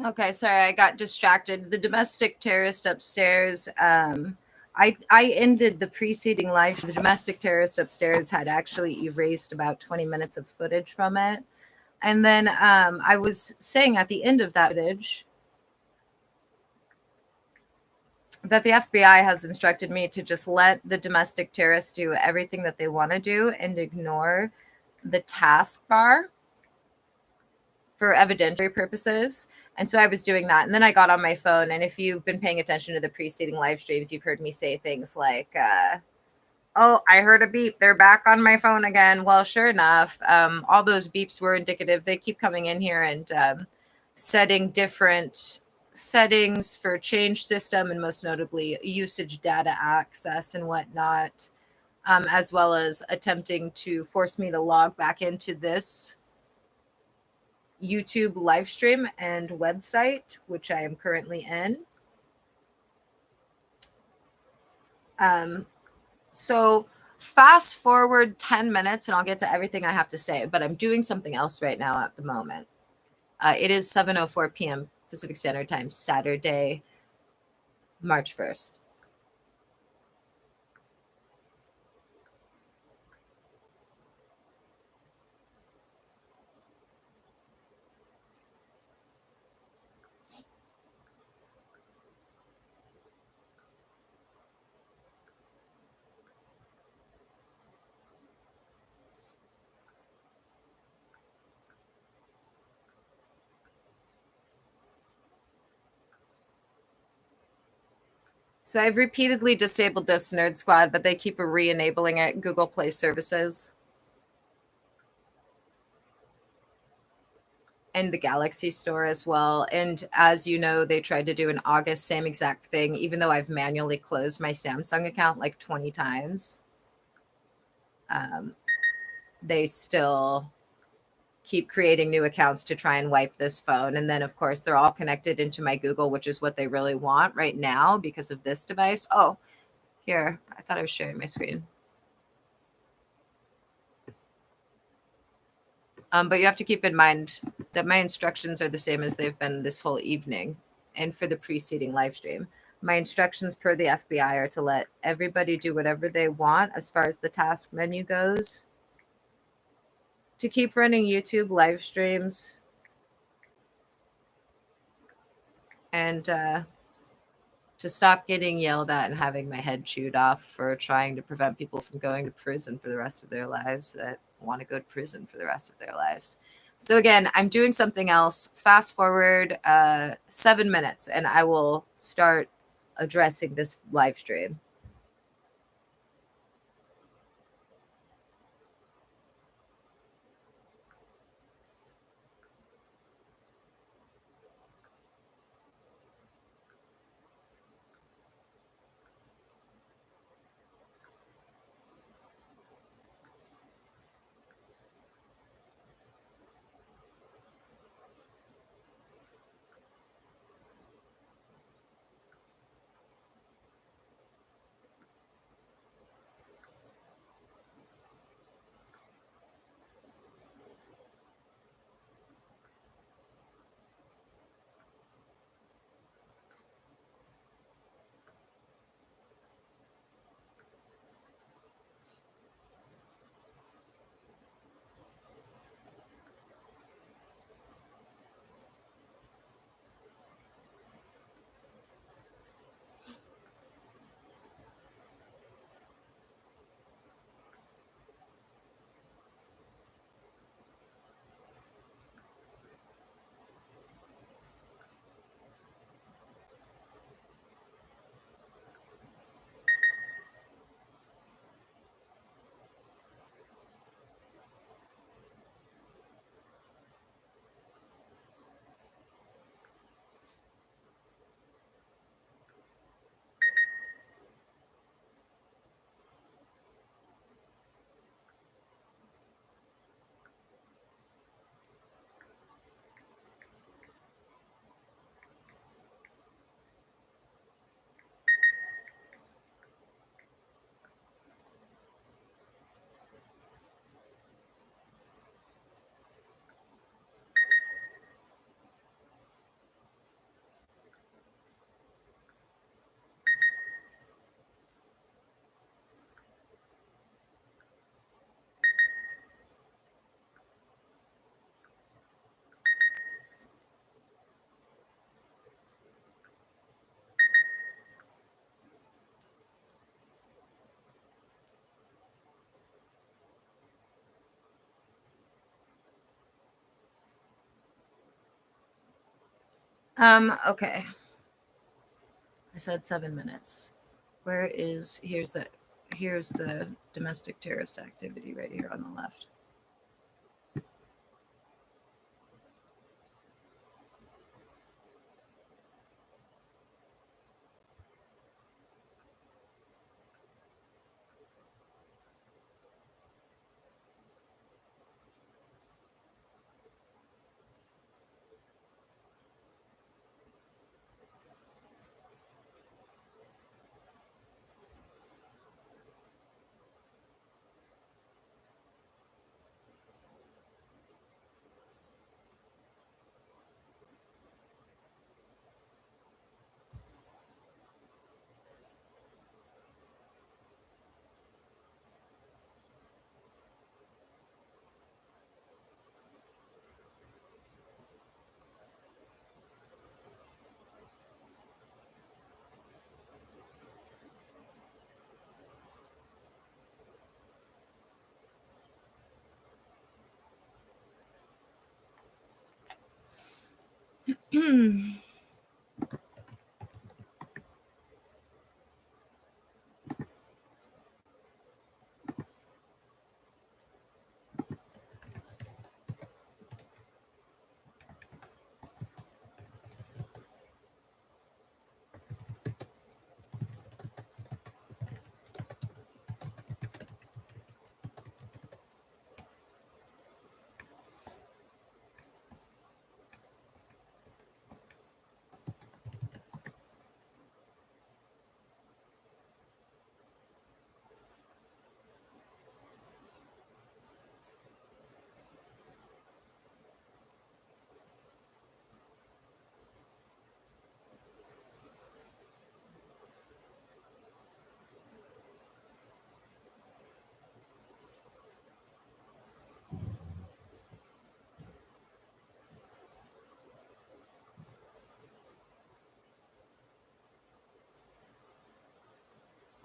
Okay, sorry, I got distracted. The domestic terrorist upstairs. I ended the preceding live. The domestic terrorist upstairs had actually erased about 20 minutes of footage from it, and then I was saying at the end of that footage that the FBI has instructed me to just let the domestic terrorists do everything that they want to do and ignore the taskbar for evidentiary purposes. And so I was doing that. And then I got on my phone. And if you've been paying attention to the preceding live streams, you've heard me say things like, oh, I heard a beep. They're back on my phone again. Well, sure enough, all those beeps were indicative. They keep coming in here and setting different settings for change system and most notably usage data access and whatnot, as well as attempting to force me to log back into this YouTube live stream and website, which I am currently in. So fast forward 10 minutes and I'll get to everything I have to say, but I'm doing something else right now at the moment. It is 7:04 p.m. Pacific Standard Time, Saturday, March 1st. So I've repeatedly disabled this Nerd Squad, but they keep re-enabling it. Google Play services and the Galaxy Store as well. And as you know, they tried to do in August, same exact thing, even though I've manually closed my Samsung account like 20 times. They still keep creating new accounts to try and wipe this phone. And then, of course, they're all connected into my Google, which is what they really want right now because of this device. Oh, here, I thought I was sharing my screen. But you have to keep in mind that my instructions are the same as they've been this whole evening and for the preceding live stream. My instructions per the FBI are to let everybody do whatever they want as far as the task menu goes, to keep running YouTube live streams, and to stop getting yelled at and having my head chewed off for trying to prevent people from going to prison for the rest of their lives that want to go to prison for the rest of their lives. So again, I'm doing something else. Fast forward 7 minutes and I will start addressing this live stream. Okay. I said 7 minutes. Where is, here's the domestic terrorist activity right here on the left.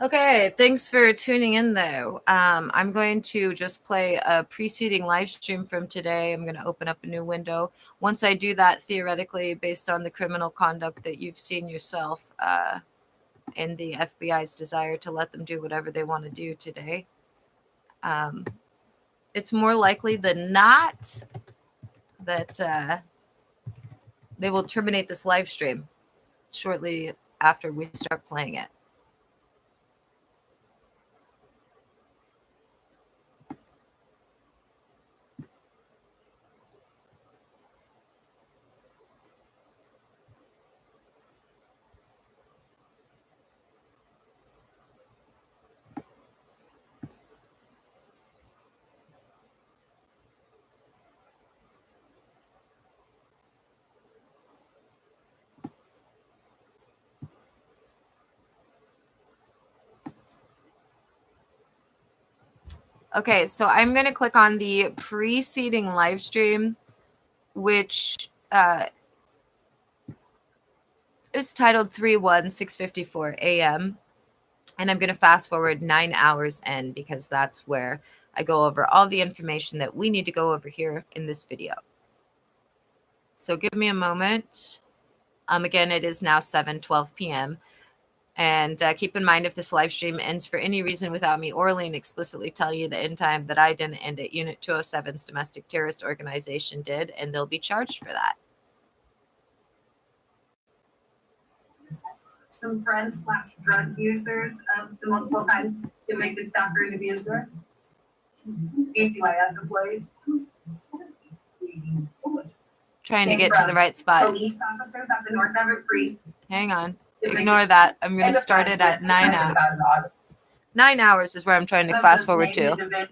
Okay, thanks for tuning in though. I'm going to just play a preceding live stream from today. I'm going to open up a new window. Once I do that, theoretically, based on the criminal conduct that you've seen yourself in the FBI's desire to let them do whatever they want to do today, it's more likely than not that they will terminate this live stream shortly after we start playing it. Okay, so I'm going to click on the preceding live stream, which is titled 3/1/6:54 a.m. And I'm going to fast forward 9 hours in because that's where I go over all the information that we need to go over here in this video. So give me a moment. Again, it is now 7:12 p.m. And keep in mind, if this live stream ends for any reason without me orally and explicitly telling you the end time, that I didn't end it. Unit 207's domestic terrorist organization did, and they'll be charged for that. Some friends / drug users the multiple times convicted stalker and abuser. DCYF employees. Trying to get to the right spot. Police officers at the North Everett Precinct. Hang on. Ignore that. I'm going to start it at 9 hours. 9 hours is where I'm trying to fast forward to.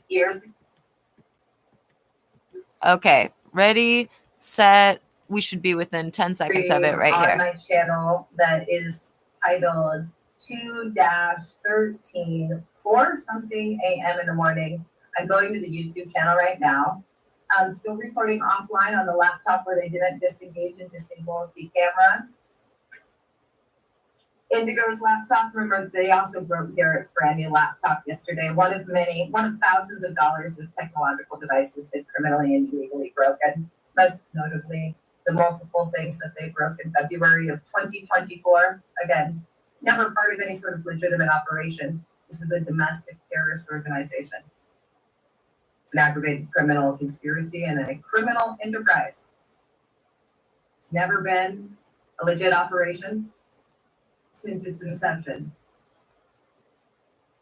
Okay. Ready, set. We should be within 10 seconds of it right here. On my channel that is titled 2-13 4 something a.m. in the morning. I'm going to the YouTube channel right now. I'm still recording offline on the laptop where they didn't disengage and disable the camera. Indigo's laptop, remember, they also broke Garrett's brand new laptop yesterday. One of thousands of dollars of technological devices that criminally and illegally broken. Most notably, the multiple things that they broke in February of 2024. Again, never part of any sort of legitimate operation. This is a domestic terrorist organization. It's an aggravated criminal conspiracy and a criminal enterprise. It's never been a legit operation since its inception.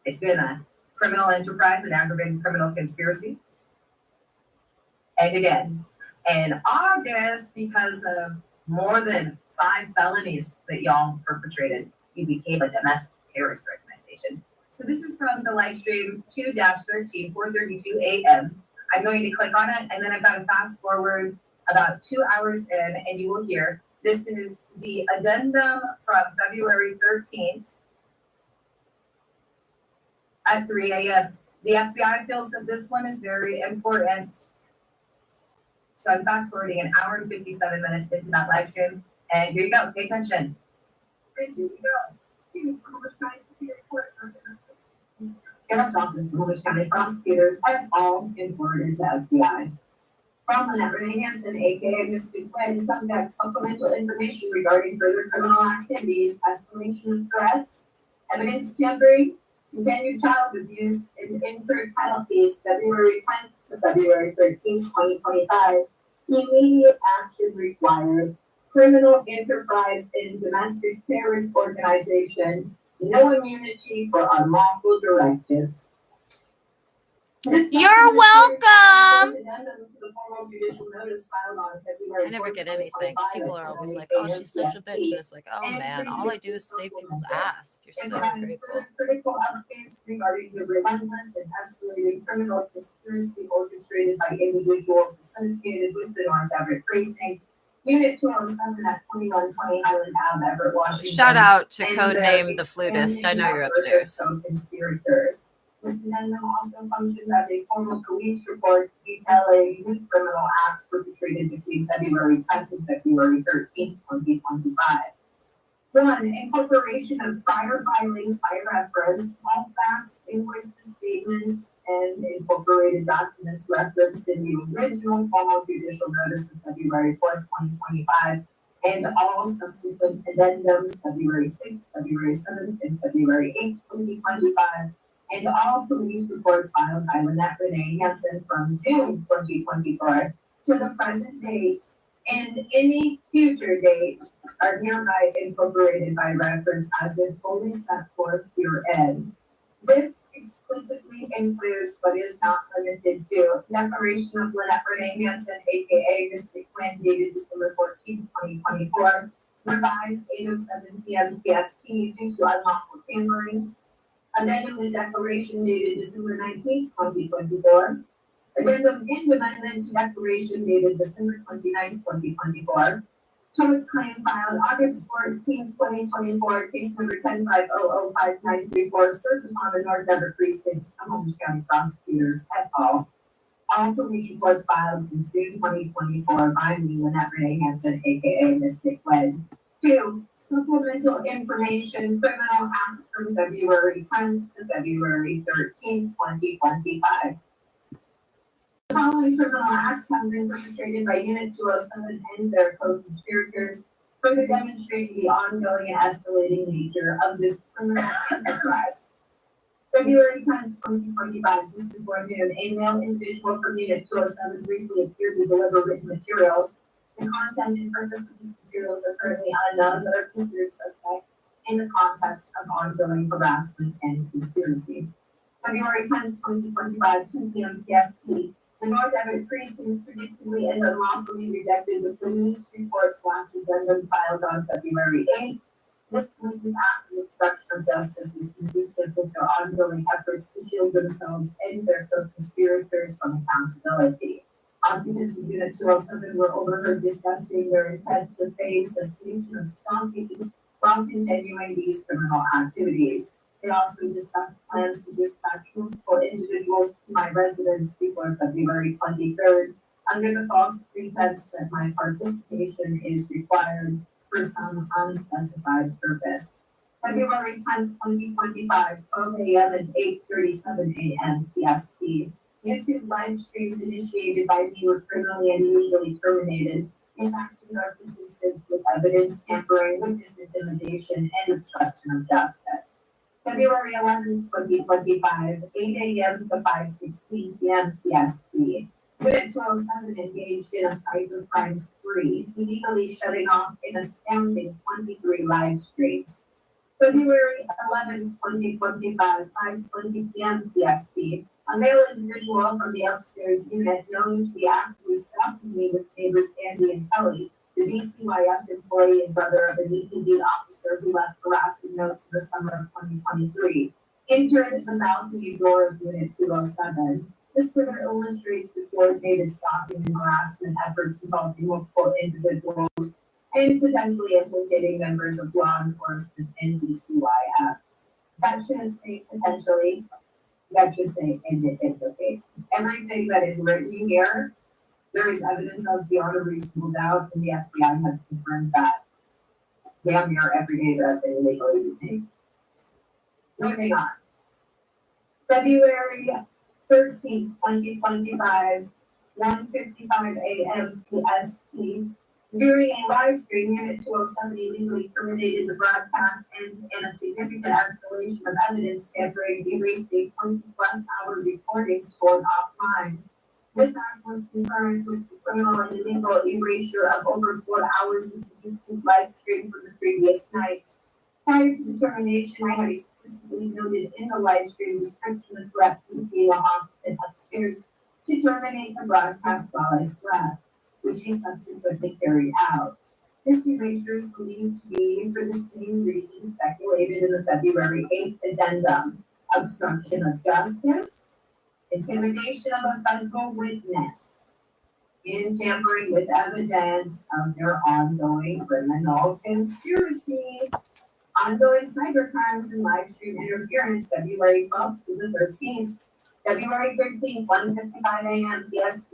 It's been a criminal enterprise, an aggravated criminal conspiracy. And again, in August, because of more than 5 felonies that y'all perpetrated, you became a domestic terrorist organization. So this is from the live stream 2-13, 4:32 a.m. I'm going to click on it, and then I've got to fast forward about 2 hours in, and you will hear this is the addendum from February 13th at 3 a.m. The FBI feels that this one is very important. So I'm fast forwarding an hour and 57 minutes into that live stream. And here you go. Pay attention. And here we go. Sheriff's Office and Holders County prosecutors have all been forwarded to FBI. From Lynette Renee Hansen, aka Mr. Quinn, subject supplemental information regarding further criminal activities, escalation of threats, evidence tampering, continued child abuse, and incurred penalties February 10th to February 13th, 2025. Immediate action required. Criminal enterprise in domestic terrorist organization. No immunity for unlawful directives. You're welcome. I never get any thanks. People are always like, oh, she's such a bitch. And it's like, oh man, all I do is save people's ass. You're so grateful. Critical updates regarding the relentless and escalating criminal conspiracy orchestrated by individuals associated with the North Everett Precinct. Unit 207 at 2120 Highland Ave, Everett, Washington. Shout out to Codename the Flutist. I know you're upstairs. Conspirators. This addendum also functions as a formal police report detailing new criminal acts perpetrated between February 10th and February 13th, 2025. 1. Incorporation of prior filings by reference, all facts, invoices, statements, and incorporated documents referenced in the original formal judicial notice of February 4th, 2025, and all subsequent addendums February 6th, February 7th, and February 8th, 2025, and all police reports filed by Lynette Renee Hansen from June 2024 to the present date, and any future dates are hereby incorporated by reference as if fully set forth herein. This explicitly includes, but is not limited to, declaration of Lynette Renee Hansen, aka Mystic Quinn, dated December 14, 2024, revised 8:07 p.m. PST due to unlawful tampering. Addendum to declaration dated December 19, 2024. Addendum in amendment to declaration dated December 29, 2024. Public claim filed August 14, 2024, case number 10-500-5934, served upon the North Everett Precinct, Holmes County prosecutors et al. All police reports filed since June 2024 by me, Lynette Renee Hansen, aka Mystic Quinn. 2. Supplemental information, criminal acts from February 10th to February 13th, 2025. The following criminal acts have been perpetrated by Unit 207 and their co-conspirators, further demonstrating the ongoing and escalating nature of this criminal enterprise. February 10th, 2025, just before noon, a male individual from Unit 207 briefly appeared to deliver written materials. The content and purpose of these materials are currently unknown, but are considered suspect in the context of ongoing harassment and conspiracy. February 10th, 2025, 2 p.m. PST, the North Everett Precinct predictably and unlawfully rejected the police report/addendum filed on February 8th. This blatant act of obstruction of justice is consistent with their ongoing efforts to shield themselves and their co-conspirators from accountability. Occupants of Unit 207 were overheard discussing their intent to face a cessation of stalking while continuing these criminal activities. They also discussed plans to dispatch multiple individuals to my residence before February 23rd under the false pretense that my participation is required for some unspecified purpose. February 10th, 2025, 12 a.m. and 8:37 a.m. PST. YouTube live streams initiated by me were criminally and illegally terminated. These actions are consistent with evidence tampering, witness intimidation, and obstruction of justice. February 11th, 2025, 8 a.m. to 5:16 p.m. PST. Unit 207 engaged in a cybercrime spree, illegally shutting off an astounding 23 live streams. February 11th, 2025, 5:20 p.m. PST. A male individual from the upstairs unit known to be actively stalking me with neighbors Andy and Kelly, the DCYF employee and brother of an EPD officer who left harassing notes in the summer of 2023, entered the balcony door of Unit 207. This further illustrates the coordinated stalking and harassment efforts involving multiple individuals and potentially implicating members of law enforcement and DCYF. That shouldn't say potentially, that should say implicates. Everything that is written here, there is evidence of beyond a reasonable doubt, and the FBI has confirmed that damn near every day that they legally detain. Moving on. February 13th, 2025, 1:55 a.m. PST. During a live stream, Unit 207 illegally terminated the broadcast and in a significant escalation of evidence tampering, erased a 20-plus hour recording stored offline. This act was concurrent with the criminal and illegal erasure of over 4 hours of the YouTube live stream from the previous night. Prior to the termination, I had explicitly noted in the live stream description the threat from the female occupant upstairs to terminate the broadcast while I slept, which he subsequently carried out. This erasure is believed to be for the same reason speculated in the February 8th addendum: obstruction of justice, intimidation of a federal witness, in tampering with evidence of their ongoing criminal conspiracy, ongoing cybercrimes and live stream interference, February 12th to the 13th. February 13th, 1:55 a.m. PST.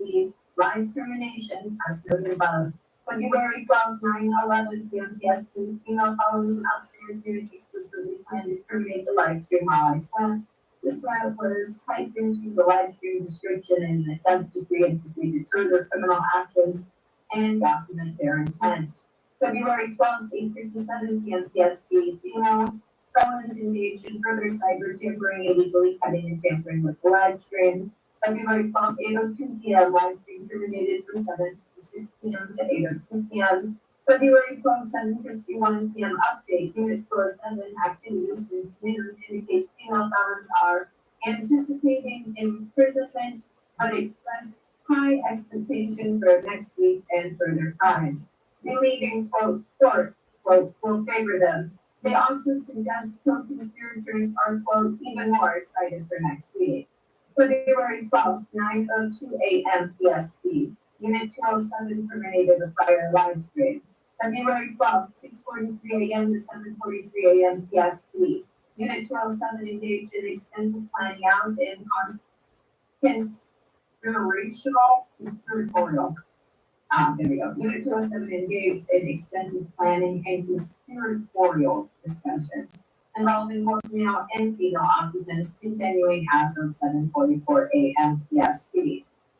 Live termination, as noted above. February 12th, 9:11 p.m. PST. Female followers and upstairs unit explicitly planned to terminate the live stream while I slept. This threat was typed into the live stream description in an attempt to preemptively deter their criminal actions and document their intent. February 12th, 8:57 p.m. PST. Female felons engaged in further cyber tampering, illegally cutting and tampering with the live stream. February 12th, 8:02 p.m. Live stream terminated from 7:06 p.m. to 8:02 p.m. February 12th, 7:51 p.m. Update. Unit 207 activity since noon indicates female felons are anticipating imprisonment but express high expectation for next week and further crimes. Believing, quote, court, quote, will favor them. They also suggest co-conspirators are, quote, even more excited for next week. February 12th, 9:02 a.m. PST. Unit 207 terminated the prior live stream. February 12th, 6:43 a.m. to 7:43 a.m. PST. Unit 207 engaged in extensive planning out in conspiratorial. There we go. Unit 207 engaged in extensive planning and conspiratorial discussions involving both male and female occupants, continuing as of 7:44 a.m. PST.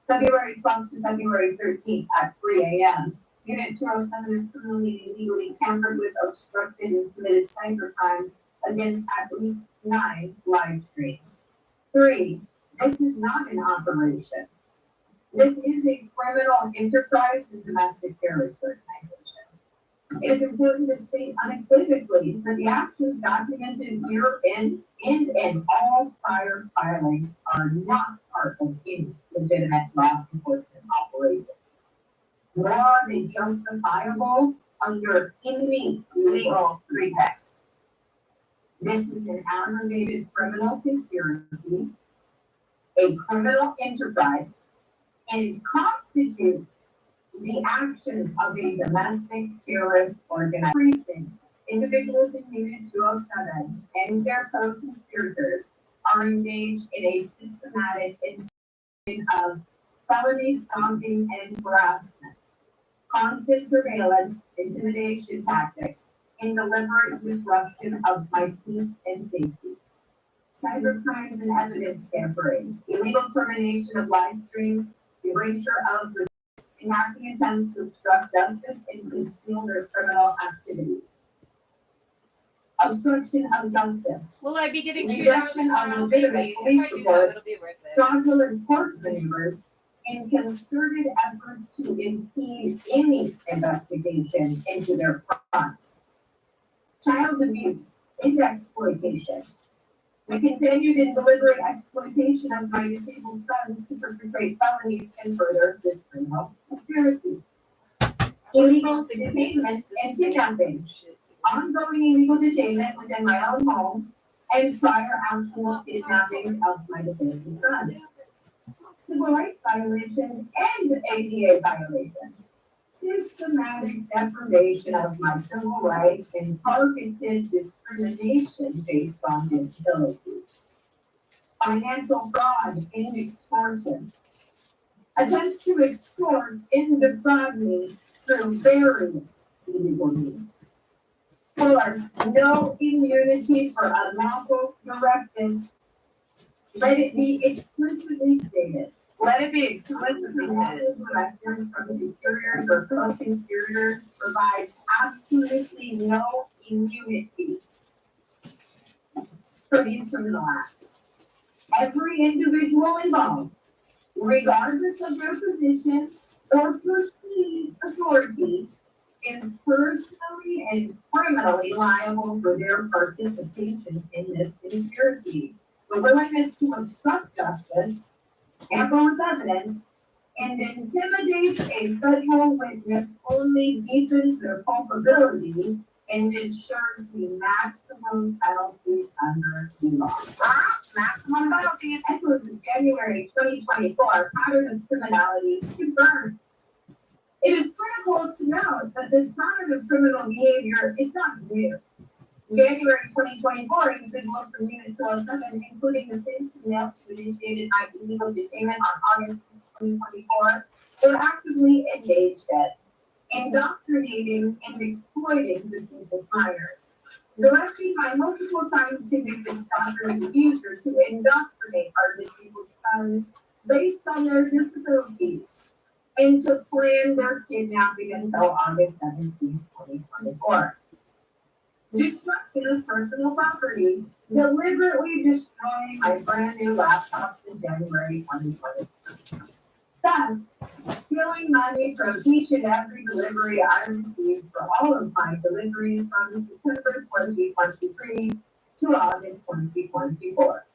February 12th to February 13th at 3 a.m. Unit 207 is criminally and illegally tampered with, obstructed, and committed cyber crimes against at least 9 live streams. 3. This is not an operation. This is a criminal enterprise and domestic terrorist organization. It is important to state unequivocally that the actions documented herein and in all prior filings are not part of any legitimate law enforcement operation, nor are they justifiable under any legal pretext. This is an aggravated criminal conspiracy, a criminal enterprise, and constitutes the actions of a domestic terrorist organization. Precinct, individuals in Unit 207 and their co-conspirators are engaged in a systematic incitement of felony stalking and harassment, constant surveillance, intimidation tactics, and deliberate disruption of my peace and safety. Cybercrimes and evidence tampering, illegal termination of live streams, erasure of enacting attempts to obstruct justice and conceal their criminal activities. Obstruction of justice. Will I be getting chewed out Rejection of tomorrow? legitimate Maybe. police If I do, reports, it'll be worth it. fraudulent court maneuvers, and concerted efforts to impede any investigation into their crimes. Child abuse and exploitation. The continued and deliberate exploitation of my disabled sons to perpetrate felonies and further this criminal conspiracy. Illegal detainment and kidnapping. Ongoing illegal detainment within my own home and prior actual kidnappings of my disabled sons. Civil rights violations and ADA violations. Systematic deprivation of my civil rights and targeted discrimination based on disability. Financial fraud and extortion. Attempts to extort and defraud me through various illegal means. 4, no immunity for unlawful directives. Let it be explicitly stated. Let it be explicitly stated. Directives from superiors or co-conspirators provides absolutely no immunity for these criminal acts. Every individual involved, regardless of their position or perceived authority, is personally and criminally liable for their participation in this conspiracy. The willingness to obstruct justice, tamper with evidence, and intimidate a federal witness only deepens their culpability and ensures the maximum penalties under the law. Maximum penalties. Echoes of January 2024 pattern of criminality confirmed. It is critical to note that this pattern of criminal behavior is not new. In January 2024, individuals from Unit 207, including the same females who initiated my illegal detainment on August 6, 2024, were actively engaged at indoctrinating and exploiting disabled minors, directing my multiple times convicted stalker and abuser to indoctrinate our disabled sons based on their disabilities, and to plan their kidnapping until August 17, 2024. Destruction of personal property, deliberately destroying my brand new laptops in January 2020. Theft, stealing money from each and every delivery I received for all of my deliveries from September 2023 to August 2024.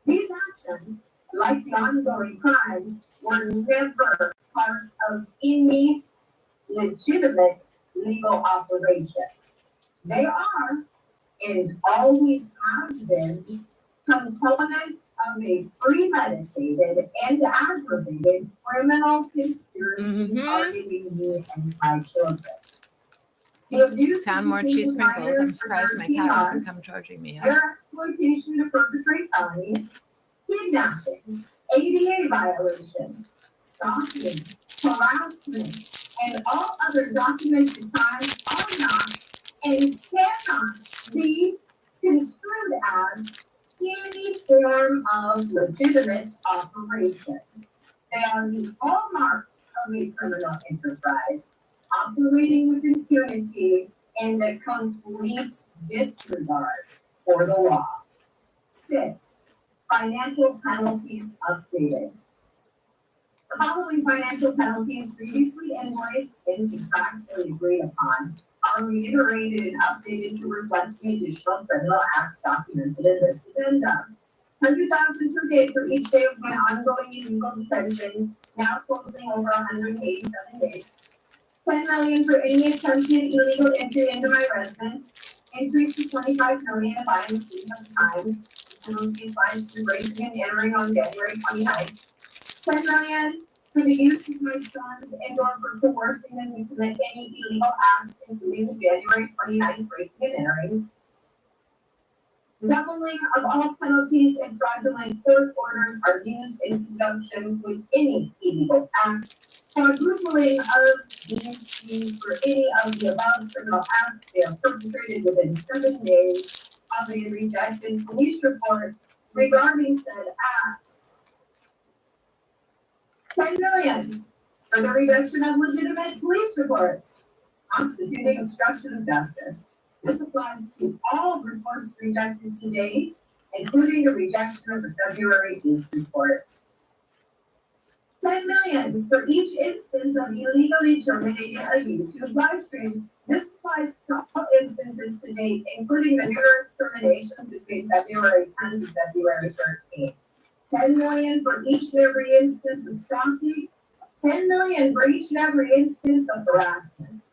These actions, like the ongoing crimes, were never part of any legitimate legal operation. They are, and always have been, components of a premeditated and aggravated criminal conspiracy targeting me and my children. The abuse Found of more cheese disabled sprinkles. I'm minors for surprised my 13 cat hasn't months, come charging me yet. their exploitation to perpetrate felonies, kidnapping, ADA violations, stalking, harassment, and all other documented crimes are not and cannot be construed as any form of legitimate operation. They are the hallmarks of a criminal enterprise, operating with impunity and a complete disregard for the law. 6, financial penalties updated. The following financial penalties previously invoiced and contractually agreed upon are reiterated and updated to reflect the additional criminal acts documented in this addendum. 100,000 per day for each day of my ongoing illegal detention, now totaling over 187 days. 10 million for any attempted illegal entry into my residence, increased to 25 million if I am asleep at the time. Penalty applies to breaking and entering on January 29th. 10 million for the use of my sons and or for coercing them to commit any illegal acts, including the January 29th breaking and entering. Doubling of all penalties if fraudulent court orders are used in conjunction with any illegal act. Quadrupling of these fees for any of the above criminal acts they are perpetrated within 7 days of a rejected police report regarding said acts. 10 million For the reduction of legitimate police reports constituting obstruction of justice. This applies to all reports rejected to date, including the rejection of the February 8th report. 10 million for each instance of illegally terminating a YouTube live stream. This applies to all instances to date, including the numerous terminations between February 10th and February 13th. 10 million for each and every instance of stalking. 10 million for each and every instance of harassment.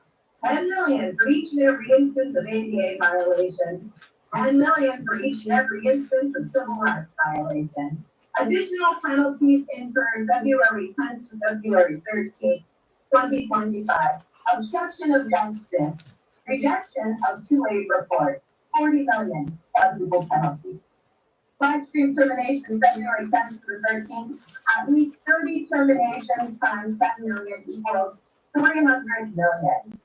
10 million for each and every instance of ADA violations. 10 million for each and every instance of civil rights violations. Additional penalties incurred February 10th to February 13th, 2025. Obstruction of justice. Rejection of 2A report. 40 million eligible penalty. Live stream terminations February 10th to the 13th. At least 30 terminations times 10 million equals 300 million.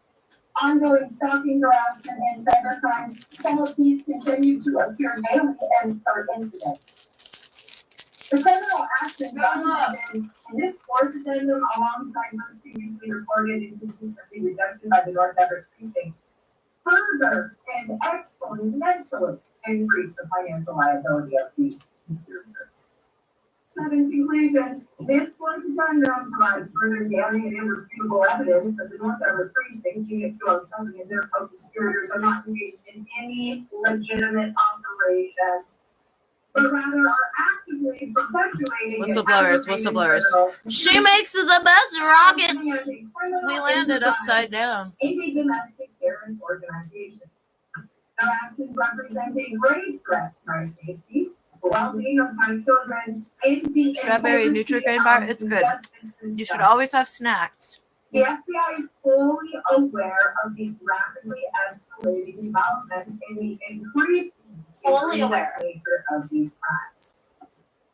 Ongoing stalking, harassment, and cybercrimes penalties continue to occur daily and per incident. The criminal actions documented in this fourth addendum alongside those previously reported and consistently rejected by the North Everett Precinct further and exponentially increase the financial liability of these conspirators. So in conclusion, this fourth addendum provides further damning and irrefutable evidence that the North Everett Precinct, Unit 207, and their co-conspirators are not engaged in any legitimate operation, but rather are actively perpetuating Whistleblowers. She makes the best rockets. We landed upside down. In a domestic terrorist organization. Their actions represent a grave threat to my safety, the well-being of my children, and the Strawberry Nutrigrain bar, it's good. You should always have snacks. The FBI is fully aware of these rapidly escalating developments and the increased nature of these crimes.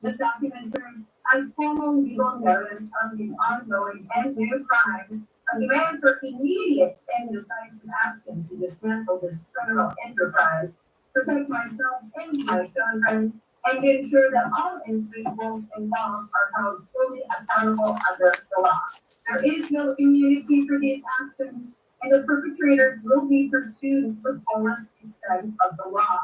This document serves as formal legal notice of these ongoing and new crimes, a demand for immediate and decisive action to dismantle this criminal enterprise, protect myself and my children, and ensure that all individuals involved are held fully accountable under the law. There is no immunity for these actions, and the perpetrators will be pursued with the fullest extent of the law.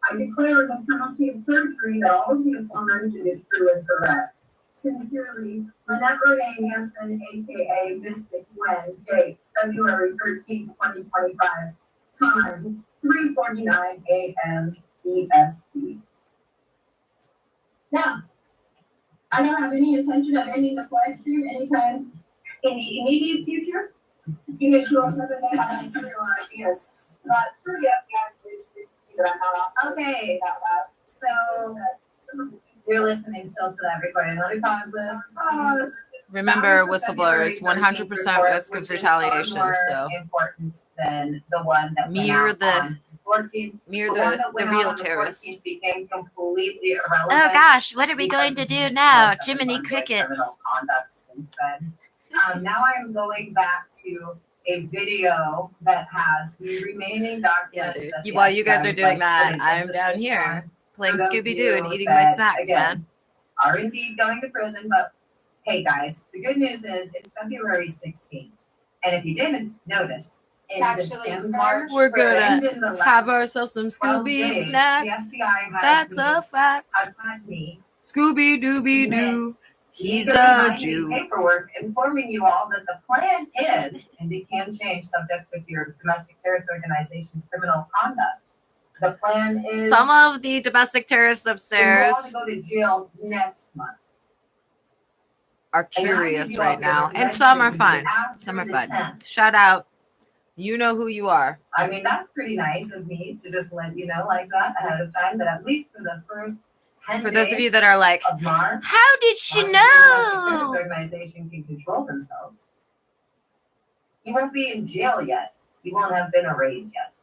I declare the penalty of perjury that all of the aforementioned is true and correct. Sincerely, Lynette Renee Hansen, aka Mystic Gwen, date February 13th, 2025, time 3:49 a.m. EST. Now, I don't have any intention of ending this live stream anytime in the immediate future. Unit 207 may have material ideas, but for the FBI's latest that I'm not okay. So you're listening still to that recording. Let me pause this. Pause. Remember, whistleblowers, 100% risk of retaliation. So important than the one that mirror the 14th. The real terrorist. Became completely irrelevant. Oh gosh, what are we going to do now? Jiminy Crickets. Since then. Now I'm going back to a video that has the remaining documents. Yeah, while you guys are doing that, I'm down here playing Scooby-Doo and eating my snacks, man. Are indeed going to prison, but hey guys, the good news is it's February 16th. And if you didn't notice, in December, we're gonna have ourselves some Scooby snacks. That's a fact. Scooby-Dooby-Doo. He's a Jew. Paperwork informing you all that the plan is, and it can change subject with your domestic terrorist organization's criminal conduct. The plan is some of the domestic terrorists upstairs to go to jail next month. Are curious right now, and some are fine. Some are fine. Shout out. You know who you are. I mean, that's pretty nice of me to just let you know like that ahead of time, that at least for the first 10 for those of you that are like, March, how did she know? The organization can control themselves. You won't be in jail yet. You won't have been arraigned yet.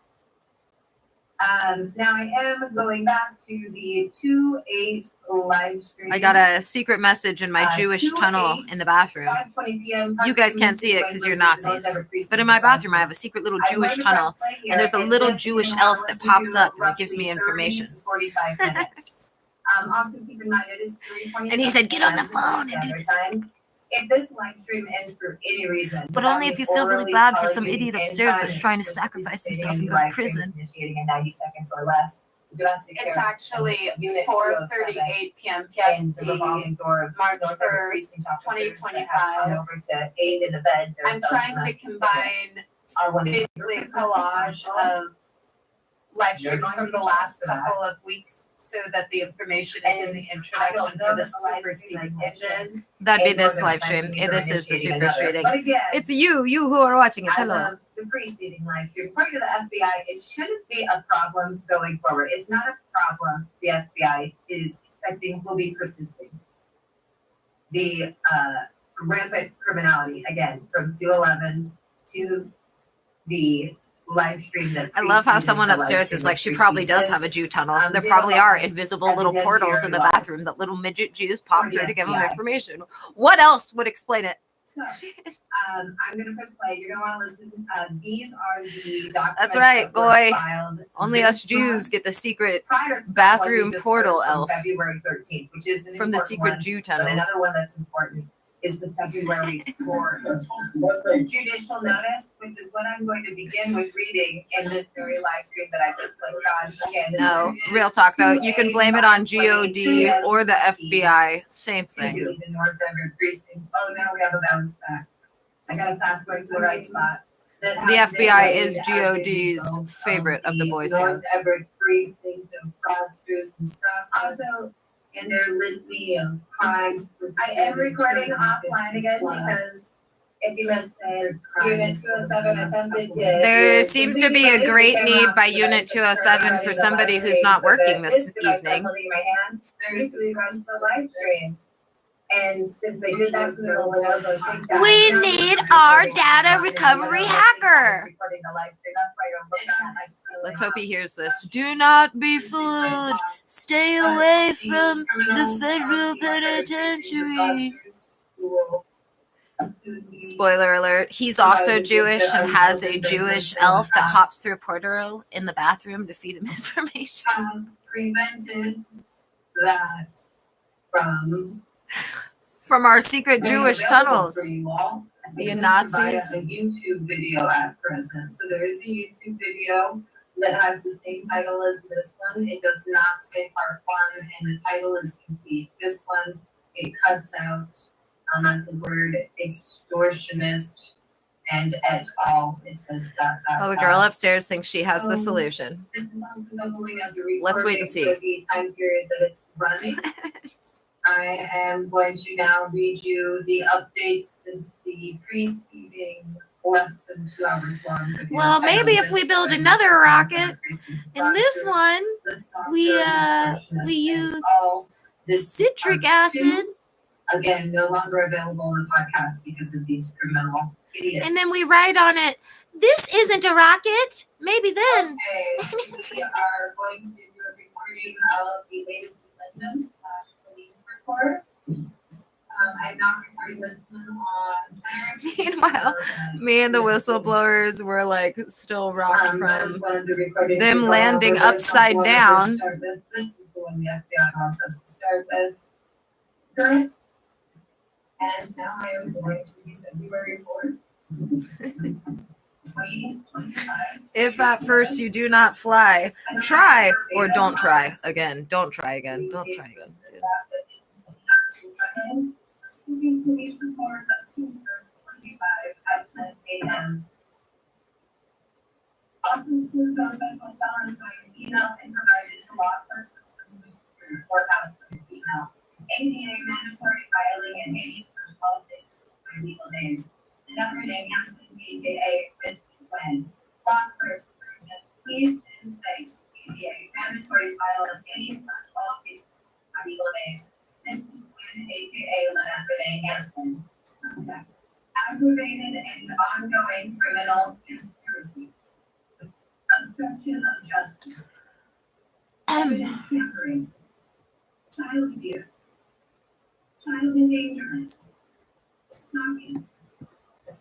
Now I am going back to the 2/8 live stream. I got a secret message in my Jewish tunnel in the bathroom. 5:20 p.m. You guys can't see it because you're Nazis. But in my bathroom, I have a secret little Jewish tunnel, and there's a little Jewish elf that pops up and gives me information. 45 minutes. Also, keep in mind it is 3:20. And he said, "Get on the phone and do this." If this live stream ends for any reason, But only if you feel really bad for some idiot upstairs that's trying to sacrifice himself and go to prison. Initiating in 90 seconds or less. It's actually 4:38 p.m. PST, March 1st, 2025. Over to aid in the bed. I'm trying to combine basically a collage of live streams from the last couple of weeks so that the information is in the introduction for the superseding engine. That'd be this live stream. This is the super streaming. It's you who are watching it. Hello. As of the preceding live stream, according to the FBI, it shouldn't be a problem going forward. It's not a problem the FBI is expecting will be persisting. The rampant criminality, again, from 211 to the live stream that I love how someone upstairs is like, she probably does have a Jew tunnel. There probably are invisible little portals in the bathroom that little midget Jews pop through to give them information. What else would explain it? So, I'm going to press play. You're going to want to listen. These are the documents. That's right, that were goy. filed Only us Jews get the secret prior to bathroom the one we just portal heard from elf February 13th, which is an from the important secret one. Jew But tunnels. another one that's important is the February 4th judicial notice, which is what I'm going to begin with reading in this very live stream that I just clicked on. Again, this No, is real talk though. You can blame it on GOD or the FBI. Same to thing. the North Everett Precinct. Oh, now we have a bounce back. I got to fast forward to the right spot. The FBI is GOD's favorite of the Boy North Scouts. Everett Precinct of fraudsters and stuff. Also, in their litany of crimes. I am recording offline again because if you listen, Unit 207 attempted to. There seems to be a great need by Unit 207 for somebody who's not working this evening. There's the rest of the live stream. And since they did that, We need our data recovery hacker. Let's hope he hears this. Do not be fooled. Stay away from the federal penitentiary. Spoiler alert, he's also Jewish and has a Jewish elf that hops through a portal in the bathroom to feed him information. Prevented that from our secret Jewish tunnels. The Nazis. A YouTube video at present. So there is a YouTube video that has the same title as this one. It does not say part 1, and the title is complete. This one, it cuts out the word extortionist and et al. It says ... Oh, the girl upstairs thinks she has the solution. This is also doubling as a recording Let's wait and see. for the time period that it's running. I am going to now read you the updates since the preceding less than 2 hours long video. Well, maybe if we build another rocket, in this one, we use citric acid, Again, no longer available on the podcast because of these criminal idiots. and then we write on it, this isn't a rocket. Maybe then. Okay, we are going to do a recording of the latest amendments / police report. I'm not recording this one on Saturday. Meanwhile, me and the whistleblowers were like still rocked from them landing upside down. This is the one the FBI wants us to start with. Correct. And now I am going to be February 4th. 2025. If at first you do not fly, try or don't try again. Don't try again. Don't try again. Police report of 2/3/25 at 10 a.m. Austin Slugo Central Sellers by an email and provided to law enforcement from the courthouse by email. ADA mandatory filing and 80 all cases by legal names. The number name has been AKA Chris Glenn. Law clerks, please and thanks. ADA mandatory file of any all cases by legal names. This is AKA Lynette Renee Hansen. Contact. Aggravated and ongoing criminal conspiracy. Obstruction of justice. Evidence tampering. Child abuse. Child endangerment. Stalking.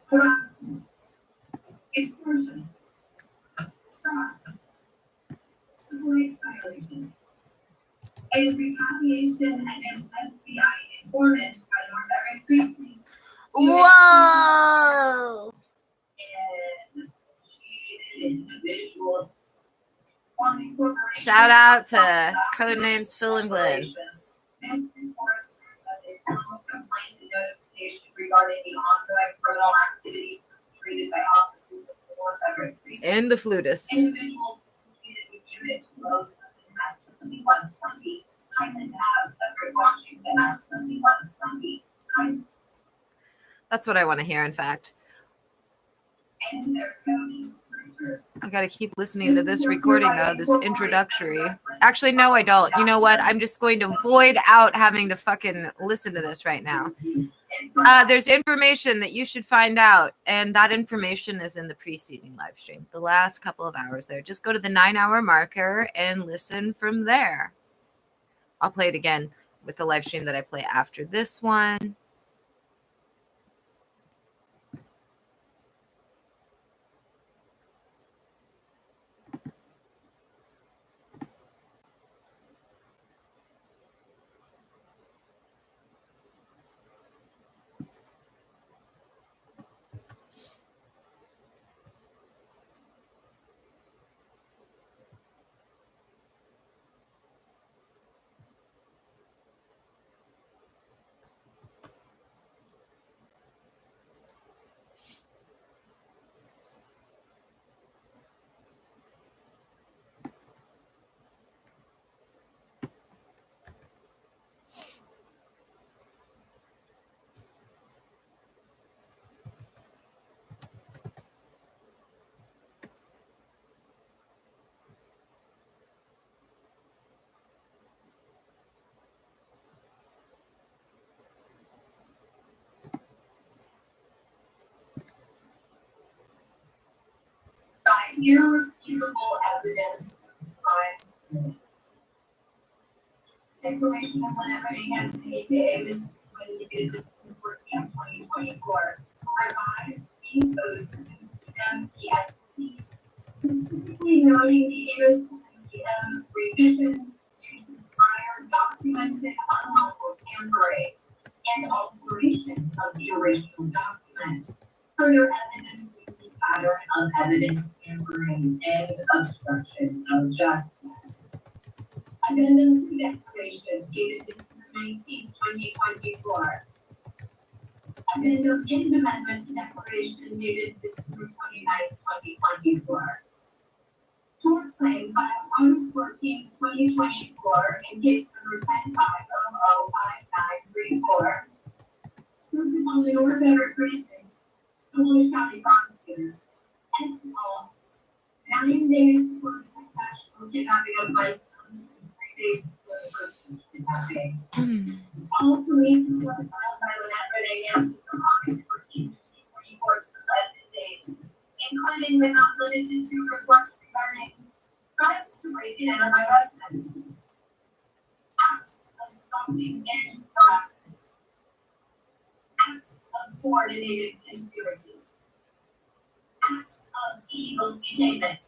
Harassment. Extortion. Fraud. Civil rights violations. A retaliation against FBI informant by North Everett Precinct Whoa! and associated individuals. Shout out to Codenames Phil and Glenn. This report serves as a formal complaint and notification regarding the ongoing criminal activities perpetrated by officers of the North Everett Precinct. And the flutist. Individuals associated with Unit 207 at 2120 Highland Ave, Everett, Washington at 2120 That's what I want to hear, in fact. and their codes. I gotta keep listening to this recording though, this introductory. Actually, no, I don't. You know what? I'm just going to void out having to fucking listen to this right now. There's information that you should find out, and that information is in the preceding live stream, the last couple of hours there. Just go to the 9-hour marker and listen from there. I'll play it again with the live stream that I play after this one. By irrefutable evidence of crimes committed. Declaration of Everett against aka Mr. Quinn, December 14th, 2024, revised imposed MPSP, specifically noting the ABS revision to some prior documented unlawful tampering and alteration of the original document. Further evidence the pattern of evidence tampering and obstruction of justice. Addendum to the declaration dated December 19th, 2024. Addendum in the amendment to declaration dated December 29th, 2024. Tort claim filed August 14th, 2024 in case number 10-500-5934. Served upon the North Everett Precinct, Snohomish County prosecutors, and all 9 days before the second kidnapping of my sons and 3 days before the first kidnapping. All police reports filed by Lynette Rodriguez from August 14th, 2024 to the present date, including but not limited to reports regarding crimes to break and enter by residents, acts of stalking and harassment, acts of coordinated conspiracy, acts of illegal detainment,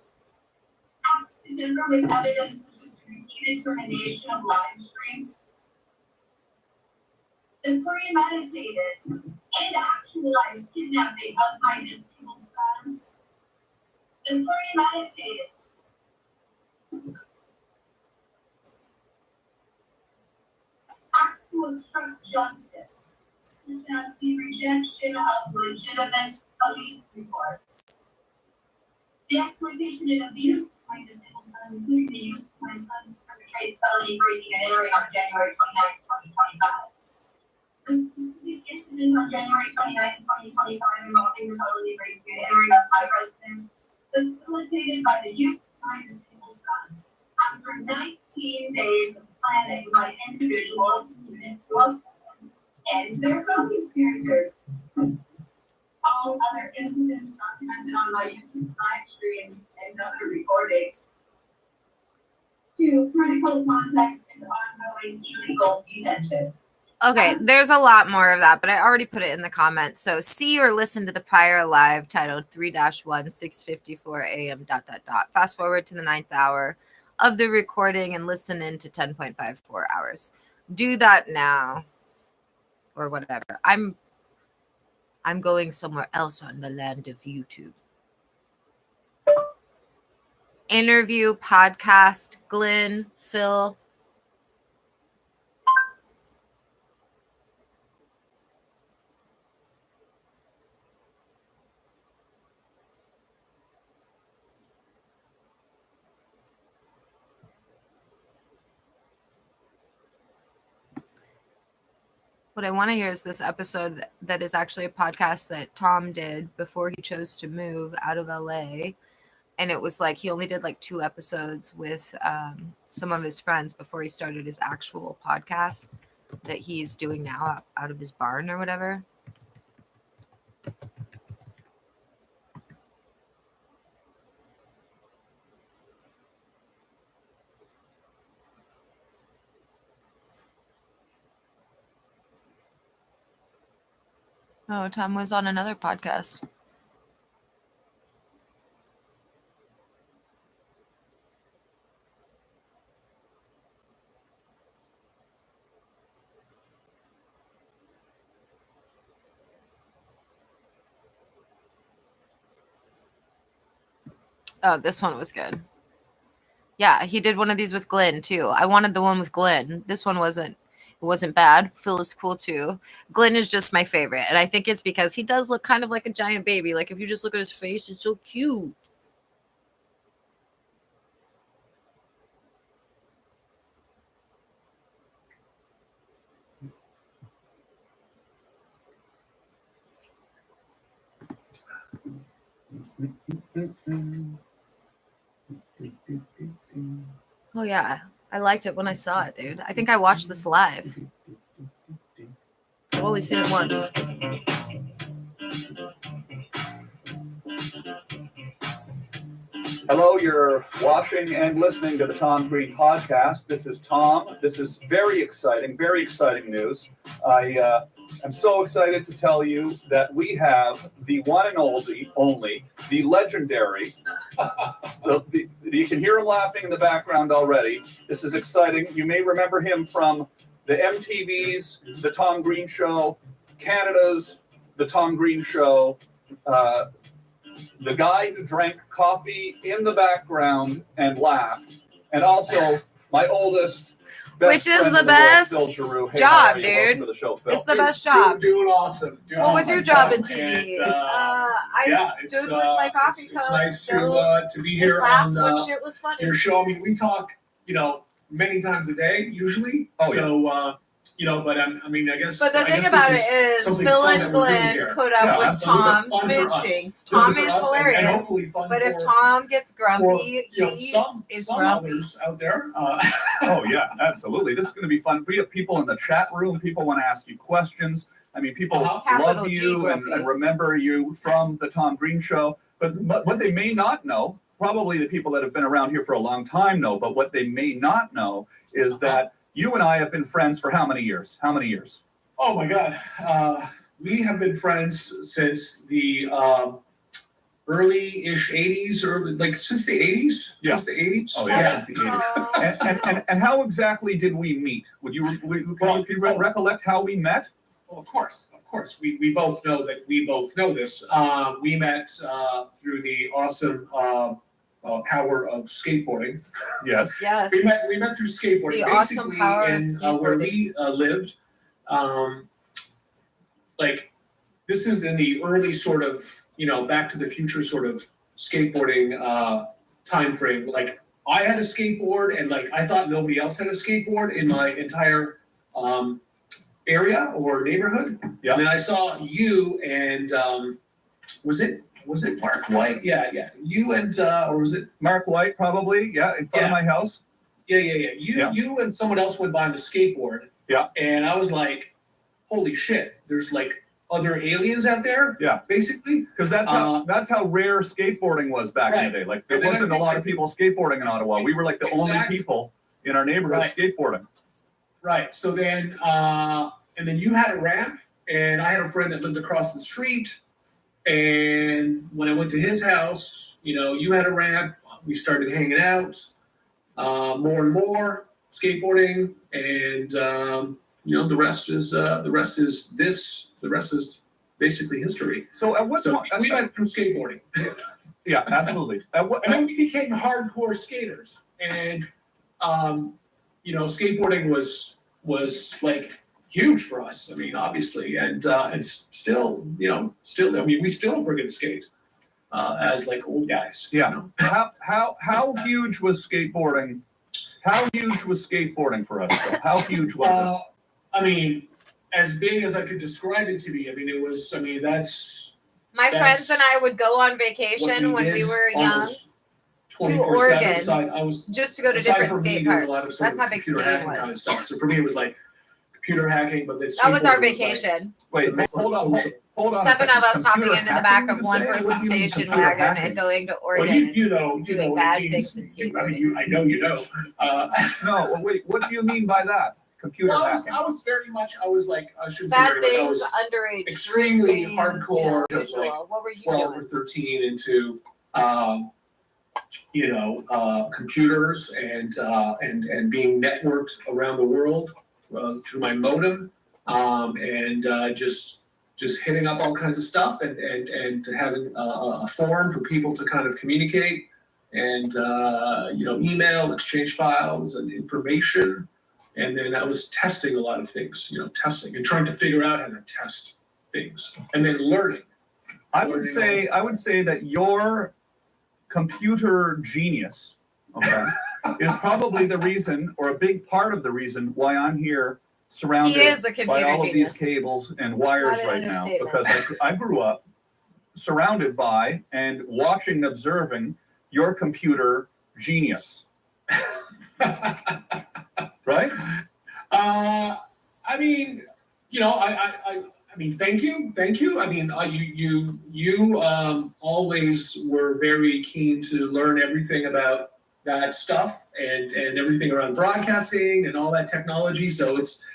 acts to tamper with evidence such as the repeated termination of live streams, the premeditated and actualized kidnapping of my disabled sons, the premeditated acts to obstruct justice, such as the rejection of legitimate police reports, the exploitation and abuse of my disabled sons, including the use of my sons to perpetrate felony breaking and entering on January 29th, 2025. The specific incidents on January 29th, 2025 involving the felony breaking and entering of my residence facilitated by the use of my disabled sons after 19 days of planning by individuals in Unit 207 and their co-conspirators. All other incidents documented on my YouTube live streams and other recordings. 2. Critical context and ongoing illegal detention. Okay, there's a lot more of that, but I already put it in the comments. So see or listen to the prior live titled 3-1 6:54 a.m. ... Fast forward to the 9th hour of the recording and listen into 10.54 hours. Do that now or whatever. I'm going somewhere else on the land of YouTube. Interview, podcast, Glenn, Phil. What I want to hear is this episode that is actually a podcast that Tom did before he chose to move out of LA. And it was like he only did like 2 episodes with some of his friends before he started his actual podcast that he's doing now out of his barn or whatever. Oh, Tom was on another podcast. Oh, this one was good. Yeah, he did one of these with Glenn too. I wanted the one with Glenn. This one wasn't bad. Phil is cool too. Glenn is just my favorite. And I think it's because he does look kind of like a giant baby. Like if you just look at his face, it's so cute. Oh yeah, I liked it when I saw it, dude. I think I watched this live. I've only seen it once. Hello, you're watching and listening to the Tom Green podcast. This is Tom. This is very exciting news. I am so excited to tell you that we have the one and only, the legendary, you can hear him laughing in the background already. This is exciting. You may remember him from the MTV's The Tom Green Show, Canada's The Tom Green Show, the guy who drank coffee in the background and laughed, and also my oldest, which is the best job, dude. It's the best job. Doing awesome. What was your job in TV? I stood with my coffee cup. It's nice to be here on shit was funny. your show. I mean, we talk, many times a day usually. Oh, yeah. So, but I guess. But the thing about it is, Phil and Glenn put up with Tom's mood swings. Tom is hilarious. But if Tom gets grumpy, he is some grumpy. others out there. Oh, yeah, absolutely. This is going to be fun. We have people in the chat room. People want to ask you questions. I mean, people Capital love G you grumpy. and remember you from the Tom Green Show. But what they may not know, probably the people that have been around here for a long time know, but what they may not know is that you and I have been friends for how many years? How many years? Oh my God. We have been friends since the early-ish 80s, or like since the 80s? Yeah. Since the 80s? Oh, yeah. Since the 80s. And how exactly did we meet? Can you recollect how we met? Well, of course. We both know that we both know this. We met through the awesome power of skateboarding. Yes. Yes. We met through skateboarding. The awesome power of skateboarding. Where we lived. This is in the early sort of, Back to the Future sort of skateboarding time frame. Like I had a skateboard, and I thought nobody else had a skateboard in my entire area or neighborhood. Yeah. And then I saw you and was it Mark White? Yeah. You and or was it Mark White, probably, yeah, in front of my house. Yeah. You and someone else went by on the skateboard. Yeah. And I was like, holy shit, there's other aliens out there. Yeah. Basically. Because that's how rare skateboarding was back in the day. There wasn't a lot of people skateboarding in Ottawa. We were the only people in our neighborhood skateboarding. Right. So then and then you had a ramp, and I had a friend that lived across the street. And when I went to his house, you had a ramp. We started hanging out more and more, skateboarding, and the rest is basically history. So at what So point? we went from skateboarding. Yeah, absolutely. At what? And then we became hardcore skaters. And, you know, skateboarding was like huge for us. I mean, obviously, and still, you know, I mean, we still friggin' skate as like old guys. Yeah. You know? How huge was skateboarding? How huge was skateboarding for us? Though? How huge was it? I mean, as big as I could describe it to be. I mean, it was. I mean, that's. My That's friends and I would go on what vacation when we did were young, almost to 24/7. Oregon. Aside, I was just to go to aside different from me skate doing a lot of parks. sort That's of how big computer skating hacking kind of was. stuff. So for me, it was like computer hacking, but then That was our skateboarding like, vacation. Wait, hold on. Hold on. a Seven second. of us hopping Computer into the back hacking, of you one say? What do person's you mean station computer wagon hacking? and going to well, Oregon you know, doing it bad means- things in I mean, skateboarding. I know you know. No, wait. What do you mean by that? Computer Well, hacking. I was very much. I was like, I shouldn't say Bad very much. I things, was underage extremely drinking, hardcore, you know, just like usual. What were you 12 doing? or 13 into, you know, computers and being networked around the world through my modem, and just hitting up all kinds of stuff and having a forum for people to kind of communicate and you know, email, exchange files and information. And then I was testing a lot of things, you know, testing and trying to figure out how to test things and then learning. I would say that your computer genius, okay, is probably the reason, or a big part of the reason, why I'm here surrounded He is a by computer all of these genius. cables and wires not an right now. understatement. Because I grew up surrounded by and watching, observing your computer genius. Right? I mean, you know, I mean, thank you. I mean, you always were very keen to learn everything about that stuff and everything around broadcasting and all that technology. So it's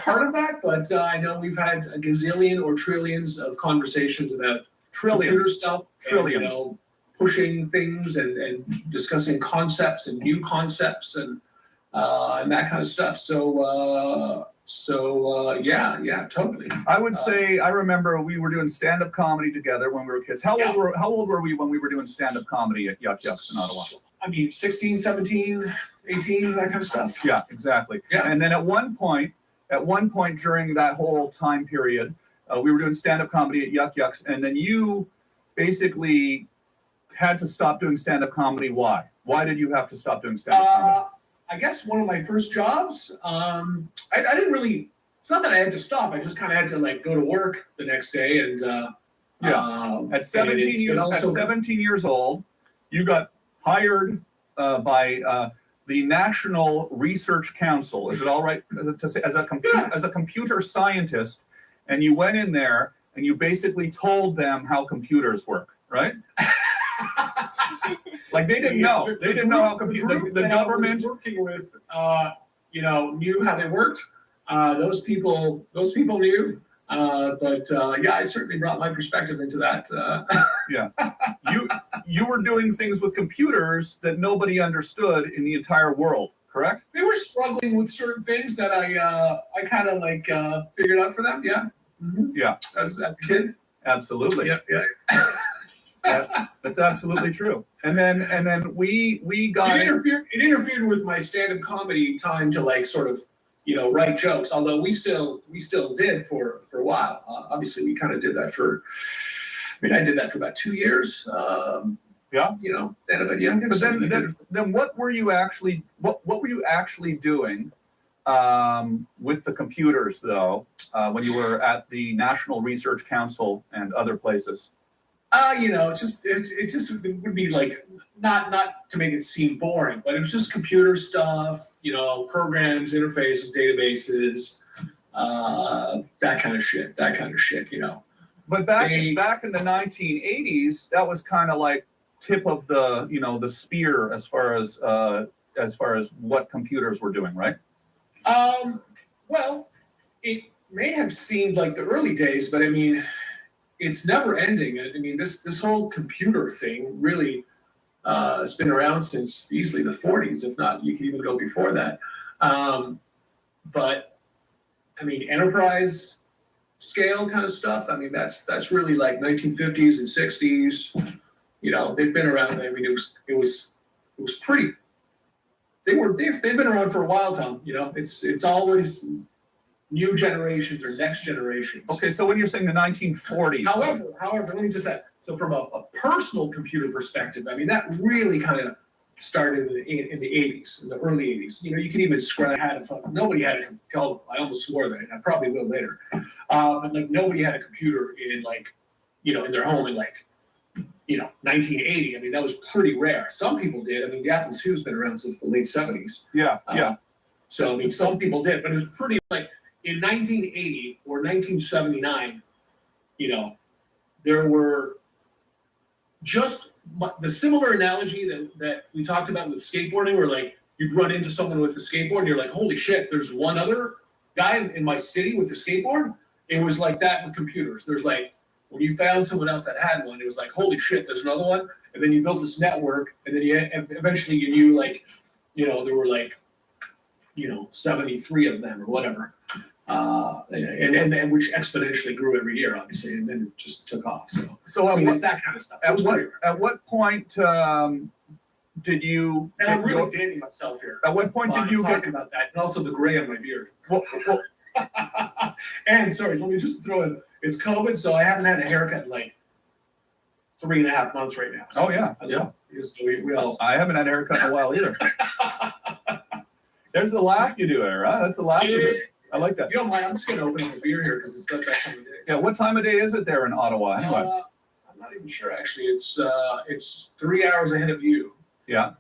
part of that. But I know we've had a gazillion or trillions of conversations about computer stuff, Trillions. and, you know, pushing things and discussing concepts and new concepts and that kind of stuff. So yeah, totally. I would say, I remember we were doing stand-up comedy together when we were kids. How old were we when we were doing stand-up comedy at Yuck Yucks in Ottawa? I mean, 16, 17, 18, that kind of stuff. Yeah, exactly. Yeah. And then at one point during that whole time period, we were doing stand-up comedy at Yuck Yucks, and then you basically had to stop doing stand-up comedy. Why? Why did you have to stop doing stand-up comedy? I guess one of my first jobs, I didn't really, it's not that I had to stop, I just kind of had to like go to work the next day and At 17 years old, you got hired by the National Research Council. Is it all right to say as a computer scientist? And you went in there and you basically told them how computers work, right? Like they didn't know. They didn't know how the government. I was working with, you know, knew how they worked. Those people knew. But yeah, I certainly brought my perspective into that. Yeah, you were doing things with computers that nobody understood in the entire world, correct? They were struggling with certain things that I kind of like figured out for them. Yeah. Mm-hmm. Yeah, As a kid. absolutely. Yeah. That's absolutely true. And then we got It interfered with my stand-up comedy time to like sort of, you know, write jokes. Although we still did for a while. Obviously, we kind of did that for. I mean, I did that for about 2 years. Yeah. You know, stand-up at Young. But then what were you actually doing with the computers though when you were at the National Research Council and other places? You know, it would be like not to make it seem boring, but it was just computer stuff, you know, programs, interfaces, databases, that kind of shit, you know. But back in the 1980s, that was kind of like tip of the, you know, the spear as far as what computers were doing, right? Well, it may have seemed like the early days, but I mean, it's never ending. I mean, this whole computer thing really has been around since easily the 40s, if not, you can even go before that. But I mean, enterprise scale kind of stuff, I mean, that's really like 1950s and 60s. You know, they've been around. I mean, it was pretty. They've been around for a while, Tom. You know, it's always new generations or next generations. Okay, so when you're saying the 1940s. However, let me just add. So from a personal computer perspective, I mean, that really kind of started in the 80s, in the early 80s. You know, you can even nobody had a, I almost swore that, and I probably will later. But like nobody had a computer in like, you know, in their home in like, you know, 1980. I mean, that was pretty rare. Some people did. I mean, the Apple II's been around since the late 70s. Yeah. So I mean, some people did, but it was pretty like in 1980 or 1979, you know, there were just the similar analogy that we talked about with skateboarding, where like you'd run into someone with a skateboard and you're like, holy shit, there's one other guy in my city with a skateboard. It was like that with computers. There's like, when you found someone else that had one, it was like, holy shit, there's another one. And then you built this network, and then eventually you knew, like, you know, there were like, you know, 73 of them or whatever. And which exponentially grew every year, obviously, and then it just took off. So I mean, it's that kind of stuff. At what point did you? And I'm really dating myself here. At what point did you get about that? And also the gray on my beard. Well, and sorry, let me just throw in. It's COVID, so I haven't had a haircut in like 3.5 months right now. So, oh yeah. So we all. I haven't had a haircut in a while either. There's the laugh you do there, huh? That's the laugh you do. I like that. You don't mind? I'm just gonna open up a beer here because it's not that time of day. Yeah, what time of day is it there in Ottawa, anyways? I'm not even sure actually. It's 3 hours ahead of you. Yeah.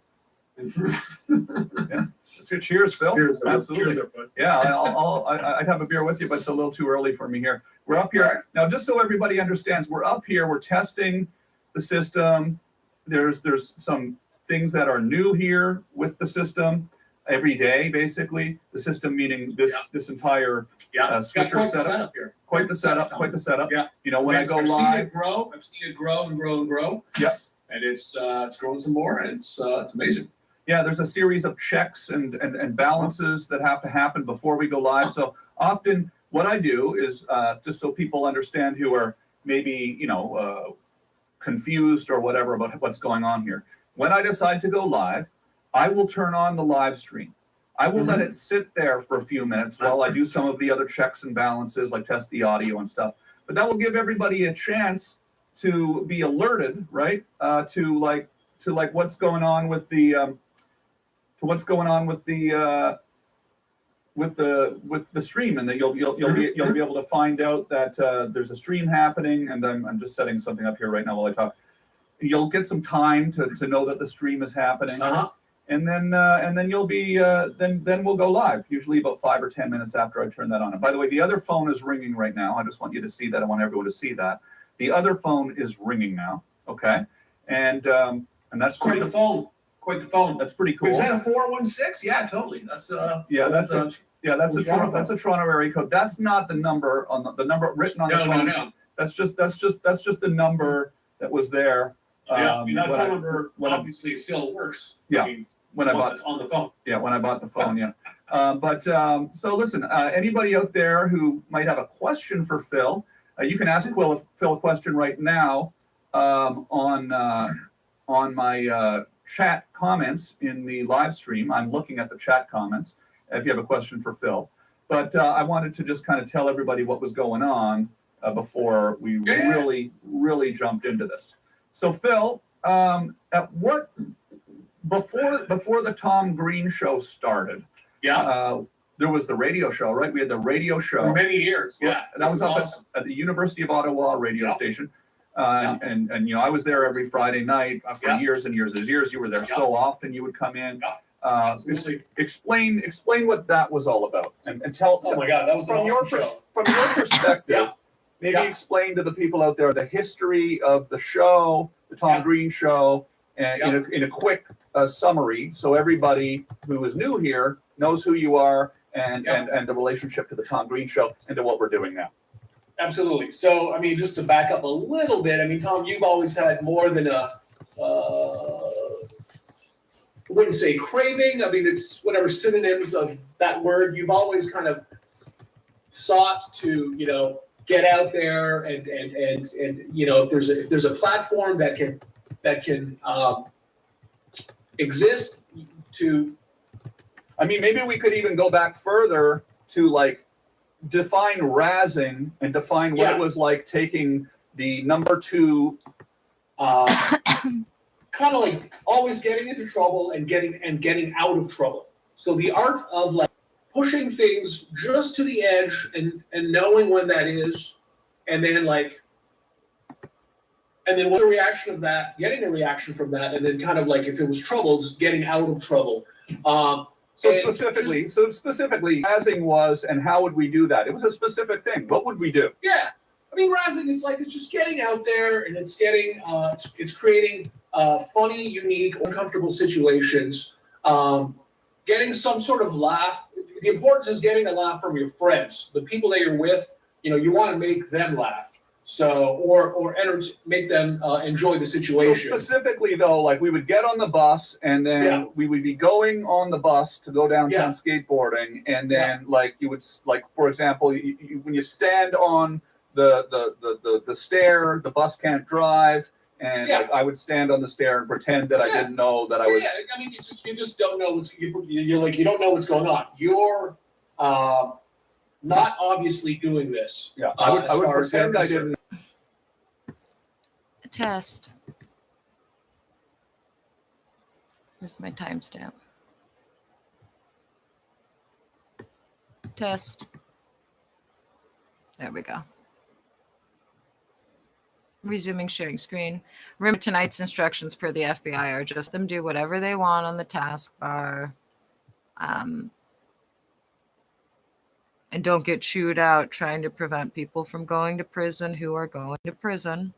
Yeah. Let's go. Cheers, Phil. Cheers, absolutely. Cheers, bud. Yeah, I'd have a beer with you, but it's a little too early for me here. We're up here now. Just so everybody understands, we're up here. We're testing the system. There's some things that are new here with the system. Every day, basically, the system meaning this entire switcher setup. Here. Quite the setup. Yeah. You know, when I go I've live, I've seen it grow and grow and grow. Yeah. And it's growing some more, and it's amazing. Yeah, there's a series of checks and balances that have to happen before we go live. So often, what I do is just so people understand who are maybe confused or whatever about what's going on here. When I decide to go live, I will turn on the live stream. I will let it sit there for a few minutes while I do some of the other checks and balances, like test the audio and stuff. But that will give everybody a chance to be alerted, right? To what's going on with the with the stream, and that you'll be able to find out that there's a stream happening. And I'm just setting something up here right now while I talk. You'll get some time to know that the stream is happening. And then you'll be then we'll go live, usually about 5 or 10 minutes after I turn that on. And by the way, the other phone is ringing right now. I just want you to see that. I want everyone to see that. The other phone is ringing now. Okay. And that's quite the phone. Quite the phone. That's pretty cool. Is that a 416? Yeah, totally. That's that's a Toronto area code. That's not the number on the number written on the phone. No. That's just the number that was there. That phone number obviously still works. Yeah. I mean, when I bought on the phone. Yeah, when I bought the phone, yeah. So listen, anybody out there who might have a question for Phil, you can ask Phil a question right now on my chat comments in the live stream. I'm looking at the chat comments if you have a question for Phil. But I wanted to just kind of tell everybody what was going on before we really jumped into this. So Phil, before the Tom Green show started, there was the radio show, right? We had the radio show for many years. Yeah, that was up at the University of Ottawa radio station, and I was there every Friday night for years and years. You were there so often. You would come in. Explain what that was all about, and tell. Oh my God, that was from your perspective. Maybe explain to the people out there the history of the show, the Tom Green show, and in a quick summary, so everybody who is new here knows who you are and the relationship to the Tom Green show and to what we're doing now. Absolutely. So, I mean, just to back up a little bit, I mean, Tom, you've always had more than I wouldn't say craving. I mean, it's whatever synonyms of that word. You've always kind of sought to, get out there and you know, if there's a platform that can exist to. I mean, maybe we could even go back further to like define razzing and define what Yeah. it was like taking the number 2. Kind of like always getting into trouble and getting out of trouble. So the art of like pushing things just to the edge and knowing when that is, and then what the reaction of that, getting a reaction from that, and then kind of like if it was trouble, just getting out of trouble. So specifically, razzing was, and how would we do that? It was a specific thing. What would we do? Yeah, I mean, razzing is like it's just getting out there and it's getting it's creating funny, unique, uncomfortable situations. Getting some sort of laugh. The importance is getting a laugh from your friends, the people that you're with. You know, you want to make them laugh. So, or make them enjoy the situation. So specifically, though, like we would get on the bus, and then we would be going on the bus to go downtown skateboarding, and then like you would, like for example, when you stand on the stair, the bus can't drive, and like, I would stand on the stair and pretend that I didn't know that I was. Yeah, I mean, you just don't know what's you're like you don't know what's going on. You're not obviously doing this. Yeah, I would pretend I didn't. Test. Here's my timestamp. Test. There we go. Resuming sharing screen. Remember, tonight's instructions per the FBI are just them do whatever they want on the taskbar. And don't get chewed out trying to prevent people from going to prison who are going to prison.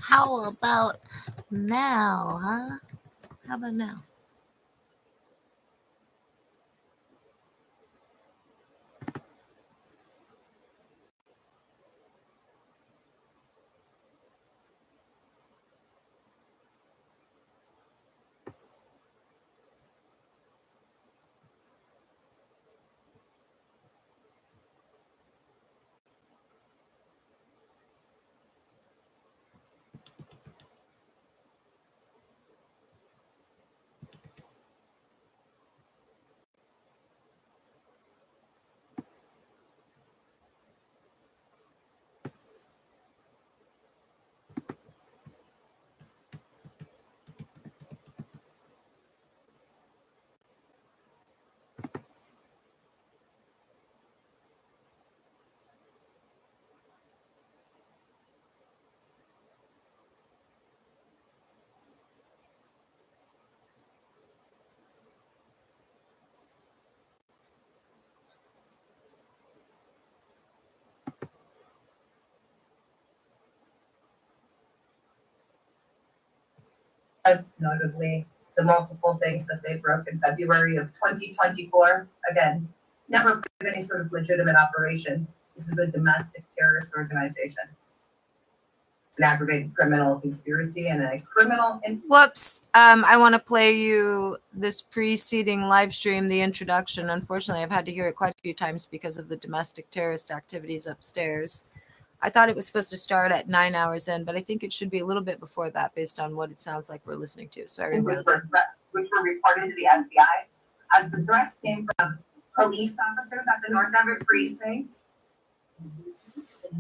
How about now, huh? How about now? As notably the multiple things that they broke in February of 2024. Again, never part of any sort of legitimate operation. This is a domestic terrorist organization. It's an aggravated criminal conspiracy and a criminal. Whoops. I want to play you this preceding live stream, the introduction. Unfortunately, I've had to hear it quite a few times because of the domestic terrorist activities upstairs. I thought it was supposed to start at 9 hours in, but I think it should be a little bit before that based on what it sounds like we're listening to. Sorry. which were reported to the FBI as the threats came from police officers at the North Everett Precinct.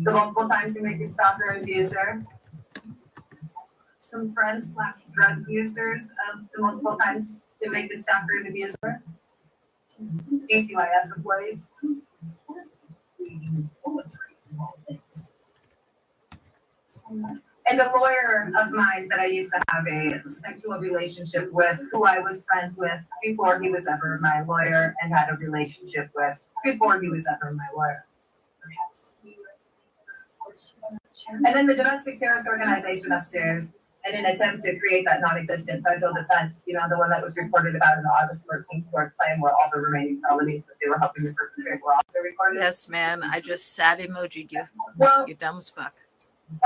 The multiple times convicted stalker and abuser. Some friends / drug users of the multiple times convicted stalker and abuser. DCYF employees. And a lawyer of mine that I used to have a sexual relationship with, who I was friends with before he was ever my lawyer, and had a relationship with before he was ever my lawyer. And then the domestic terrorist organization upstairs, in an attempt to create that non-existent federal defense, you know, the one that was reported about in the August 14th court claim, where all the remaining felonies that they were helping to perpetrate were also recorded. Yes, man. I just sad emoji'd you. Well, You're dumb as fuck.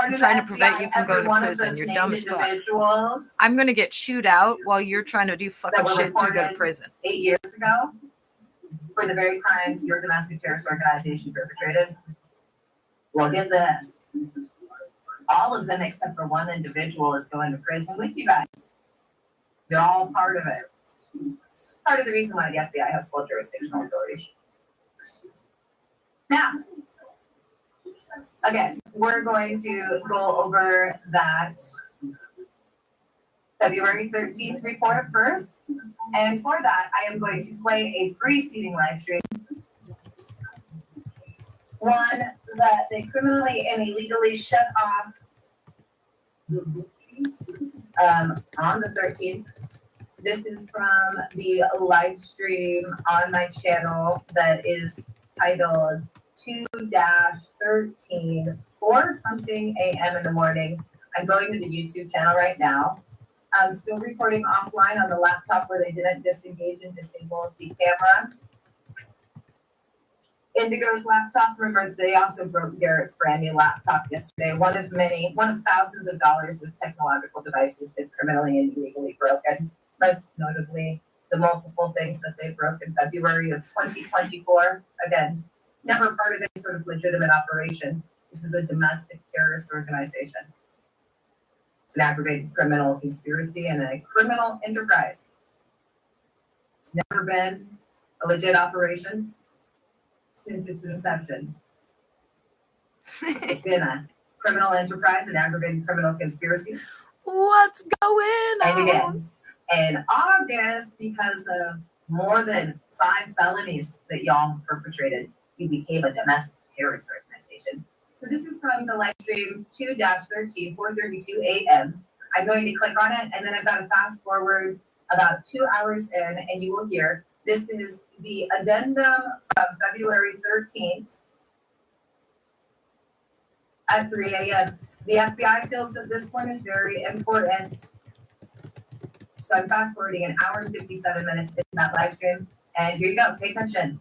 I'm trying to prevent you from going to prison. You're dumb as fuck. Individuals I'm going to get chewed out while you're trying to do fucking That were shit to go to reported. prison. 8 years ago for the very crimes your domestic terrorist organization perpetrated. Well, get this. All of them except for one individual is going to prison with you guys. They're all part of it. It's part of the reason why the FBI has full jurisdictional authority. Now, again, we're going to go over that February 13th report first. And for that, I am going to play a preceding live stream. One that they criminally and illegally shut off on the 13th. This is from the live stream on my channel that is titled 2-13 4 something a.m. in the morning. I'm going to the YouTube channel right now. I'm still recording offline on the laptop where they didn't disengage and disable the camera. Indigo's laptop, remember, they also broke Garrett's brand new laptop yesterday. One of thousands of dollars of technological devices that criminally and illegally broken. Most notably, the multiple things that they broke in February of 2024. Again, never part of any sort of legitimate operation. This is a domestic terrorist organization. It's an aggravated criminal conspiracy and a criminal enterprise. It's never been a legit operation since its inception. It's been a criminal enterprise, an aggravated criminal conspiracy. What's going on? And again, in August, because of more than 5 felonies that y'all perpetrated, you became a domestic terrorist organization. So this is from the live stream 2-13, 4:32 a.m. I'm going to click on it, and then I've got to fast forward about 2 hours in, and you will hear this is the addendum from February 13th at 3 a.m. The FBI feels that this one is very important. So I'm fast forwarding an hour and 57 minutes into that live stream. And here you go. Pay attention.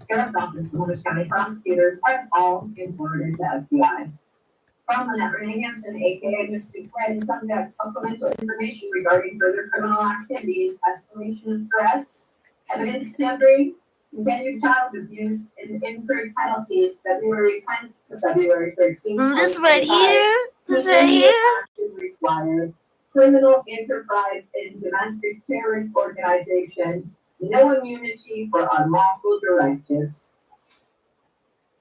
Sheriff's Office, Orange County prosecutors have all been forwarded to FBI. From Annette Renee Hansen, aka Mystic Red, subject supplemental information regarding further criminal activities, escalation of threats, evidence tampering, continued child abuse, and incurred penalties February 10th to February 13th. This right here. This right here. Action required. Criminal enterprise and domestic terrorist organization. No immunity for unlawful directives.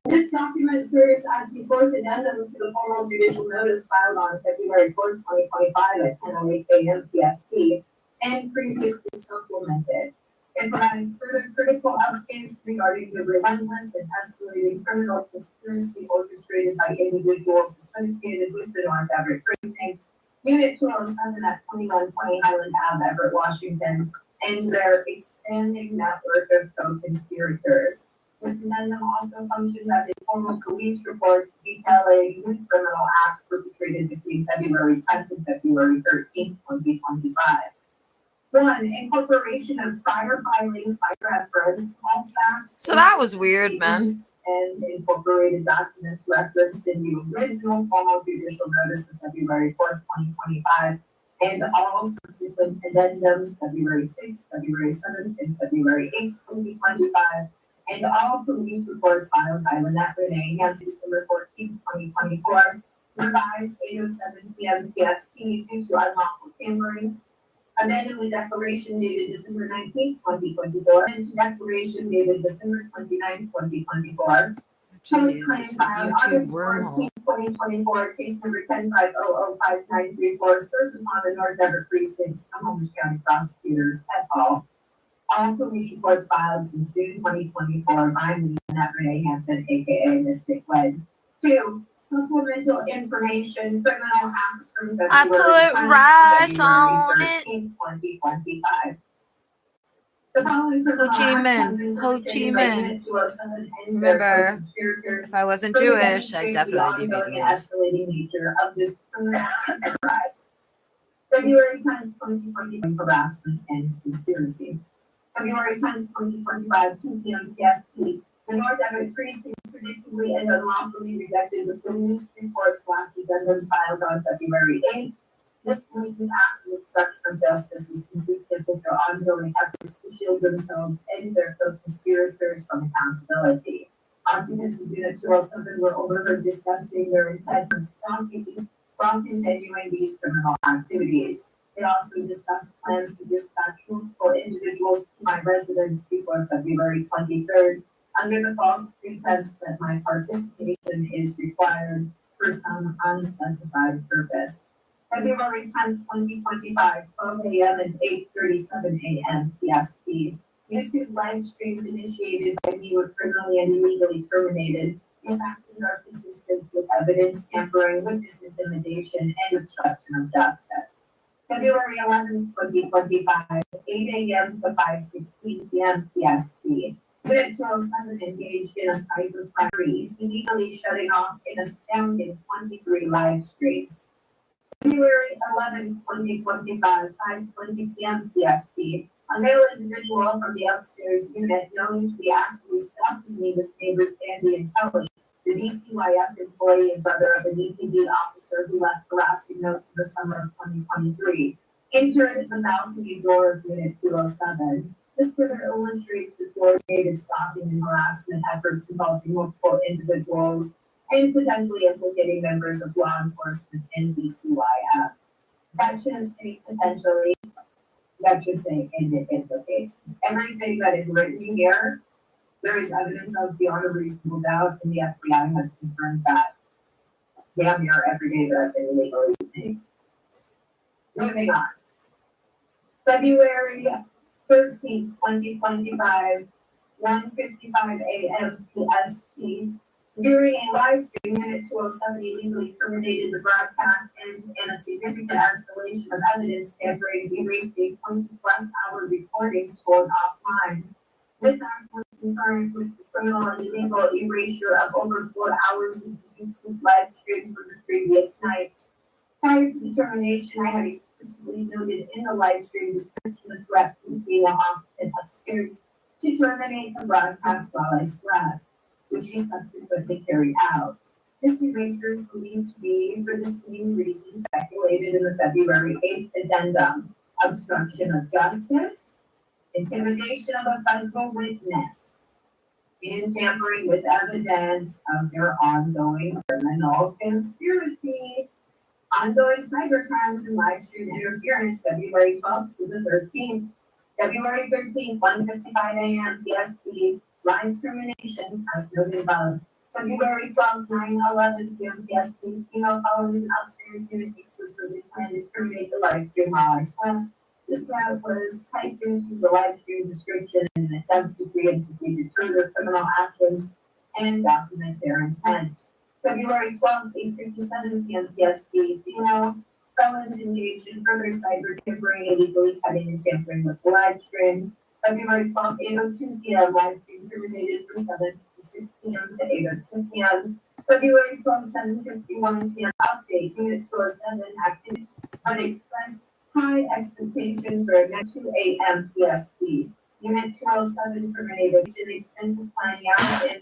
This document serves as the fourth addendum to the formal judicial notice filed on February 4th, 2025 at 10:08 a.m. PST and previously supplemented. It provides further critical updates regarding the relentless and escalating criminal conspiracy orchestrated by individuals associated with the North Everett Precinct, Unit 207 at 2120 Highland Ave, Everett, Washington, and their expanding network of co-conspirators. This addendum also functions as a formal police report detailing new criminal acts perpetrated between February 10th and February 13th, 2025. 1. Incorporation of prior filings by reference, all facts. So that was weird, man. And incorporated documents referenced in the original formal judicial notice of February 4th, 2025, and all subsequent addendums February 6th, February 7th, and February 8th, 2025, and all police reports filed by Lynette Renee Hansen, December 14th, 2024, revised 8:07 p.m. PST due to unlawful tampering. Amended with declaration dated December 19th, 2024, and to declaration dated December 29th, 2024. Jeez, this is a YouTube wormhole. 2024, case number 10-5005934, served upon the North Everett Precinct, Snohomish County prosecutors et al. All police reports filed since June 2024 by me, Annette Renee Hansen, aka Mystic Red. 2. Supplemental information, criminal acts from February I put rice on it. 2025. The following criminal Ho Chi acts have Minh. been Ho Chi perpetrated by Minh. Unit 207 and their Remember, co-conspirators. if I wasn't Further Jewish, I'd demonstrate the definitely be ongoing vegan. and escalating nature of this criminal enterprise. February 10th, 2025, harassment and conspiracy. February 10th, 2025, 2 p.m. PST. The North Everett Precinct predictably and unlawfully rejected the police report/addendum filed on February 8th. This blatant act of obstruction of justice is consistent with their ongoing efforts to shield themselves and their co-conspirators from accountability. Occupants of Unit 207 were overheard discussing their intent of stalking while continuing these criminal activities. They also discussed plans to dispatch multiple individuals to my residence before February 23rd, under the false pretense that my participation is required for some unspecified purpose. February 10th, 2025, 12 a.m. and 8:37 a.m. PST. YouTube live streams initiated by me were criminally and illegally terminated. These actions are consistent with evidence tampering, witness intimidation, and obstruction of justice. February 11th, 2025, 8 a.m. to 5:16 p.m. PST. Unit 207 engaged in a cyber crime, illegally shutting off an astounding 23 live streams. February 11th, 2025, 5:20 p.m. PST. A male individual from the upstairs unit known to be actively stalking me with neighbors Andy and Kelly, the DCYF employee and brother of an EPD officer who left harassing notes in the summer of 2023, entered the balcony door of Unit 207. This further illustrates the coordinated stalking and harassment efforts involving multiple individuals and potentially implicating members of law enforcement and DCYF. That shouldn't say potentially, that should say and it implicates. Everything that is written here, there is evidence of beyond a reasonable doubt, and the FBI has confirmed that damn near every day that I've been illegally detained. Moving on. February 13th, 2025, 1:55 a.m. PST. During a live stream, Unit 207 illegally terminated the broadcast and in a significant escalation of evidence tampering, erased a 20-plus hour recording stored offline. This act was concurrent with the criminal and illegal erasure of over 4 hours of the YouTube live stream from the previous night. Prior to the termination, I had explicitly noted in the live stream description the threat from being occupant upstairs to terminate the broadcast while I slept, which he subsequently carried out. This erasure is believed to be for the same reason speculated in the February 8th addendum: obstruction of justice, intimidation of a federal witness, in tampering with evidence of their ongoing criminal conspiracy, ongoing cybercrimes and live stream interference, February 12th to the 13th, February 13th, 1:55 a.m. PST, live termination, as noted above. February 12th, 9:11 p.m. PST, female felonies and upstairs unit explicitly planned to terminate the live stream while I slept. This route was typed into the live stream description in an attempt to preemptively deter their criminal actions and document their intent. February 12th, 8:57 p.m. PST, female felons engaged in further cyber tampering, illegally cutting and tampering with the live stream. February 12th, 8:02 p.m. live stream terminated from 7:56 p.m. to 8:02 p.m. February 12th, 7:51 p.m. update, Unit 207 activity unexpressed high expectation for next 2 a.m. PST. Unit 207 terminated extensive planning out in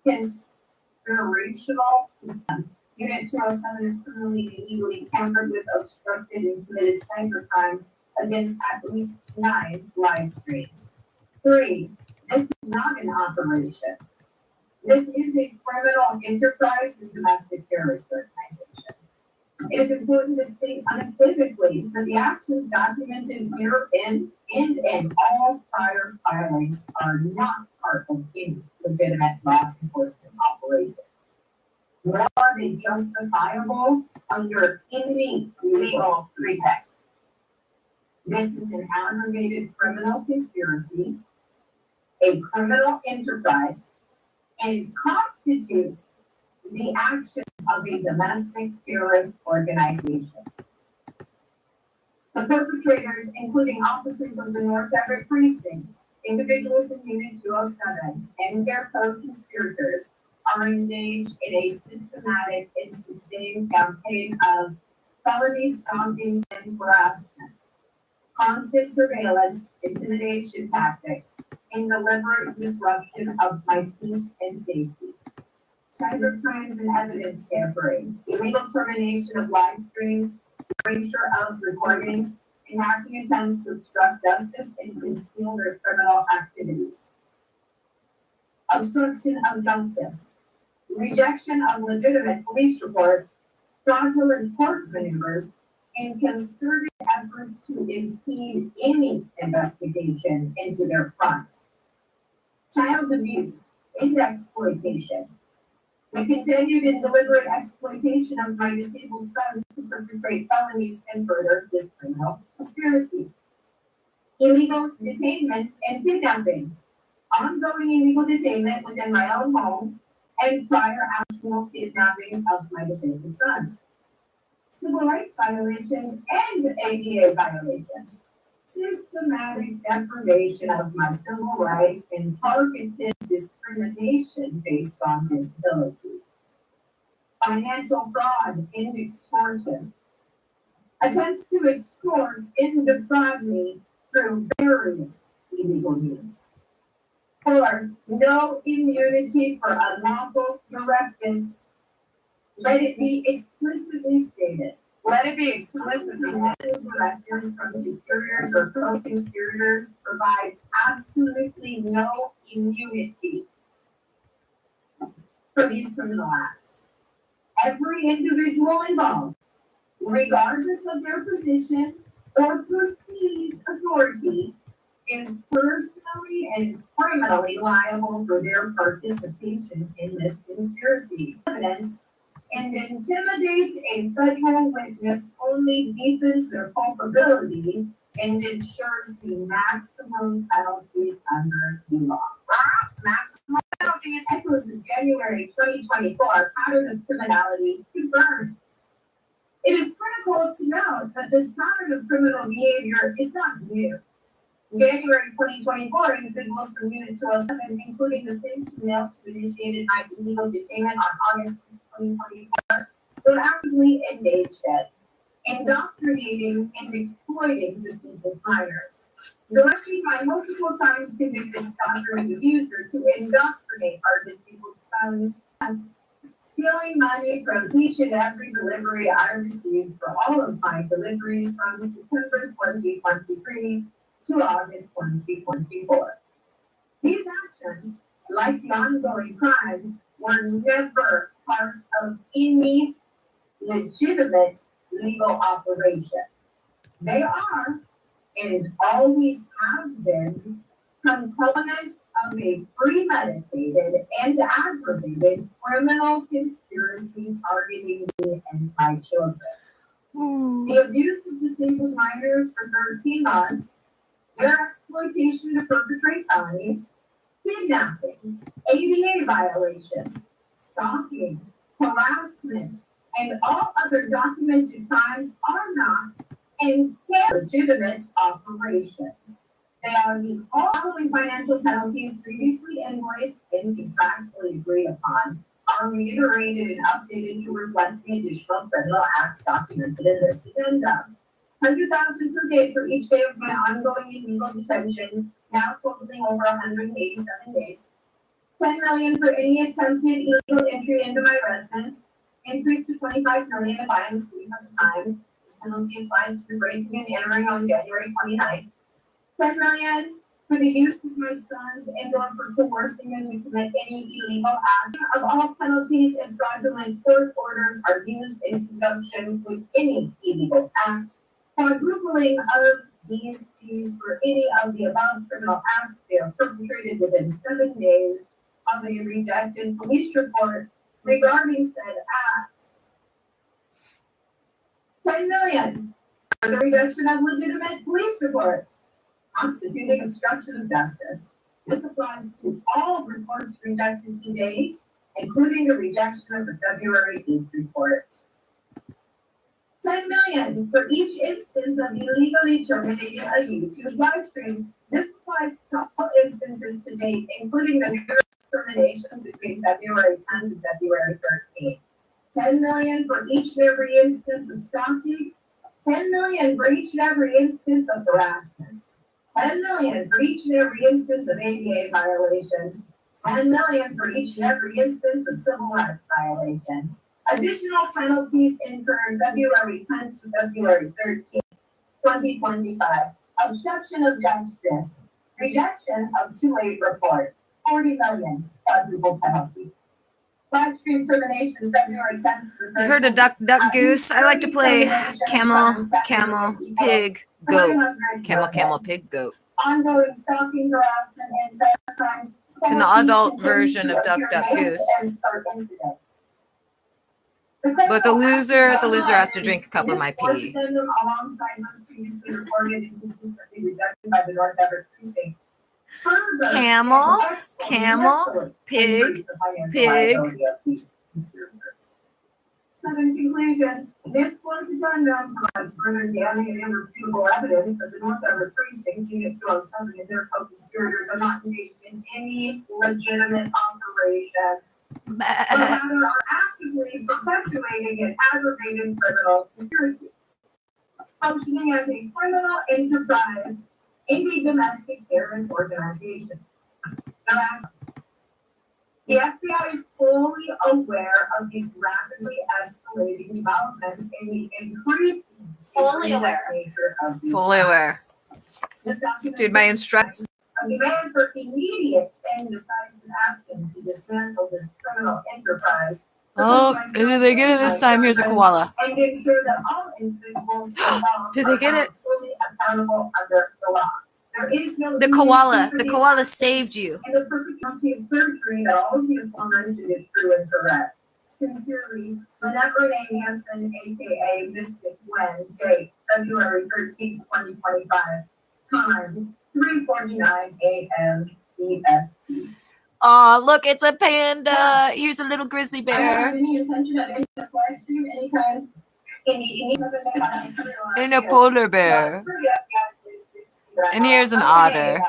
conspirational system. Unit 207 is criminally and illegally tampered with, obstructed, and committed cyber crimes against at least 9 live streams. 3. This is not an operation. This is a criminal enterprise and domestic terrorist organization. It is important to state unequivocally that the actions documented herein and in all prior filings are not part of any legitimate law enforcement operation, nor are they justifiable under any legal pretext. This is an aggravated criminal conspiracy, a criminal enterprise, and constitutes the actions of a domestic terrorist organization. The perpetrators, including officers of the North Everett Precinct, individuals in Unit 207, and their co-conspirators, are engaged in a systematic and sustained campaign of felony stalking and harassment, constant surveillance, intimidation tactics, and deliberate disruption of my peace and safety. Cybercrimes and evidence tampering, illegal termination of live streams, erasure of recordings, and hacking attempts to obstruct justice and conceal their criminal activities. Obstruction of justice, rejection of legitimate police reports, fraudulent court maneuvers, and concerted efforts to impede any investigation into their crimes. Child abuse and exploitation. The continued and deliberate exploitation of my disabled sons to perpetrate felonies and further this criminal conspiracy. Illegal detainment and kidnapping. Ongoing illegal detainment within my own home and prior actual kidnappings of my disabled sons. Civil rights violations and ADA violations. Systematic deprivation of my civil rights and targeted discrimination based on disability. Financial fraud and extortion. Attempts to extort and defraud me through various illegal means. 4. No immunity for unlawful directives. Let it be explicitly stated. Let it be explicitly stated. Directives from superiors or co-conspirators provides absolutely no immunity for these criminal acts. Every individual involved, regardless of their position or perceived authority, is personally and criminally liable for their participation in this conspiracy. Evidence and intimidate a federal witness only deepens their culpability and ensures the maximum penalties under the law. Maximum penalties echoes the January 2024 pattern of criminality confirmed. It is critical to note that this pattern of criminal behavior is not new. January 2024, individuals from Unit 207, including the same two males who initiated my illegal detainment on August 6, 2024, were actively engaged at indoctrinating and exploiting disabled minors. Directing my multiple times convicted stalker and abuser to indoctrinate our disabled sons, stealing money from each and every delivery I received for all of my deliveries from September 2023 to August 2024. These actions, like the ongoing crimes, were never part of any legitimate legal operation. They are, and always have been, components of a premeditated and aggravated criminal conspiracy targeting me and my children. The abuse of disabled minors for 13 months, their exploitation to perpetrate felonies, kidnapping, ADA violations, stalking, harassment, and all other documented crimes are not and can legitimate operation. They are the following financial penalties previously invoiced and contractually agreed upon are reiterated and updated to reflect the additional criminal acts documented in this addendum. 100,000 per day for each day of my ongoing illegal detention, now totaling over 187 days. 10 million for any attempted illegal entry into my residence, increased to 25 million if I am asleep at the time. This penalty applies to breaking and entering on January 29th. 10 million for the use of my sons and or for coercing them to commit any illegal acts. Of all penalties and fraudulent court orders are used in conjunction with any illegal act. Quadrupling of these fees for any of the above criminal acts they are perpetrated within 7 days of a rejected police report regarding said acts. 10 million for the rejection of legitimate police reports constituting obstruction of justice. This applies to all reports rejected to date, including the rejection of the February 8th report. 10 million for each instance of illegally terminating a YouTube live stream. This applies to all instances to date, including the numerous terminations between February 10th and February 13th. 10 million for each and every instance of stalking. 10 million for each and every instance of harassment. 10 million for each and every instance of ADA violations. 10 million for each and every instance of civil rights violations. Additional penalties incurred February 10th to February 13th, 2025. Obstruction of justice. Rejection of 2-8 report. 40 million quadruple penalty. Live stream terminations February 10th to the 13th. You heard of duck, duck, goose? I like to play camel, camel, pig, goat. Camel, camel, pig, goat. Ongoing stalking, harassment, and cyber crimes. It's an adult version of duck, duck, goose. But the loser has to drink a cup of my pee. Alongside those previously reported and consistently rejected by the North Everett Precinct. Camel, camel, pig, pig. So in conclusion, this quote addendum provides further damning and irrefutable evidence that the North Everett Precinct, Unit 207, and their co-conspirators are not engaged in any legitimate operation, but rather are actively perpetuating an aggravated criminal conspiracy, functioning as a criminal enterprise in a domestic terrorist organization. The FBI is fully aware of these rapidly escalating developments and the increasing nature of these Fully aware. acts. This document Dude, my instructions. a demand for immediate and decisive action to dismantle this criminal enterprise. Oh, did they get it this time? Here's a koala. And ensure that all individuals involved Did they get are it? fully accountable under the law. There is no The koala saved you. and the perpetuity of perjury that all of the aforementioned is true and correct. Sincerely, Lynette Renee Hansen, aka Mystic Gwen, date February 13th, 2025, time 3:49 a.m. EST. Aw, look, it's a panda. Here's a little grizzly I don't bear. have any intention of ending this live stream anytime. And a polar bear. And here's an otter.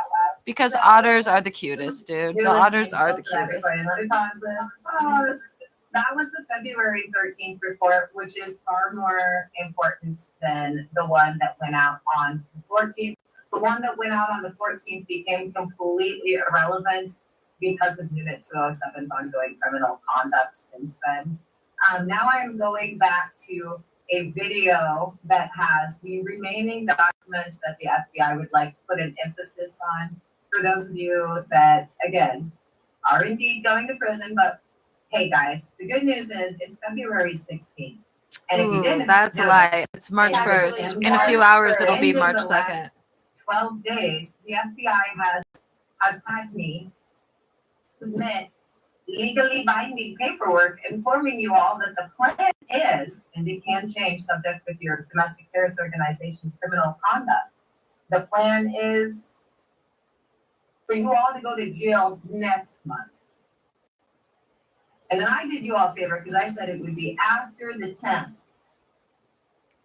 Because otters are the cutest, dude. The otters are the cutest. Let me pause this. Pause. That was the February 13th report, which is far more important than the one that went out on the 14th. The one that went out on the 14th became completely irrelevant because of Unit 207's ongoing criminal conduct since then. Now I'm going back to a video that has the remaining documents that the FBI would like to put an emphasis on. For those of you that, again, are indeed going to prison, but hey guys, the good news is it's February 16th. And if you Ooh, didn't that's a notice, lie. It's March it's 1st. actually In a few hours, it'll March be 1st. March In the 2nd. last 12 days, the FBI has had me submit legally binding paperwork informing you all that the plan is, and it can change subject with your domestic terrorist organization's criminal conduct. The plan is for you all to go to jail next month. And then I did you all a favor because I said it would be after the 10th.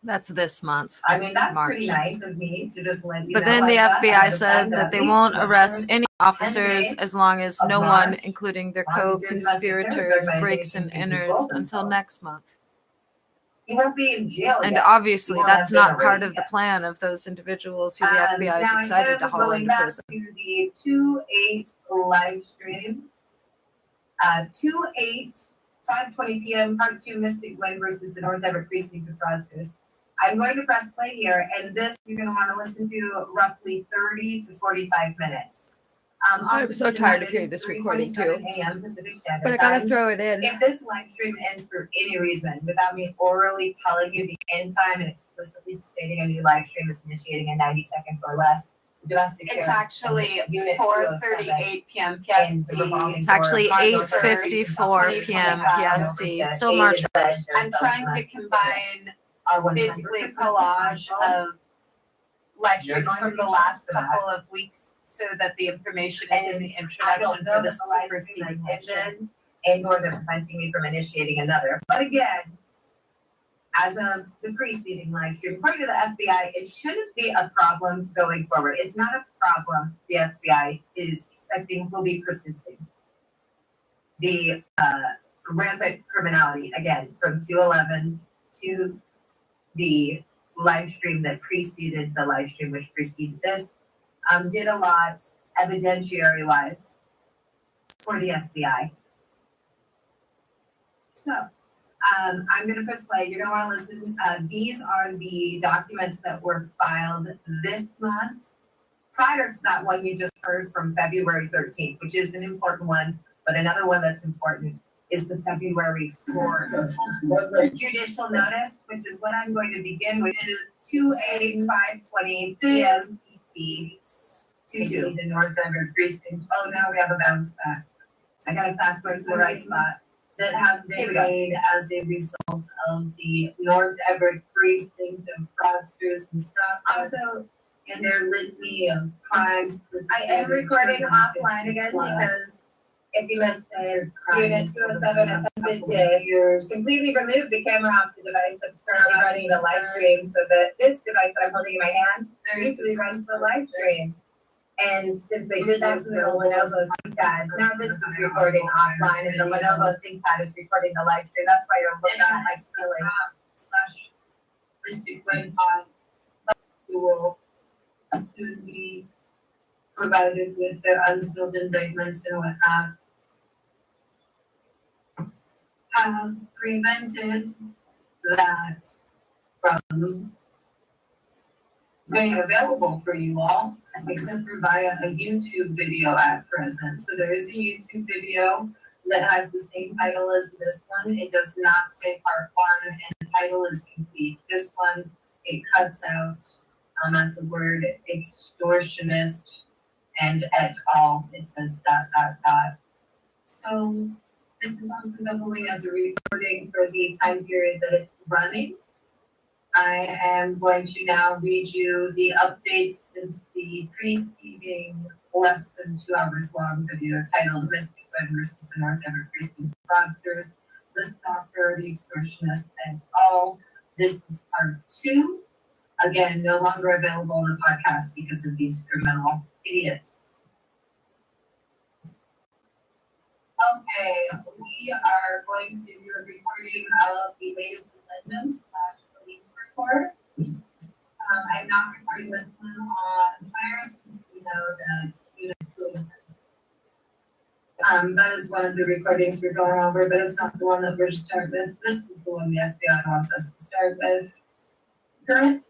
That's this month. I mean, that's March. pretty nice of me to just let you But know then the like that. FBI And the said fact that at they least won't the arrest first any 10 officers days as long as of no one, March, including their as long as your domestic co-conspirators, terrorist breaks and organization can enters control until themselves. next month. You won't be in jail And yet. obviously, You won't that's have been not part arraigned of the yet. plan of those individuals who the FBI is Now, excited to instead of haul going into back prison. to the 2/8 live stream, 2/8, 5:20 p.m. Part 2 Mystic Wind versus the North Everett Precinct of Fraudsters. I'm going to press play here, and this you're going to want to listen to roughly 30 to 45 minutes. I'm so tired of hearing this recording, too. 3:27 a.m. Pacific Standard But I gotta Time. throw it in. If this live stream ends for any reason without me orally telling you the end time and explicitly stating a new live stream is initiating in 90 seconds or less, domestic It's terrorist actually Unit 207 4:38 p.m. in PST. the revolving It's door, actually March 8:54 1st, p.m. 2025, PST. Still March 1st. I'm trying to combine Our 100% basically a collage of live You're streams going to from be the charged last for that. couple of weeks so that the information is in the I introduction don't know for the that the live stream has superseding live stream. ended and or they're preventing me from initiating another. But again, as of the preceding live stream, according to the FBI, it shouldn't be a problem going forward. It's not a problem the FBI is expecting will be persisting. The rampant criminality, again, from 2/11 to the live stream that preceded the live stream, which preceded this, did a lot evidentiary wise for the FBI. So, I'm gonna press play. You're gonna wanna listen. These are the documents that were filed this month. Prior to that one you just heard from February 13th, which is an important one, but another one that's important is the February 4th judicial notice, which is what I'm going to begin with. 2/8/5/20 PST 22, the North Everett Precinct. Oh, now we have a bounce back. I gotta fast forward to the right spot. That have Here been we go. made as a result of the North Everett Precinct of fraudsters and stuff. Also, in their litany of crimes. I am recording offline again because if you missed it, Unit 207 attempted to completely remove the camera off the device that's currently running the live stream so that this device that I'm holding in my hand usually runs the live stream. And since they did that to the Lenovo ThinkPad, now this is recording offline and the Lenovo ThinkPad is recording the live stream. That's why you're looking at my ceiling. Slash Mystic Wind Pod. Who will soon be provided with their unsealed indictments and whatnot. Have prevented that from being available for you all, except for via a YouTube video at present. So there is a YouTube video that has the same title as this one. It does not say part 1 and the title is complete. This one, it cuts out at the word extortionist and et al. It says ... So this is also doubling as a recording for the time period that it's running. I am going to now read you the updates since the preceding less than 2 hours long video titled Mystic Wind versus the North Everett Precinct Fraudsters, the Stalker, the Extortionist, and all. This is part 2 Again, no longer available on the podcast because of these criminal idiots. Okay, we are going to do a recording of the latest amendments / police report. I'm not recording this one on Cyrus since we know that it's unit suicide. That is one of the recordings we're going over, but it's not the one that we're to start with. This is the one the FBI wants us to start with. Current.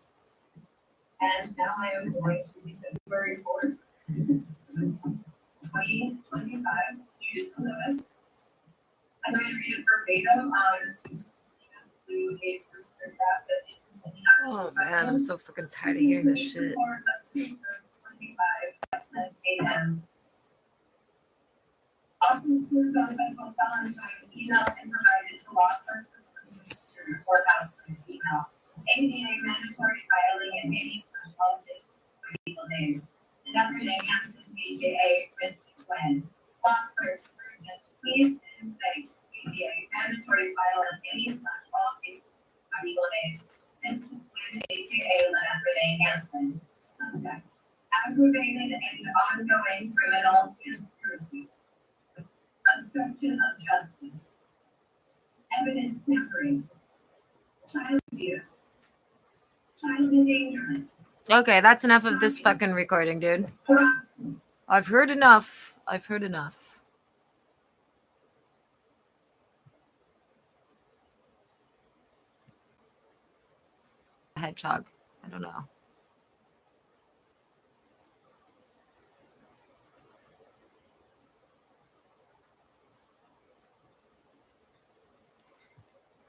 And now I am going to be February 4th, 2025, Judith Lewis. I'm going to read it verbatim. Just do a specific graph that is Oh man, I'm so fucking tired of hearing this shit. 25 at 10 a.m. Austin served on federal felons by email and provided to law enforcement from the courthouse by email. ADA mandatory filing and any special business for legal names. The number name has been ADA risk when. Law clerks, urgent, please and thanks. ADA mandatory file and any special cases for legal names. This is when AKA Leonard Renee Hansen. Subject. Aggravated and ongoing criminal conspiracy. Obstruction of justice. Evidence tampering. Child abuse. Child endangerment. Okay, that's enough of this fucking recording, dude. Harassment. I've heard enough. I've heard enough. Hedgehog. I don't know.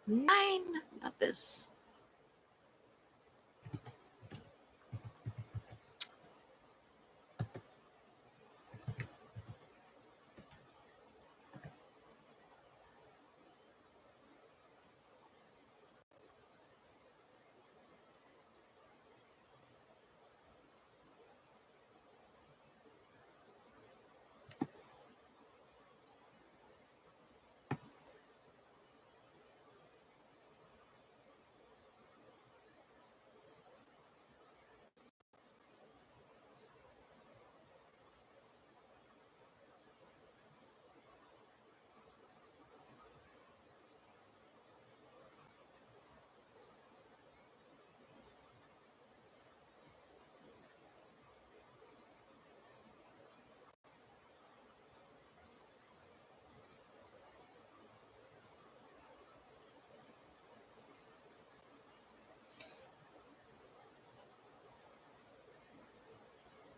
Nine. Not this.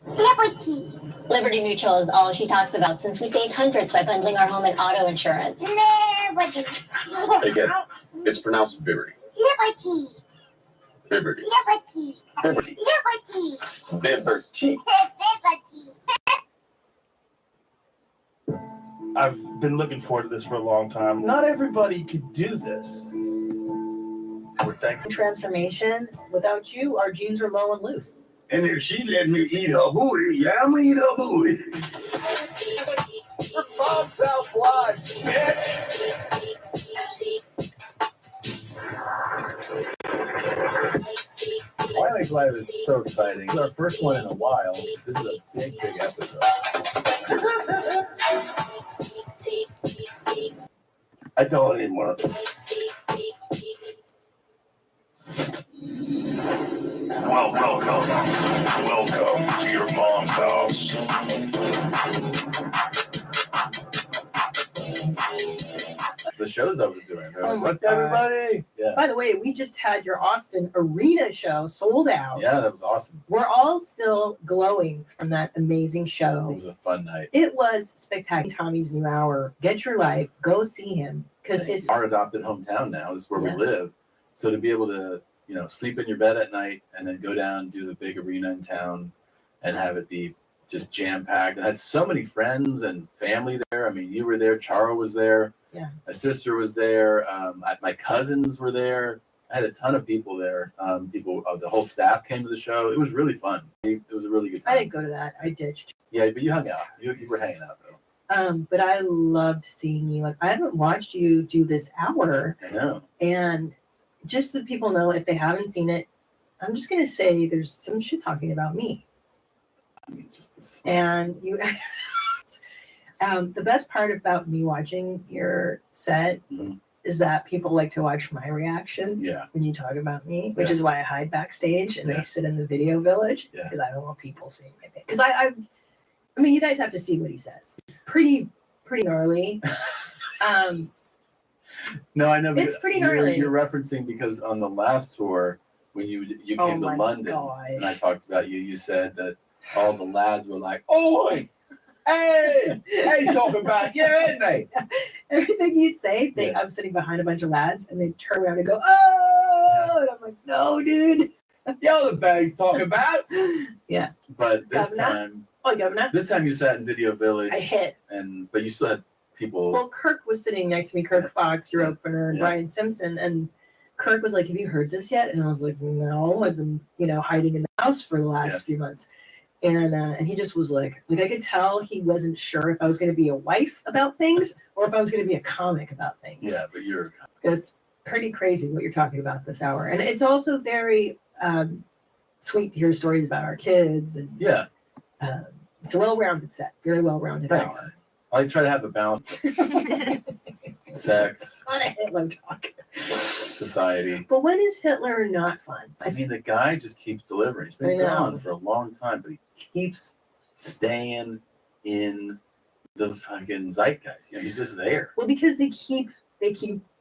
Liberty. Liberty Mutual is all she talks about since we saved hundreds by bundling our home and auto insurance. Liberty. Again, it's pronounced Liberty. Liberty. Liberty. Liberty. Liberty. Liberty. Liberty. Liberty. I've been looking forward to this for a long time. Not everybody could do this. We're thankful. Transformation. Without you, our genes are low and loose. And if she let me eat her booty, yeah, I'm gonna eat her booty. Bob's House Live, bitch! Twilight Live is so exciting. This is our first one in a while. This is a big episode. I don't anymore. Welcome to your mom's house. The shows I was doing. Oh my What's God. everybody? Yeah. By the way, we just had your Austin arena show sold out. Yeah, that was awesome. We're all still glowing from that amazing It show. was a fun night. It was spectacular. Tommy's new hour. Get your life. Go see him because it's our adopted hometown now. This is where Yes. we live. So to be able to, sleep in your bed at night and then go down and do the big arena in town and have it be just jam packed. I had so many friends and family there. I mean, you were there. Charo was there. Yeah. My sister was there. My cousins were there. I had a ton of people there. The whole staff came to the show. It was really fun. It was a really good time. I didn't go to that. I ditched. Yeah, but you hung out. You were hanging out though. But I loved seeing you. Like I haven't watched you do this hour, I know. and just so people know, if they haven't seen it, I'm just gonna say there's some shit talking about me. I mean, just this. And you, the best part about me watching your set Mhm. is that people like to watch my reaction Yeah. when you talk about me, which Yeah. is why I hide backstage and Yeah. I sit in the video village Yeah. because I don't want people seeing my face. Because I mean, you guys have to see what he says. It's pretty gnarly. No, I know. It's because pretty gnarly. You're referencing because on the last tour, when you Oh came to my London, gosh. and I talked about you, you said that all the lads were like, "Oi, hey, he's talking about you, isn't they?" Everything you'd say, Yeah. I'm sitting behind a bunch of lads and they turn around and go, "Oh," and I'm like, "No, dude." You're the bad he's talking about. Yeah. But this Governor? time, This you sat in Video Village, I hit. but you still had people. Well, Kirk was sitting next to me, Kirk Fox, your Yeah. opener, and Yeah. Brian Simpson, and Kirk was like, "Have you heard this yet?" And I was like, "No, I've been, hiding in the house for the last few months." And he just was like I could tell he wasn't sure if I was going to be a wife about things or if I was going to be a comic about things. Yeah, but you're. It's pretty crazy what you're talking about this hour, and it's also very sweet to hear stories about our kids, and Yeah. it's a well-rounded set, very well-rounded Thanks. I try to have a balance. hour. Sex, What a Hitler talk. society. But when is Hitler not fun? I mean, the guy just keeps delivering. He's I been know. gone for a long time, but he keeps staying in the fucking zeitgeist. He's just there. Well, because they keep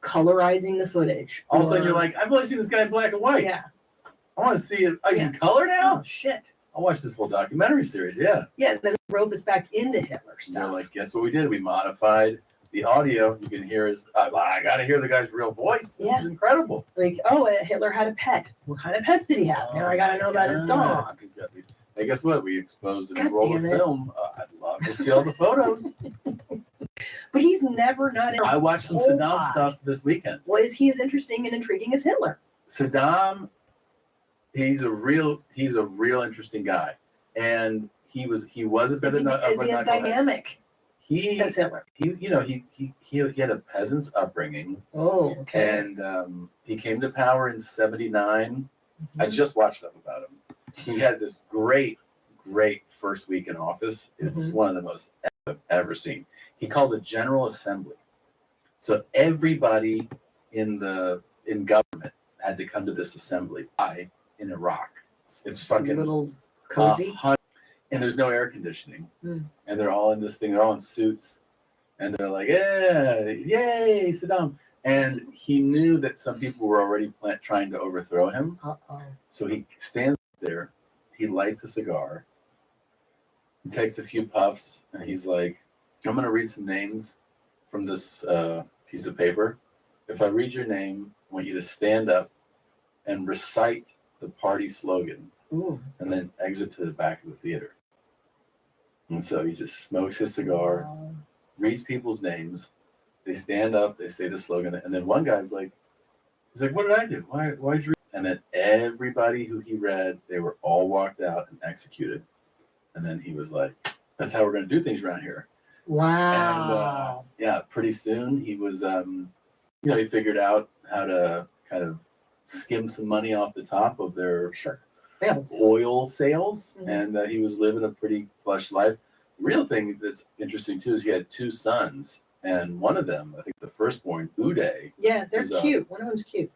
colorizing the footage. All of a sudden, or- you're like, I've only seen this guy in black and white. yeah. I want to see it. Oh, he's in Yeah. color now? Oh shit. I'll watch this whole documentary series. Yeah. Yeah. Then they rope us back into Hitler And they're stuff. like, guess what we did? We modified the audio. You can hear his. I got to hear the guy's real voice. This Yeah. is incredible. Hitler had a pet. What kind of pets did he have? Now I got to know about his dog. Hey, guess what? We exposed a God new roll of damn it. film. I'd love to see all the photos. But he's never not in. I watched some Whole Saddam pot. stuff this weekend. Well, is he as interesting and intriguing as Hitler? Saddam, he's a real interesting guy, and he was a bit Is he, of a is he as knucklehead. dynamic He as Hitler? he had a peasant's upbringing, Oh, okay. and he came to power in '79. I Mhm. just watched stuff about him. He had this great first week in office. It's Mhm. one of the most I've ever seen. He called a general assembly, so everybody in government had to come to this assembly. In Iraq, it's Just a fucking little cozy. and there's no air conditioning, Hmm. and they're all in this thing. They're all in suits, and they're like, "Yeah, yay, Saddam!" And he knew that some people were already trying to overthrow him, Uh-oh. so he stands there. He lights a cigar. He takes a few puffs, and he's like, "I'm going to read some names from this piece of paper. If I read your name, I want you to stand up and recite the party slogan, Ooh. and then exit to the back of the theater." And so he just smokes his cigar, Wow. reads people's names. They stand up, they say the slogan, and then one guy's like, he's like, "What did I do? Why'd you read?" And then everybody who he read, they were all walked out and executed. And then he was like, "That's how we're going to do things around here." Wow. And yeah, pretty soon he was, he figured out how to kind of skim some money off the top of their Sure. Yeah. oil sales, Mhm. and he was living a pretty plush life. Real thing that's interesting too is he had two sons, and one of them, I think the firstborn, Uday, Yeah, they're Was, cute. One of them's cute.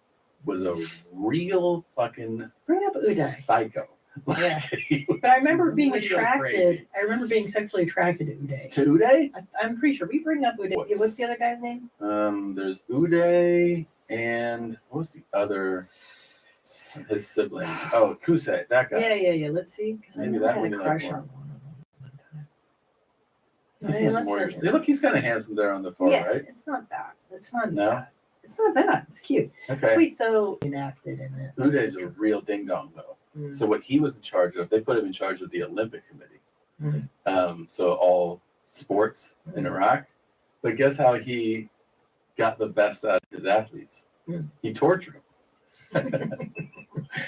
was a real fucking Bring up Uday. psycho. Yeah. He was But I remember being real attracted. crazy. I remember being sexually attracted to Uday. To Uday? I'm pretty sure we bring up Uday. What's- What's the other guy's name? There's Uday, and what was the other? His sibling. Oh, Kusei, that guy. Yeah. Let's see. Because I Maybe never that had one a you crush like on one of them one time. He's Yeah, some must more have interesting. Look, he's kind of handsome there on the far Yeah, right. it's not bad. It's not No? bad. It's not bad. It's cute. Okay. Wait, so enacted in it. Uday's a real ding dong though. Mm. So what he was in charge of, they put him in charge of the Olympic Committee. Mm. So all sports in Iraq. But guess how he got the best out of his athletes? Mm. He tortured them.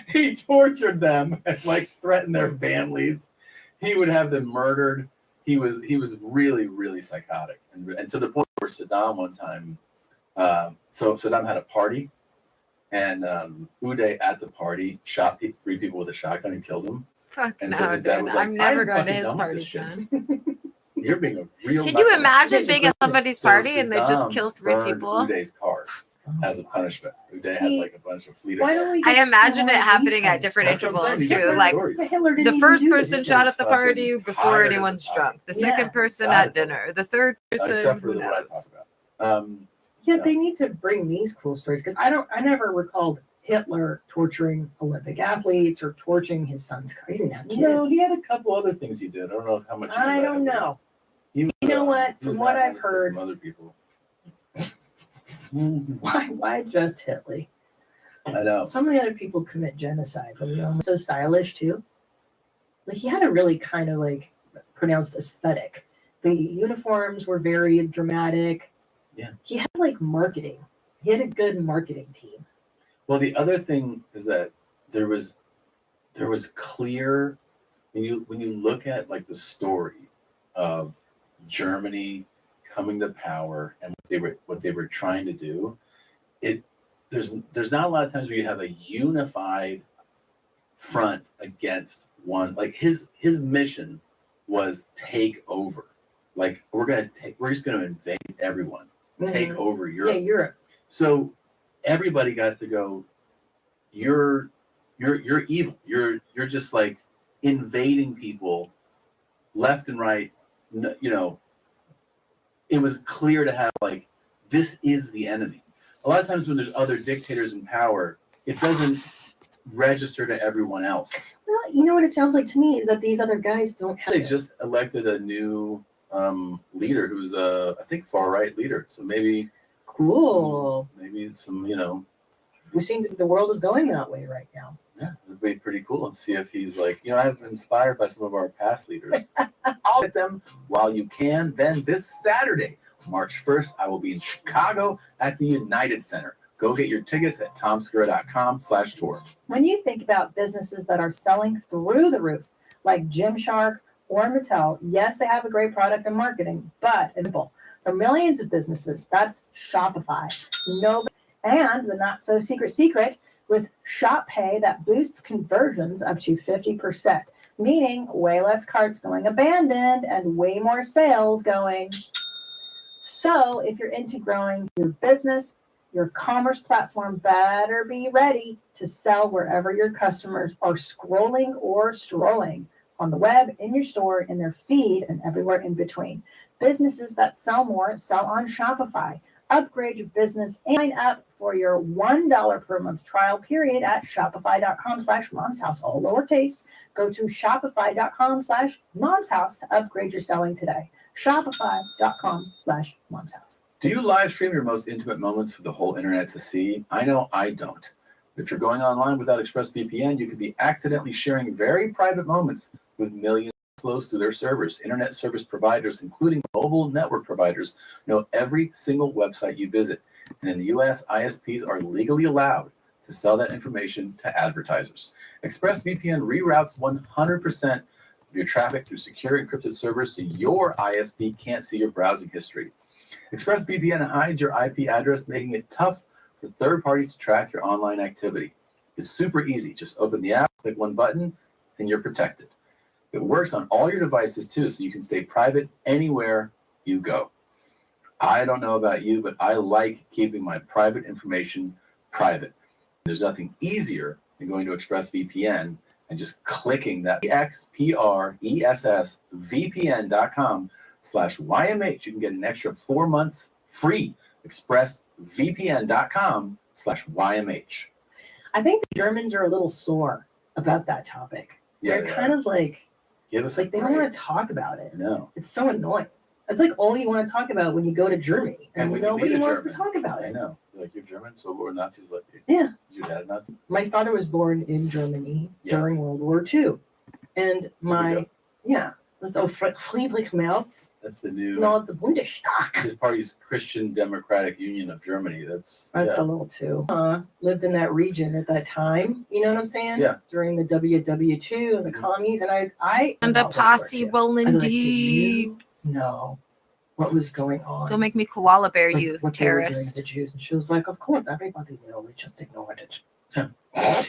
He tortured them and like threatened their families. He would have them murdered. He was really, really psychotic. And to the point where Saddam one time, so Saddam had a party, And Uday at the party shot 3 people with a shotgun and killed them. Fuck And no, so his dad dude. was like, I'm never "I'm going to fucking his done with parties, this man. You're being a real. Can you knucklehead." imagine being at somebody's So party and they just Saddam kill 3 burned people? Uday's cars as a punishment. Uday had See, like a bunch of fleet. Why don't we? I get imagine some it more of happening these at kinds different of stuff? intervals Hitler too. Like stories. Hitler didn't the even first do this person shit. shot at the Fucking party before tired as a anyone's dog. drunk. The Yeah. second person Got at it. dinner. The third person Except for who the one I knows. talk about. Yeah, Yeah. they need to bring these cool stories because I never recalled Hitler torturing Olympic athletes or torching his son's car. He didn't have kids. No, he had a couple other things he did. I don't know how much. I don't know. You know what? he was From what not I've nice to heard- some other people. Why just Hitler? I know. So many other people commit genocide, but so stylish too. Like he had a really kind of like pronounced aesthetic. The uniforms were very dramatic. Yeah. He had like marketing. He had a good marketing team. Well, the other thing is that there was clear when you look at like the story of Germany coming to power and what they were trying to do. There's not a lot of times where you have a unified front against one. Like his mission was take over. Like we're just gonna invade everyone, take over Europe. Yeah, Europe. So everybody got to go, you're evil. You're just like invading people left and right. You know, it was clear to have like, this is the enemy. A lot of times when there's other dictators in power, it doesn't register to everyone else. Well, you know what it sounds like to me is that these other guys don't have They it. just elected a new leader who's I think far right leader. So maybe Cool. some, you know, We seem to, the world is going that way right now. yeah, it'd be pretty cool and see if he's like, you know, I've been inspired by some of our past leaders. I'll get them while you can. Then this Saturday, March 1st, I will be in Chicago at the United Center. Go get your tickets at tomscura.com/tour. When you think about businesses that are selling through the roof, like Gymshark or Mattel, yes, they have a great product and marketing, but for millions of businesses, that's Shopify. And the not so secret with Shop Pay that boosts conversions up to 50%, meaning way less carts going abandoned and way more sales going. So if you're into growing your business, your commerce platform better be ready to sell wherever your customers are scrolling or strolling on the web, in your store, in their feed, and everywhere in between. Businesses that sell more sell on Shopify. Upgrade your business and sign up for your $1 per month trial period at shopify.com/momshouse, all lowercase. Go to shopify.com/momshouse to upgrade your selling today. Shopify.com/momshouse. Do you live stream your most intimate moments for the whole internet to see? I know I don't. If you're going online without ExpressVPN, you could be accidentally sharing very private moments with millions close to their servers. Internet service providers, including mobile network providers, know every single website you visit. And in the US, ISPs are legally allowed to sell that information to advertisers. ExpressVPN reroutes 100% of your traffic through secure encrypted servers so your ISP can't see your browsing history. ExpressVPN hides your IP address, making it tough for third parties to track your online activity. It's super easy. Just open the app, click one button, and you're protected. It works on all your devices too, so you can stay private anywhere you go. I don't know about you, but I like keeping my private information private. There's nothing easier than going to ExpressVPN and just clicking that expressvpn.com/YMH. You can get an extra 4 months free. expressvpn.com/YMH. I think the Germans are a little sore about that topic. They're kind of like, give us like they don't want to talk about it. No. It's so annoying. It's like all you want to talk about when you go to Germany, and when you nobody meet a wants to German. talk about I it. know. Like, you're German, so were Nazis like you? Yeah. Your dad Nazi? My father was born in Germany during World War II, and that's Friedrich Merz. That's the new. No, the Bundestag. His party's Christian Democratic Union of Germany. That's A little too. Lived in that region at that time. You know what I'm saying? Yeah. During the WW2 and the commies, and I And a posse rolling I'd like, did deep. you? No. what was going on. Don't make me koala bear like, you, what they were doing to terrorist. the Jews. And she was like, of course, everybody knew. We just ignored it. I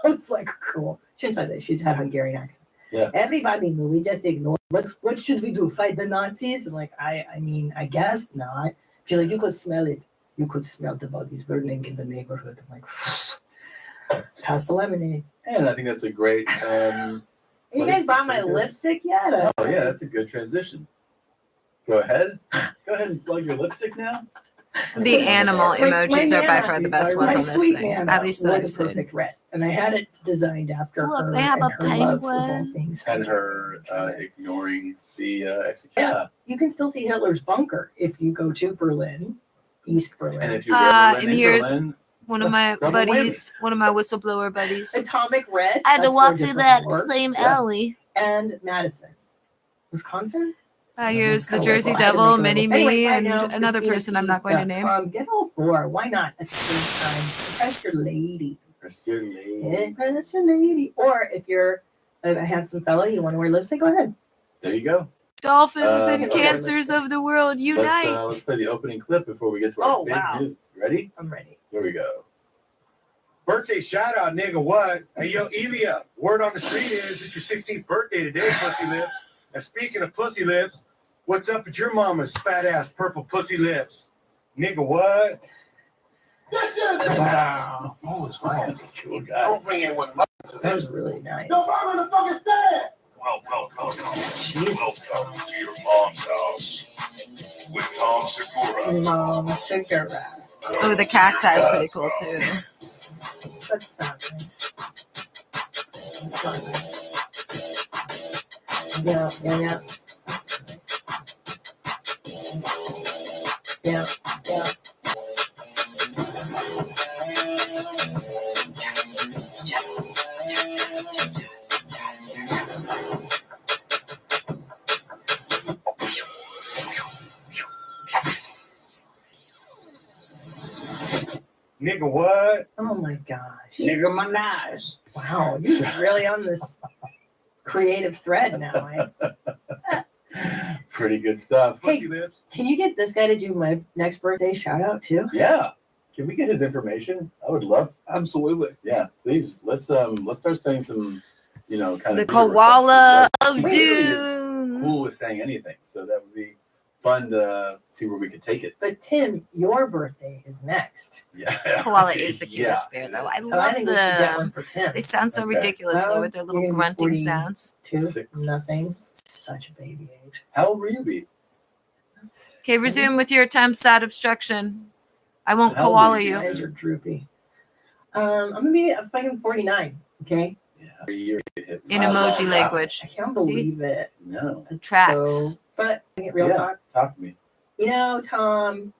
was like, cool. She didn't say that. She just had a Hungarian accent. Yeah. Everybody knew. We just ignored. What should we do? Fight the Nazis? I'm like, I mean, I guess not. She's like, you could smell it. You could smell the bodies burning in the neighborhood. I'm like, pass the lemonade. And I think that's a great. You What guys is bought the my triggers? lipstick yet? Oh yeah, that's a good transition. Go ahead. Go ahead and plug your lipstick now. The animal My emojis are by Nana, far the best my ones on this sweet thing, Nana at least that wore I've the seen. perfect red, and I had it designed after Look, her they have and a her love of all penguin. things. And her ignoring the execution. Yeah, you can still see Hitler's bunker if you go to Berlin, East Berlin. And if you wear Berlin and in here's Berlin, one of my double buddies, one of my whistleblower buddies. Atomic Red. I had to that's walk for a through different that war. same Yeah. alley. And Madison, Wisconsin. Here's the Kinda Jersey liberal. I had to Devil, make a Mini little- Anyway, Me, right and now, another Christina person I'm not going to name. Get all four. Why not at the same time? Impress your lady. press your lady. Impress your lady. Or if you're a handsome fella, you want to wear lipstick, go ahead. There you go. Dolphins and okay. cancers of the world unite. Let's play the opening clip before we get to our Oh, big wow. news. Ready? I'm ready. Here we go. Birthday shout out, nigga. What? Hey, yo, Elia. Word on the street is it's your 16th birthday today, pussy lips. And speaking of pussy lips, what's up with your mama's fat ass purple pussy lips? Nigga, what? Wow. Oh, it's right. Cool guy. That was really nice. mama the fuck is that? Welcome Jesus. to your mom's house with Tom Segura. Mom, cigarette. Oh, the cacti is pretty cool too. That's not nice. That's not nice. Yeah. That's good. Yeah. Nigga, what? Oh my gosh. Nigga, my nice. Wow, you're really on this creative thread now. Pretty good stuff. Hey. Pussy lips. Can you get this guy to do my next birthday shout out too? Yeah. Can we get his information? I would love. Absolutely. Yeah, please. Let's start spending some, kind The of video koala requests. of Really is doom. cool with saying anything, so that would be fun to see where we could take it. But Tim, your birthday is next. Yeah. Koala is the cutest Yeah, bear, though. it I is. So I love think we should get one them. for Tim. They sound so Okay. ridiculous though Well, with their you're little gonna be grunting 40. sounds. Nothing. Such a baby age. How old will you be? Okay, resume with your attempts at obstruction. I won't How old koala are you? you. Eyes are droopy. I'm gonna be a fucking 49. Okay. Yeah. Every year you get hit. In Wow. emoji Wow. language. I can't believe it. No. It tracks. So, but I get real Yeah. talk. Talk to me. You know, Tom,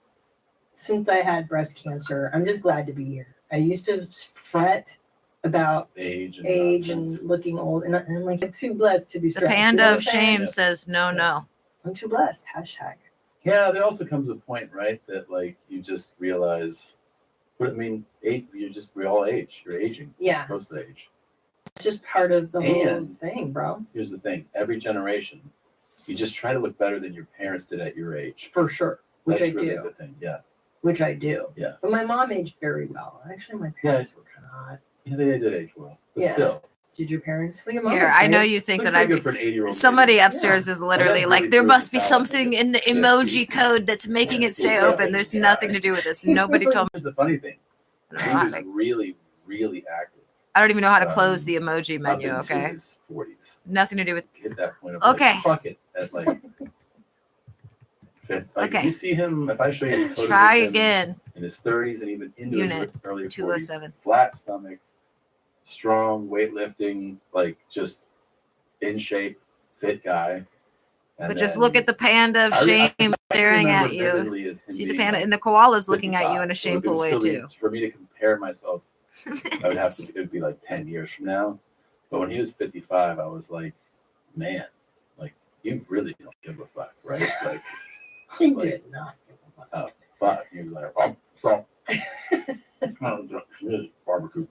since I had breast cancer, I'm just glad to be here. I used to fret about Age and age nonsense. and looking old, and I'm like, I'm too blessed to be The stressed. You know panda what of I'm saying? shame Yeah. says no, no. I'm too blessed. Hashtag. Yeah, there also comes a point, right, that like you just realize. But I mean, we all age. You're aging. Yeah. You're supposed to age. It's just part of the whole And- thing, bro. Here's the thing: every generation, you just try to look better than your parents did at your age. For sure. Which That's I really do. the thing. Yeah. Which I do. Yeah. But my mom aged very well. Actually, my parents were kind of hot. Yeah, they did age well, but Yeah. still, Did your parents? Well, your mom Here, was I know great. you think look that pretty I'm. good for an 80-year-old. Somebody lady. upstairs is literally that's like, really there true must for be talent, something like, in the yeah, emoji see. code that's making it stay Yeah, open. There's yeah. nothing to do with this. Nobody told me. Here's the funny thing: I don't he know how was to- really, really active. I don't even know how to close the emoji Up menu. into Okay, his 40s. nothing to do with. Hit that point of Okay. like, fuck it. At like, like Okay. if you see him, if I show you photos Try of him again. in his 30s and even into Unit his early 40s, 207. flat stomach, strong weightlifting, like just in shape, fit guy. But just look at the panda of shame staring at you. See the panda, and the koala's looking at you in a shameful way too. For me to compare myself, I would have to. It would be like 10 years from now. But when he was 55, I was like, man, like you really don't give a fuck, right? Like, He like, did not. fuck. He was like, oh, so barbecue.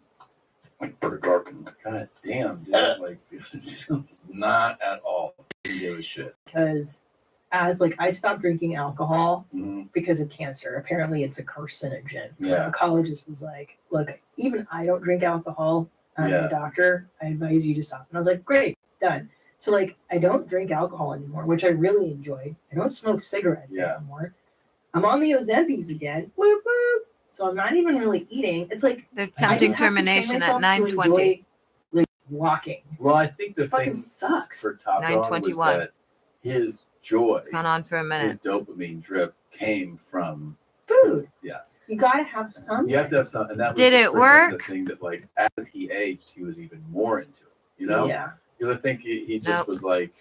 Like pretty dark. And God damn, dude. Like, it's just not at all. Didn't give a shit. Because as like I stopped drinking alcohol Mhm. because of cancer. Apparently, it's a carcinogen. Yeah. A oncologist was like, "Look, even I don't drink alcohol. I'm Yeah. a doctor. I advise you to stop." And I was like, "Great, done." So like, I don't drink alcohol anymore, which I really enjoyed. I don't smoke cigarettes Yeah. anymore. I'm on the Ozempics again. Whoop whoop. So I'm not even really eating. It's like They're I tempting just have to train termination at myself to 9:20. enjoy, like walking. Well, I think the It fucking thing sucks. for Top Dog was 9:21. that his joy, It's gone on for a minute. his dopamine drip came from Food. Yeah. You gotta have something. You have to have some, and that was Did just it for him work? the thing that, like, as he aged, he was even more into it. You know, Yeah. because I think he just Nope. was like,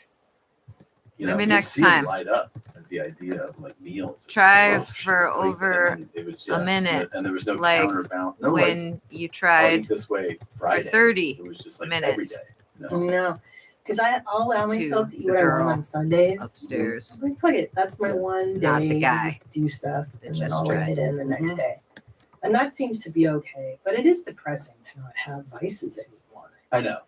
you know, Maybe you'd next see him time. light up at the idea of like meals. Try Oh, for shit, over and it was a minute, and there was no like, counterbalance. No, when you like, I'll tried eat this way Friday. 30 It was just like minutes. every day. No. No, because I'll allow To myself to eat the what I girl want on Sundays. upstairs. I'm like, fuck it, that's my one day. Not the guy I just do stuff, that and then just I'll tried. write it in the next day. And that seems to be okay, but it is depressing to not have vices anymore. I know.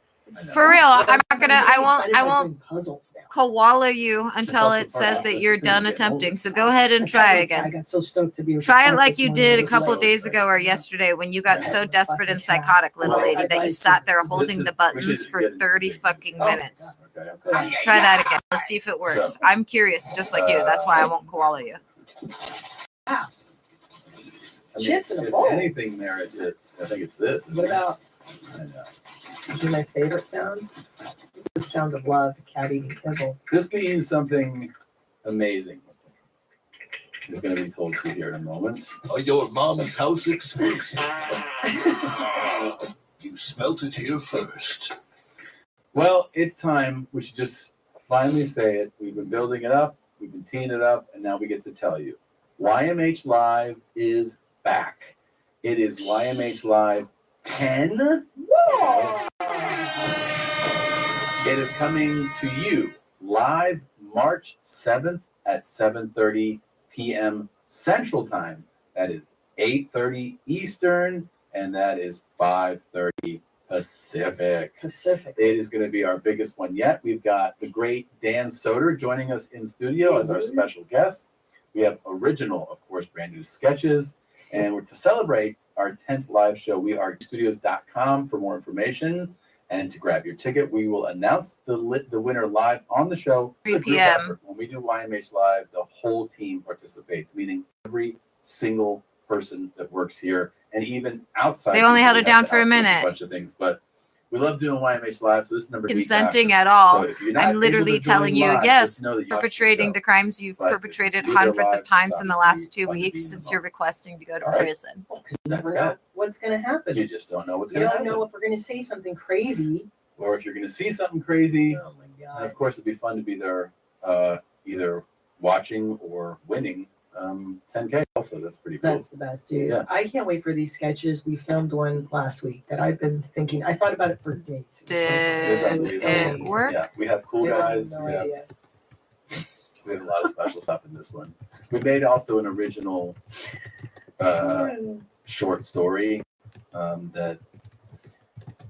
For real, I'm not gonna. I really won't. excited I about won't doing puzzles now. koala you until also it part says of that the you're thing, done you get attempting. older. So go ahead and try I again. got so stoked to be. Try it out like this you morning. did It a was couple like- days ago or yesterday when you got Yeah. so desperate and Fucking psychotic, little Well, lady, that you sat there holding is- the we buttons should for get into 30 big fucking Oh, minutes. Okay. Good. Try that again. Let's see if it works. So- I'm curious, just like you. That's why I won't koala you. I mean, Chips in a if bowl. anything merits it, I think it's this. What about I know. do my favorite sound? The sound of love, cat eating kibble. This means something amazing is going to be told to you here in a moment. Are your mom's house exclusive? You smelt it here first. Well, it's time. We should just finally say it. We've been building it up, we've been teeing it up, and now we get to tell you. YMH Live is back. It is YMH Live 10. It is coming to you live March 7th at 7:30 p.m. Central Time. That is 8:30 Eastern, and that is 5:30 Pacific. Pacific. It is going to be our biggest one yet. We've got the great Dan Soder joining us in studio as our special guest. We have original, of course, brand new sketches. And we're to celebrate our 10th live show. We are studios.com for more information. And to grab your ticket, we will announce the winner live on the show. 3 It's a group p.m. effort. When we do YMH Live, the whole team participates, meaning every single person that works here, and even outside. They only people, held we it have down to for a outsource minute. A bunch of things, but we love doing YMH Live. So this is number Consenting after. at all. So if you're not I'm able literally to join telling you, live, yes, just know that you watched the perpetrating show. the crimes you've But if perpetrated you go hundreds live, of times it's in the obviously last 2 fun to be weeks in since the you're moment. requesting to go to All right. prison. That's Never know that. what's gonna happen. You just don't know what's You going to don't happen. know if we're gonna say something crazy. Or if you're going to see something crazy. Oh my And god. of course, it'd be fun to be there either watching or winning 10K also. That's pretty cool. That's the best, dude. Yeah. I can't wait for these sketches. We filmed one last week that I've been thinking. I thought about it for days. It was so fun. It's Did It was so it amazing. work? Yeah, we have cool You have guys. no We have idea. a lot of special stuff in this one. We made also an original short story that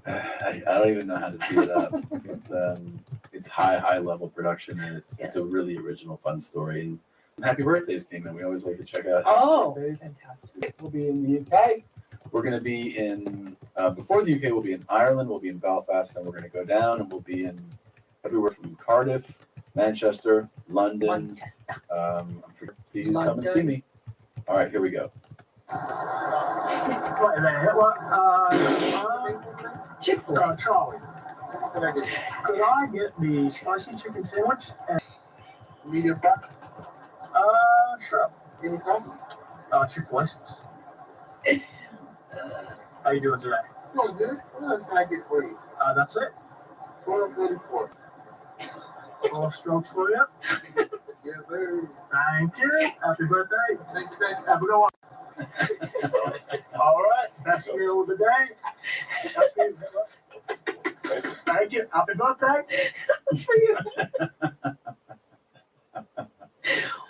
I don't even know how to do it up. It's high level production, and it's a really original, fun story. And happy birthdays came in. We always like to check out. Oh, birthdays. fantastic. We'll be in the UK. We're going to be in before the UK. We'll be in Ireland. We'll be in Belfast. Then we're going to go down, and we'll be in everywhere from Cardiff, Manchester, London. Please come and see me. All right, here we go. Chick-fil-A. Charlie. Could I get the spicy chicken sandwich and medium fry? Sure. Any sauce? Chick-fil-A sauce. How you doing today? Doing good. What else can I get for you? That's it. 12:34. 12 strokes for you. Yes, sir. Thank you. Happy birthday. Thank you. Thank you. Have a good one. All right. Best meal of the day. Best meal of the day. Thank you. Happy birthday. That's for you.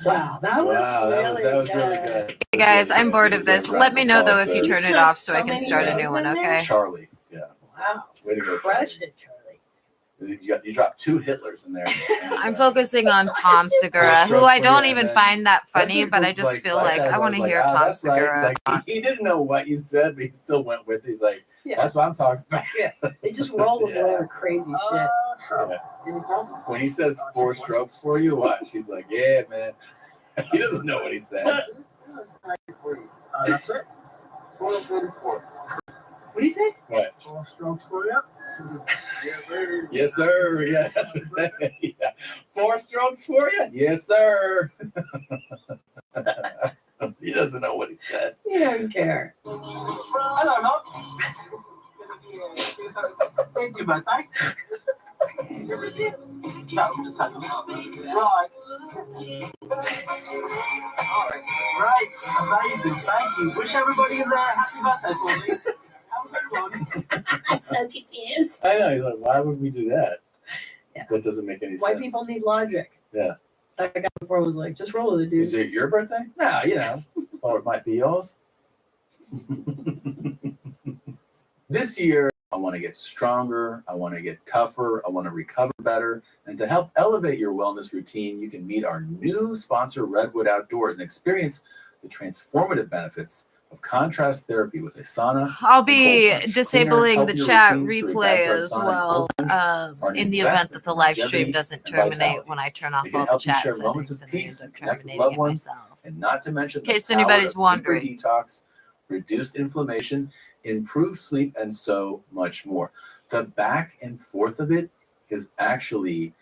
Wow, that was really good. Hey guys, I'm bored of this. Let me know though if you turn it off so I can many start a names new one, in there. okay? Charlie. Yeah. Wow. Way to go, Crushed it, Charlie. You dropped 2 Hitlers in there. I'm focusing on Tom Segura, who I don't even find that funny, but I just feel like I want to hear Tom That's Segura. Like, he didn't know what you said, but he still went with it. He's like, Yeah. that's what I'm talking about. Yeah, they just roll with whatever crazy shit. Yeah. When he says 4 strokes for you, what? She's like, yeah, man. He doesn't know what he said. That's it. 1244. What do you say? What? 12 strokes for you. Yes, sir. Yes, sir. Yeah, that's what yeah. 4 strokes for you? Yes, sir. He doesn't know what he said. You don't care. I don't know. Thank you, man. Thanks. No, just had right. Right. Amazing. Thank you. Wish everybody in there a happy birthday for me. Have a good one. I'm so confused. I know. He's like, why would we do that? Yeah. That doesn't make any sense. White people need logic. Yeah. That guy before was like, just roll with it, dude. Is it your birthday? No, you know. Or it might be yours. This year, I want to get stronger. I want to get tougher. I want to recover better. And to help elevate your wellness routine, you can meet our new sponsor, Redwood Outdoors, and experience the transformative benefits of contrast therapy with a sauna. I'll be and cold plunge. disabling Cleaner, the healthier chat routines through replay backyard as sauna and well, cold plunge are an in the event investment that the in live stream longevity doesn't and terminate vitality. when I turn It off can all the help you chat share moments settings of and I peace end up and connect with terminating loved it ones. myself. And not to mention In case the power anybody's of deeper wondering. detox, reduced inflammation, improved sleep, and so much more. The back and forth of it is actually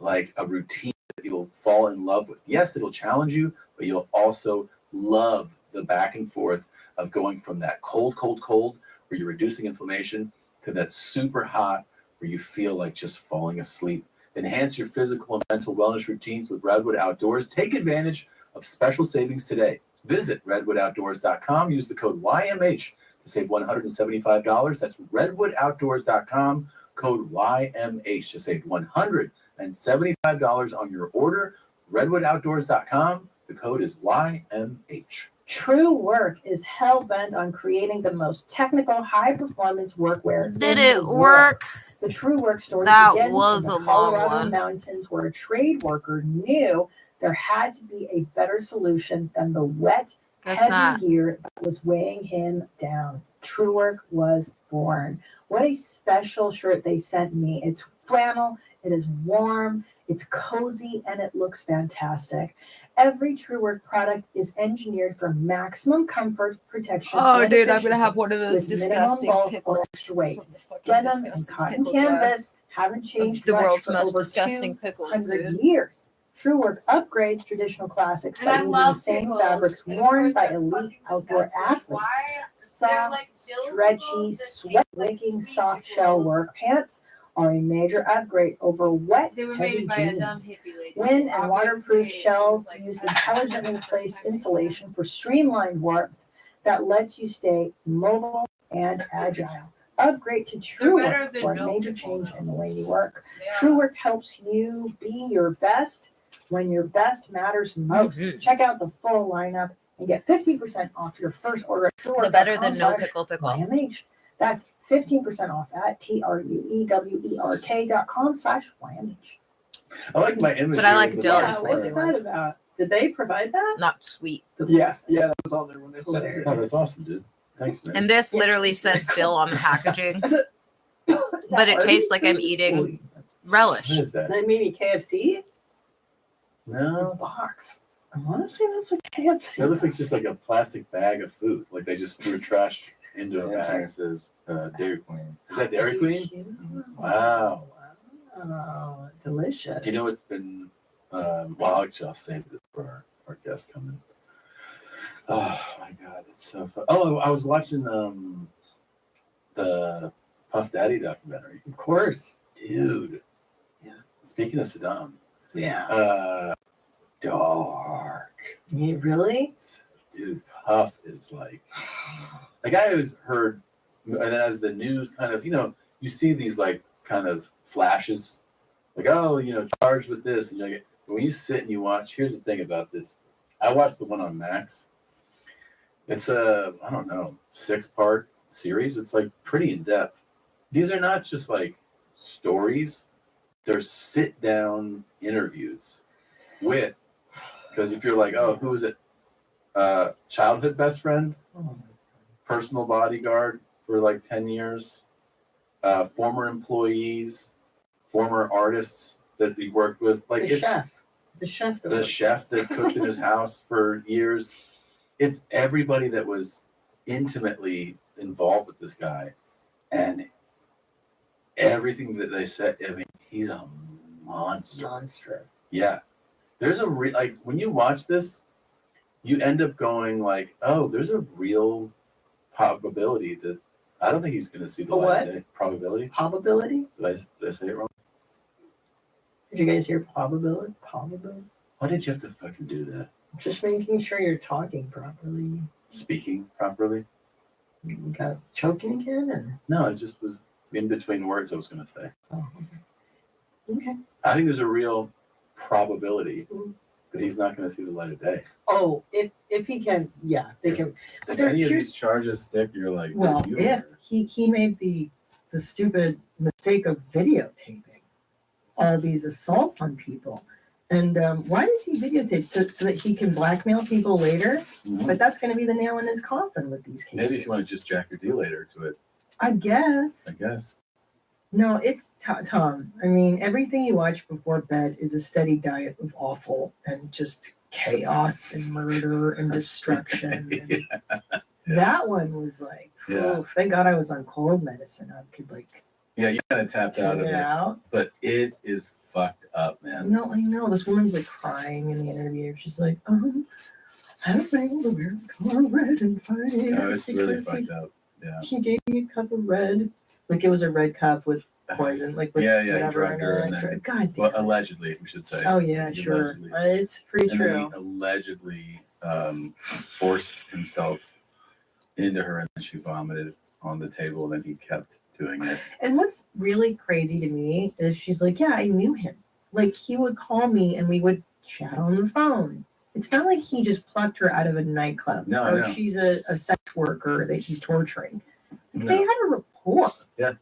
like a routine that you'll fall in love with. Yes, it'll challenge you, but you'll also love the back and forth of going from that cold, where you're reducing inflammation, to that super hot, where you feel like just falling asleep. Enhance your physical and mental wellness routines with Redwood Outdoors. Take advantage of special savings today. Visit redwoodoutdoors.com. Use the code YMH to save $175. That's redwoodoutdoors.com. Code YMH to save $175 on your order. redwoodoutdoors.com. The code is YMH. True Work is hell bent on creating the most technical, high performance workwear. Did in it the world. work? The True Work story That begins was in a the long Colorado one. mountains, where a trade worker knew there had to be a better solution than the wet, Guess heavy not. gear that was weighing him down. True Work was born. What a special shirt they sent me. It's flannel, it is warm, it's cozy, and it looks fantastic. Every True Work product is engineered for maximum comfort, protection, Oh, and dude, I'm gonna efficiency have one of those with minimum disgusting bulk or pickles. extra weight. From the fucking Denim and disgusting cotton pickle jar. canvas haven't changed The much world's for most over disgusting pickles, 200 dude. years. True Work upgrades traditional classics And by I using love the same pickles. fabrics And of worn course by they're elite fucking outdoor disgusting. athletes. Why? They're Soft, like dill stretchy, pickles that sweat-wicking, taste like soft sweet shell pickles. work pants are a major upgrade over wet, They were heavy made by a dumb jeans. hippie lady. Wind and waterproof Obviously, shells it was like use 100% intelligently placed insulation for streamlined warmth that lets you stay mobile and agile. Upgrade to True They're better Work than for a no major people, change though. in the way you work. They are. True Work helps you be your best when your best matters most. Mhm. Check out the full lineup and get 50% off your first order at The better than no truework.com/YMH. pickle pickle. That's 15% off at TRUEWERK.com/YMH. I like my image. But I like dill and Yeah, spicy what's ones. that about? Did they provide that? Not sweet. Yeah, that was on there when they It's said it. hilarious. Oh, that's awesome, dude. Thanks, man. And this literally says dill on the packaging, but it tastes like I'm eating relish. What is Is that? that maybe KFC? The No, box. I want to say that's a KFC. that looks like just like a plastic bag of food. Like they just threw trash into a bag. It says Dairy Queen. Is that Dairy Queen? Wow. Wow, delicious. Do you know what's been? Well, actually, I'll save this for our guest coming. Oh my god, it's so fun. Oh, I was watching the Puff Daddy documentary. Of course. Dude. Yeah. Speaking of Saddam, Yeah. dark. You really? Dude, Puff is like like I always heard, and then as the news kind of, you see these like kind of flashes, like, oh, charged with this, and you're like, when you sit and you watch, here's the thing about this. I watched the one on Max. It's a, I don't know, 6-part series. It's like pretty in depth. These are not just like stories. They're sit down interviews with, because if you're like, oh, who is it? Childhood best friend, personal bodyguard for like 10 years, former employees, former artists that he worked with, like The chef that cooked in his house for years. It's everybody that was intimately involved with this guy, and everything that they said. I mean, he's a monster. Yeah, there's like when you watch this, you end up going like, oh, there's a real probability that I don't think he's going to see the light of day. Probability. Did I say it wrong? Did you guys hear probability? Why did you have to fucking do that? Just making sure you're talking properly. Speaking properly? You got choking again, or? No, it just was in between words I was going to say. Oh, okay. I think there's a real probability that he's not going to see the light of day. Oh, if he can, yeah, they can. But If any of these charges stick, you're like, well, if he made the stupid mistake of videotaping all these assaults on people, and why does he videotape so that he can blackmail people later? Mhm. But that's going to be the nail in his coffin with these cases. Maybe if you want to just jack your D later to it. I guess. No, it's Tom. I mean, everything you watch before bed is a steady diet of awful and just chaos and murder and destruction. And that one was like, thank God I was on cold medicine. I could like. Yeah, you kind of tapped out of it. But it is fucked up, man. No, I know. This woman's like crying in the interview. She's like, I haven't been able to wear the color red in 5 years. No, it's really fucked up. Yeah. He gave me a cup of red. Like it was a red cup with poison. Like with he whatever drugged her and in then, it. God damn. well, allegedly, we should say. Oh yeah, sure. It's pretty and true. then he allegedly forced himself into her, and then she vomited on the table, and then he kept doing it. And what's really crazy to me is she's like, yeah, I knew him. Like he would call me and we would chat on the phone. It's not like he just plucked her out of a nightclub or she's a sex worker that he's torturing. They had a rapport. Yeah.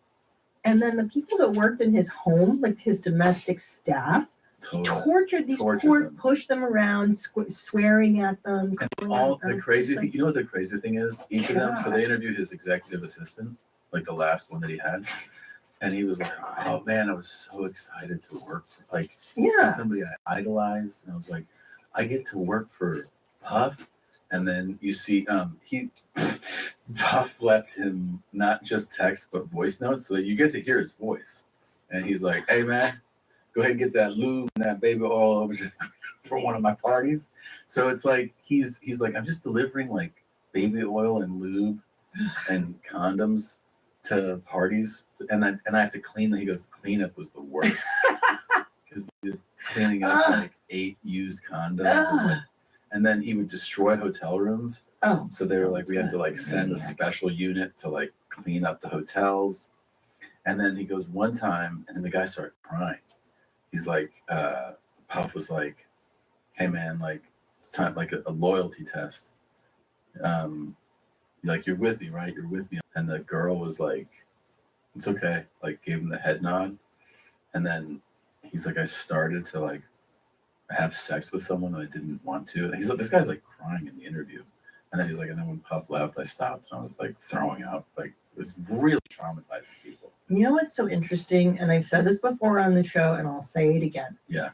And then the people that worked in his home, like his domestic staff, he tortured these poor, pushed them around, swearing at them. And all the crazy thing, you know what the crazy thing is? Each of them, so they interviewed his executive assistant, like the last one that he had. And he was like, oh man, I was so excited to work for somebody I idolized. And I was like, I get to work for Puff. And then you see Puff left him not just text but voice notes so that you get to hear his voice. And he's like, hey man, go ahead and get that lube and that baby oil over for one of my parties. So it's like he's like, I'm just delivering like baby oil and lube and condoms to parties, and I have to clean them. He goes, the cleanup was the worst because he was cleaning up like 8 used condoms, and then he would destroy hotel rooms. So they were like, we had to like send a special unit to like clean up the hotels. And then he goes one time, and then the guy started crying. He's like, Puff was like, hey man, like it's time, like a loyalty test. Like, you're with me, right? You're with me. And the girl was like, it's okay. Like, gave him the head nod. And then he's like, I started to like have sex with someone that I didn't want to. And he's like, this guy's like crying in the interview. And then he's like, and then when Puff left, I stopped and I was like throwing up. Like, it was really traumatizing people. You know what's so interesting? And I've said this before on the show, and I'll say it again. Yeah.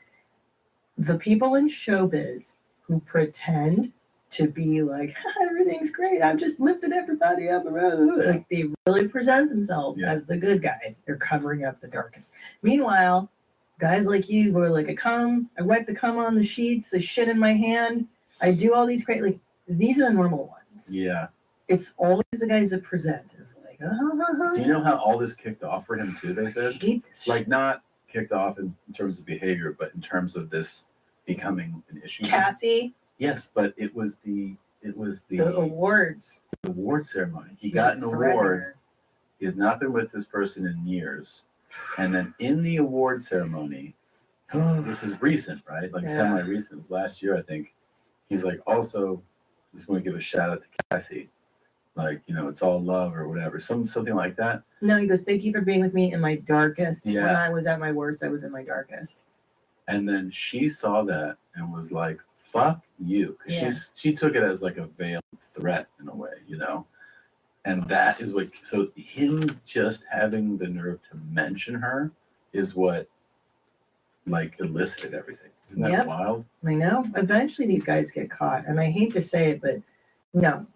The people in showbiz who pretend to be like, everything's great, I've just lifted everybody up around. Like they really present themselves as the good guys. They're covering up the darkest. Meanwhile, guys like you who are like, I wipe the cum on the sheets, I shit in my hand, I do all these great, like these are the normal ones. Yeah. It's always the guys that present. It's like, Do you know how all this kicked off for him too, they said? I hate this like not kicked off in terms of behavior, but in terms of this becoming an issue. Cassie? Yes, but it was the awards. The award ceremony. He got an award. He has not been with this person in years. And then in the award ceremony, this is recent, right? Like semi-recent. It was last year, I think. He's like, also, just want to give a shout out to Cassie. Like, you know, it's all love or whatever, something like that. No, he goes, thank you for being with me in my darkest. Yeah. When I was at my worst, I was in my darkest. And then she saw that and was like, fuck you. 'Cause Yeah. she took it as like a veiled threat in a way, you know? And that is what, so him just having the nerve to mention her is what like elicited everything. Isn't that Yep. wild? I know. Eventually these guys get caught. And I hate to say it, but no.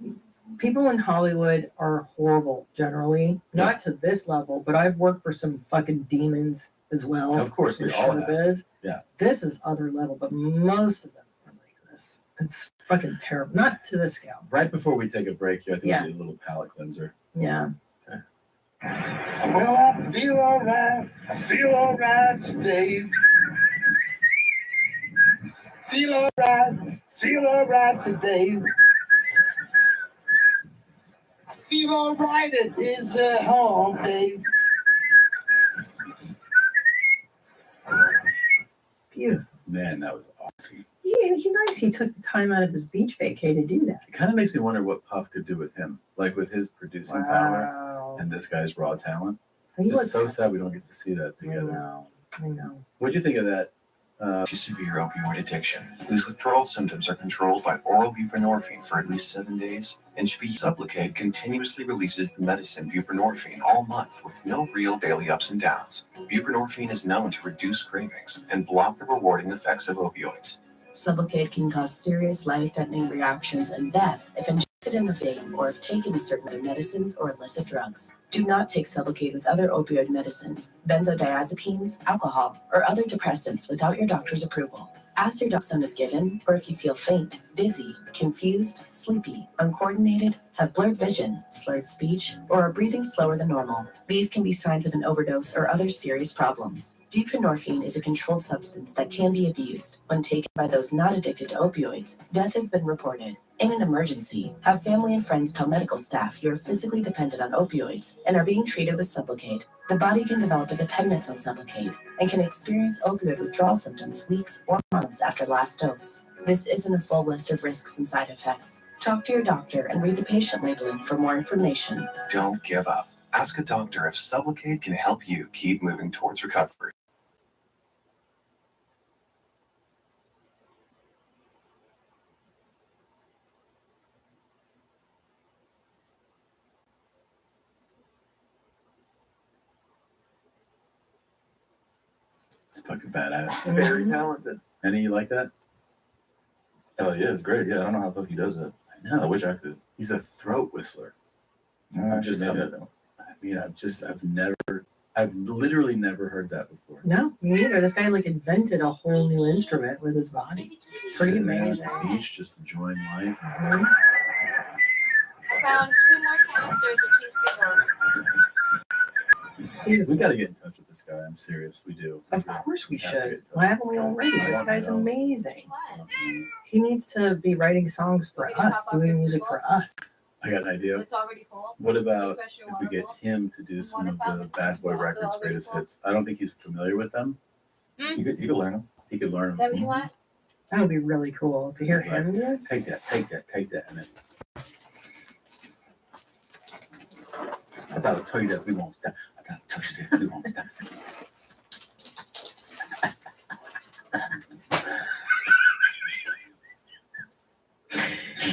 People in Hollywood are horrible generally. Not to this level, but I've worked for some fucking demons as well. Of course, we in all have. showbiz. Yeah. This is other level, but most of them are like this. It's fucking terrible. Not to this scale. Right before we take a break here, I think Yeah. we need a little palate cleanser. Yeah. Okay. Well, I feel alright. I feel alright today. Feel alright. Feel alright today. Feel alright. It is a home day. Beautiful. Man, that was awesome. Yeah, he's nice. He took the time out of his beach vacay to do that. It kind of makes me wonder what Puff could do with him, like with his producing power Wow. and this guy's raw talent. He It's was so sad we don't get to see that I together. know. I know. What'd you think of that? To severe opioid addiction, whose withdrawal symptoms are controlled by oral buprenorphine for at least 7 days, and should be SUBLOCADE continuously releases the medicine buprenorphine all month with no real daily ups and downs. Buprenorphine is known to reduce cravings and block the rewarding effects of opioids. SUBLOCADE can cause serious life-threatening reactions and death if injected in the vein or if taken with certain other medicines or illicit drugs. Do not take SUBLOCADE with other opioid medicines, benzodiazepines, alcohol, or other depressants without your doctor's approval. Ask your doctor when is given, or if you feel faint, dizzy, confused, sleepy, uncoordinated, have blurred vision, slurred speech, or are breathing slower than normal. These can be signs of an overdose or other serious problems. Buprenorphine is a controlled substance that can be abused. When taken by those not addicted to opioids, death has been reported. In an emergency, have family and friends tell medical staff you are physically dependent on opioids and are being treated with SUBLOCADE. The body can develop a dependence on SUBLOCADE and can experience opioid withdrawal symptoms weeks or months after last dose. This isn't a full list of risks and side effects. Talk to your doctor and read the patient labeling for more information. Don't give up. Ask a doctor if SUBLOCADE can help you keep moving towards recovery. It's fucking badass. Very talented. Any you like that? Oh yeah, it's great. Yeah, I don't know how the fuck he does it. I know. I wish I could. He's a throat whistler. I just- maybe I don't. I mean, I've literally never heard that before. No, me neither. This guy like invented a whole new instrument with his body. It's pretty Sitting there amazing. on the beach, just enjoying life. Mhm. I found 2 more canisters of cheese pickles. We got to get in touch with this guy. I'm serious. We do. Of course we have to get in should. touch Why haven't we already? This guy's amazing. He needs to be writing songs for us, doing music for us. I got an idea. It's already full. What about if we get him to do some of the Bad Boy Records greatest hits? I don't think he's familiar with them. You could learn them. He could learn Is that them. what you want? That would be really cool to hear him do it. Take that, and then. I thought I'd tell you that we won't stop. I thought I'd tell you that we won't stop.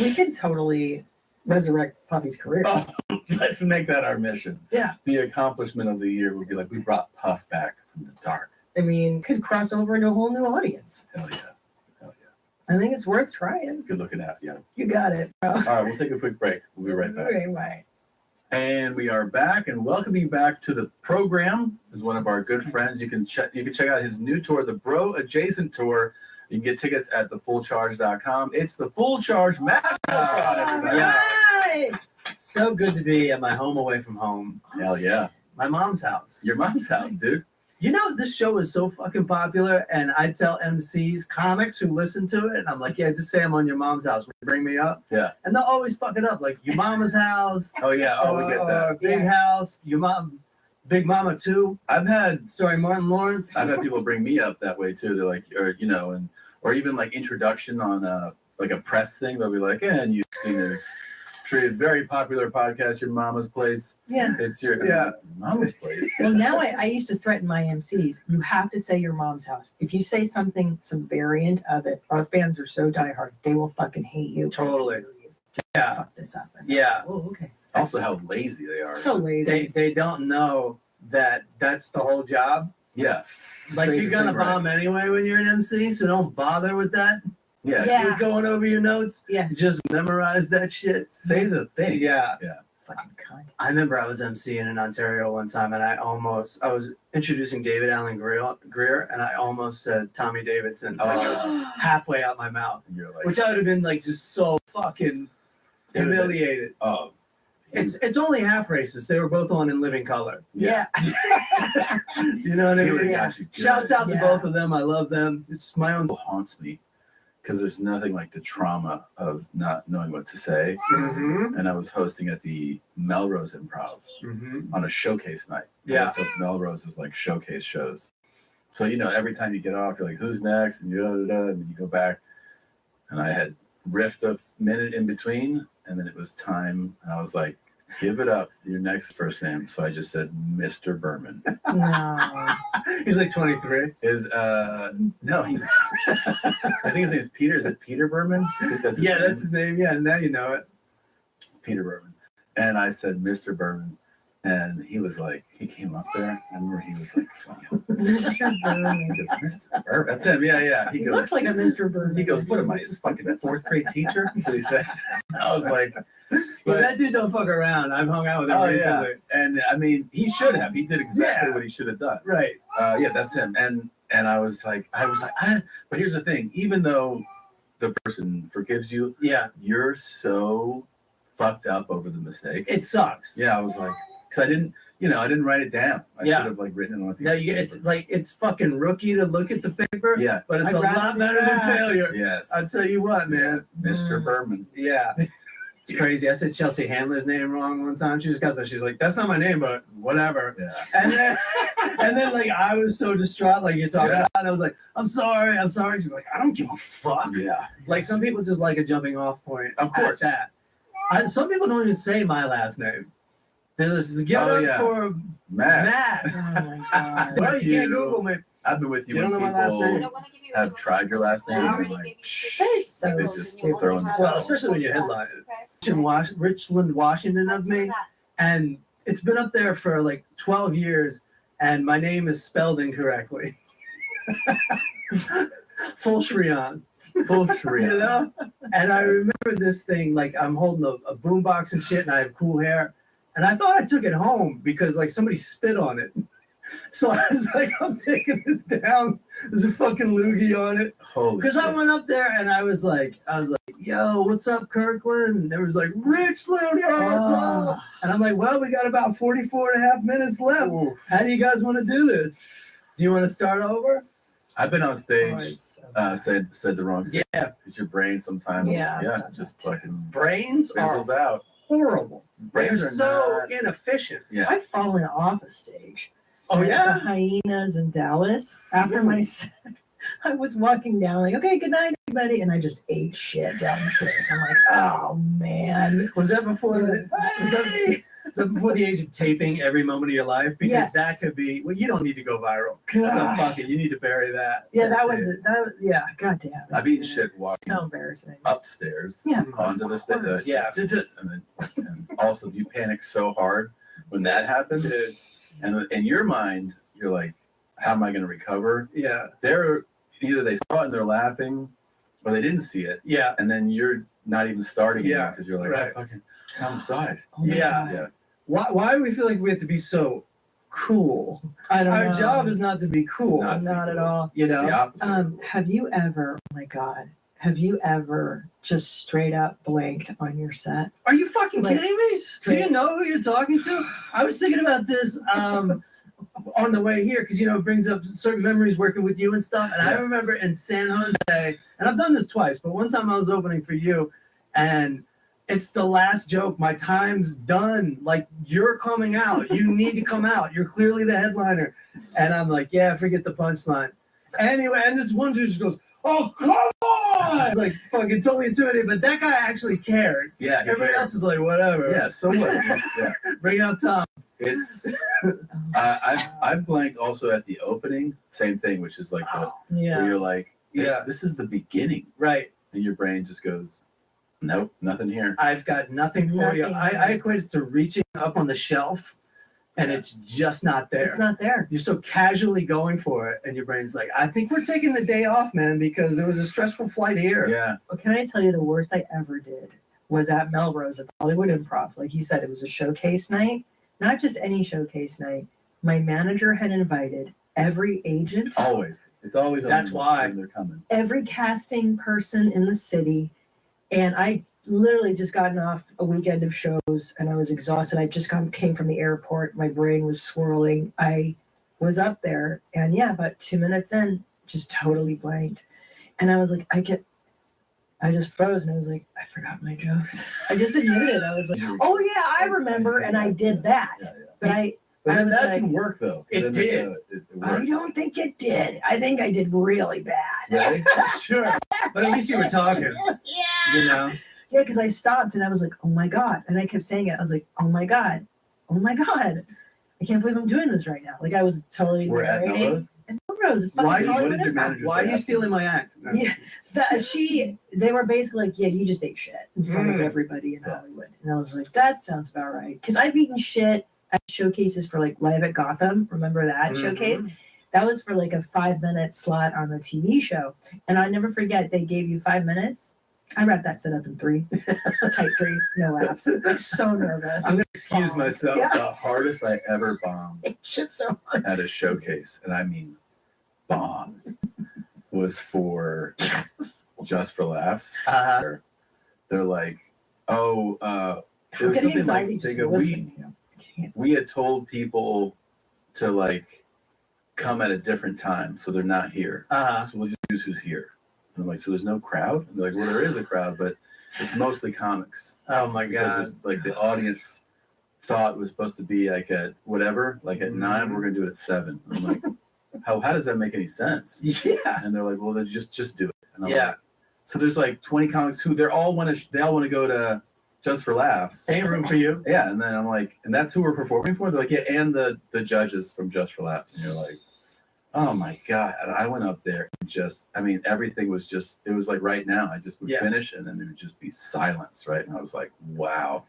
We could totally resurrect Puffy's career. Oh, let's make that our mission. Yeah. The accomplishment of the year would be like, we brought Puff back from the dark. I mean, could cross over into a whole new audience. Hell yeah. Hell yeah. I think it's worth trying. Good looking out, yeah. You got it, bro. All right, we'll take a quick break. We'll be right back. Okay, bye. And we are back, and welcome you back to the program. Is one of our good friends. You can check out his new tour, the Bro Adjacent Tour. You can get tickets at thefullcharge.com. It's the Full Charge Madness on, everybody. Yeah. So good to be at my home away from home. Hell yeah. My mom's house. Your mom's house, dude. You know, this show is so fucking popular, and I tell MCs, comics who listen to it, and I'm like, yeah, just say I'm on your mom's house when you bring me up. Yeah. And they'll always fuck it up, like your mama's house. Oh, yeah. Oh, we get that. Big house, your mom, Big Mama too. I've had Story Martin Lawrence. I've had people bring me up that way too. They're like, or even like introduction on like a press thing. They'll be like, and you've seen his Tree, very popular podcast, Your Mama's Place. Yeah. It's your mama's place. Well, now I used to threaten my MCs. You have to say your mom's house. If you say something, some variant of it, our fans are so diehard, they will fucking hate you. Totally. Yeah. Fuck this up. Yeah. Oh, okay. Also, how lazy they are. So lazy. They don't know that that's the whole job. Yes. Like Say you're the gonna thing right. bomb anyway when you're an MC, so don't bother with that. Yeah. Yeah. You're going over your notes. Yeah. Just memorize that shit. Say the thing. Yeah. Yeah. Fucking cunt. I remember I was MCing in Ontario one time, and I was introducing David Allen Greer, and I almost said Tommy Davidson. Like it was halfway out my mouth, You're like, which I would have been like just so fucking humiliated. oh, It's only half racist. They were both on In Living Color. Yeah. You know what I he would've mean? got you good. Shouts out to Yeah. both of them. I love them. It's my own. It haunts me because there's nothing like the trauma of not knowing what to say. Mm-hmm. And I was hosting at the Melrose Improv Mm-hmm. on a showcase night. Yeah. So Melrose is like showcase shows. So, you know, every time you get off, you're like, who's next? And and then you go back. And I had riffed a minute in between, and then it was time. And I was like, give it up, your next first name. So I just said Mr. Berman. No. He's like 23. No, he's I think his name is Peter. Is it Peter Berman? I think that's his Yeah, name. that's his name. Yeah, now you know it. Peter Berman. And I said Mr. Berman. And he was like, he came up there. I remember he was like, wow. Mr. Berman. He goes, Mr. Berman. That's him. Yeah. He looks like a Mr. Berman. He goes, what am I, his fucking fourth grade teacher? That's what he said. I was like, But that dude don't fuck around. I've hung out with him recently. Yeah. And I mean, he should have. He did exactly what he should have done. Right. Yeah, that's him. And I was like, but here's the thing. Even though the person forgives you, Yeah. you're so fucked up over the mistake. It sucks. Yeah, I was like, because I didn't write it down. I Yeah. should have like written it on a piece Now of you get, paper. it's like it's fucking rookie to look at the paper. Yeah. But it's I'd a rather lot do better than that. failure. Yes. I'll tell you what, man. Mr. Berman. Yeah. It's crazy. I said Chelsea Handler's name wrong one time. She just got that. She's like, that's not my name, but whatever. Yeah. And then like I was so distraught, like you're talking Yeah. about, and I was like, I'm sorry. She's like, I don't give a fuck. Yeah. Like some people just like a jumping off point. Of course. At that. Some people don't even say my last name. They just give Oh, up yeah. for Matt. Oh my god. Well, you can't Google me. I've been with you, You don't when know my last people name. have tried your last name. And already like, gave you shh, That is so they just stupid. throw in the Well, towel. especially when you're headlining. Richland, Washington of me. And it's been up there for like 12 years, and my name is spelled incorrectly. Full Shrian. Full Shrian. You know? And I remember this thing, like I'm holding a boombox and shit, and I have cool hair. And I thought I took it home because like somebody spit on it. So I was like, I'm taking this down. There's a fucking loogie on it. Holy Because I shit. went up there and I was like, yo, what's up, Kirkland? And there was like, Richland, yo, what's up? And I'm like, well, we got about 44 and a half minutes left. Ooh. How do you guys want to do this? Do you want to start over? I've been on stage, Oh, said the wrong thing. Yeah. Because your brain sometimes, Yeah. just fucking Brains are fizzles out. horrible. They're Brains are so not- inefficient. Yeah. I've fallen off a stage. Oh, At yeah? the Hyenas in Dallas. After my set, I was walking down like, okay, good night, everybody. And I just ate shit down the stairs. I'm like, oh, man. Was that before is that before the age of taping every moment of your life? Because Yes. that could be, well, you don't need to go viral. God. So fuck it, you need to bury that. Yeah, that That's was it. That was, yeah, goddamn. I've eaten shit walking So embarrassing. upstairs Yeah, onto the stage. course. Yeah. And also, you panic so hard when that happens. Dude. And in your mind, you're like, how am I going to recover? Yeah. They're either they saw it and they're laughing, or they didn't see it. Yeah. And then you're not even starting Yeah, because you're like, right. oh, fucking, I almost died. Oh my Yeah. God. Yeah. Why do we feel like we have to be so cool? I don't know. Our job is not to be cool. It's not at all. You It's the know? opposite. Have you ever, oh my God, have you ever just straight up blanked on your set? Are you fucking Like, kidding me? Do straight- you know who you're talking to? I was thinking about this on the way here because, you know, it brings up certain memories working with you and stuff. And I Yeah. remember in San Jose, and I've done this twice, but one time I was opening for you and it's the last joke. My time's done. Like, you're coming out. You need to come out. You're clearly the headliner. And I'm like, yeah, forget the punchline. Anyway, and this one dude just goes, oh, come on. It's like fucking totally intimidated, but that guy actually cared. Yeah. he Everybody cared. else is like, whatever. Yeah. So what? Yeah. Bring out Tom. It's I blanked also at the opening, same thing, which is like the where you're like, this is the beginning, right? And your brain just goes, nope, nothing here. I've got nothing for you. Nothing. I equate it to reaching up on the shelf, and it's just not there. It's not there. You're so casually going for it, and your brain's like, I think we're taking the day off, man, because it was a stressful flight here. Yeah. Well, can I tell you the worst I ever did was at Melrose at the Hollywood Improv. Like you said, it was a showcase night. Not just any showcase night. My manager had invited every agent. Always. It's always. That's why they're coming. Every casting person in the city. And I literally just gotten off a weekend of shows and I was exhausted. I just came from the airport. My brain was swirling. I was up there and about 2 minutes in, just totally blanked. And I was like, I just froze and I was like, I forgot my jokes. I just admitted it. I was like, oh yeah, I remember. And I did that. But But I was that like, can work though. It did. I don't think it did. I think I did really bad. Really? Sure. But at least you were talking. You know? Yeah, because I stopped and I was like, oh my God. And I kept saying it. I was like, oh my God. Oh my God. I can't believe I'm doing this right now. Like I was totally We're at narrating. Melrose? At Melrose. Why did your manager Why are you stealing my act? Yeah, they were basically like, yeah, you just ate shit in front of everybody in Hollywood. And I was like, that sounds about right. Because I've eaten shit at showcases for like Live at Gotham. Remember that showcase? That was for like a 5-minute slot on the TV show. And I'll never forget, they gave you 5 minutes. I wrapped that set up in 3. Type 3, no laughs. Like so nervous. I'm going to excuse myself. Yeah. The hardest I ever bombed Shit so much. at a showcase, and I mean bombed, was for Just for Laughs. They're like, oh, it was something like they go, we had told people to like come at a different time, so they're not here. So we'll just use who's here. And I'm like, so there's no crowd? And they're like, well, there is a crowd, but it's mostly comics. Oh my Because God. there's, like the audience thought it was supposed to be like at whatever, like at 9, we're gonna do it at 7. I'm like, how does that make any sense? Yeah. And they're like, well, then just do it. And I'm Yeah. like, so there's like 20 comics who they all want to go to Just for Laughs. Ain't room for you. Yeah, and then I'm like, and that's who we're performing for? They're like, yeah, and the judges from Just for Laughs. And you're like, oh my God. And I went up there and just, I mean, everything was just, it was like right now. I just would finish and then there would just be silence, right? And I was like, wow.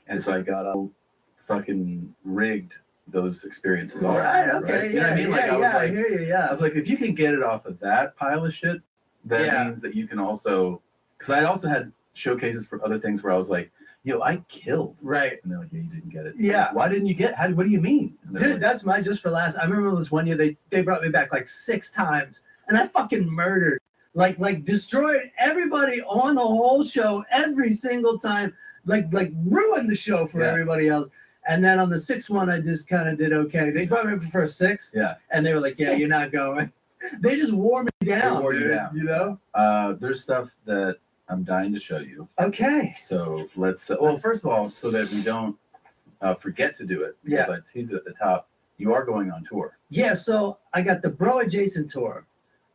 And so I got all fucking rigged those experiences all Right, okay. You know what I mean? Like, I hear you, I was like, if you can get it off of that pile of shit, that means that you can also, because I also had showcases for other things where I was like, yo, I killed. Right. And they're like, yeah, you didn't get it. Yeah. Like, why didn't you get? What do you mean? Dude, like, that's my Just for Last. I remember this one year they brought me back like 6 times, and I fucking murdered, like destroyed everybody on the whole show every single time, like ruined the show for everybody else. And then on the 6th one, I just kind of did okay. They brought me for a 6, and they were like, "Yeah, you're not going." They just wore me down. They wore you dude, down. You know. There's stuff that I'm dying to show you. Okay. So let's. Well, first of all, so that we don't forget to do it, because I teased it at the top. You are going on tour. Yeah. So I got the Bro Adjacent tour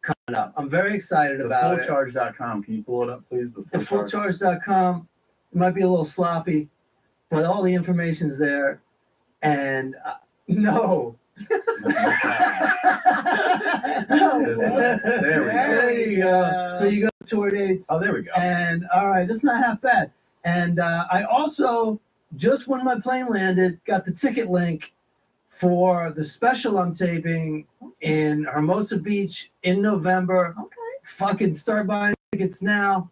coming up. I'm very excited about it. Fullcharge.com. Can you pull it up, please? Fullcharge.com. It might be a little sloppy, but all the information's there. And no. There you go. So you got tour dates. Oh, there we go. And all right, that's not half bad. And I also, just when my plane landed, got the ticket link for the special I'm taping in Hermosa Beach in November. Okay. Fucking start buying tickets now.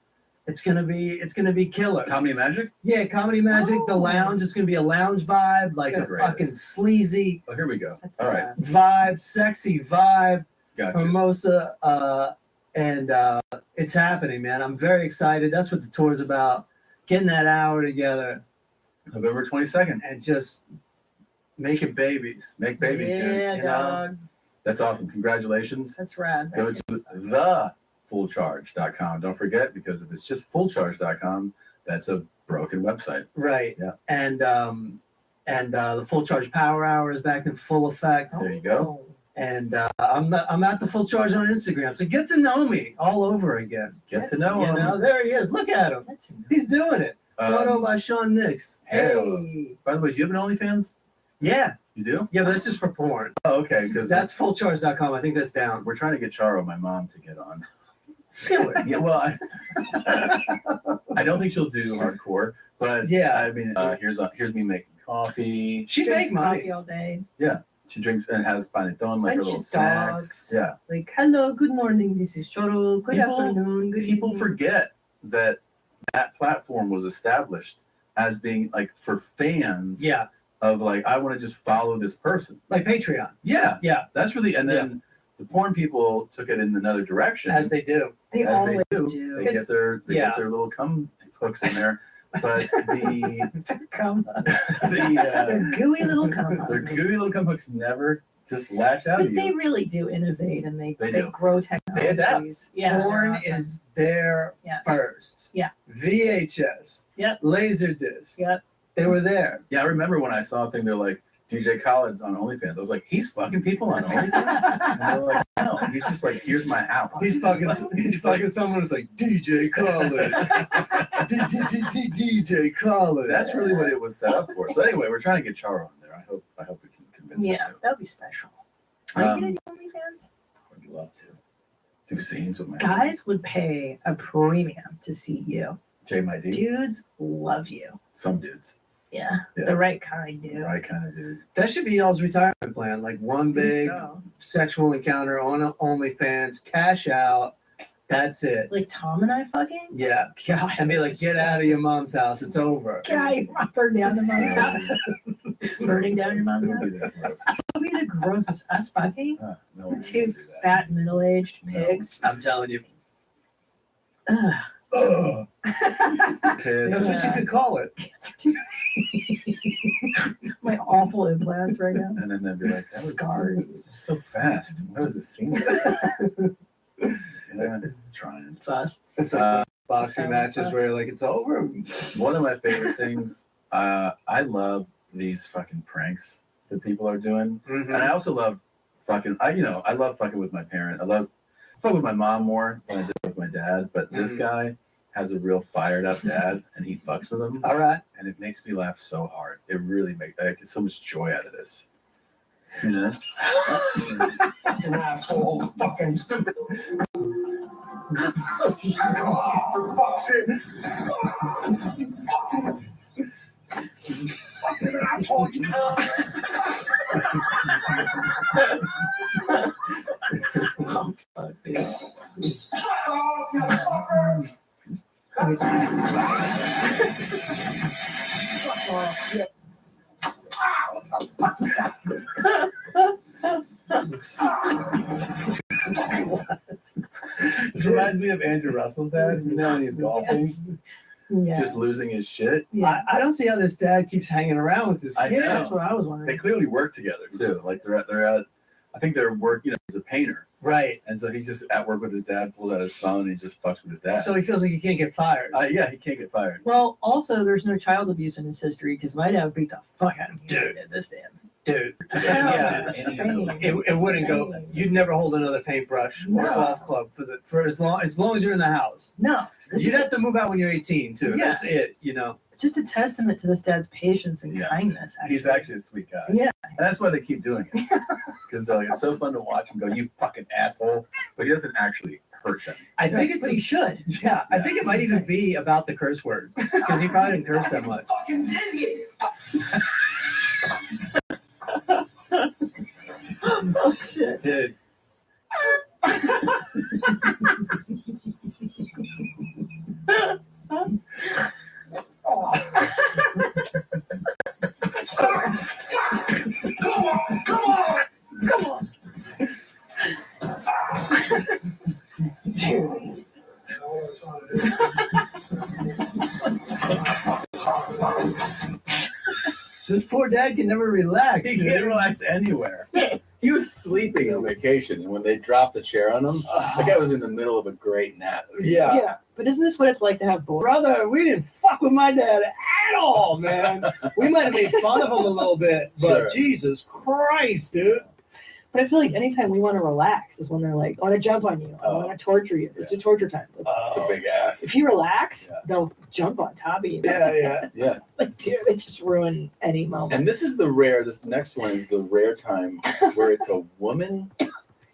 It's gonna be killer. Comedy Magic? Yeah, Comedy Magic. The lounge. It's gonna be a lounge vibe, like a fucking sleazy. Oh, here we go. All right. Vibe, sexy vibe. Gotcha. Hermosa, and it's happening, man. I'm very excited. That's what the tour's about. Getting that hour together. November 22nd. And just making babies. Make babies, dude. Yeah, You know? dog. That's awesome. Congratulations. That's rad. Go to thefullcharge.com. Don't forget, because if it's just fullcharge.com, that's a broken website. Right. Yeah. And the Full Charge Power Hour is back in full effect. There you go. And I'm at the full charge on Instagram. So get to know me all over again. Get to know him. You know, there he is. Look at him. He's doing it. Photo by Sean Nix. Hey. By the way, do you have an OnlyFans? Yeah. You do? Yeah, but this is for porn. Oh, okay. Because that's fullcharge.com. I think that's down. We're trying to get Charo, my mom, to get on. Really? Yeah, well, I don't think she'll do hardcore, but yeah, I mean, here's me making coffee. She makes money coffee all day. Yeah, she drinks and has panettone, like her little snacks. Yeah, like hello, good morning. This is Choro. Good afternoon. Good people evening. forget that platform was established as being like for fans. Yeah. Of like, I want to just follow this person. Like Patreon. Yeah. Yeah. That's really, and then the porn people took it in another direction. As they do. They always do. They get their little cum hooks in there. But their gooey little cum hooks. Their gooey little cum hooks never just latch out But of you. they really do innovate and they do. grow technologies. They adapt. Yeah, Porn awesome. is there first. Yeah. VHS. Yep. Laserdisc. Yep. They were there. Yeah, I remember when I saw a thing, they're like, DJ Khaled's on OnlyFans. I was like, he's fucking people on OnlyFans? And they're like, no, he's just like, here's my house. He's fucking someone who's like, DJ Khaled. DJ Khaled. That's really what it was set up for. So anyway, we're trying to get Charo on there. I hope we can convince her Yeah, to. that would be special. Are you gonna do OnlyFans? I'd love to. Do scenes with my Guys would pay a premium to see you. J my D. Dudes love you. Some dudes. Yeah, Yeah. the right kind, dude. Right kind of dude. That should be y'all's retirement plan. Like one Think big so. sexual encounter on OnlyFans, cash out. That's it. Like Tom and I fucking? Yeah. God, And be like, get out of your mom's house. It's over. Guy, burn down the mom's house. Burning down your mom's house? That would be the grossest. Us fucking? No one Two fat middle-aged pigs. I'm telling you. Ugh. Ugh. That's what you could call it. My awful implants right now. And then they'd be like, that was Scars. so fast. What was this scene? Yeah, trying. It's us. It's like boxing matches where like it's over. One of my favorite things, I love these fucking pranks that people are doing. Mhm. And I also love fucking, I love fucking with my parent. I fuck with my mom more than I did with my dad. But this guy has a real fired up dad and he fucks with him. All right. And it makes me laugh so hard. It really makes, I get so much joy out of this. You know? Fucking asshole. Fucking stupid. Come on, for fuck's sake. Fucking asshole, you know? Oh, fuck, dude. Shut up, you fucker. This reminds me of Andrew Russell's dad, you know, when he's golfing, Yes. just losing his shit. Yeah. I don't see how this dad keeps hanging around with this I kid. know. That's what I was wondering. They clearly work together too. Like they're at I think they're work, he's a painter. Right. And so he's just at work with his dad, pulls out his phone, and he just fucks with his dad. So he feels like he can't get fired. Yeah, he can't get fired. Well, also, there's no child abuse in his history because my dad beat the fuck out of me. Dude. At this damn. Dude. Yeah. Yeah. Insane. It wouldn't go. You'd never hold another paintbrush or No. golf club for as long as you're in the house. No. You'd have to move out when you're 18 too. Yeah. That's it. You know. It's just a testament to this dad's patience and Yeah. kindness. He's actually a sweet guy. Yeah. And that's why they keep doing it. Because they're like, it's so fun to watch him go, you fucking asshole. But he doesn't actually hurt them. I think it's But he should. yeah. I think it might even be about the curse word because he probably didn't curse that much. Fucking idiot. Oh shit. Dude. Stop. Stop. Come on. Come on. Come on. Dude. This poor dad can never relax. He dude. can't relax anywhere. He was sleeping on vacation, and when they dropped the chair on him, the guy was in the middle of a great nap. Yeah. Yeah. But isn't this what it's like to have boys? Brother, we didn't fuck with my dad at all, man. We might have made fun of him a little bit, but Sure. Jesus Christ, dude. But I feel like anytime we want to relax is when they're like, I want to jump on you. I want to torture you. It's a torture time. It's a big ass. If you relax, they'll jump on top of you. Yeah. Like, dude, they just ruin any moment. And this next one is the rare time where it's a woman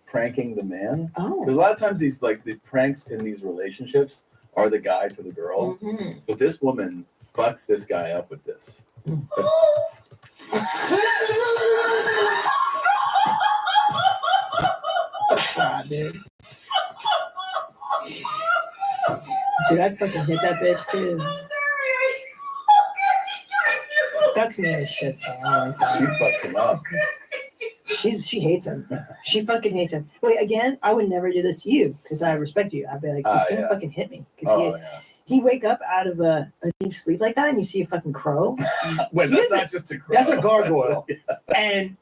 pranking the man. Oh. Because a lot of times the pranks in these relationships are the guy to the girl. Mm-hmm. But this woman fucks this guy up with this. Dude. Dude, I'd fucking hit that bitch too. That's me as shit. Though. She fucks him up. She hates him. She fucking hates him. Wait, again, I would never do this to you because I respect you. I'd be like, he's gonna fucking hit me because he wake up out of a deep sleep like that and you see a fucking crow. Wait, that's not just a crow. That's a gargoyle. And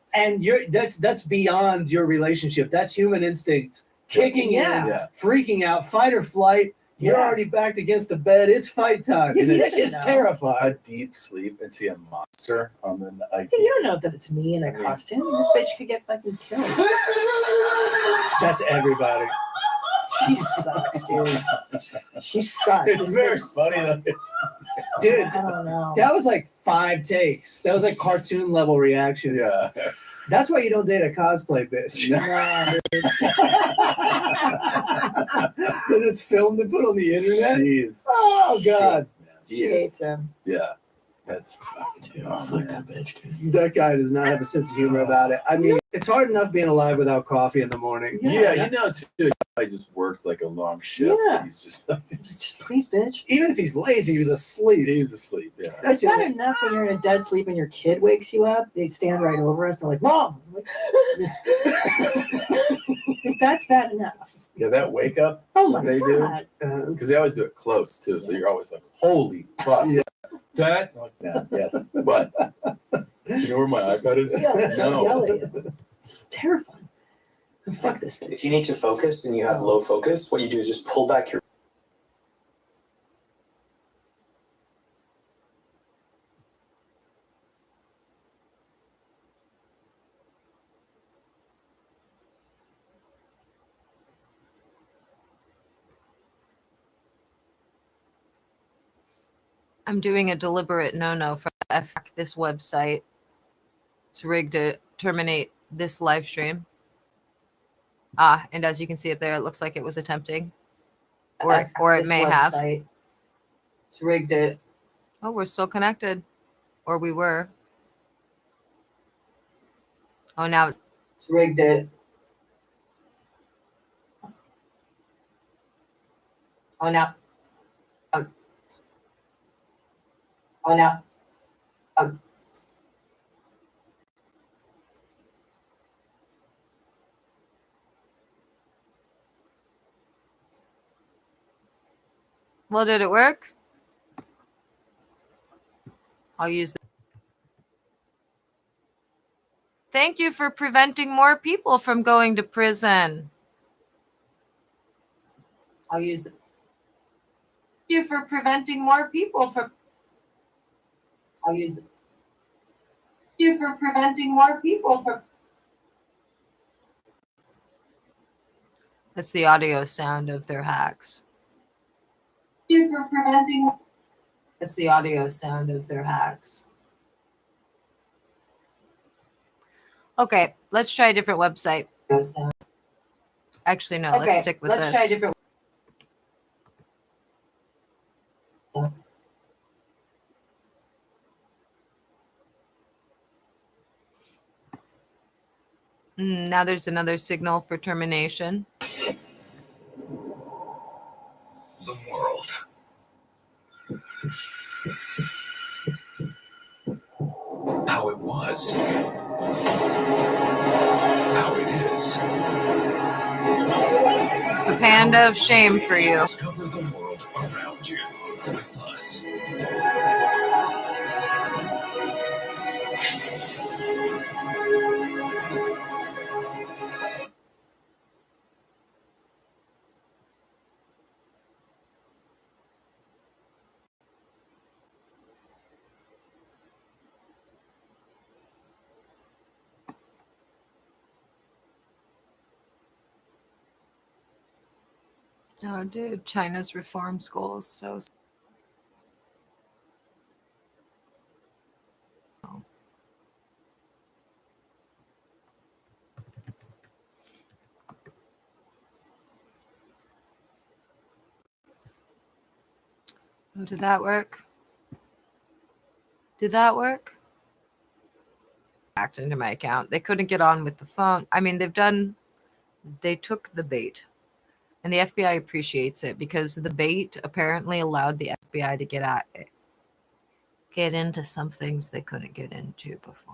that's beyond your relationship. That's human instincts kicking in, freaking out, fight or flight. You're already backed against the bed. It's fight time. Yeah, This is terrifying. A deep sleep and see a monster on the like. You don't know that it's me in a costume. This bitch could get fucking killed. That's everybody. She sucks, dude. She sucks. It's very funny though. Dude, I don't know. that was like 5 takes. That was like cartoon level reaction. Yeah. That's why you don't date a cosplay bitch. Then it's filmed and put on the internet. Jeez. Oh God. She hates him. Yeah. That's fucking fuck that bitch, dude. That guy does not have a sense of humor about it. I mean, it's hard enough being alive without coffee in the morning. Yeah, you know, too. I just worked like a long shift. Yeah. And he's just Please, bitch. Even if he's lazy, he was asleep. He was asleep. Yeah. It's not enough when you're in a dead sleep and your kid wakes you up. They stand right over us. They're like, "Mom." That's bad enough. Yeah, that wake up. Oh my they God. Because they always do it close too, so you're always like, "Holy fuck!" Yeah. Dad. Like, yeah, yes. What? You know where my iPad is? Yeah, No. yelling. It's terrifying. Fuck this bitch. If you need to focus and you have low focus, what you do is just pull back your. I'm doing a deliberate no-no for this website. It's rigged to terminate this live stream. And as you can see up there, it looks like it was attempting. Or it may have. It's rigged to... Oh, we're still connected. Or we were. Oh, now it's rigged to... Oh, now... Oh, no. Oh. Well, did it work? I'll use the... Thank you for preventing more people from going to prison. I'll use the... Thank you for preventing more people from... I'll use it. Thank you for preventing more people from... That's the audio sound of their hacks. Thank you for preventing... That's the audio sound of their hacks. Okay, let's try a different website. Actually, no, let's stick with this. Let's try a different... Now there's another signal for termination. The world. How it was. How it is. It's the panda of shame for you. Discover the world around you with us. Oh, dude, China's reform school is so. Oh, did that work? Did that work? Backed into my account. They couldn't get on with the phone. I mean, they took the bait. And the FBI appreciates it because the bait apparently allowed the FBI to get into some things they couldn't get into before.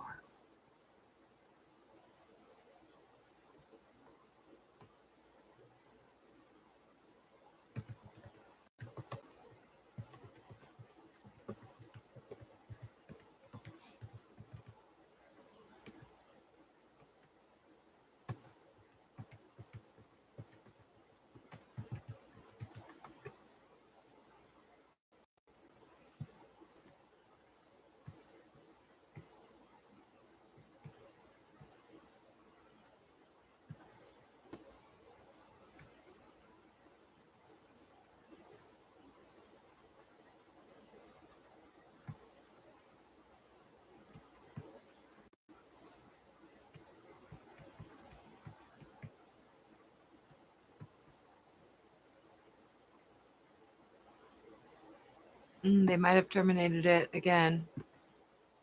They might have terminated it again.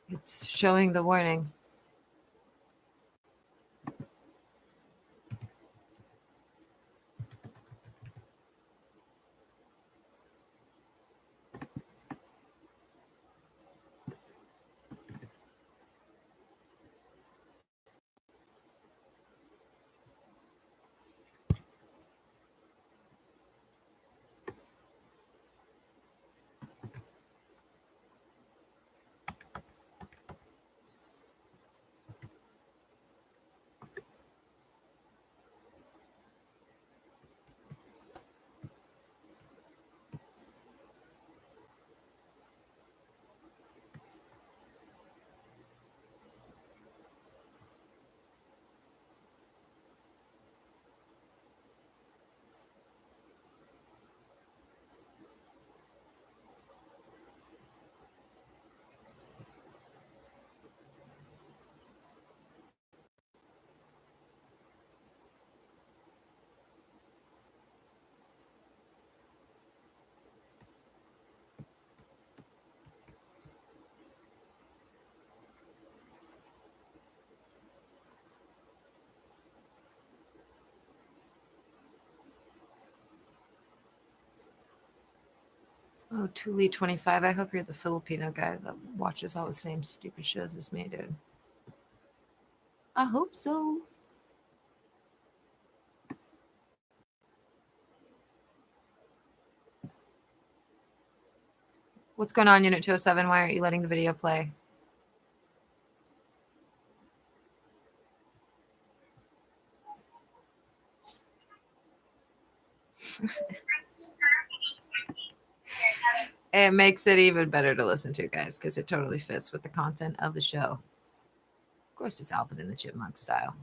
It's showing the warning. Oh, Thule25. I hope you're the Filipino guy that watches all the same stupid shows as me, dude. I hope so. What's going on, Unit 207? Why aren't you letting the video play? It makes it even better to listen to, guys, because it totally fits with the content of the show. Of course, it's Alvin and the Chipmunk style.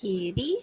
Kitty.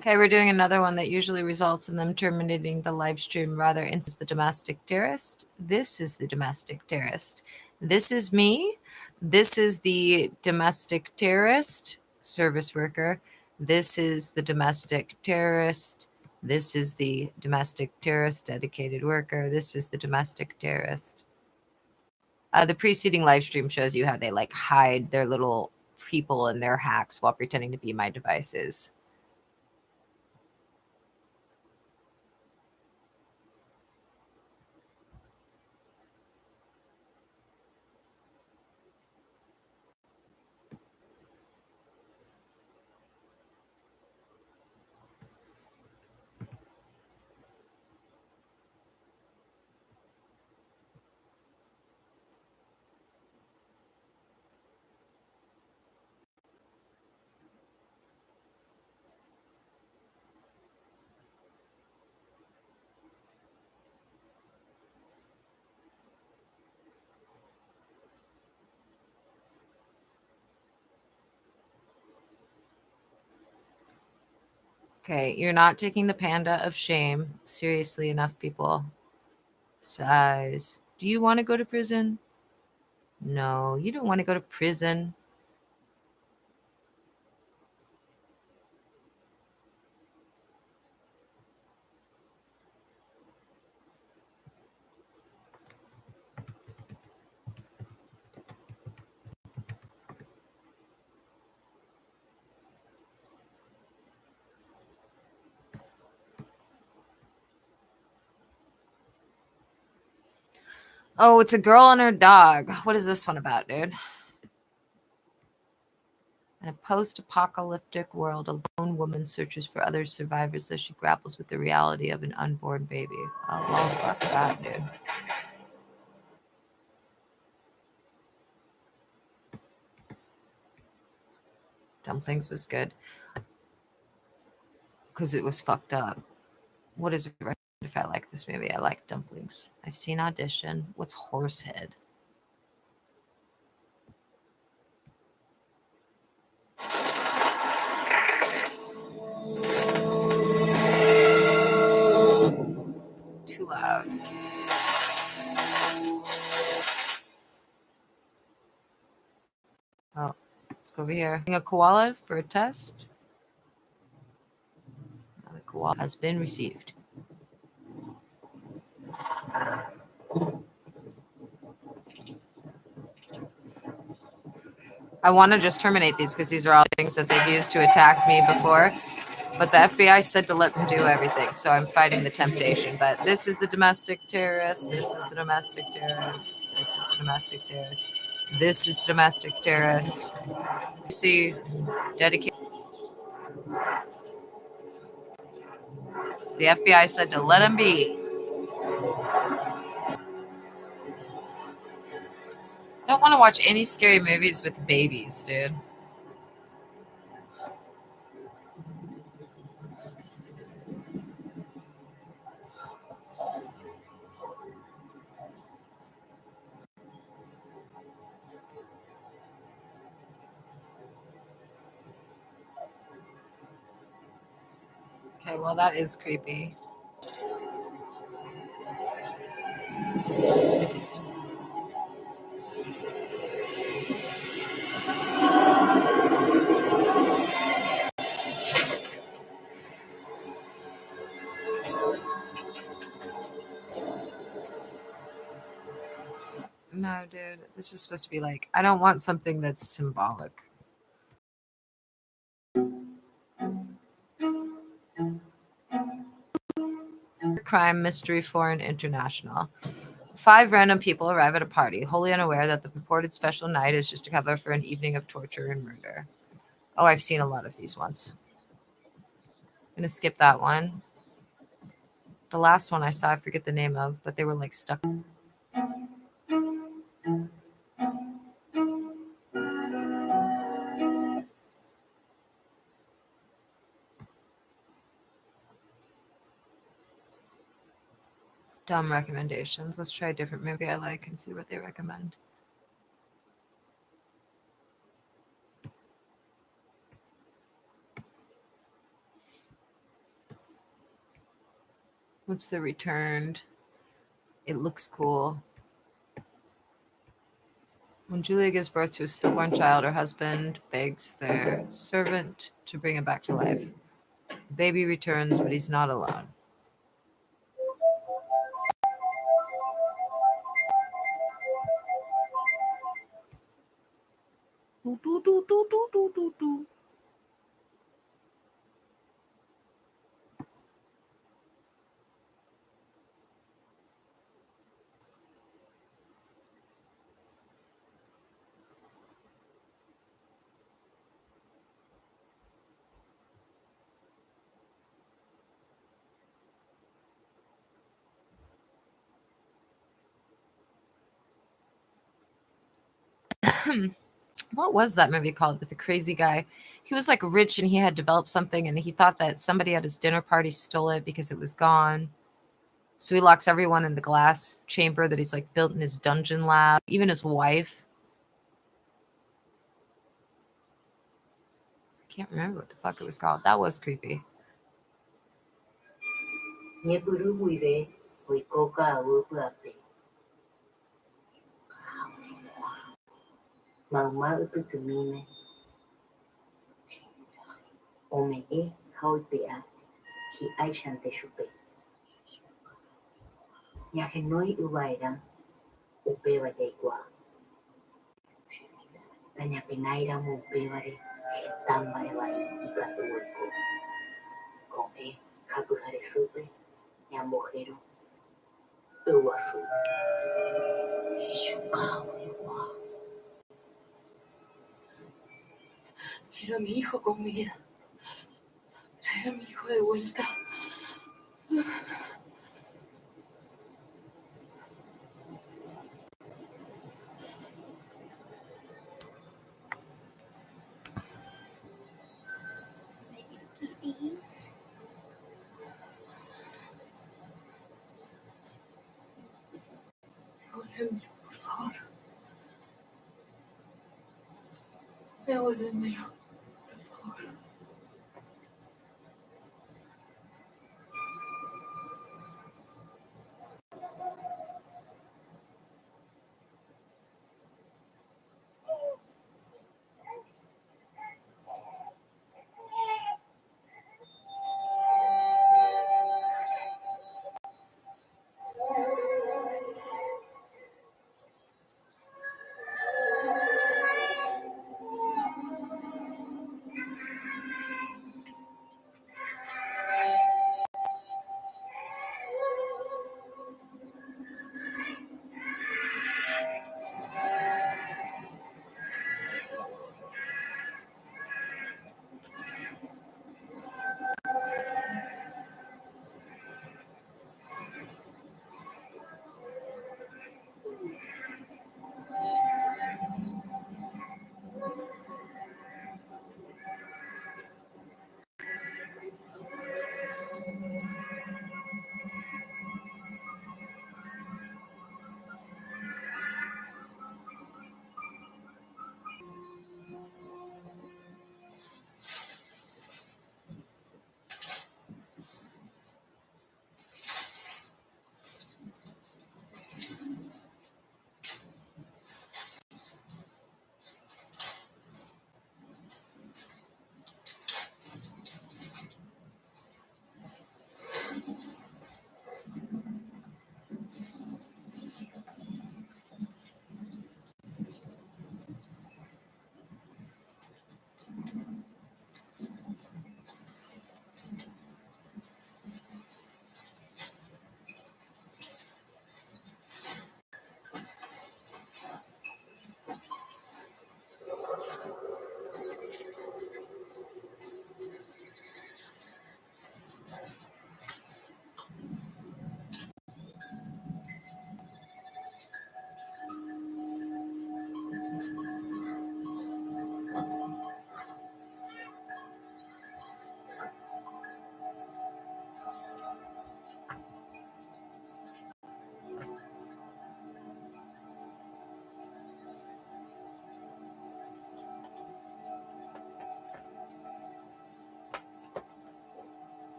Okay, we're doing another one that usually results in them terminating the live stream rather instead the domestic terrorist. This is the domestic terrorist. This is me. This is the domestic terrorist service worker. This is the domestic terrorist. This is the domestic terrorist dedicated worker. This is the domestic terrorist. The preceding live stream shows you how they like hide their little people and their hacks while pretending to be my devices. Okay, you're not taking the panda of shame seriously enough, people. Size. Do you want to go to prison? No, you don't want to go to prison. Oh, it's a girl and her dog. What is this one about, dude? In a post-apocalyptic world, a lone woman searches for other survivors as she grapples with the reality of an unborn baby. Oh, well, fuck that, dude. Dumplings was good. Because it was fucked up. What is it if I like this movie? I like Dumplings. I've seen Audition. What's Horsehead? Too loud. Oh, let's go over here. A koala for a test. The koala has been received. I want to just terminate these because these are all things that they've used to attack me before. But the FBI said to let them do everything, so I'm fighting the temptation. But this is the domestic terrorist. This is the domestic terrorist. This is the domestic terrorist. This is the domestic terrorist. See, dedicated. The FBI said to let him be. I don't want to watch any scary movies with babies, dude. Okay, well, that is creepy. No, dude, this is supposed to be like, I don't want something that's symbolic. Crime Mystery Foreign International. 5 random people arrive at a party, wholly unaware that the purported special night is just a cover for an evening of torture and murder. Oh, I've seen a lot of these ones. I'm gonna skip that one. The last one I saw, I forget the name of, but they were like stuck. Dumb recommendations. Let's try a different movie I like and see what they recommend. What's The Returned? It looks cool. When Julia gives birth to a stillborn child, her husband begs their servant to bring him back to life. The baby returns, but he's not alone. What was that movie called with the crazy guy? He was like rich and he had developed something and he thought that somebody at his dinner party stole it because it was gone. So he locks everyone in the glass chamber that he's like built in his dungeon lab, even his wife. I can't remember what the fuck it was called. That was creepy. Quiero a mi hijo con vida. Trae a mi hijo de vuelta. Devuélvemelo, por favor. Devuélvemelo, por favor.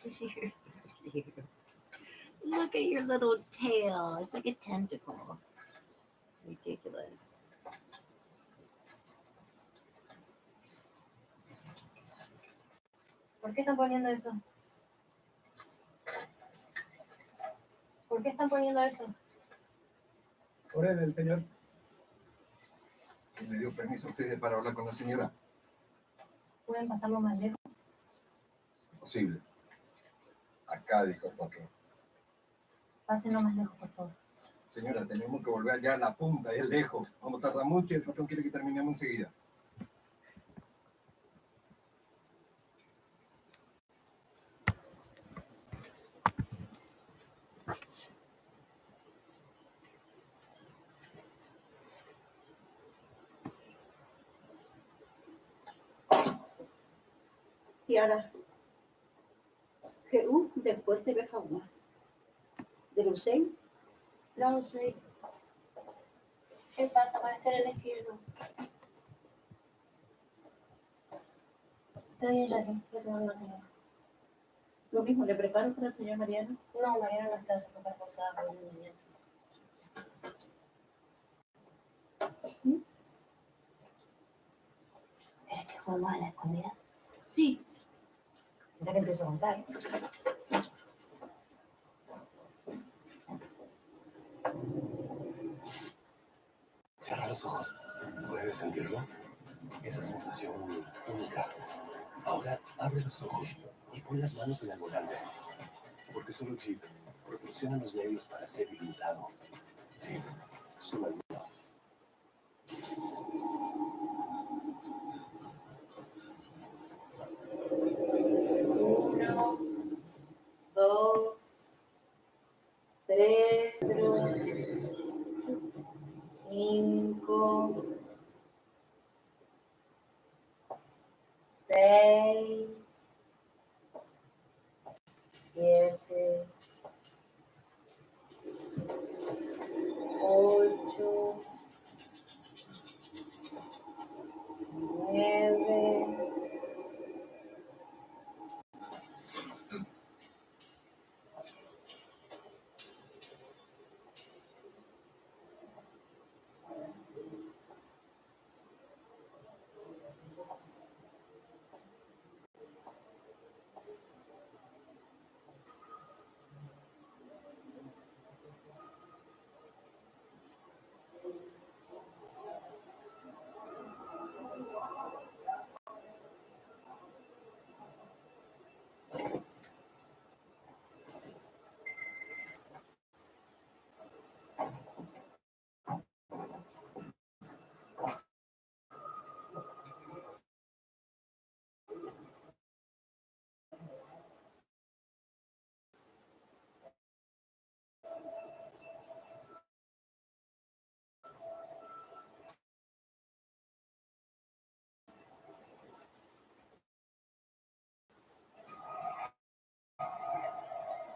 You're so cute. Look at your little tail. It's like a tentacle. It's ridiculous. ¿Por qué están poniendo eso? ¿Por qué están poniendo eso? Orden del señor. ¿Le dio permiso a ustedes para hablar con la señora? ¿Pueden pasarlo más lejos? Posible. Acá, dijo Joaquín. Pásenlo más lejos, por favor. Señora, tenemos que volver allá a la punta, es lejos. Vamos a tardar mucho y el patrón quiere que terminemos enseguida. Tiara, después te ves agua. ¿De Lucey? No sé. ¿Qué pasa con este izquierdo? Está bien, Jessy. Yo tengo algo que Lo mismo, ¿le preparo para el señor Mariano? No, Mariano no está, se fue para posada por la mañana. ¿Quieres que juguemos a la escondida? Sí. Ya que empiezo a contar. Cierra los ojos. ¿Puedes sentirlo? Esa sensación única. Ahora abre los ojos y pon las manos en el volante. Porque solo Jeep proporciona los medios para ser ilimitado. Jeep, suma el uno. Uno, dos, tres, cinco, seis, siete, ocho, nueve,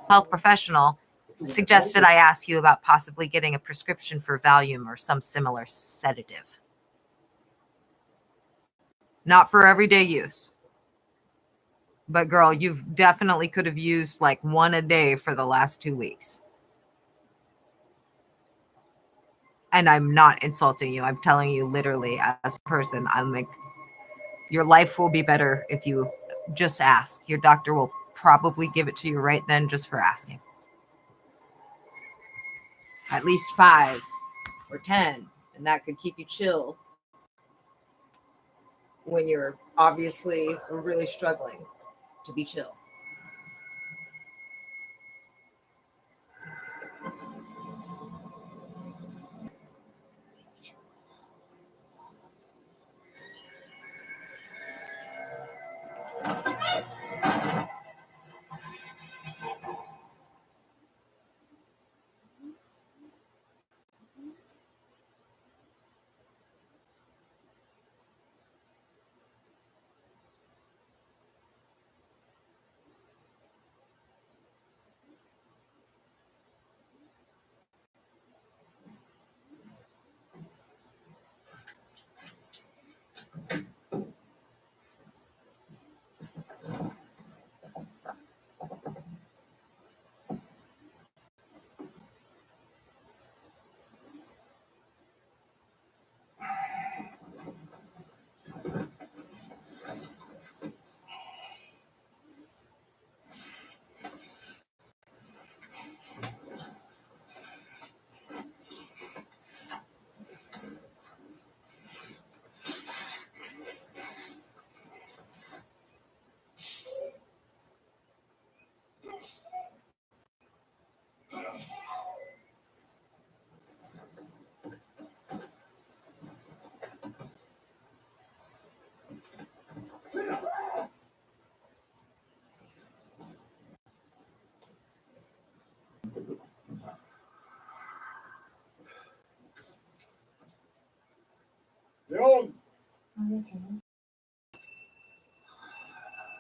Health professional suggested I ask you about possibly getting a prescription for Valium or some similar sedative. Not for everyday use. But girl, you've definitely could have used like one a day for the last 2 weeks. And I'm not insulting you. I'm telling you literally as a person, I'm like, your life will be better if you just ask. Your doctor will probably give it to you right then just for asking. At least 5 or 10, and that could keep you chill when you're obviously really struggling to be chill.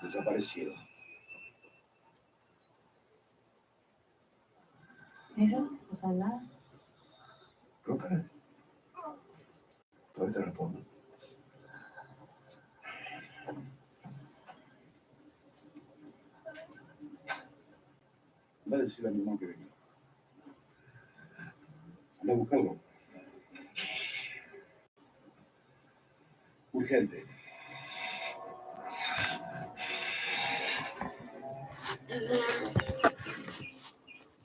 Desaparecieron. ¿Eso? No sabe nada. Pregúntale. Todavía te respondo. Va a decir a mi mamá que venga. Anda a buscarlo. Urgente.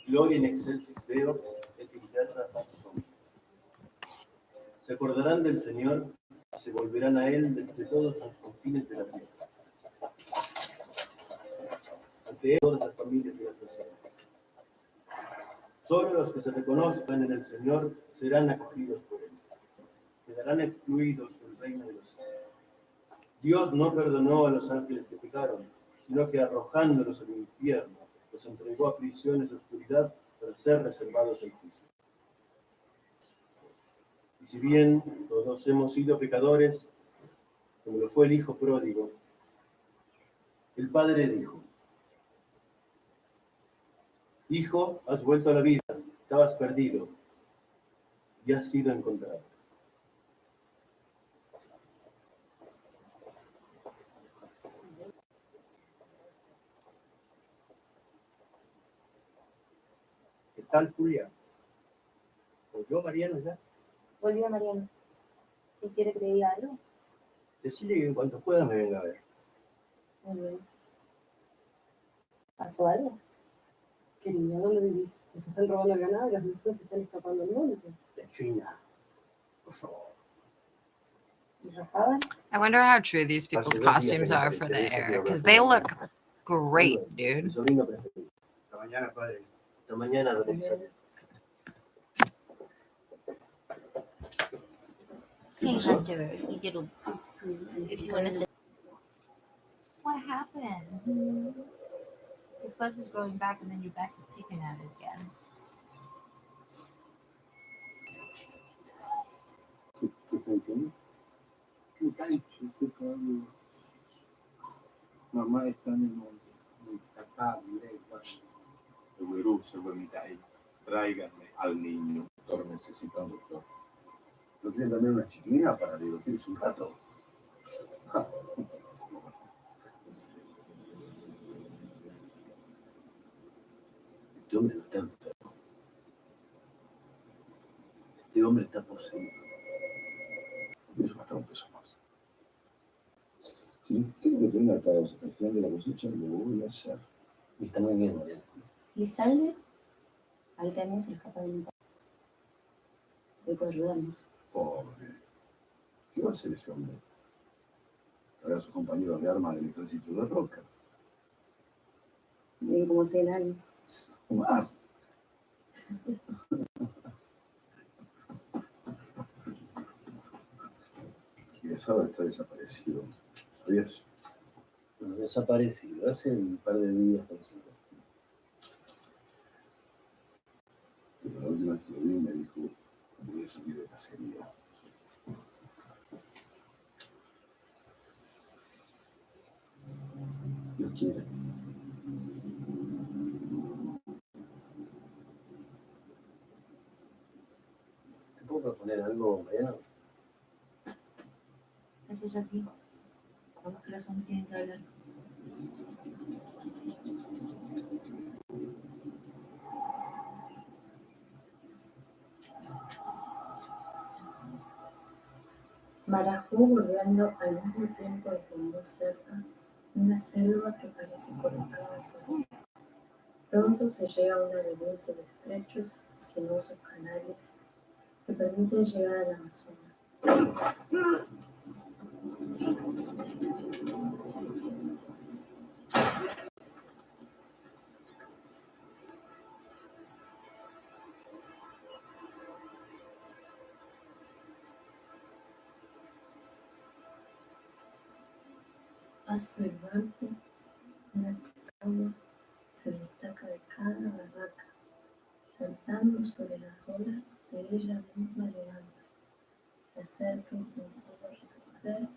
Gloria in excelsis Deo et in terra pax. Se acordarán del Señor y se volverán a Él desde todos los confines de la tierra. Ante Él todas las familias de las naciones. Solo los que se reconozcan en el Señor serán acogidos por Él. Quedarán excluidos del reino de los cielos. Dios no perdonó a los ángeles que pecaron, sino que arrojándolos al infierno, los entregó a prisiones de oscuridad para ser reservados al juicio. Y si bien todos hemos sido pecadores, como lo fue el hijo pródigo, el padre dijo: Hijo, has vuelto a la vida, estabas perdido y has sido encontrado. ¿Qué tal, Julia? ¿Volvió Mariano ya? Volvió Mariano. Si quiere que le diga algo. Decile que en cuanto pueda me venga a ver. Muy bien. ¿Pasó algo? Querido, ¿dónde vivís? Nos están robando el ganado y las mensuales se están escapando del monte. De China. Por favor. ¿Y la saben? I wonder how true these people's costumes are for the era, because they look great, Mi dude. sobrino preferido. Hasta mañana, padre. Hasta mañana, don Elizabeth. Hey, Hunter, you get a, if you want to sit. What happened? Your fuzz is growing back and then you're back to picking at it again. ¿Qué está diciendo? ¿Qué está diciendo? Mamá está en el monte. Acá, directo. El gurú se vomita ahí. Tráiganme al niño. El doctor necesita un doctor. ¿No tienen también una chiquilina para divertirse un rato? Ja. Este hombre no está enfermo. Este hombre está poseído. Eso hasta un peso más. Si tengo que tener atados hasta el final de la cosecha, lo voy a hacer. Y está muy bien, Mariano. ¿Y sale? Ahí también se escapa del lugar. Voy por ayudarnos. Pobre. ¿Qué va a hacer ese hombre? Traer a sus compañeros de armas del ejército de Roca. Vive como 100 años. Más. Y Besado está desaparecido. ¿Sabías? Bueno, desaparecido. Hace un par de días, por ejemplo. Pero la última vez que lo vi me dijo: voy a salir de cacería. Dios quiere. ¿Te puedo proponer algo, Mariano? Es ella así. Con los corazones tienen que hablar. Barajó volviendo al mismo tiempo de que muy cerca una selva que parece colocada a su alrededor. Pronto se llega a un laberinto de estrechos y sinuosos canales que permiten llegar al Amazonas. Paso el banco, una piragua se destaca de cada barraca, saltando sobre las olas de ella misma levanta. Se acerca y intenta recoger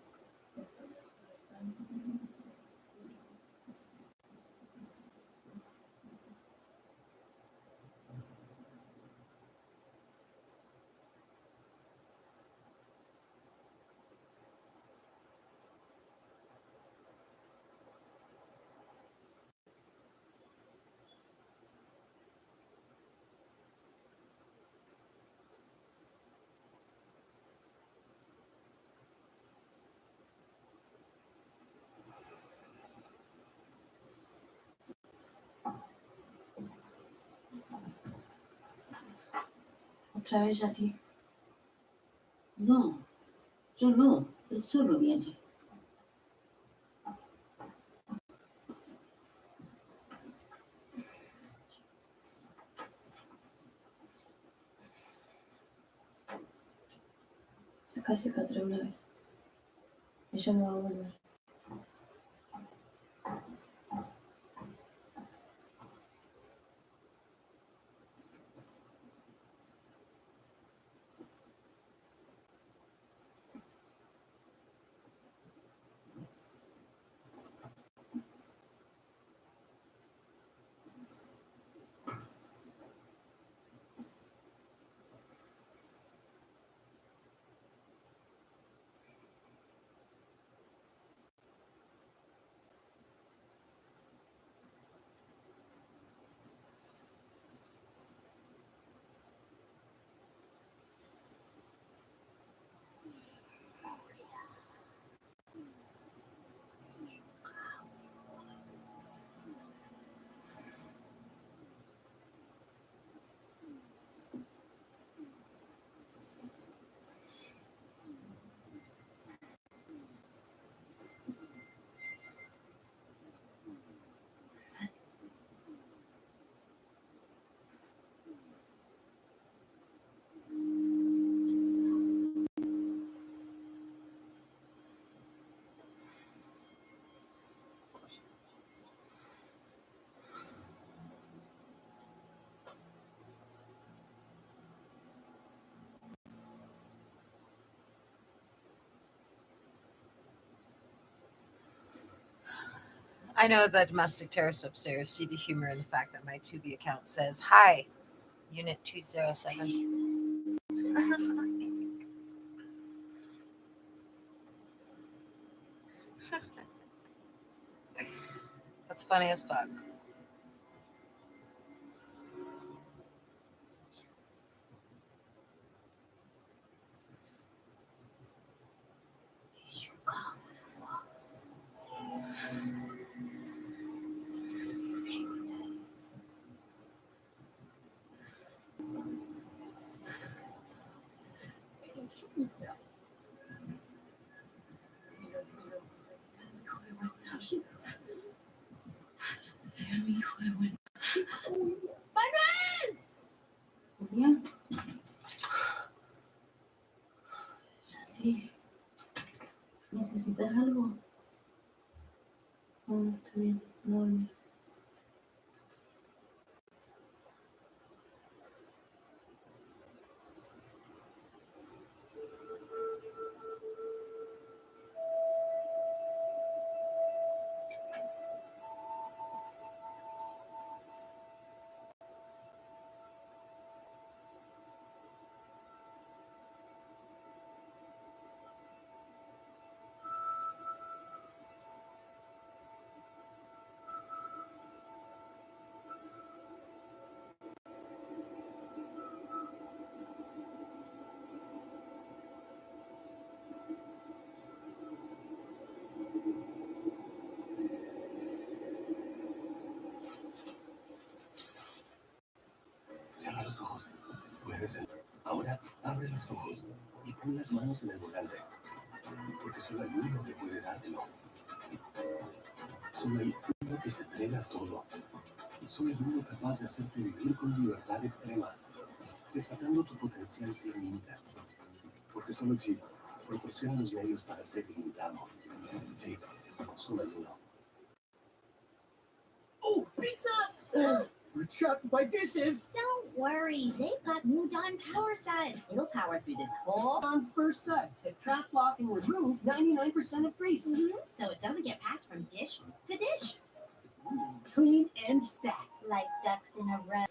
Otra vez así. No, yo no, él solo viene. Saca para atrás una vez. Ella no va a volver. I know the domestic terrorist upstairs see the humor in the fact that my Tubi account says, "Hi, Unit 207." That's funny as fuck. Julián. Sí. ¿Necesitas algo? No, estoy bien. No. Cierra los ojos. Puedes entrar. Ahora abre los ojos y pon las manos en el volante. Porque solo hay uno que puede dártelo. Solo hay uno que se entrega a todo. Solo hay uno capaz de hacerte vivir con libertad extrema, desatando tu potencial sin límites. Porque solo Chip proporciona los medios para ser ilimitado. Sí, solo hay uno. Oh, pizza! We're trapped by dishes. Don't worry, they've got new Dawn power sets. It'll power through this whole. Dawn's first sets that trap, lock, and remove 99% of grease. So it doesn't get passed from dish to dish. Clean and stacked. Like ducks in a row.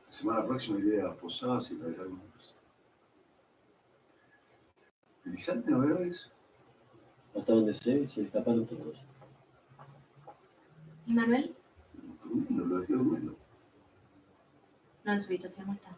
Semana próxima iré a Posadas y traeré algunas. ¿Felizante novedades? Hasta donde sé, se escaparon todos. ¿Y Manuel? Durmiendo, lo dejé durmiendo. No, en su habitación no está.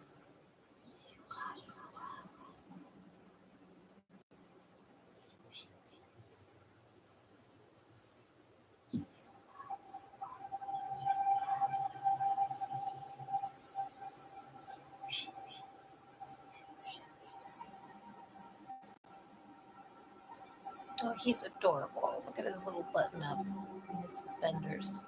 Oh, he's adorable. Look at his little button up and his suspenders.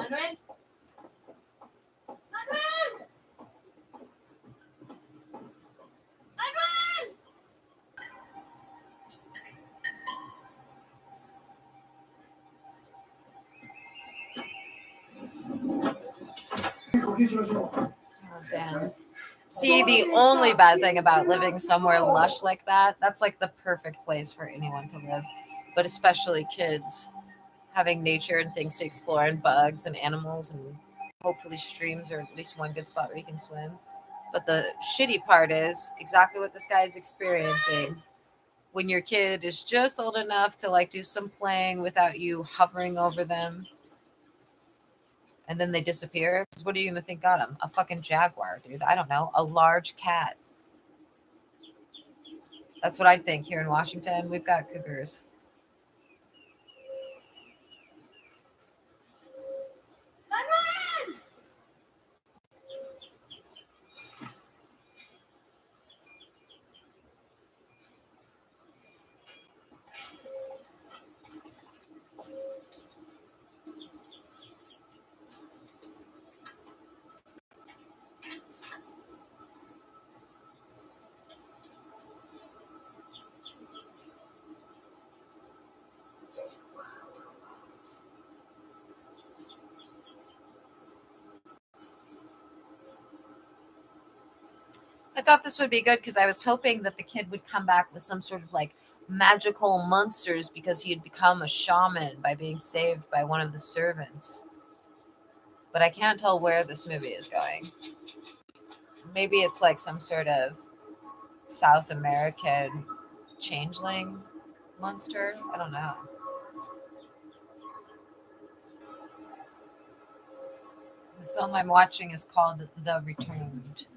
Manuel. Manuel. Manuel. Oh, damn. See, the only bad thing about living somewhere lush like that, that's like the perfect place for anyone to live, but especially kids. Having nature and things to explore and bugs and animals and hopefully streams or at least one good spot where you can swim. But the shitty part is exactly what this guy is experiencing. When your kid is just old enough to like do some playing without you hovering over them, and then they disappear. What are you gonna think got him? A fucking jaguar, dude. I don't know. A large cat. That's what I'd think here in Washington. We've got cougars. I thought this would be good because I was hoping that the kid would come back with some sort of like magical monsters because he had become a shaman by being saved by one of the servants. But I can't tell where this movie is going. Maybe it's like some sort of South American changeling monster. I don't know. The film I'm watching is called The Returned.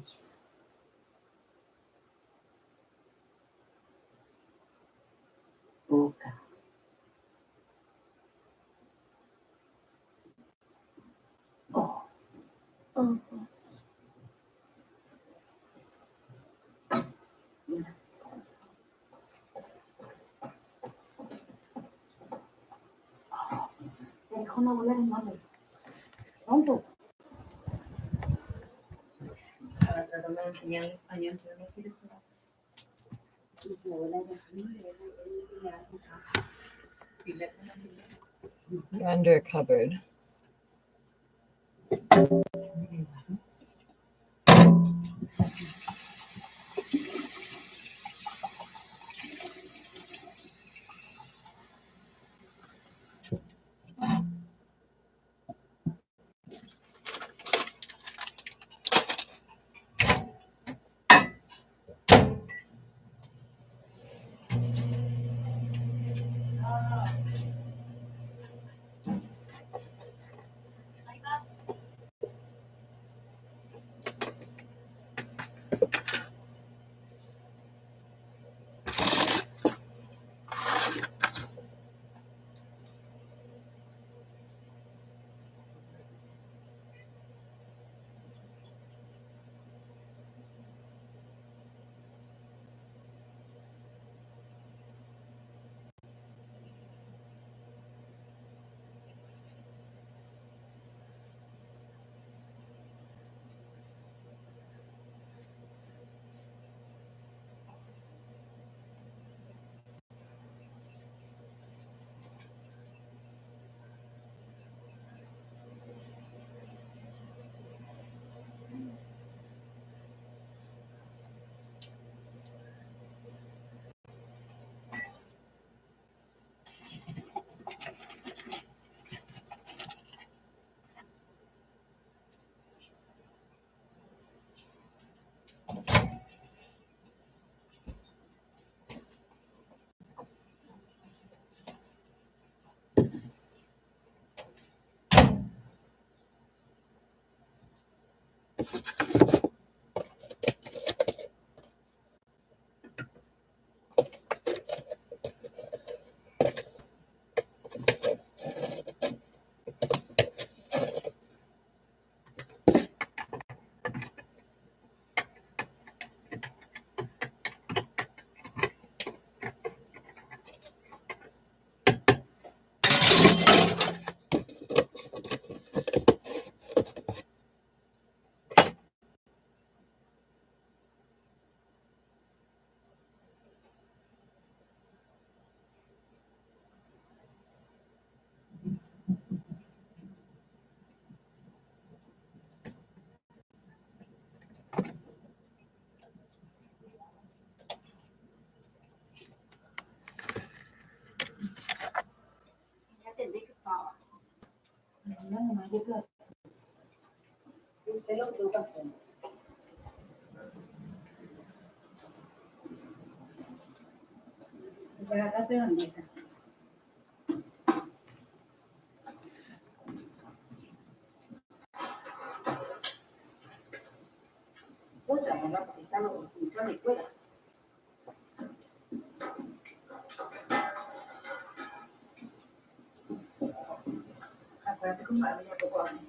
Nice. Boca. Oh. Oh. Me dejó no volver en madre. ¿Cuánto? Ahora tratando de enseñar español, pero no quiere ser. Y si me vuelve a decir, le hace caso. Sí, le You're under a cupboard. Ya tendré que pagar. No, no, yo creo. Usted lo que tengo que hacer. Pues acá te bandita. Otra, ¿verdad? Porque están los oficiales de escuela. Acuérdate cómo había tocado a mí.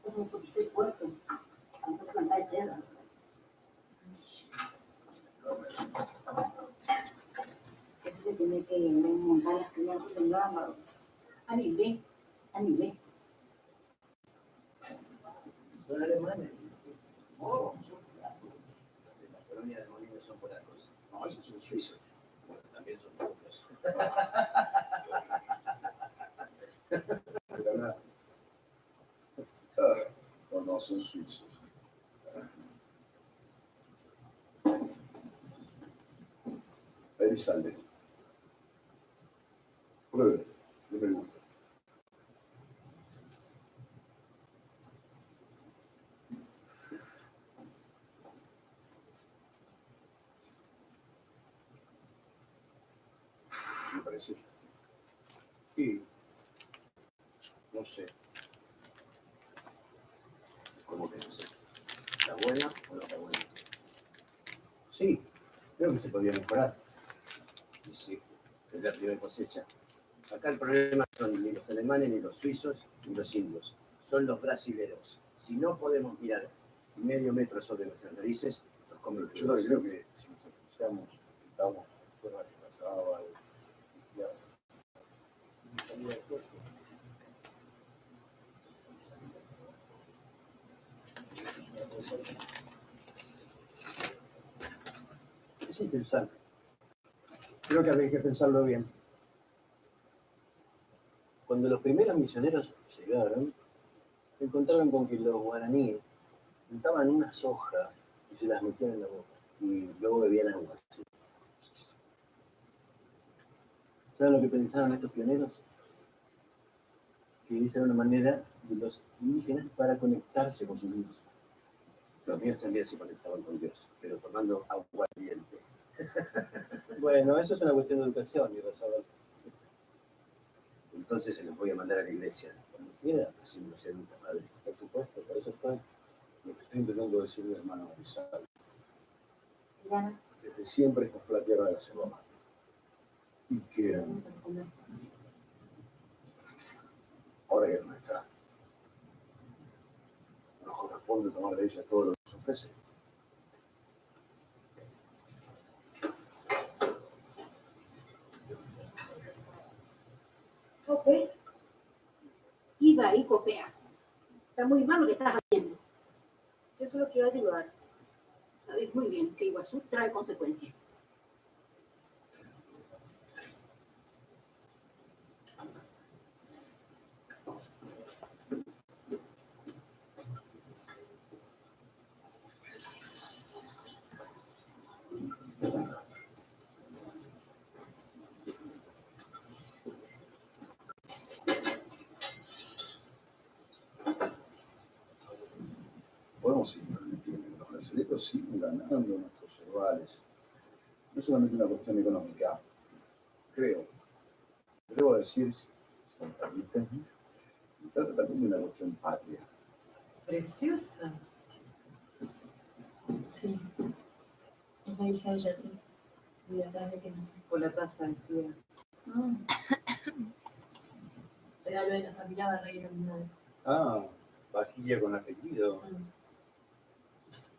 Como por ser puerto. Tanto plantar llena. Ese se tiene que montar las piñas a su señora, Maro. Anime. ¿Son alemanes? Oh, son polacos. La colonia de Molina son polacos. No, esos son suizos. Bueno, también son polacos. ¿Verdad? No, no, son suizos. Elizalde. Pruebe, no me gusta. Me parece. Sí. No sé. ¿Cómo que no sé? buena o no está buena. Sí, creo que se podría mejorar. Y sí, es la primera cosecha. Acá el problema son ni los alemanes, ni los suizos, ni los indios. Son los brasileros. Si no podemos mirar medio metro sobre nuestras narices, nos comen. Yo creo que si nos escuchamos, estamos fuera que pasaba algo. Es interesante. Creo que habría que pensarlo bien. Cuando los primeros misioneros llegaron, se encontraron con que los guaraníes juntaban unas hojas y se las metían en la boca y luego bebían agua. ¿Sí? ¿Saben lo que pensaron estos pioneros? Que esa era una manera de los indígenas para conectarse con sus Dios. Los míos también se conectaban con Dios, pero tomando aguardiente. Bueno, eso es una cuestión de educación, y saber. Entonces se los voy a mandar a la iglesia. Cuando quiera, así no se educa, padre. Por supuesto, por eso estoy. Lo que está intentando decir mi hermano Marisal. Desde siempre esta fue la tierra de la cebada. Y que ahora que no está, nos corresponde tomar de ella todo lo que nos ofrece. Cope, iba y copea. Está muy mal lo que estás haciendo. Yo solo quiero ayudar. Sabes muy bien que Iguazú trae consecuencias. Podemos seguir permitiendo que los brasileños sigan ganando nuestros rivales. No es solamente una cuestión económica, creo. Debo decir, si me permiten, trata también de una cuestión patria. Preciosa. Sí. Es la hija de Jessie. Y la tarde que nació. Por la taza decía. Regalo de la familia ARRAIGNMENT. Ah, vajilla con apellido.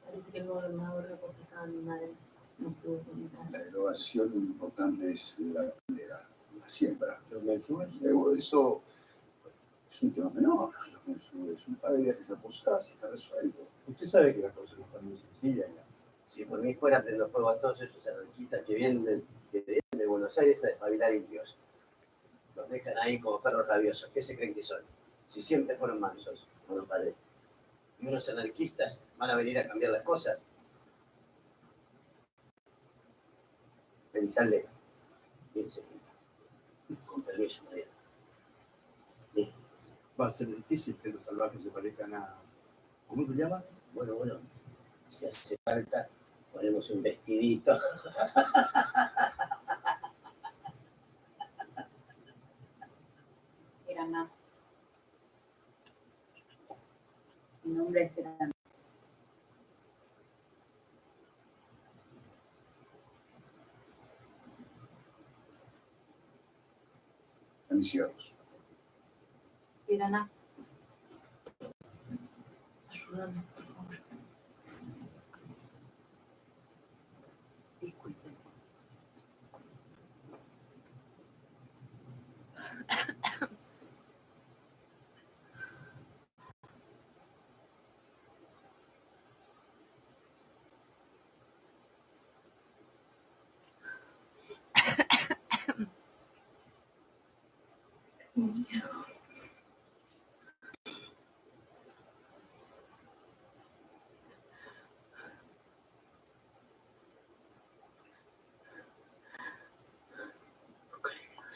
Parece que el gobernador reportaba a mi madre. No pudo comunicar. La innovación importante es la primera, la siembra. Los mensúes, eso es un tema menor. Los mensúes, un par de viajes a posar, si está resuelto. Usted sabe que las cosas no están muy sencillas, ¿no? Si por mí fuera, prendo fuego a todos esos anarquistas que vienen de Buenos Aires a despabilar indios. Los dejan ahí como perros rabiosos. ¿Qué se creen que son? Si siempre fueron mansos, bueno, padre. Y unos anarquistas van a venir a cambiar las cosas. Elizalde, fíjense, con permiso, María. Va a ser difícil que los salvajes se parezcan a... ¿Cómo se llama? Bueno, si hace falta, ponemos un vestidito. Tirana. Mi nombre es Tirana. Iniciados. Tirana. Ayúdame, por favor. Disculpe.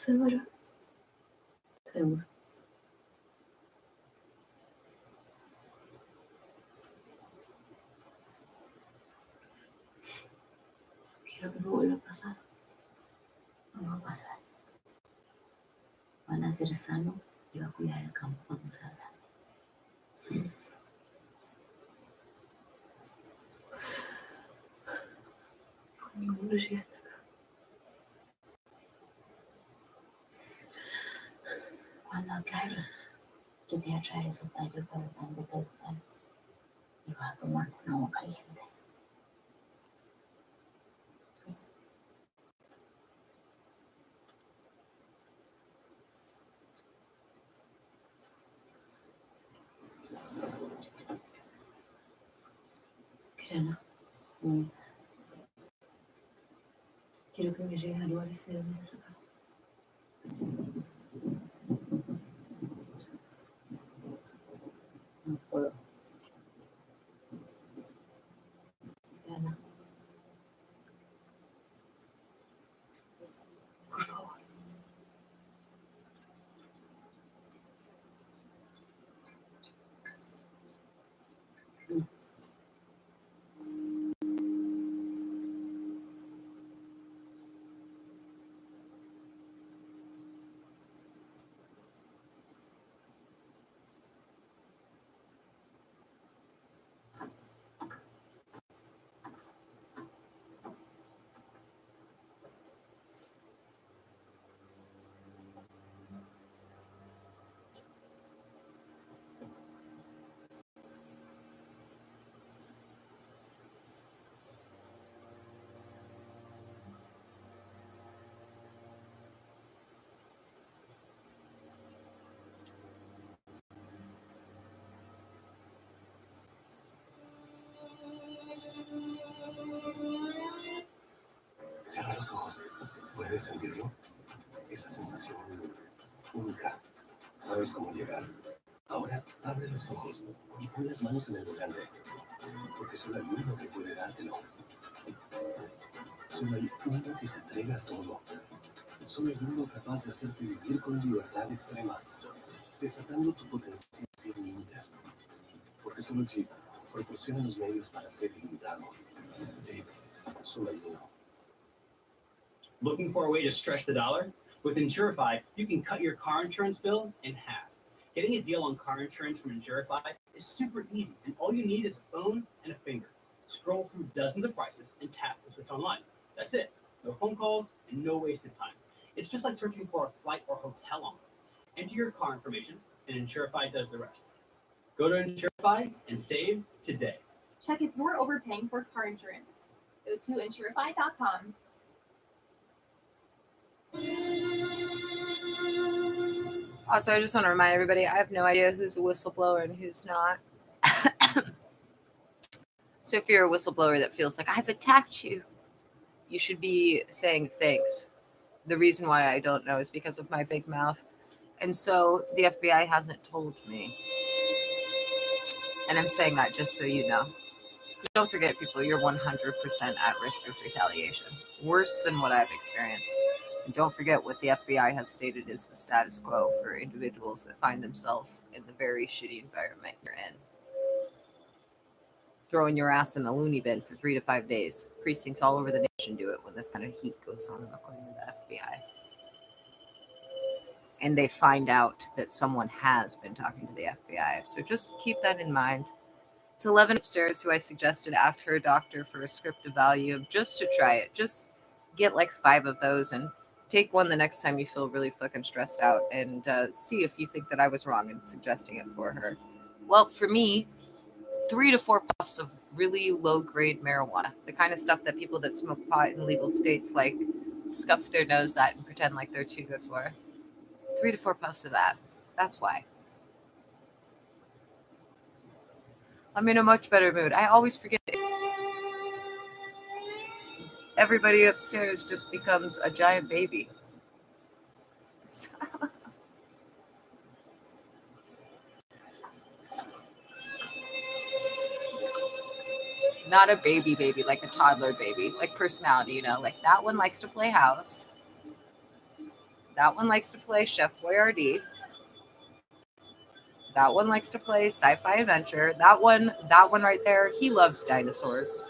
Álvaro. Seguro. Quiero que no vuelva a pasar. No va a pasar. Van a ser sanos y va a cuidar el campo cuando se habla. ninguno llega hasta acá. Cuando acabe, yo te voy a traer esos tallos que tanto te gustan y vas a tomar con agua caliente. Cristiana, quiero que me llegues al lugar ese donde me sacaste. No puedo. Cristiana. Por favor. Cierra los ojos. ¿Puedes sentirlo? Esa sensación única. ¿Sabes cómo llegar? Ahora abre los ojos y pon las manos en el volante. Porque solo hay uno que puede dártelo. Solo hay uno que se entrega a todo. Solo hay uno capaz de hacerte vivir con libertad extrema, desatando tu potencial sin límites. Porque solo Jeep proporciona los medios para ser ilimitado. Jeep, solo hay uno. Looking for a way to stretch the dollar? With Insurify, you can cut your car insurance bill in half. Getting a deal on car insurance from Insurify is super easy, and all you need is a phone and a finger. Scroll through dozens of prices and tap to switch online. That's it. No phone calls and no wasted time. It's just like searching for a flight or hotel online. Enter your car information, and Insurify does the rest. Go to Insurify and save today. Check if you're overpaying for car insurance. Go to insurify.com. Also, I just want to remind everybody, I have no idea who's a whistleblower and who's not. So if you're a whistleblower that feels like I've attacked you, you should be saying thanks. The reason why I don't know is because of my big mouth. And so the FBI hasn't told me. And I'm saying that just so you know. Don't forget, people, you're 100% at risk of retaliation. Worse than what I've experienced. And don't forget what the FBI has stated is the status quo for individuals that find themselves in the very shitty environment you're in. Throwing your ass in the loony bin for 3 to 5 days. Precincts all over the nation do it when this kind of heat goes on, according to the FBI. And they find out that someone has been talking to the FBI. So just keep that in mind. It's 11 upstairs who I suggested ask her doctor for a script of Valium just to try it. Just get like 5 of those and take one the next time you feel really fucking stressed out and see if you think that I was wrong in suggesting it for her. Well, for me, 3 to 4 puffs of really low-grade marijuana, the kind of stuff that people that smoke pot in legal states like scuff their nose at and pretend like they're too good for. 3 to 4 puffs of that. That's why. I'm in a much better mood. I always forget it. Everybody upstairs just becomes a giant baby. Not a baby, like a toddler baby, like personality, you know, like that one likes to play house. That one likes to play Chef Boyardee. That one likes to play sci-fi adventure. That one right there, he loves dinosaurs.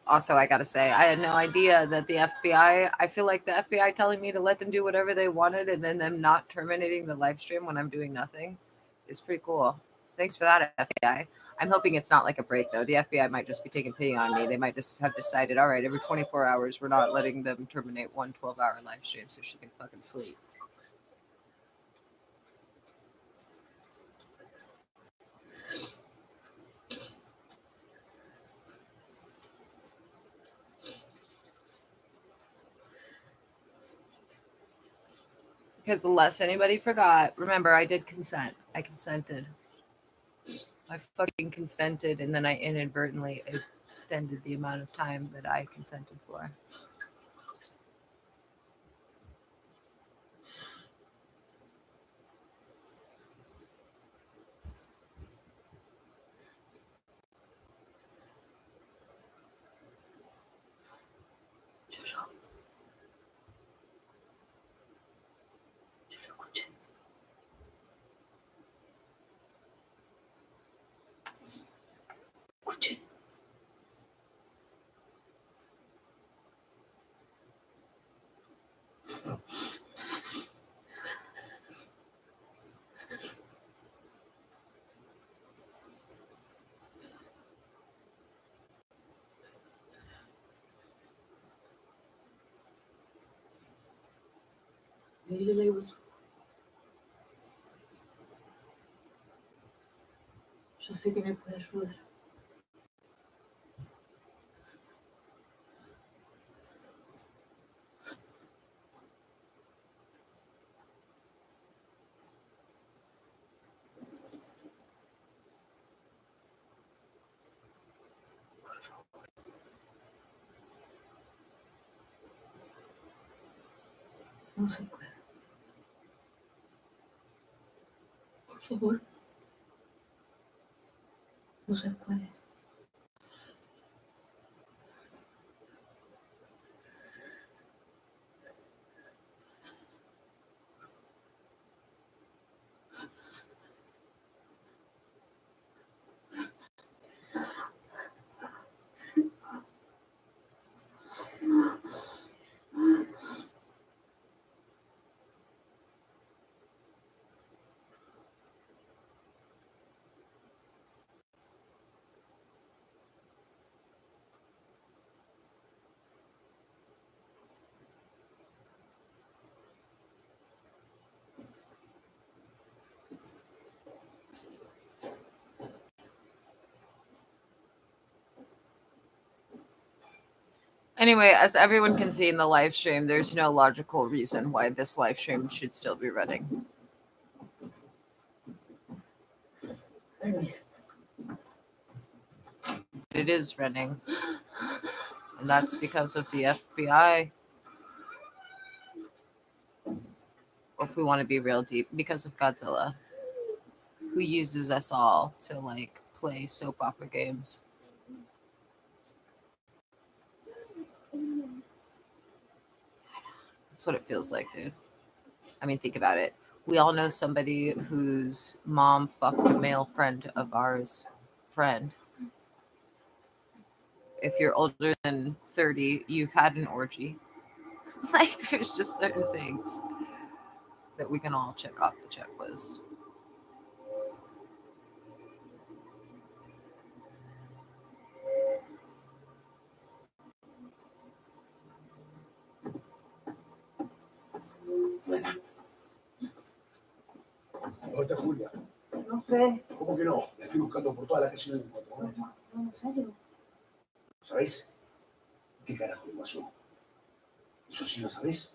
Also, I gotta say, I had no idea that the FBI, I feel like the FBI telling me to let them do whatever they wanted and then them not terminating the live stream when I'm doing nothing is pretty cool. Thanks for that, FBI. I'm hoping it's not like a break, though. The FBI might just be taking pity on me. They might just have decided, all right, every 24 hours, we're not letting them terminate one 12-hour live stream so she can fucking sleep. Because unless anybody forgot, remember, I did consent. I consented. I fucking consented, and then I inadvertently extended the amount of time that I consented for. Yo sé que me puede ayudar. No se puede. Por favor. No se puede. Anyway, as everyone can see in the live stream, there's no logical reason why this live stream should still be running. It is running. And that's because of the FBI. Or if we want to be real deep, because of Godzilla, who uses us all to like play soap opera games. That's what it feels like, dude. I mean, think about it. We all know somebody whose mom fucked a male friend of ours. Friend. If you're older than 30, you've had an orgy. Like, there's just certain things that we can all check off the checklist. ¿Dónde está Julia? No sé. ¿Cómo que no? La estoy buscando por toda la calle y no la encuentro. No, en serio. ¿Sabés? ¿Qué carajo le pasó? ¿Eso sí lo sabés?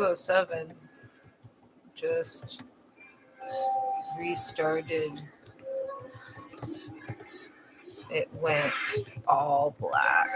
207 just restarted. It went all black.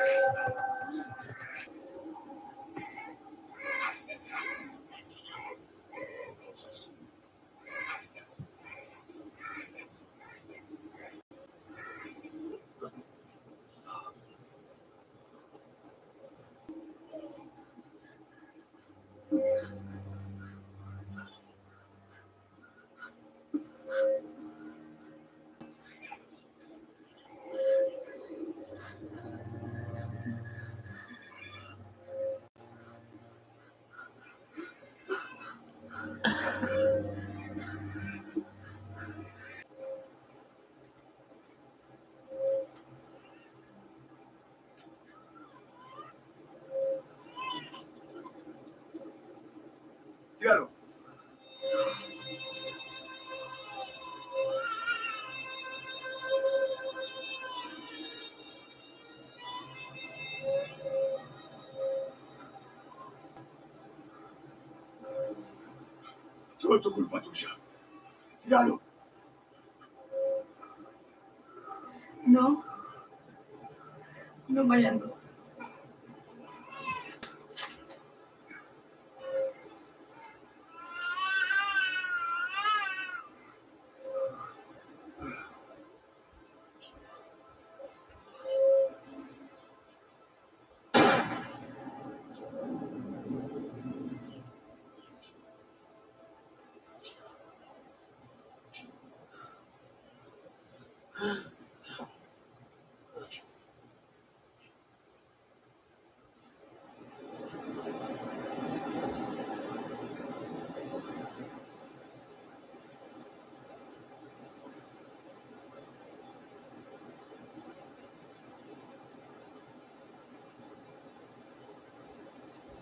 Claro. Todo es culpa tuya. Tíralo. No. No vayando.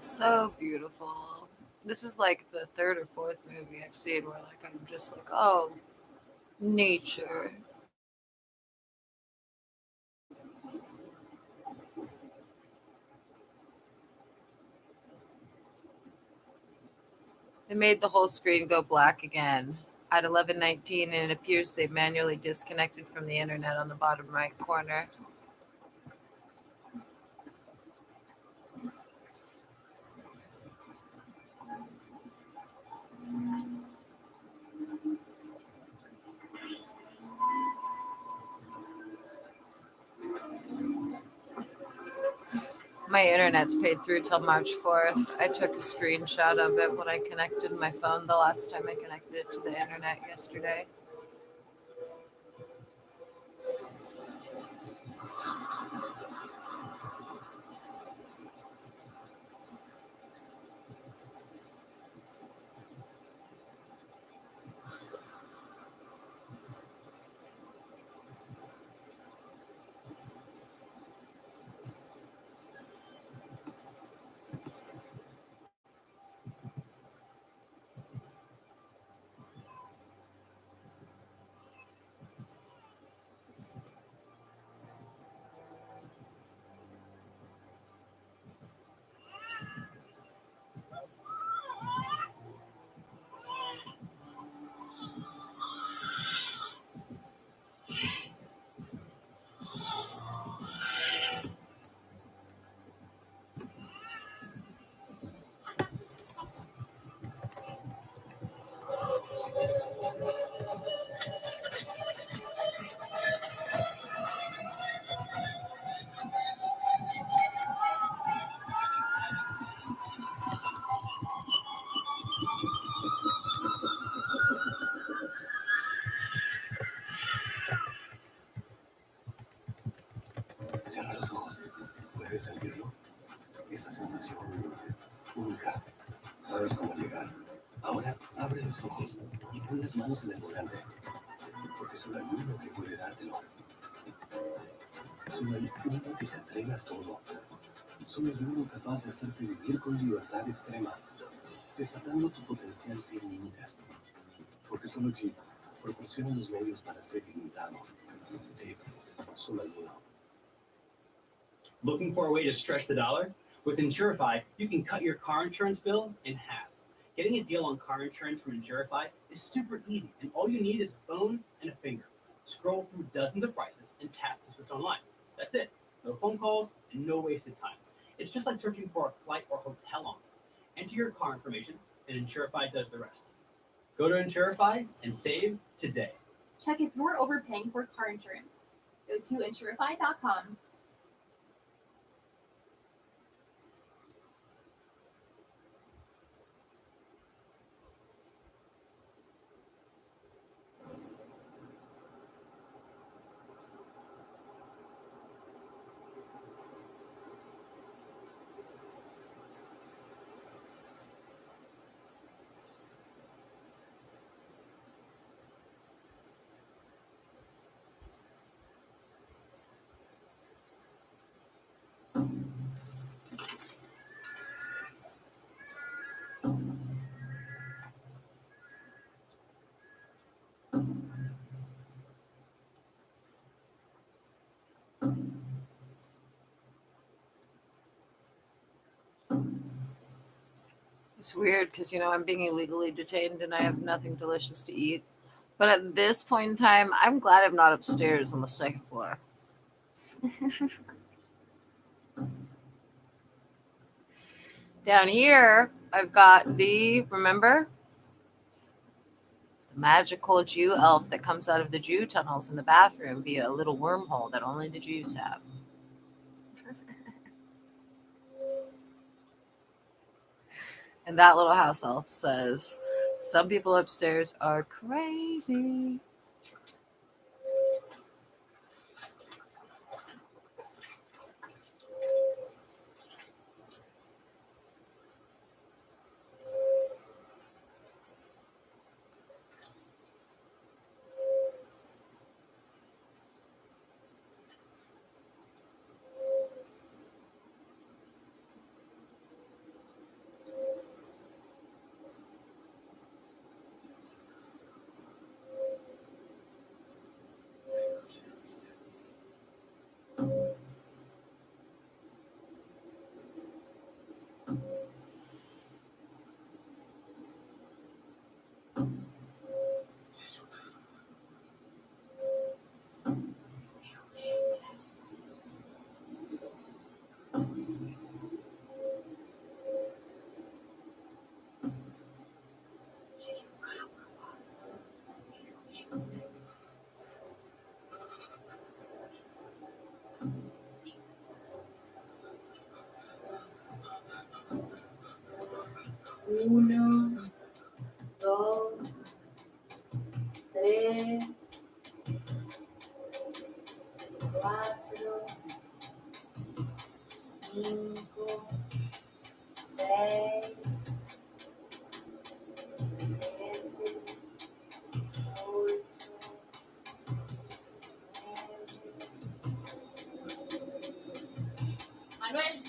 So beautiful. This is like the third or fourth movie I've seen where like I'm just like, oh, nature. They made the whole screen go black again at 11:19, and it appears they manually disconnected from the internet on the bottom right corner. My internet's paid through till March 4th. I took a screenshot of it when I connected my phone the last time I connected it to the internet yesterday. Cierra los ojos. ¿Puedes sentirlo? Esa sensación única. ¿Sabes cómo llegar? Ahora abre los ojos y pon las manos en el volante. Porque solo hay uno que puede dártelo. Solo hay uno que se atreve a todo. Solo hay uno capaz de hacerte vivir con libertad extrema, desatando tu potencial sin límites. Porque solo Jeep proporciona los medios para ser ilimitado. Jeep, solo hay uno. Looking for a way to stretch the dollar? With Insurify, you can cut your car insurance bill in half. Getting a deal on car insurance from Insurify is super easy, and all you need is a phone and a finger. Scroll through dozens of prices and tap to switch online. That's it. No phone calls and no wasted time. It's just like searching for a flight or hotel online. Enter your car information, and Insurify does the rest. Go to Insurify and save today. Check if you're overpaying for car insurance. Go to insurify.com. It's weird because, you know, I'm being illegally detained and I have nothing delicious to eat. But at this point in time, I'm glad I'm not upstairs on the second floor. Down here, I've got remember? The magical Jew elf that comes out of the Jew tunnels in the bathroom via a little wormhole that only the Jews have. And that little house elf says, some people upstairs are crazy. Uno, dos, tres, cuatro, cinco, seis, siete, ocho, Manuel.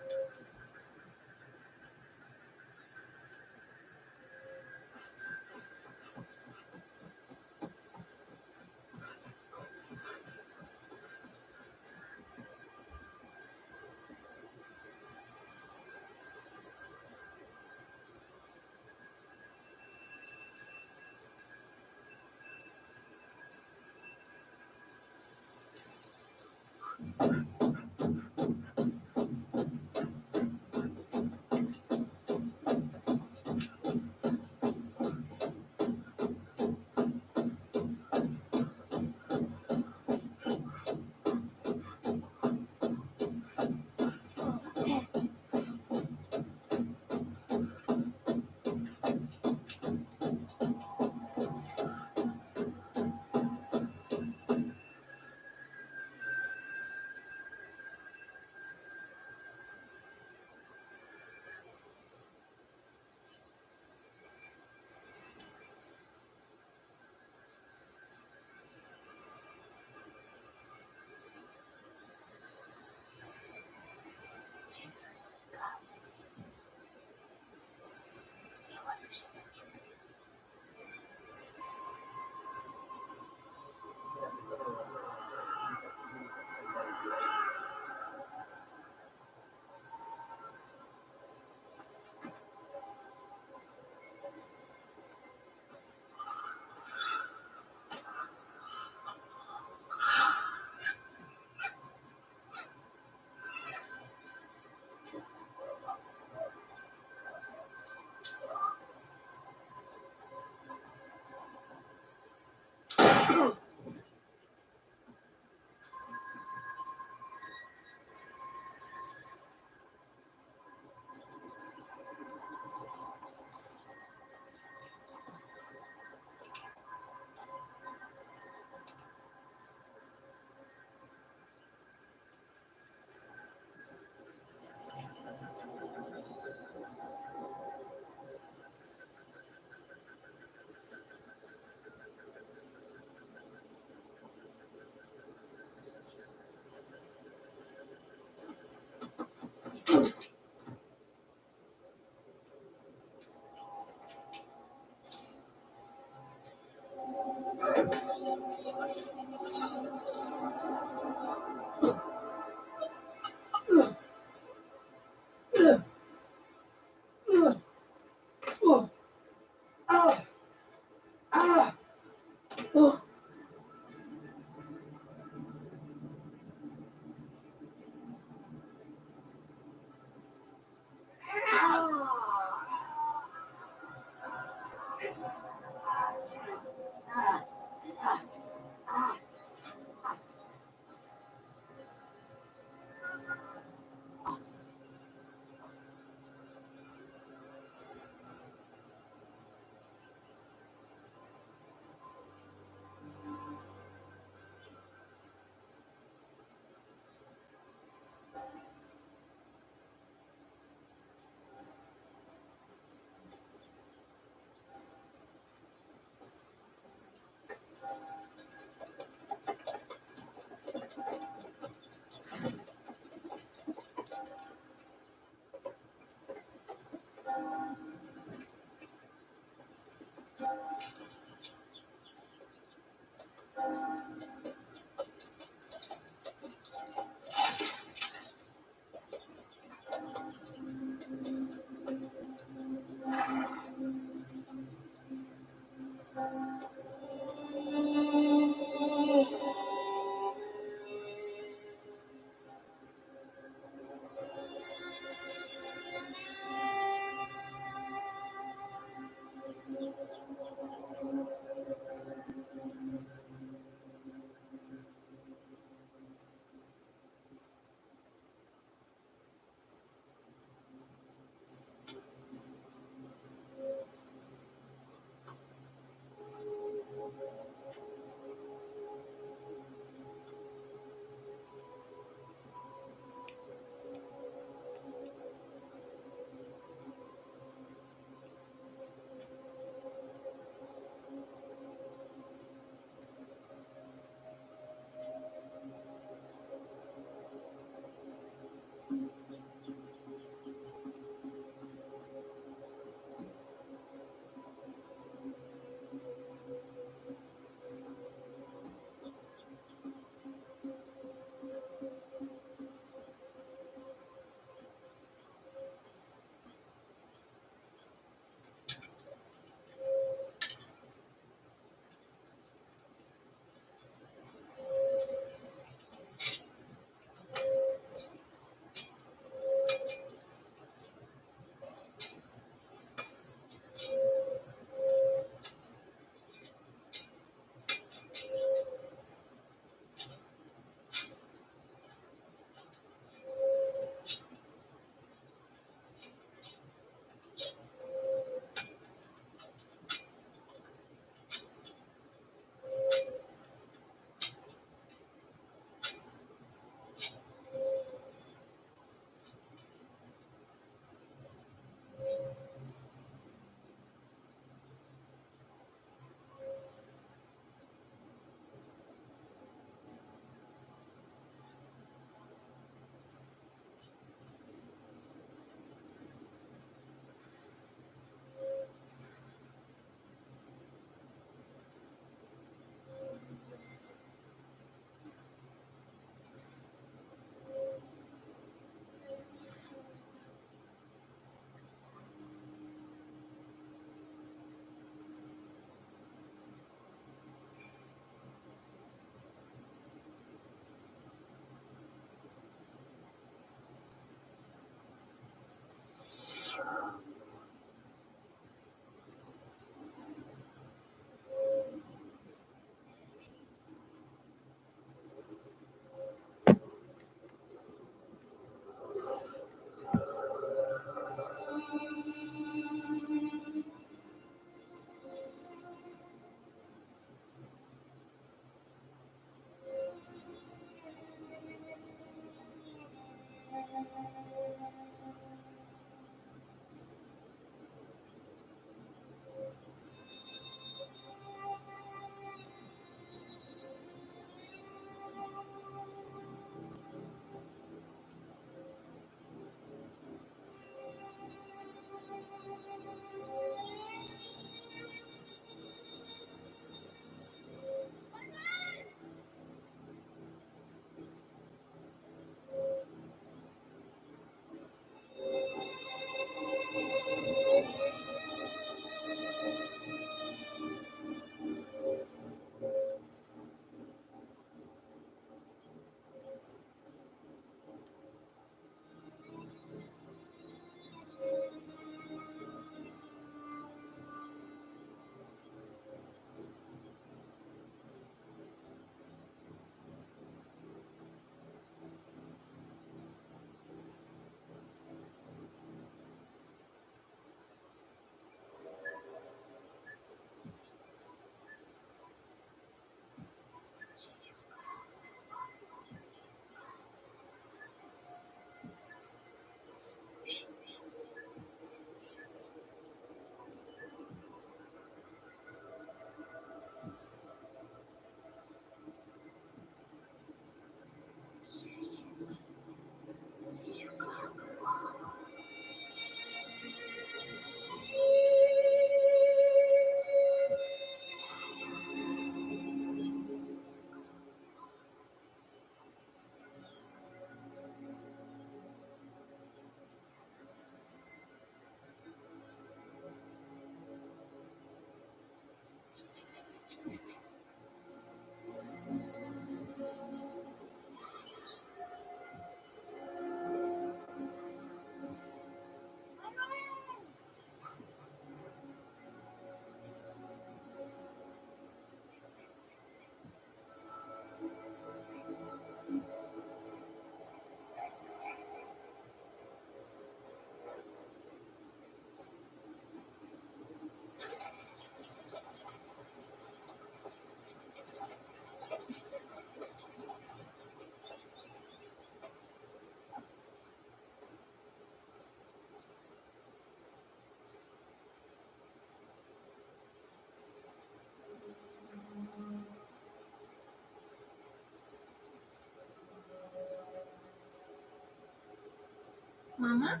Mama?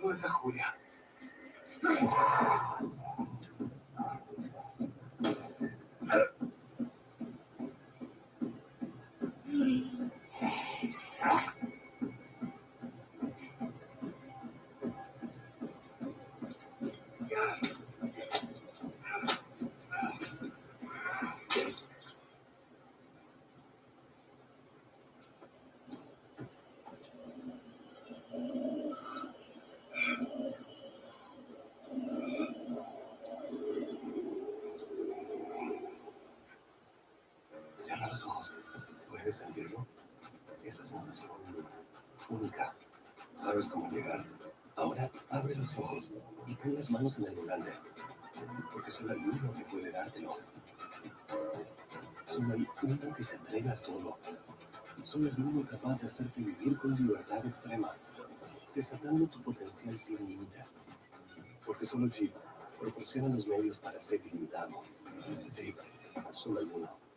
¿Dónde está Julia? Cierra los ojos. ¿Puedes sentirlo? Esa sensación única. ¿Sabes cómo llegar? Ahora abre los ojos y pon las manos en el volante. Porque solo hay uno que puede dártelo. Solo hay uno que se atreve a todo. Solo hay uno capaz de hacerte vivir con libertad extrema, desatando tu potencial sin límites. Porque solo Jeep proporciona los medios para ser ilimitado. Jeep, solo hay uno.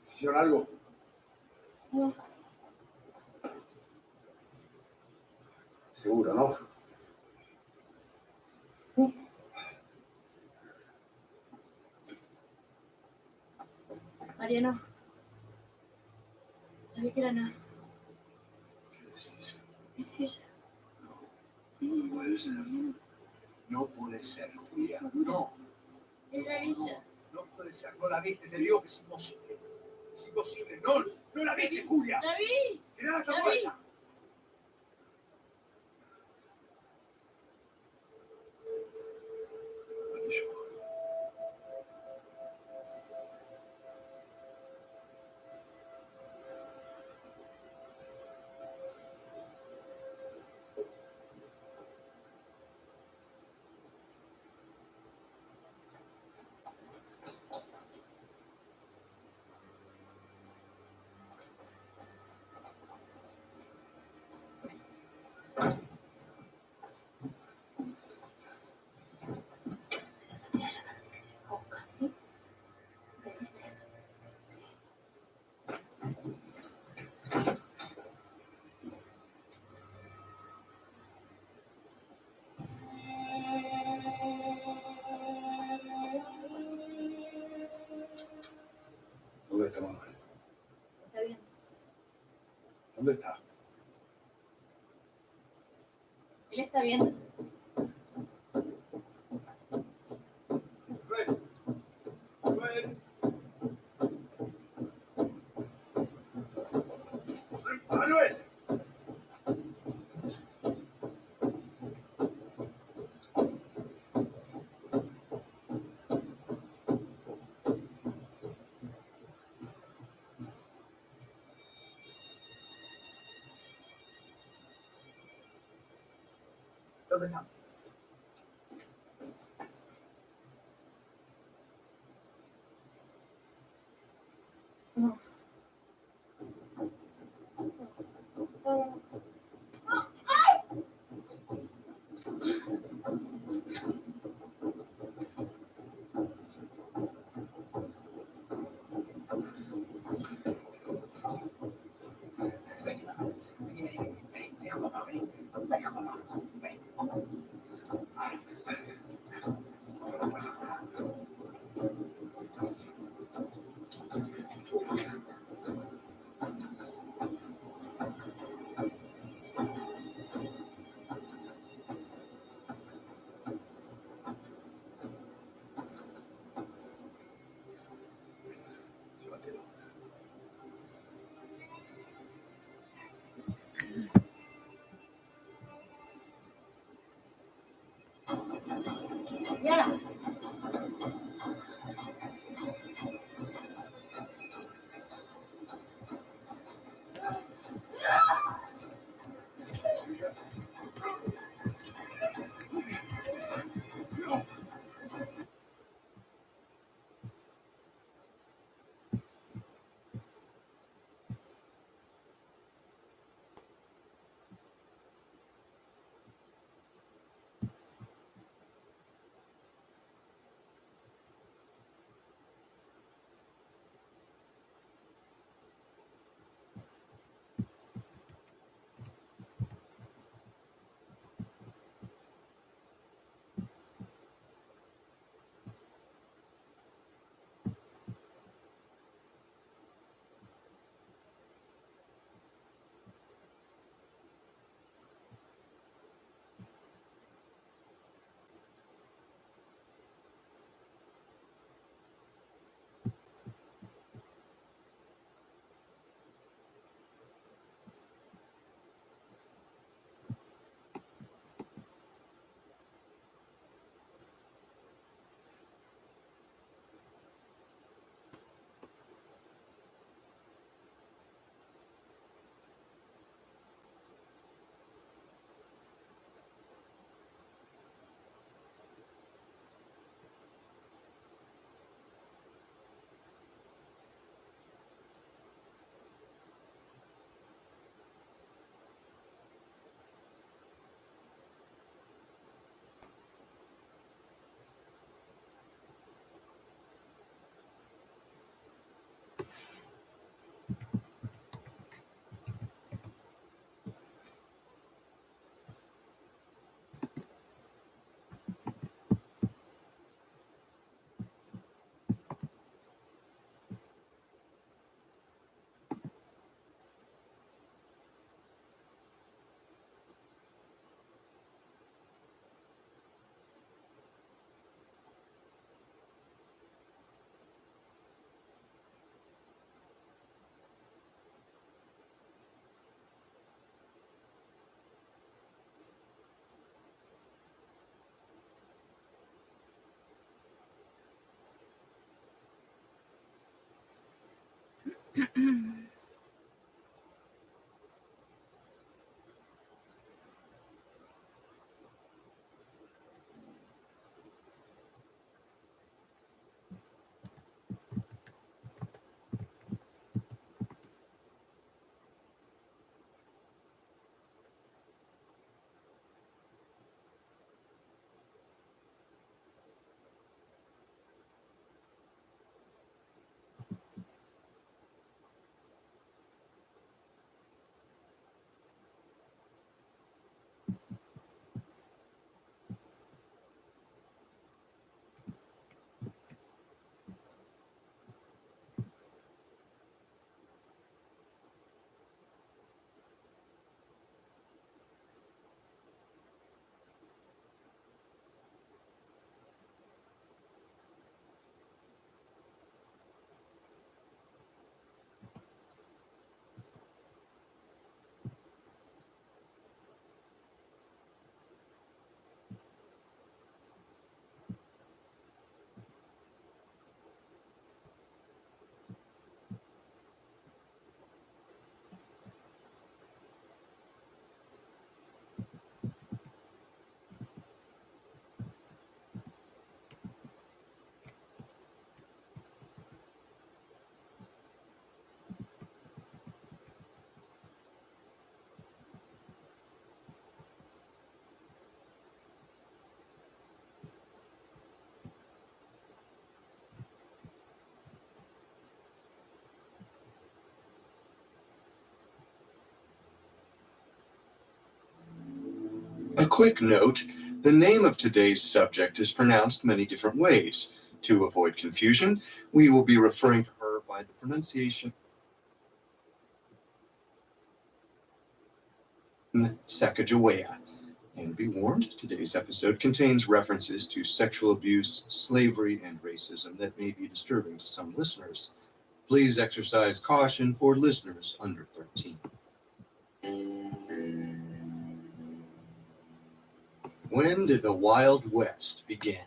¿Hicieron algo? Seguro, ¿no? Sí. Mariano. La vi que era nada. Es ella. Sí, No puede ser. Mariano. No puede ser, Julia. ¿Segura? No, Era ella. no puede ser. No la viste, te digo que es imposible. Es imposible. No, no la viste, Julia. La vi. Mirá, está La vi. muerta. ¿Dónde está mamá? Está bien. ¿Dónde está? Él está bien. ¡Manuel! ¿Dónde está? No. Yeah. A quick note, the name of today's subject is pronounced many different ways. To avoid confusion, we will be referring to her by the pronunciation Sacagawea. And be warned, today's episode contains references to sexual abuse, slavery, and racism that may be disturbing to some listeners. Please exercise caution for listeners under 13. When did the Wild West begin?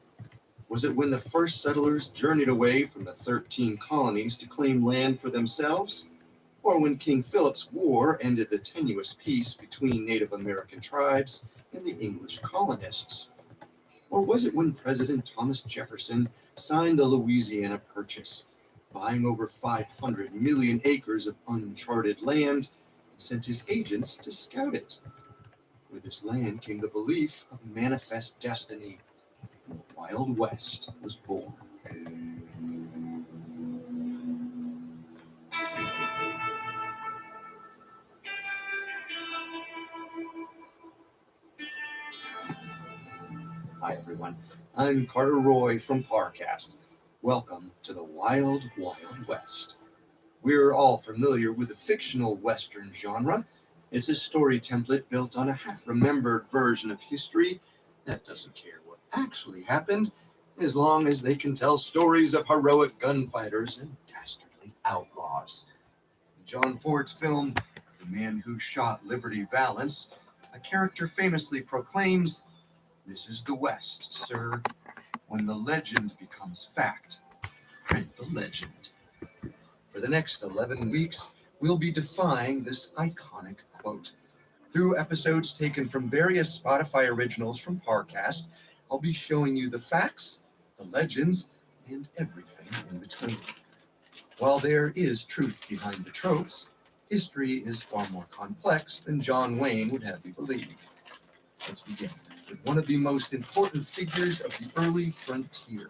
Was it when the first settlers journeyed away from the 13 colonies to claim land for themselves? Or when King Philip's War ended the tenuous peace between Native American tribes and the English colonists? Or was it when President Thomas Jefferson signed the Louisiana Purchase, buying over 500 million acres of uncharted land, and sent his agents to scout it? With this land came the belief of manifest destiny, and the Wild West was born. Hi everyone, I'm Carter Roy from Parcast. Welcome to the Wild Wild West. We're all familiar with the fictional Western genre. It's a story template built on a half-remembered version of history that doesn't care what actually happened, as long as they can tell stories of heroic gunfighters and dastardly outlaws. In John Ford's film, The Man Who Shot Liberty Valance, a character famously proclaims, "This is the West, sir. When the legend becomes fact, print the legend." For the next 11 weeks, we'll be defying this iconic quote. Through episodes taken from various Spotify originals from Parcast, I'll be showing you the facts, the legends, and everything in between. While there is truth behind the tropes, history is far more complex than John Wayne would have you believe. Let's begin with one of the most important figures of the early frontier,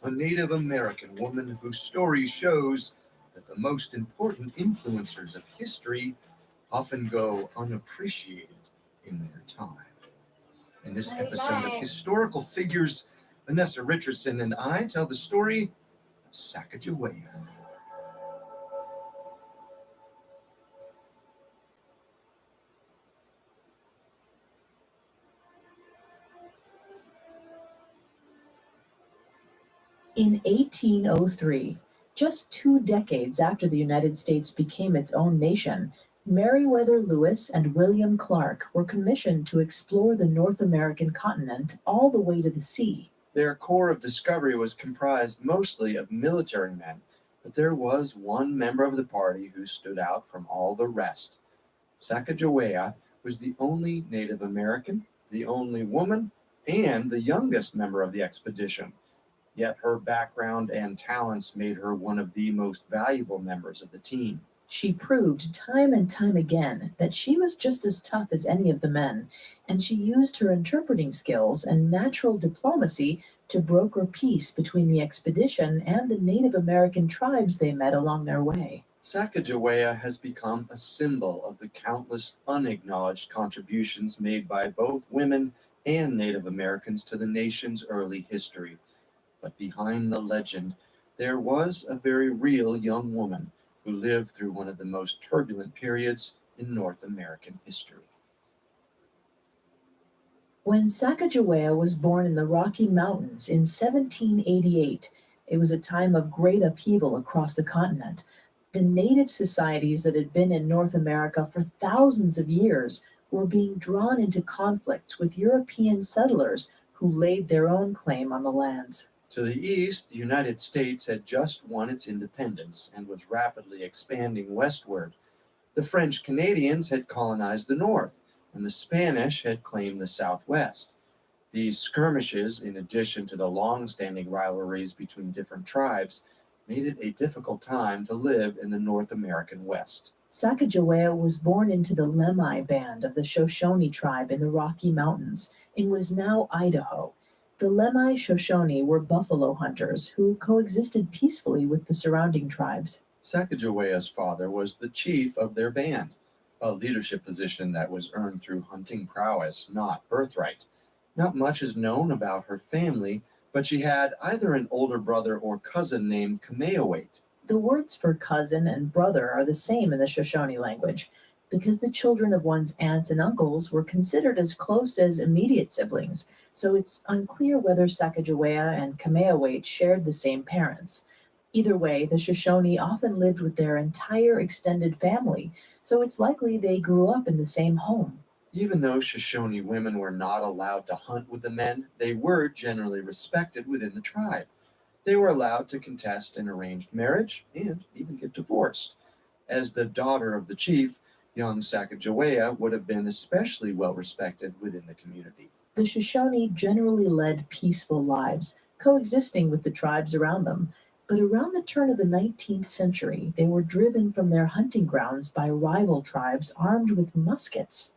a Native American woman whose story shows that the most important influencers of history often go unappreciated in their time. In this episode of Historical Figures, Vanessa Richardson and I tell the story of Sacagawea. In 1803, just 2 decades after the United States became its own nation, Meriwether Lewis and William Clark were commissioned to explore the North American continent all the way to the sea. Their corps of discovery was comprised mostly of military men, but there was one member of the party who stood out from all the rest. Sacagawea was the only Native American, the only woman, and the youngest member of the expedition. Yet her background and talents made her one of the most valuable members of the team. She proved time and time again that she was just as tough as any of the men, and she used her interpreting skills and natural diplomacy to broker peace between the expedition and the Native American tribes they met along their way. Sacagawea has become a symbol of the countless unacknowledged contributions made by both women and Native Americans to the nation's early history. But behind the legend, there was a very real young woman who lived through one of the most turbulent periods in North American history. When Sacagawea was born in the Rocky Mountains in 1788, it was a time of great upheaval across the continent. The native societies that had been in North America for thousands of years were being drawn into conflicts with European settlers who laid their own claim on the lands. To the east, the United States had just won its independence and was rapidly expanding westward. The French Canadians had colonized the north, and the Spanish had claimed the southwest. These skirmishes, in addition to the long-standing rivalries between different tribes, made it a difficult time to live in the North American West. Sacagawea was born into the Lemhi band of the Shoshone tribe in the Rocky Mountains in what is now Idaho. The Lemhi Shoshone were buffalo hunters who coexisted peacefully with the surrounding tribes. Sacagawea's father was the chief of their band, a leadership position that was earned through hunting prowess, not birthright. Not much is known about her family, but she had either an older brother or cousin named Kameawate. The words for cousin and brother are the same in the Shoshone language, because the children of one's aunts and uncles were considered as close as immediate siblings, so it's unclear whether Sacagawea and Kameawate shared the same parents. Either way, the Shoshone often lived with their entire extended family, so it's likely they grew up in the same home. Even though Shoshone women were not allowed to hunt with the men, they were generally respected within the tribe. They were allowed to contest an arranged marriage and even get divorced. As the daughter of the chief, young Sacagawea would have been especially well respected within the community. The Shoshone generally led peaceful lives, coexisting with the tribes around them. But around the turn of the 19th century, they were driven from their hunting grounds by rival tribes armed with muskets.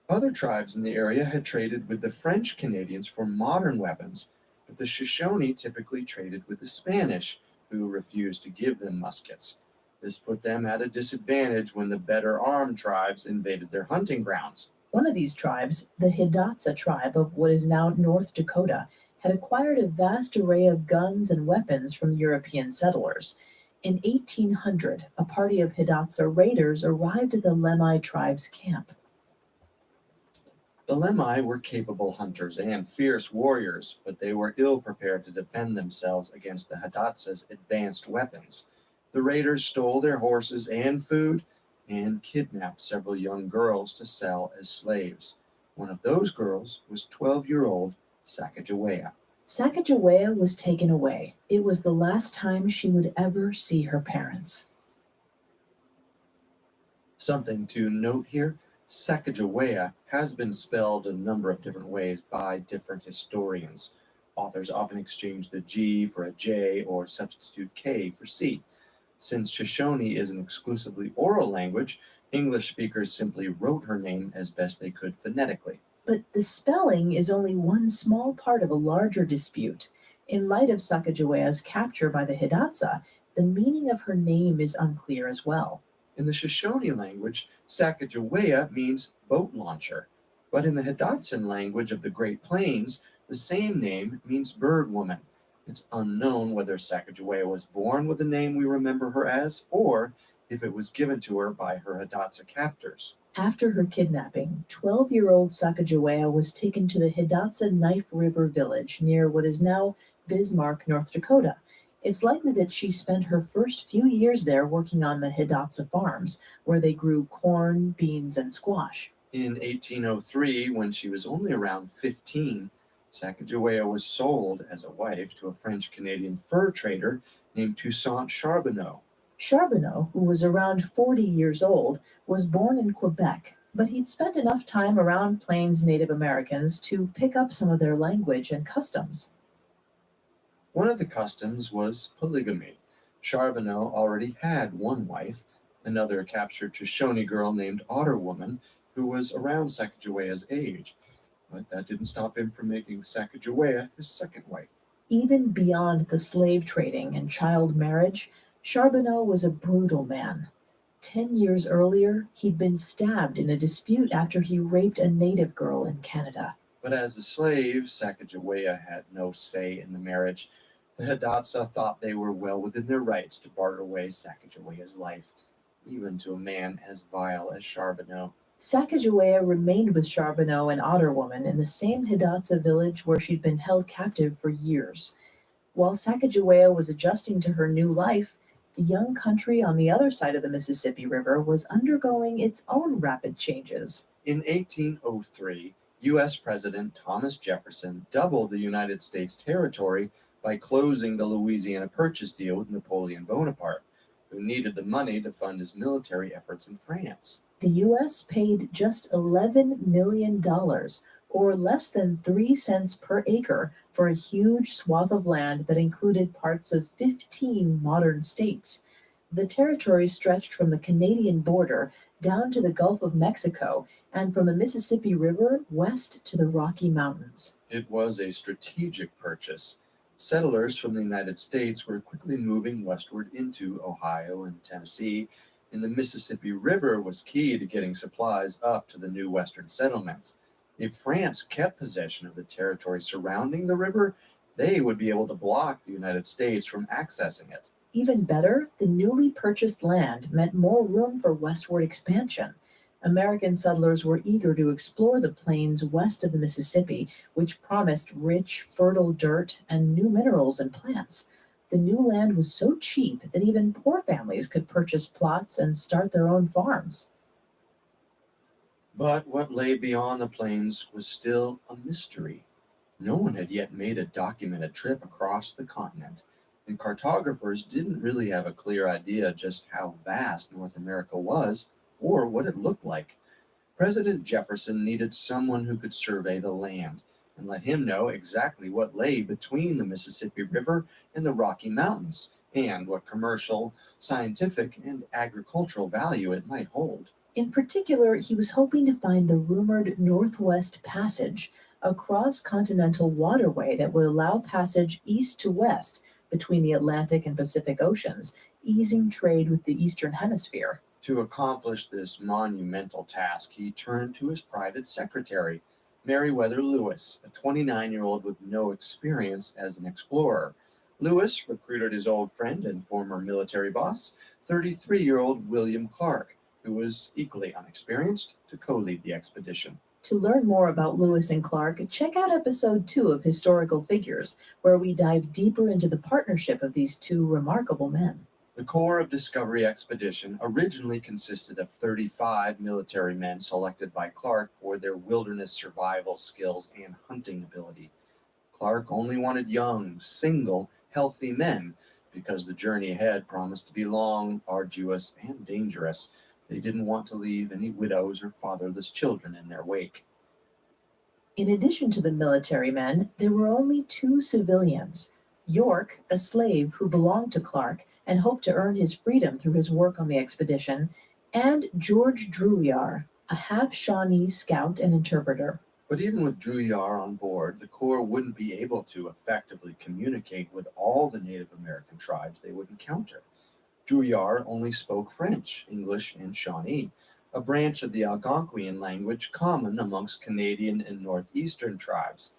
Other tribes in the area had traded with the French Canadians for modern weapons, but the Shoshone typically traded with the Spanish, who refused to give them muskets. This put them at a disadvantage when the better armed tribes invaded their hunting grounds. One of these tribes, the Hidatsa tribe of what is now North Dakota, had acquired a vast array of guns and weapons from European settlers. In 1800, a party of Hidatsa raiders arrived at the Lemhi tribe's camp. The Lemhi were capable hunters and fierce warriors, but they were ill prepared to defend themselves against the Hidatsa's advanced weapons. The raiders stole their horses and food and kidnapped several young girls to sell as slaves. One of those girls was 12-year-old Sacagawea. Sacagawea was taken away. It was the last time she would ever see her parents. Something to note here, Sacagawea has been spelled a number of different ways by different historians. Authors often exchange the G for a J or substitute K for C. Since Shoshone is an exclusively oral language, English speakers simply wrote her name as best they could phonetically. But the spelling is only one small part of a larger dispute. In light of Sacagawea's capture by the Hidatsa, the meaning of her name is unclear as well. In the Shoshone language, Sacagawea means boat launcher, but in the Hidatsan language of the Great Plains, the same name means bird woman. It's unknown whether Sacagawea was born with the name we remember her as, or if it was given to her by her Hidatsa captors. After her kidnapping, 12-year-old Sacagawea was taken to the Hidatsa Knife River village near what is now Bismarck, North Dakota. It's likely that she spent her first few years there working on the Hidatsa farms, where they grew corn, beans, and squash. In 1803, when she was only around 15, Sacagawea was sold as a wife to a French-Canadian fur trader named Toussaint Charbonneau. Charbonneau, who was around 40 years old, was born in Quebec, but he'd spent enough time around Plains Native Americans to pick up some of their language and customs. One of the customs was polygamy. Charbonneau already had one wife, another captured Shoshone girl named Otter Woman, who was around Sacagawea's age. But that didn't stop him from making Sacagawea his second wife. Even beyond the slave trading and child marriage, Charbonneau was a brutal man. 10 years earlier, he'd been stabbed in a dispute after he raped a native girl in Canada. But as a slave, Sacagawea had no say in the marriage. The Hidatsa thought they were well within their rights to barter away Sacagawea's life, even to a man as vile as Charbonneau. Sacagawea remained with Charbonneau and Otter Woman in the same Hidatsa village where she'd been held captive for years. While Sacagawea was adjusting to her new life, the young country on the other side of the Mississippi River was undergoing its own rapid changes. In 1803, U.S. President Thomas Jefferson doubled the United States territory by closing the Louisiana Purchase deal with Napoleon Bonaparte, who needed the money to fund his military efforts in France. The U.S. paid just $11 million, or less than 3 cents per acre, for a huge swath of land that included parts of 15 modern states. The territory stretched from the Canadian border down to the Gulf of Mexico and from the Mississippi River west to the Rocky Mountains. It was a strategic purchase. Settlers from the United States were quickly moving westward into Ohio and Tennessee, and the Mississippi River was key to getting supplies up to the new western settlements. If France kept possession of the territory surrounding the river, they would be able to block the United States from accessing it. Even better, the newly purchased land meant more room for westward expansion. American settlers were eager to explore the plains west of the Mississippi, which promised rich, fertile dirt and new minerals and plants. The new land was so cheap that even poor families could purchase plots and start their own farms. But what lay beyond the plains was still a mystery. No one had yet made a documented trip across the continent, and cartographers didn't really have a clear idea just how vast North America was or what it looked like. President Jefferson needed someone who could survey the land and let him know exactly what lay between the Mississippi River and the Rocky Mountains, and what commercial, scientific, and agricultural value it might hold. In particular, he was hoping to find the rumored Northwest Passage, a cross-continental waterway that would allow passage east to west between the Atlantic and Pacific Oceans, easing trade with the Eastern Hemisphere. To accomplish this monumental task, he turned to his private secretary, Meriwether Lewis, a 29-year-old with no experience as an explorer. Lewis recruited his old friend and former military boss, 33-year-old William Clark, who was equally unexperienced, to co-lead the expedition. To learn more about Lewis and Clark, check out episode 2 of Historical Figures, where we dive deeper into the partnership of these two remarkable men. The Corps of Discovery expedition originally consisted of 35 military men selected by Clark for their wilderness survival skills and hunting ability. Clark only wanted young, single, healthy men because the journey ahead promised to be long, arduous, and dangerous. They didn't want to leave any widows or fatherless children in their wake. In addition to the military men, there were only 2 civilians. York, a slave who belonged to Clark and hoped to earn his freedom through his work on the expedition, and George Drouillard, a half-Shawnee scout and interpreter. But even with Drouillard on board, the Corps wouldn't be able to effectively communicate with all the Native American tribes they would encounter. Drouillard only spoke French, English, and Shawnee, a branch of the Algonquian language common amongst Canadian and northeastern tribes.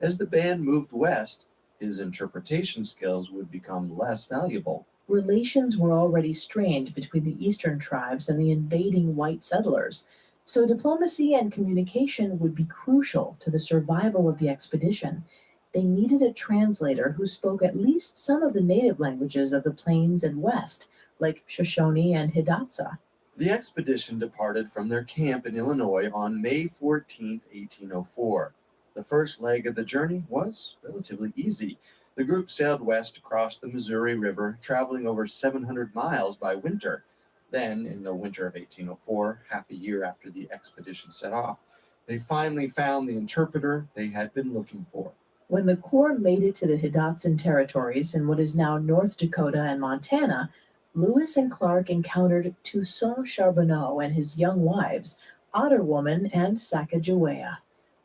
As the band moved west, his interpretation skills would become less valuable. Relations were already strained between the eastern tribes and the invading white settlers, so diplomacy and communication would be crucial to the survival of the expedition. They needed a translator who spoke at least some of the native languages of the plains and west, like Shoshone and Hidatsa. The expedition departed from their camp in Illinois on May 14, 1804. The first leg of the journey was relatively easy. The group sailed west across the Missouri River, traveling over 700 miles by winter. Then, in the winter of 1804, half a year after the expedition set off, they finally found the interpreter they had been looking for. When the Corps made it to the Hidatsan territories in what is now North Dakota and Montana, Lewis and Clark encountered Toussaint Charbonneau and his young wives, Otter Woman and Sacagawea.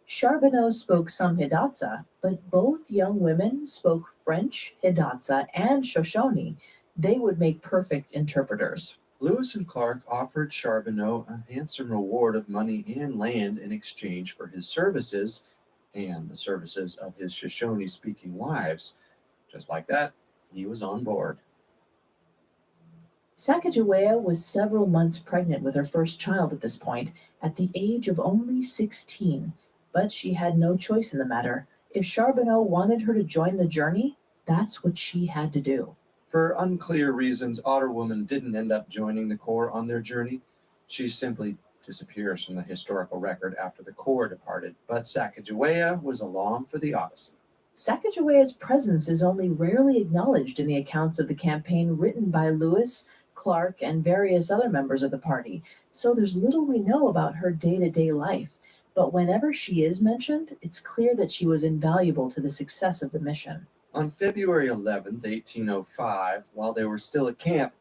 Charbonneau spoke some Hidatsa, but both young women spoke French, Hidatsa, and Shoshone. They would make perfect interpreters. Lewis and Clark offered Charbonneau a handsome reward of money and land in exchange for his services and the services of his Shoshone-speaking wives. Just like that, he was on board. Sacagawea was several months pregnant with her first child at this point, at the age of only 16. But she had no choice in the matter. If Charbonneau wanted her to join the journey, that's what she had to do. For unclear reasons, Otter Woman didn't end up joining the Corps on their journey. She simply disappears from the historical record after the Corps departed, but Sacagawea was along for the Odyssey. Sacagawea's presence is only rarely acknowledged in the accounts of the campaign written by Lewis, Clark, and various other members of the party, so there's little we know about her day-to-day life. But whenever she is mentioned, it's clear that she was invaluable to the success of the mission. On February 11, 1805, while they were still at camp,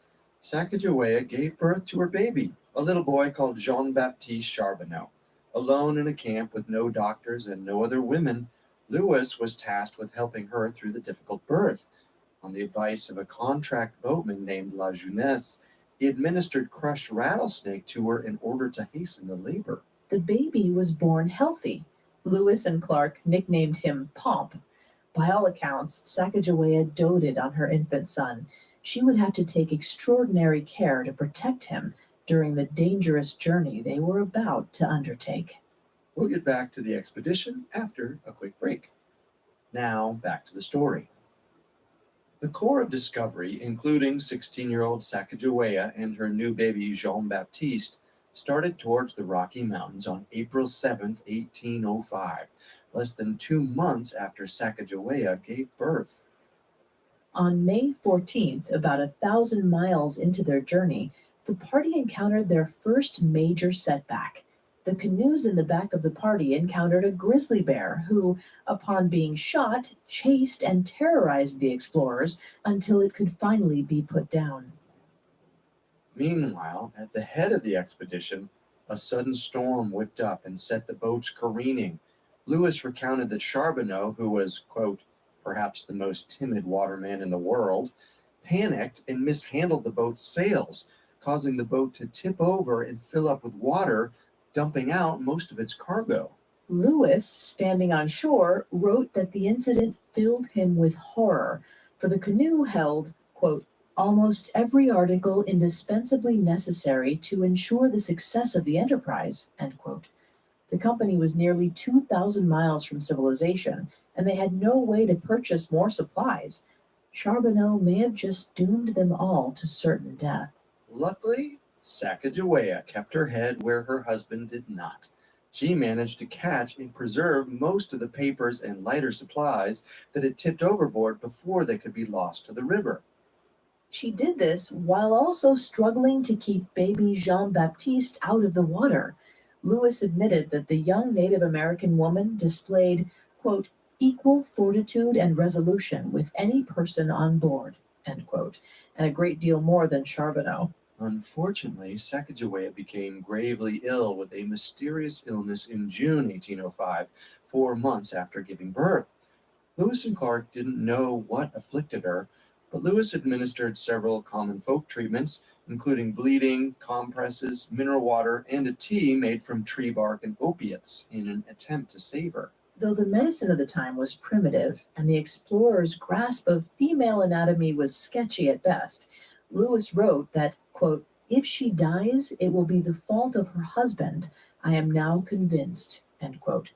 Sacagawea gave birth to her baby, a little boy called Jean-Baptiste Charbonneau. Alone in a camp with no doctors and no other women, Lewis was tasked with helping her through the difficult birth. On the advice of a contract boatman named La Jeunesse, he administered crushed rattlesnake to her in order to hasten the labor. The baby was born healthy. Lewis and Clark nicknamed him Pomp. By all accounts, Sacagawea doted on her infant son. She would have to take extraordinary care to protect him during the dangerous journey they were about to undertake. We'll get back to the expedition after a quick break. Now, back to the story. The Corps of Discovery, including 16-year-old Sacagawea and her new baby Jean-Baptiste, started towards the Rocky Mountains on April 7th, 1805, less than 2 months after Sacagawea gave birth. On May 14th, about 1,000 miles into their journey, the party encountered their first major setback. The canoes in the back of the party encountered a grizzly bear who, upon being shot, chased and terrorized the explorers until it could finally be put down. Meanwhile, at the head of the expedition, a sudden storm whipped up and set the boats careening. Lewis recounted that Charbonneau, who was, quote, perhaps the most timid waterman in the world, panicked and mishandled the boat's sails, causing the boat to tip over and fill up with water, dumping out most of its cargo. Lewis, standing on shore, wrote that the incident filled him with horror, for the canoe held, quote, almost every article indispensably necessary to ensure the success of the enterprise, end quote. The company was nearly 2,000 miles from civilization, and they had no way to purchase more supplies. Charbonneau may have just doomed them all to certain death. Luckily, Sacagawea kept her head where her husband did not. She managed to catch and preserve most of the papers and lighter supplies that had tipped overboard before they could be lost to the river. She did this while also struggling to keep baby Jean-Baptiste out of the water. Lewis admitted that the young Native American woman displayed, quote, equal fortitude and resolution with any person on board, end quote, and a great deal more than Charbonneau. Unfortunately, Sacagawea became gravely ill with a mysterious illness in June 1805, 4 months after giving birth. Lewis and Clark didn't know what afflicted her, but Lewis administered several common folk treatments, including bleeding, compresses, mineral water, and a tea made from tree bark and opiates in an attempt to save her. Though the medicine of the time was primitive and the explorer's grasp of female anatomy was sketchy at best, Lewis wrote that, quote, if she dies, it will be the fault of her husband. I am now convinced, end quote,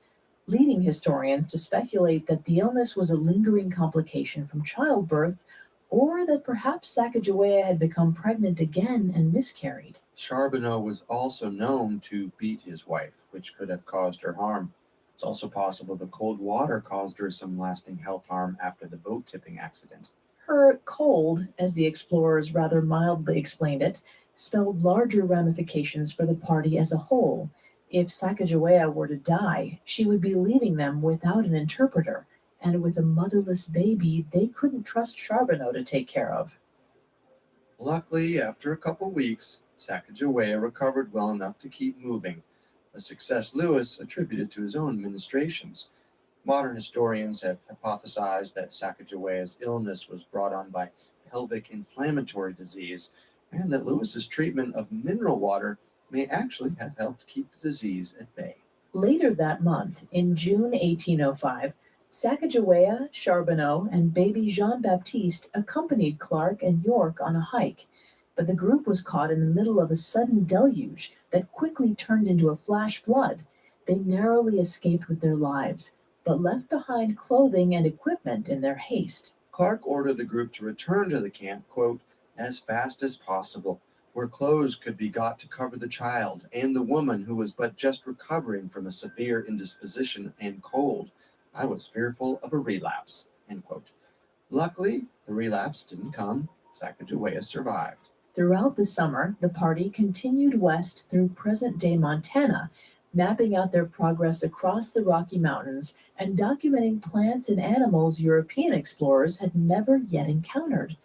leading historians to speculate that the illness was a lingering complication from childbirth, or that perhaps Sacagawea had become pregnant again and miscarried. Charbonneau was also known to beat his wife, which could have caused her harm. It's also possible the cold water caused her some lasting health harm after the boat tipping accident. Her cold, as the explorers rather mildly explained it, spelled larger ramifications for the party as a whole. If Sacagawea were to die, she would be leaving them without an interpreter, and with a motherless baby they couldn't trust Charbonneau to take care of. Luckily, after a couple weeks, Sacagawea recovered well enough to keep moving, a success Lewis attributed to his own ministrations. Modern historians have hypothesized that Sacagawea's illness was brought on by pelvic inflammatory disease, and that Lewis's treatment of mineral water may actually have helped keep the disease at bay. Later that month, in June 1805, Sacagawea, Charbonneau, and baby Jean-Baptiste accompanied Clark and York on a hike, but the group was caught in the middle of a sudden deluge that quickly turned into a flash flood. They narrowly escaped with their lives, but left behind clothing and equipment in their haste. Clark ordered the group to return to the camp, quote, as fast as possible, where clothes could be got to cover the child and the woman who was but just recovering from a severe indisposition and cold. I was fearful of a relapse, end quote. Luckily, the relapse didn't come. Sacagawea survived. Throughout the summer, the party continued west through present-day Montana, mapping out their progress across the Rocky Mountains and documenting plants and animals European explorers had never yet encountered.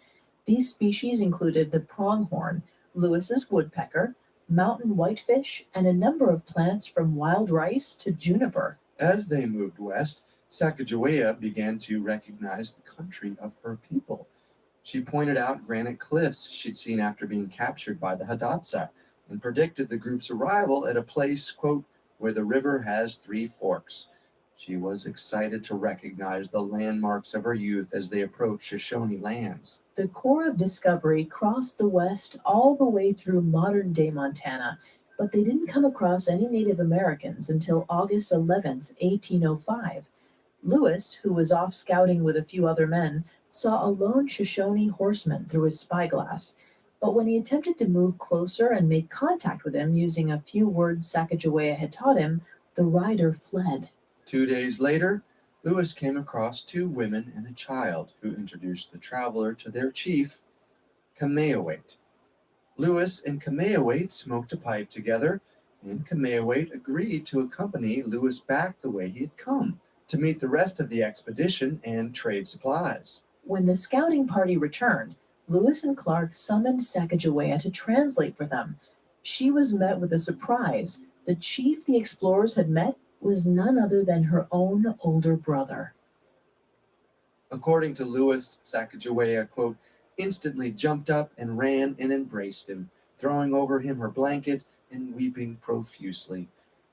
These species included the pronghorn, Lewis's woodpecker, mountain whitefish, and a number of plants from wild rice to juniper. As they moved west, Sacagawea began to recognize the country of her people. She pointed out granite cliffs she'd seen after being captured by the Hidatsa and predicted the group's arrival at a place, quote, where the river has 3 forks. She was excited to recognize the landmarks of her youth as they approached Shoshone lands. The Corps of Discovery crossed the west all the way through modern-day Montana, but they didn't come across any Native Americans until August 11th, 1805. Lewis, who was off scouting with a few other men, saw a lone Shoshone horseman through his spyglass. But when he attempted to move closer and make contact with him using a few words Sacagawea had taught him, the rider fled. 2 days later, Lewis came across 2 women and a child who introduced the traveler to their chief, Kameawait. Lewis and Kameawait smoked a pipe together, and Kameawait agreed to accompany Lewis back the way he had come to meet the rest of the expedition and trade supplies. When the scouting party returned, Lewis and Clark summoned Sacagawea to translate for them. She was met with a surprise. The chief the explorers had met was none other than her own older brother. According to Lewis, Sacagawea, quote, instantly jumped up and ran and embraced him, throwing over him her blanket and weeping profusely.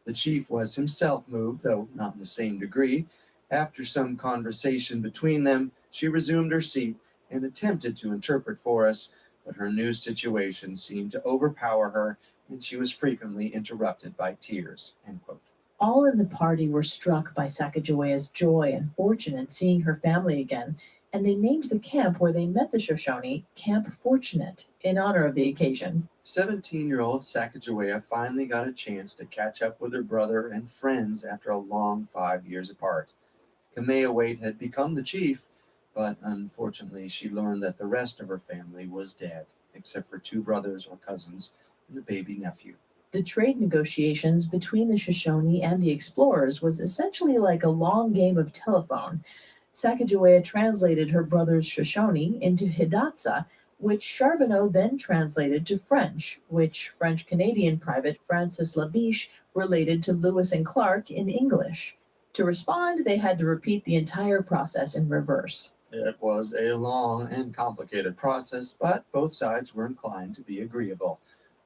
The chief was himself moved, though not in the same degree. After some conversation between them, she resumed her seat and attempted to interpret for us, but her new situation seemed to overpower her, and she was frequently interrupted by tears, end quote. All in the party were struck by Sacagawea's joy and fortune in seeing her family again, and they named the camp where they met the Shoshone Camp Fortunate in honor of the occasion. 17-year-old Sacagawea finally got a chance to catch up with her brother and friends after a long 5 years apart. Kameawait had become the chief, but unfortunately she learned that the rest of her family was dead, except for 2 brothers or cousins and a baby nephew. The trade negotiations between the Shoshone and the explorers was essentially like a long game of telephone. Sacagawea translated her brother's Shoshone into Hidatsa, which Charbonneau then translated to French, which French-Canadian private Francis Labiche related to Lewis and Clark in English. To respond, they had to repeat the entire process in reverse. It was a long and complicated process, but both sides were inclined to be agreeable.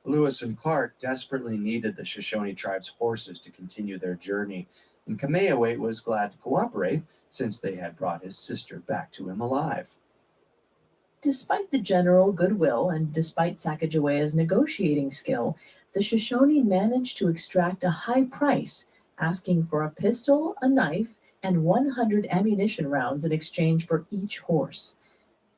Lewis and Clark desperately needed the Shoshone tribe's horses to continue their journey, and Kameawait was glad to cooperate since they had brought his sister back to him alive. Despite the general goodwill and despite Sacagawea's negotiating skill, the Shoshone managed to extract a high price, asking for a pistol, a knife, and 100 ammunition rounds in exchange for each horse.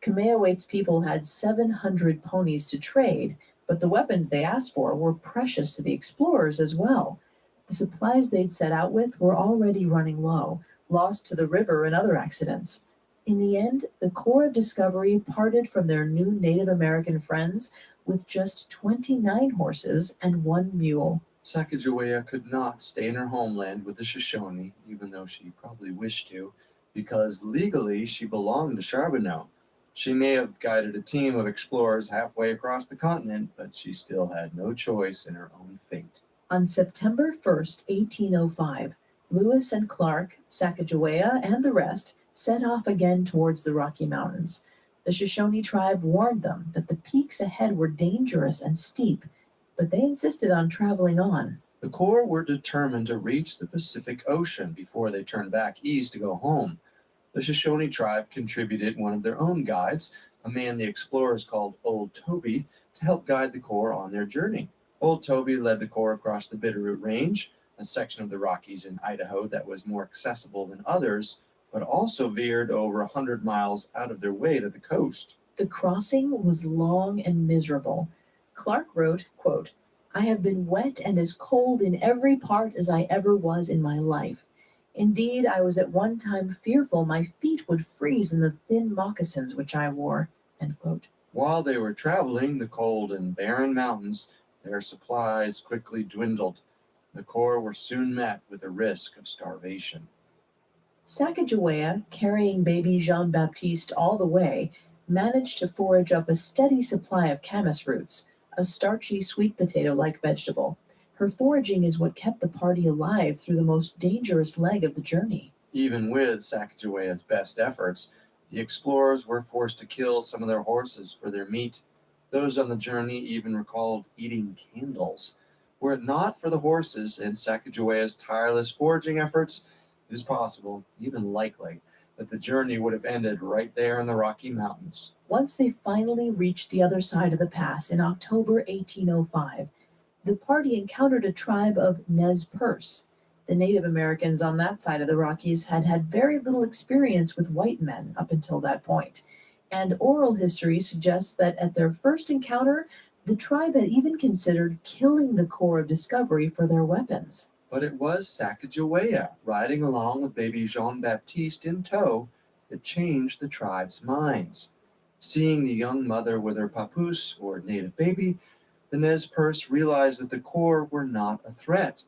Kameawait's people had 700 ponies to trade, but the weapons they asked for were precious to the explorers as well. The supplies they'd set out with were already running low, lost to the river and other accidents. In the end, the Corps of Discovery parted from their new Native American friends with just 29 horses and 1 mule. Sacagawea could not stay in her homeland with the Shoshone, even though she probably wished to, because legally she belonged to Charbonneau. She may have guided a team of explorers halfway across the continent, but she still had no choice in her own fate. On September 1st, 1805, Lewis and Clark, Sacagawea, and the rest set off again towards the Rocky Mountains. The Shoshone tribe warned them that the peaks ahead were dangerous and steep, but they insisted on traveling on. The Corps were determined to reach the Pacific Ocean before they turned back east to go home. The Shoshone tribe contributed one of their own guides, a man the explorers called Old Toby, to help guide the Corps on their journey. Old Toby led the Corps across the Bitterroot Range, a section of the Rockies in Idaho that was more accessible than others, but also veered over 100 miles out of their way to the coast. The crossing was long and miserable. Clark wrote, quote, "I have been wet and as cold in every part as I ever was in my life. Indeed, I was at one time fearful my feet would freeze in the thin moccasins which I wore." End quote. While they were traveling the cold and barren mountains, their supplies quickly dwindled. The Corps were soon met with the risk of starvation. Sacagawea, carrying baby Jean-Baptiste all the way, managed to forage up a steady supply of camas roots, a starchy sweet potato-like vegetable. Her foraging is what kept the party alive through the most dangerous leg of the journey. Even with Sacagawea's best efforts, the explorers were forced to kill some of their horses for their meat. Those on the journey even recalled eating candles. Were it not for the horses and Sacagawea's tireless foraging efforts, it is possible, even likely, that the journey would have ended right there in the Rocky Mountains. Once they finally reached the other side of the pass in October 1805, the party encountered a tribe of Nez Perce. The Native Americans on that side of the Rockies had had very little experience with white men up until that point. And oral history suggests that at their first encounter, the tribe had even considered killing the Corps of Discovery for their weapons. But it was Sacagawea, riding along with baby Jean-Baptiste in tow, that changed the tribe's minds. Seeing the young mother with her papoose, or native baby, the Nez Perce realized that the Corps were not a threat.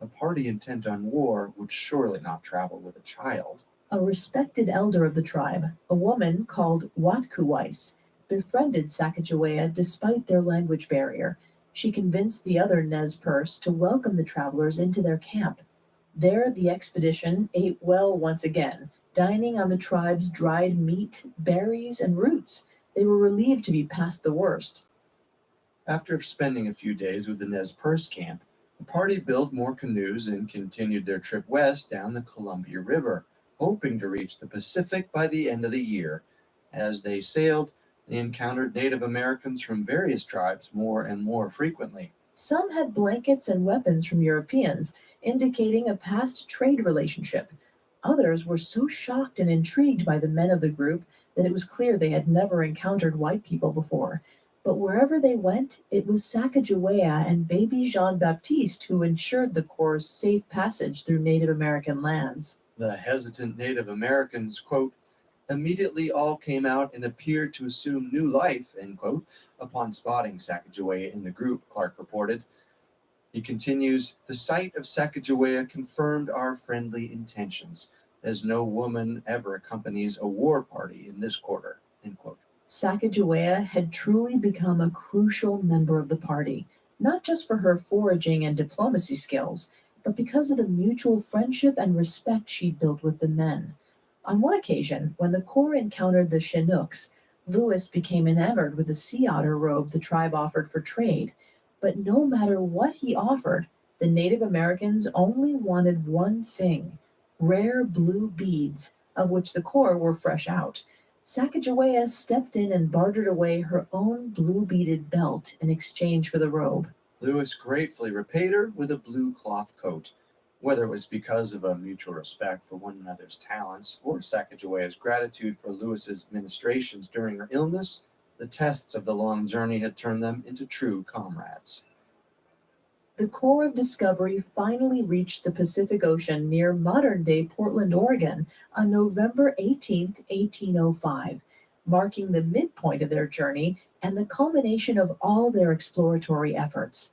A party intent on war would surely not travel with a child. A respected elder of the tribe, a woman called Watkuwais, befriended Sacagawea despite their language barrier. She convinced the other Nez Perce to welcome the travelers into their camp. There, the expedition ate well once again, dining on the tribe's dried meat, berries, and roots. They were relieved to be past the worst. After spending a few days with the Nez Perce camp, the party built more canoes and continued their trip west down the Columbia River, hoping to reach the Pacific by the end of the year. As they sailed, they encountered Native Americans from various tribes more and more frequently. Some had blankets and weapons from Europeans, indicating a past trade relationship. Others were so shocked and intrigued by the men of the group that it was clear they had never encountered white people before. But wherever they went, it was Sacagawea and baby Jean-Baptiste who ensured the Corps' safe passage through Native American lands. The hesitant Native Americans, quote, immediately all came out and appeared to assume new life, end quote, upon spotting Sacagawea in the group, Clark reported. He continues, the sight of Sacagawea confirmed our friendly intentions, as no woman ever accompanies a war party in this quarter, end quote. Sacagawea had truly become a crucial member of the party, not just for her foraging and diplomacy skills, but because of the mutual friendship and respect she'd built with the men. On one occasion, when the Corps encountered the Chinooks, Lewis became enamored with the sea otter robe the tribe offered for trade. But no matter what he offered, the Native Americans only wanted one thing: rare blue beads, of which the Corps were fresh out. Sacagawea stepped in and bartered away her own blue beaded belt in exchange for the robe. Lewis gratefully repaid her with a blue cloth coat. Whether it was because of a mutual respect for one another's talents or Sacagawea's gratitude for Lewis's ministrations during her illness, the tests of the long journey had turned them into true comrades. The Corps of Discovery finally reached the Pacific Ocean near modern-day Portland, Oregon, on November 18, 1805, marking the midpoint of their journey and the culmination of all their exploratory efforts.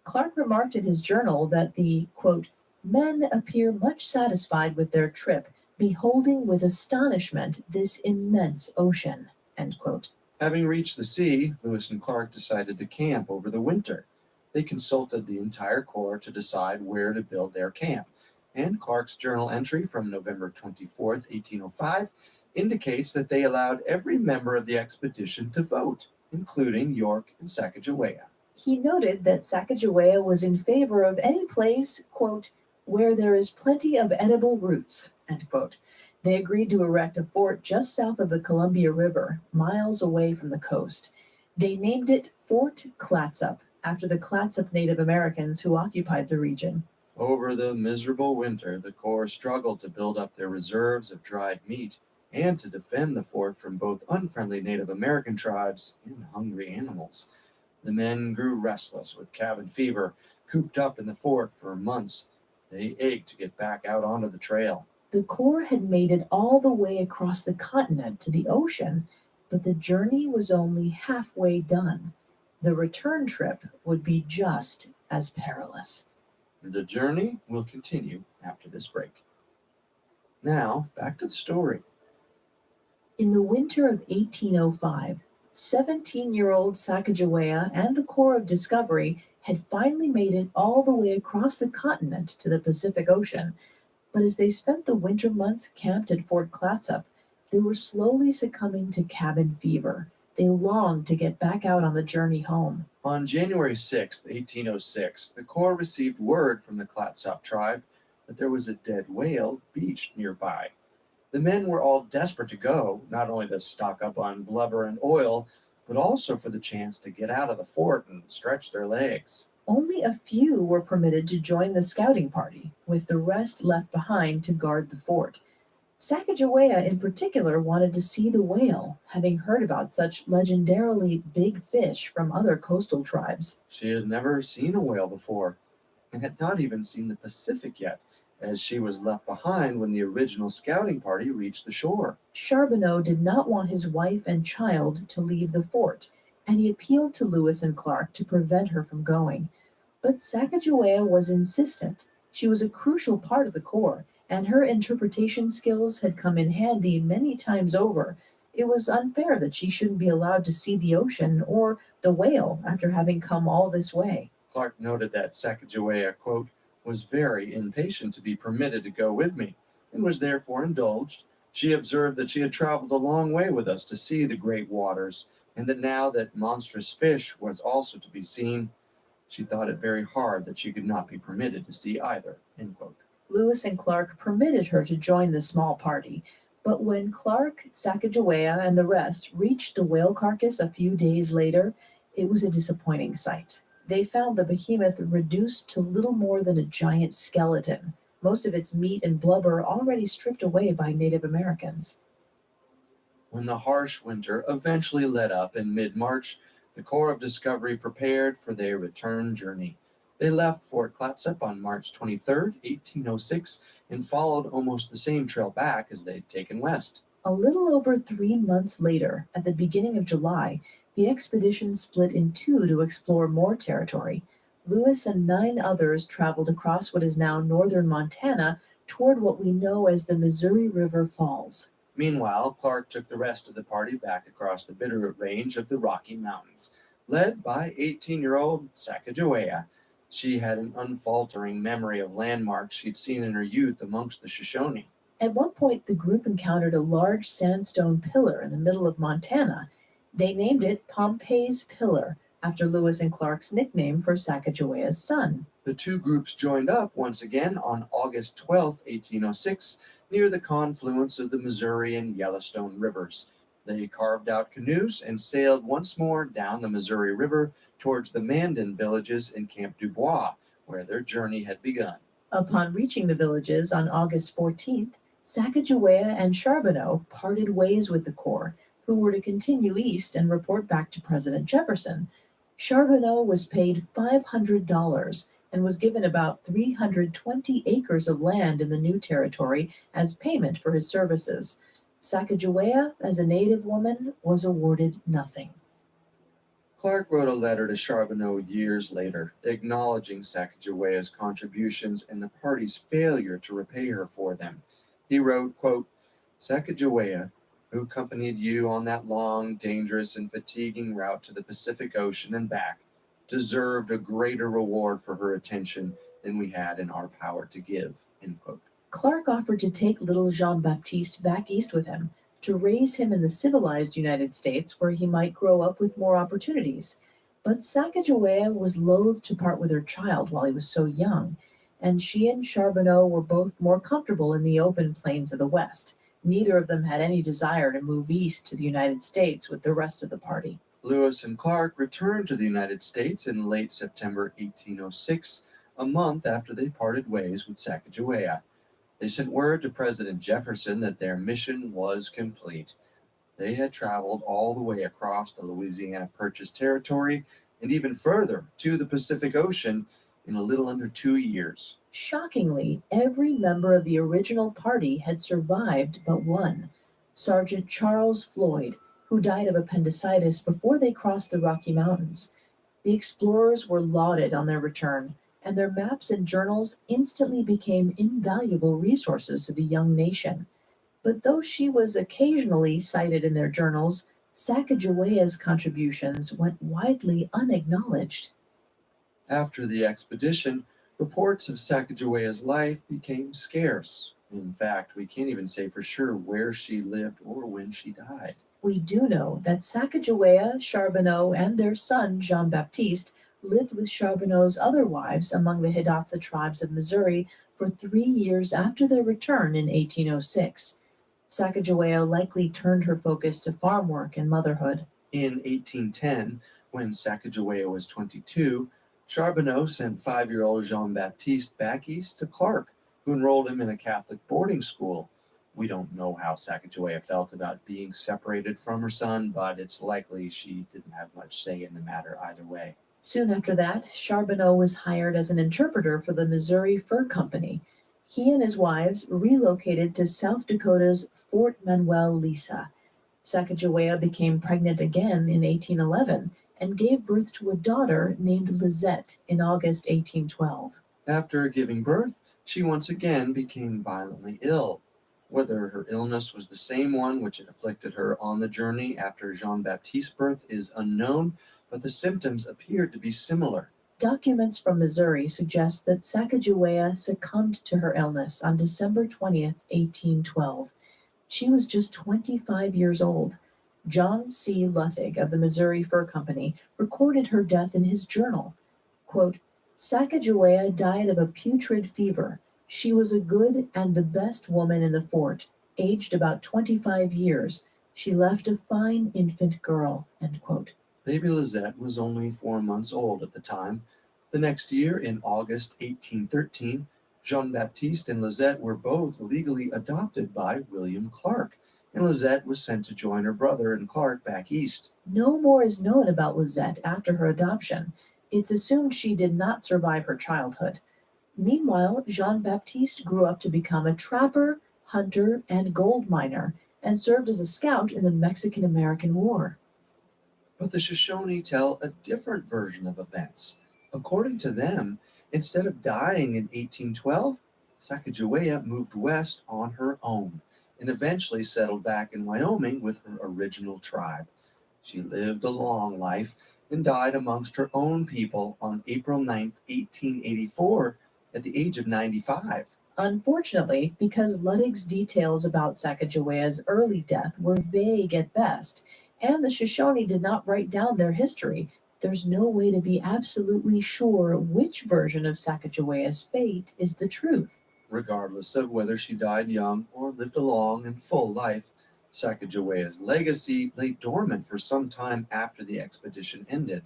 Clark remarked in his journal that the, quote, men appear much satisfied with their trip, beholding with astonishment this immense ocean, end quote. Having reached the sea, Lewis and Clark decided to camp over the winter. They consulted the entire Corps to decide where to build their camp, and Clark's journal entry from November 24, 1805, indicates that they allowed every member of the expedition to vote, including York and Sacagawea. He noted that Sacagawea was in favor of any place, quote, where there is plenty of edible roots, end quote. They agreed to erect a fort just south of the Columbia River, miles away from the coast. They named it Fort Clatsop, after the Clatsop Native Americans who occupied the region. Over the miserable winter, the Corps struggled to build up their reserves of dried meat and to defend the fort from both unfriendly Native American tribes and hungry animals. The men grew restless with cabin fever, cooped up in the fort for months. They ached to get back out onto the trail. The Corps had made it all the way across the continent to the ocean, but the journey was only halfway done. The return trip would be just as perilous. The journey will continue after this break. Now, back to the story. In the winter of 1805, 17-year-old Sacagawea and the Corps of Discovery had finally made it all the way across the continent to the Pacific Ocean. But as they spent the winter months camped at Fort Clatsop, they were slowly succumbing to cabin fever. They longed to get back out on the journey home. On January 6, 1806, the Corps received word from the Clatsop tribe that there was a dead whale beached nearby. The men were all desperate to go, not only to stock up on blubber and oil, but also for the chance to get out of the fort and stretch their legs. Only a few were permitted to join the scouting party, with the rest left behind to guard the fort. Sacagawea in particular wanted to see the whale, having heard about such legendarily big fish from other coastal tribes. She had never seen a whale before, and had not even seen the Pacific yet, as she was left behind when the original scouting party reached the shore. Charbonneau did not want his wife and child to leave the fort, and he appealed to Lewis and Clark to prevent her from going. But Sacagawea was insistent. She was a crucial part of the Corps, and her interpretation skills had come in handy many times over. It was unfair that she shouldn't be allowed to see the ocean or the whale after having come all this way. Clark noted that Sacagawea, quote, was very impatient to be permitted to go with me, and was therefore indulged. She observed that she had traveled a long way with us to see the great waters, and that now that monstrous fish was also to be seen, she thought it very hard that she could not be permitted to see either, end quote. Lewis and Clark permitted her to join the small party, but when Clark, Sacagawea, and the rest reached the whale carcass a few days later, it was a disappointing sight. They found the behemoth reduced to little more than a giant skeleton, most of its meat and blubber already stripped away by Native Americans. When the harsh winter eventually let up in mid-March, the Corps of Discovery prepared for their return journey. They left Fort Clatsop on March 23, 1806, and followed almost the same trail back as they'd taken west. A little over 3 months later, at the beginning of July, the expedition split in two to explore more territory. Lewis and 9 others traveled across what is now northern Montana toward what we know as the Missouri River Falls. Meanwhile, Clark took the rest of the party back across the Bitterroot Range of the Rocky Mountains, led by 18-year-old Sacagawea. She had an unfaltering memory of landmarks she'd seen in her youth amongst the Shoshone. At one point, the group encountered a large sandstone pillar in the middle of Montana. They named it Pompey's Pillar, after Lewis and Clark's nickname for Sacagawea's son. The two groups joined up once again on August 12, 1806, near the confluence of the Missouri and Yellowstone rivers. They carved out canoes and sailed once more down the Missouri River towards the Mandan villages in Camp Dubois, where their journey had begun. Upon reaching the villages on August 14th, Sacagawea and Charbonneau parted ways with the Corps, who were to continue east and report back to President Jefferson. Charbonneau was paid $500 and was given about 320 acres of land in the new territory as payment for his services. Sacagawea, as a native woman, was awarded nothing. Clark wrote a letter to Charbonneau years later, acknowledging Sacagawea's contributions and the party's failure to repay her for them. He wrote, quote, Sacagawea, who accompanied you on that long, dangerous, and fatiguing route to the Pacific Ocean and back, deserved a greater reward for her attention than we had in our power to give, end quote. Clark offered to take little Jean-Baptiste back east with him, to raise him in the civilized United States where he might grow up with more opportunities. But Sacagawea was loath to part with her child while he was so young, and she and Charbonneau were both more comfortable in the open plains of the West. Neither of them had any desire to move east to the United States with the rest of the party. Lewis and Clark returned to the United States in late September 1806, a month after they parted ways with Sacagawea. They sent word to President Jefferson that their mission was complete. They had traveled all the way across the Louisiana Purchase territory and even further to the Pacific Ocean in a little under 2 years. Shockingly, every member of the original party had survived but one, Sergeant Charles Floyd, who died of appendicitis before they crossed the Rocky Mountains. The explorers were lauded on their return, and their maps and journals instantly became invaluable resources to the young nation. But though she was occasionally cited in their journals, Sacagawea's contributions went widely unacknowledged. After the expedition, reports of Sacagawea's life became scarce. In fact, we can't even say for sure where she lived or when she died. We do know that Sacagawea, Charbonneau, and their son, Jean-Baptiste, lived with Charbonneau's other wives among the Hidatsa tribes of Missouri for 3 years after their return in 1806. Sacagawea likely turned her focus to farm work and motherhood. In 1810, when Sacagawea was 22, Charbonneau sent 5-year-old Jean-Baptiste back east to Clark, who enrolled him in a Catholic boarding school. We don't know how Sacagawea felt about being separated from her son, but it's likely she didn't have much say in the matter either way. Soon after that, Charbonneau was hired as an interpreter for the Missouri Fur Company. He and his wives relocated to South Dakota's Fort Manuel Lisa. Sacagawea became pregnant again in 1811 and gave birth to a daughter named Lizette in August 1812. After giving birth, she once again became violently ill. Whether her illness was the same one which had afflicted her on the journey after Jean-Baptiste's birth is unknown, but the symptoms appeared to be similar. Documents from Missouri suggest that Sacagawea succumbed to her illness on December 20th, 1812. She was just 25 years old. John C. Luttig of the Missouri Fur Company recorded her death in his journal. Quote, Sacagawea died of a putrid fever. She was a good and the best woman in the fort, aged about 25 years. She left a fine infant girl, end quote. Baby Lizette was only 4 months old at the time. The next year, in August 1813, Jean-Baptiste and Lizette were both legally adopted by William Clark, and Lizette was sent to join her brother and Clark back east. No more is known about Lizette after her adoption. It's assumed she did not survive her childhood. Meanwhile, Jean-Baptiste grew up to become a trapper, hunter, and gold miner, and served as a scout in the Mexican-American War. But the Shoshone tell a different version of events. According to them, instead of dying in 1812, Sacagawea moved west on her own and eventually settled back in Wyoming with her original tribe. She lived a long life and died amongst her own people on April 9, 1884, at the age of 95. Unfortunately, because Luttig's details about Sacagawea's early death were vague at best, and the Shoshone did not write down their history, there's no way to be absolutely sure which version of Sacagawea's fate is the truth. Regardless of whether she died young or lived a long and full life, Sacagawea's legacy lay dormant for some time after the expedition ended.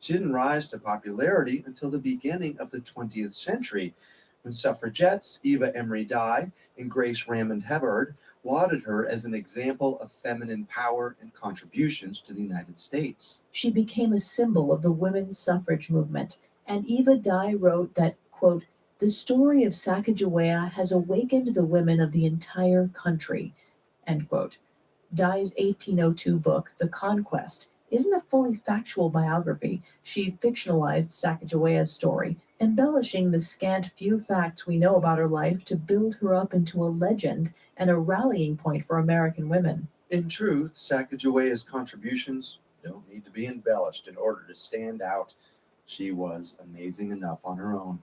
She didn't rise to popularity until the beginning of the 20th century, when suffragettes Eva Emery Dye and Grace Raymond Hubbard lauded her as an example of feminine power and contributions to the United States. She became a symbol of the women's suffrage movement, and Eva Dye wrote that, quote, the story of Sacagawea has awakened the women of the entire country, end quote. Dye's 1802 book, The Conquest, isn't a fully factual biography. She fictionalized Sacagawea's story, embellishing the scant few facts we know about her life to build her up into a legend and a rallying point for American women. In truth, Sacagawea's contributions don't need to be embellished in order to stand out. She was amazing enough on her own.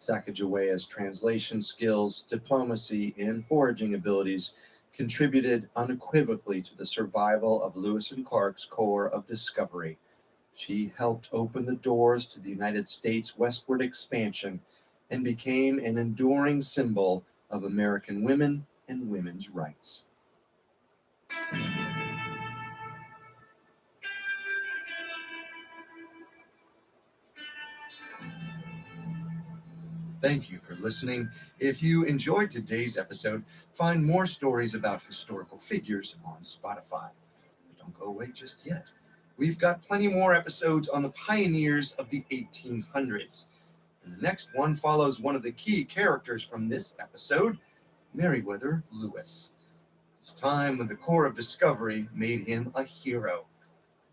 Sacagawea's translation skills, diplomacy, and foraging abilities contributed unequivocally to the survival of Lewis and Clark's Corps of Discovery. She helped open the doors to the United States' westward expansion and became an enduring symbol of American women and women's rights. Thank you for listening. If you enjoyed today's episode, find more stories about historical figures on Spotify. But don't go away just yet. We've got plenty more episodes on the pioneers of the 1800s. And the next one follows one of the key characters from this episode, Meriwether Lewis. It's time when the Corps of Discovery made him a hero.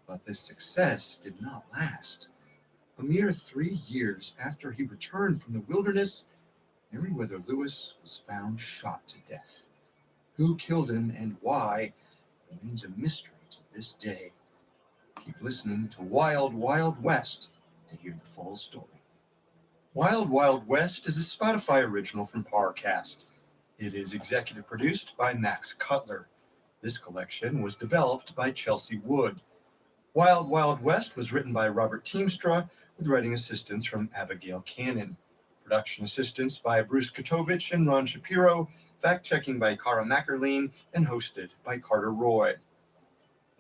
But this success did not last. A mere 3 years after he returned from the wilderness, Meriwether Lewis was found shot to death. Who killed him and why remains a mystery to this day. Keep listening to Wild Wild West to hear the full story. Wild Wild West is a Spotify original from Parcast. It is executive produced by Max Cutler. This collection was developed by Chelsea Wood. Wild Wild West was written by Robert Teamstra with writing assistance from Abigail Cannon. Production assistance by Bruce Katovich and Ron Shapiro, fact-checking by Cara Mackerline, and hosted by Carter Roy.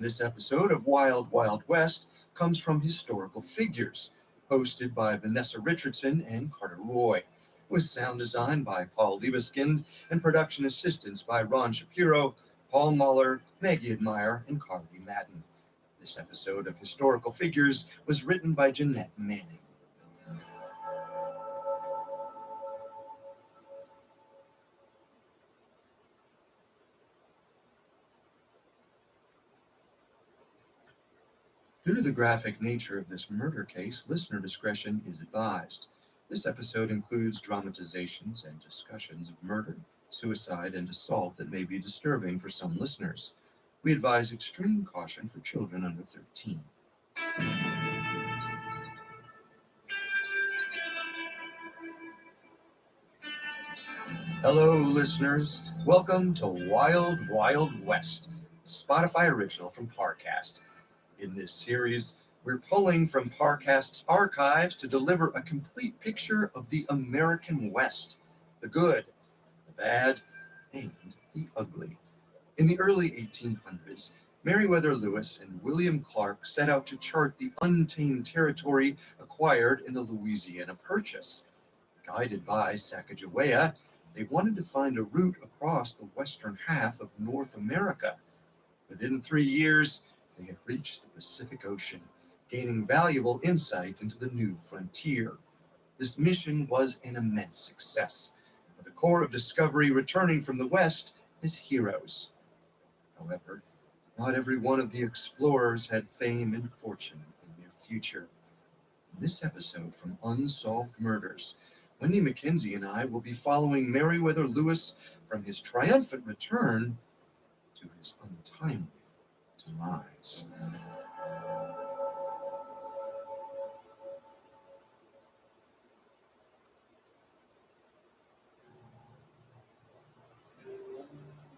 This episode of Wild Wild West comes from Historical Figures, hosted by Vanessa Richardson and Carter Roy. with sound design by Paul Liebeskind and production assistance by Ron Shapiro, Paul Muller, Maggie Admire, and Carly Madden. This episode of Historical Figures was written by Jeanette Manning. Due to the graphic nature of this murder case, listener discretion is advised. This episode includes dramatizations and discussions of murder, suicide, and assault that may be disturbing for some listeners. We advise extreme caution for children under 13. Hello, listeners. Welcome to Wild Wild West, Spotify original from Parcast. In this series, we're pulling from Parcast's archives to deliver a complete picture of the American West, the good, the bad, and the ugly. In the early 1800s, Meriwether Lewis and William Clark set out to chart the untamed territory acquired in the Louisiana Purchase. Guided by Sacagawea, they wanted to find a route across the western half of North America. Within 3 years, they had reached the Pacific Ocean, gaining valuable insight into the new frontier. This mission was an immense success, with the Corps of Discovery returning from the West as heroes. However, not every one of the explorers had fame and fortune in their future. In this episode from Unsolved Murders, Wendy McKenzie and I will be following Meriwether Lewis from his triumphant return to his untimely demise.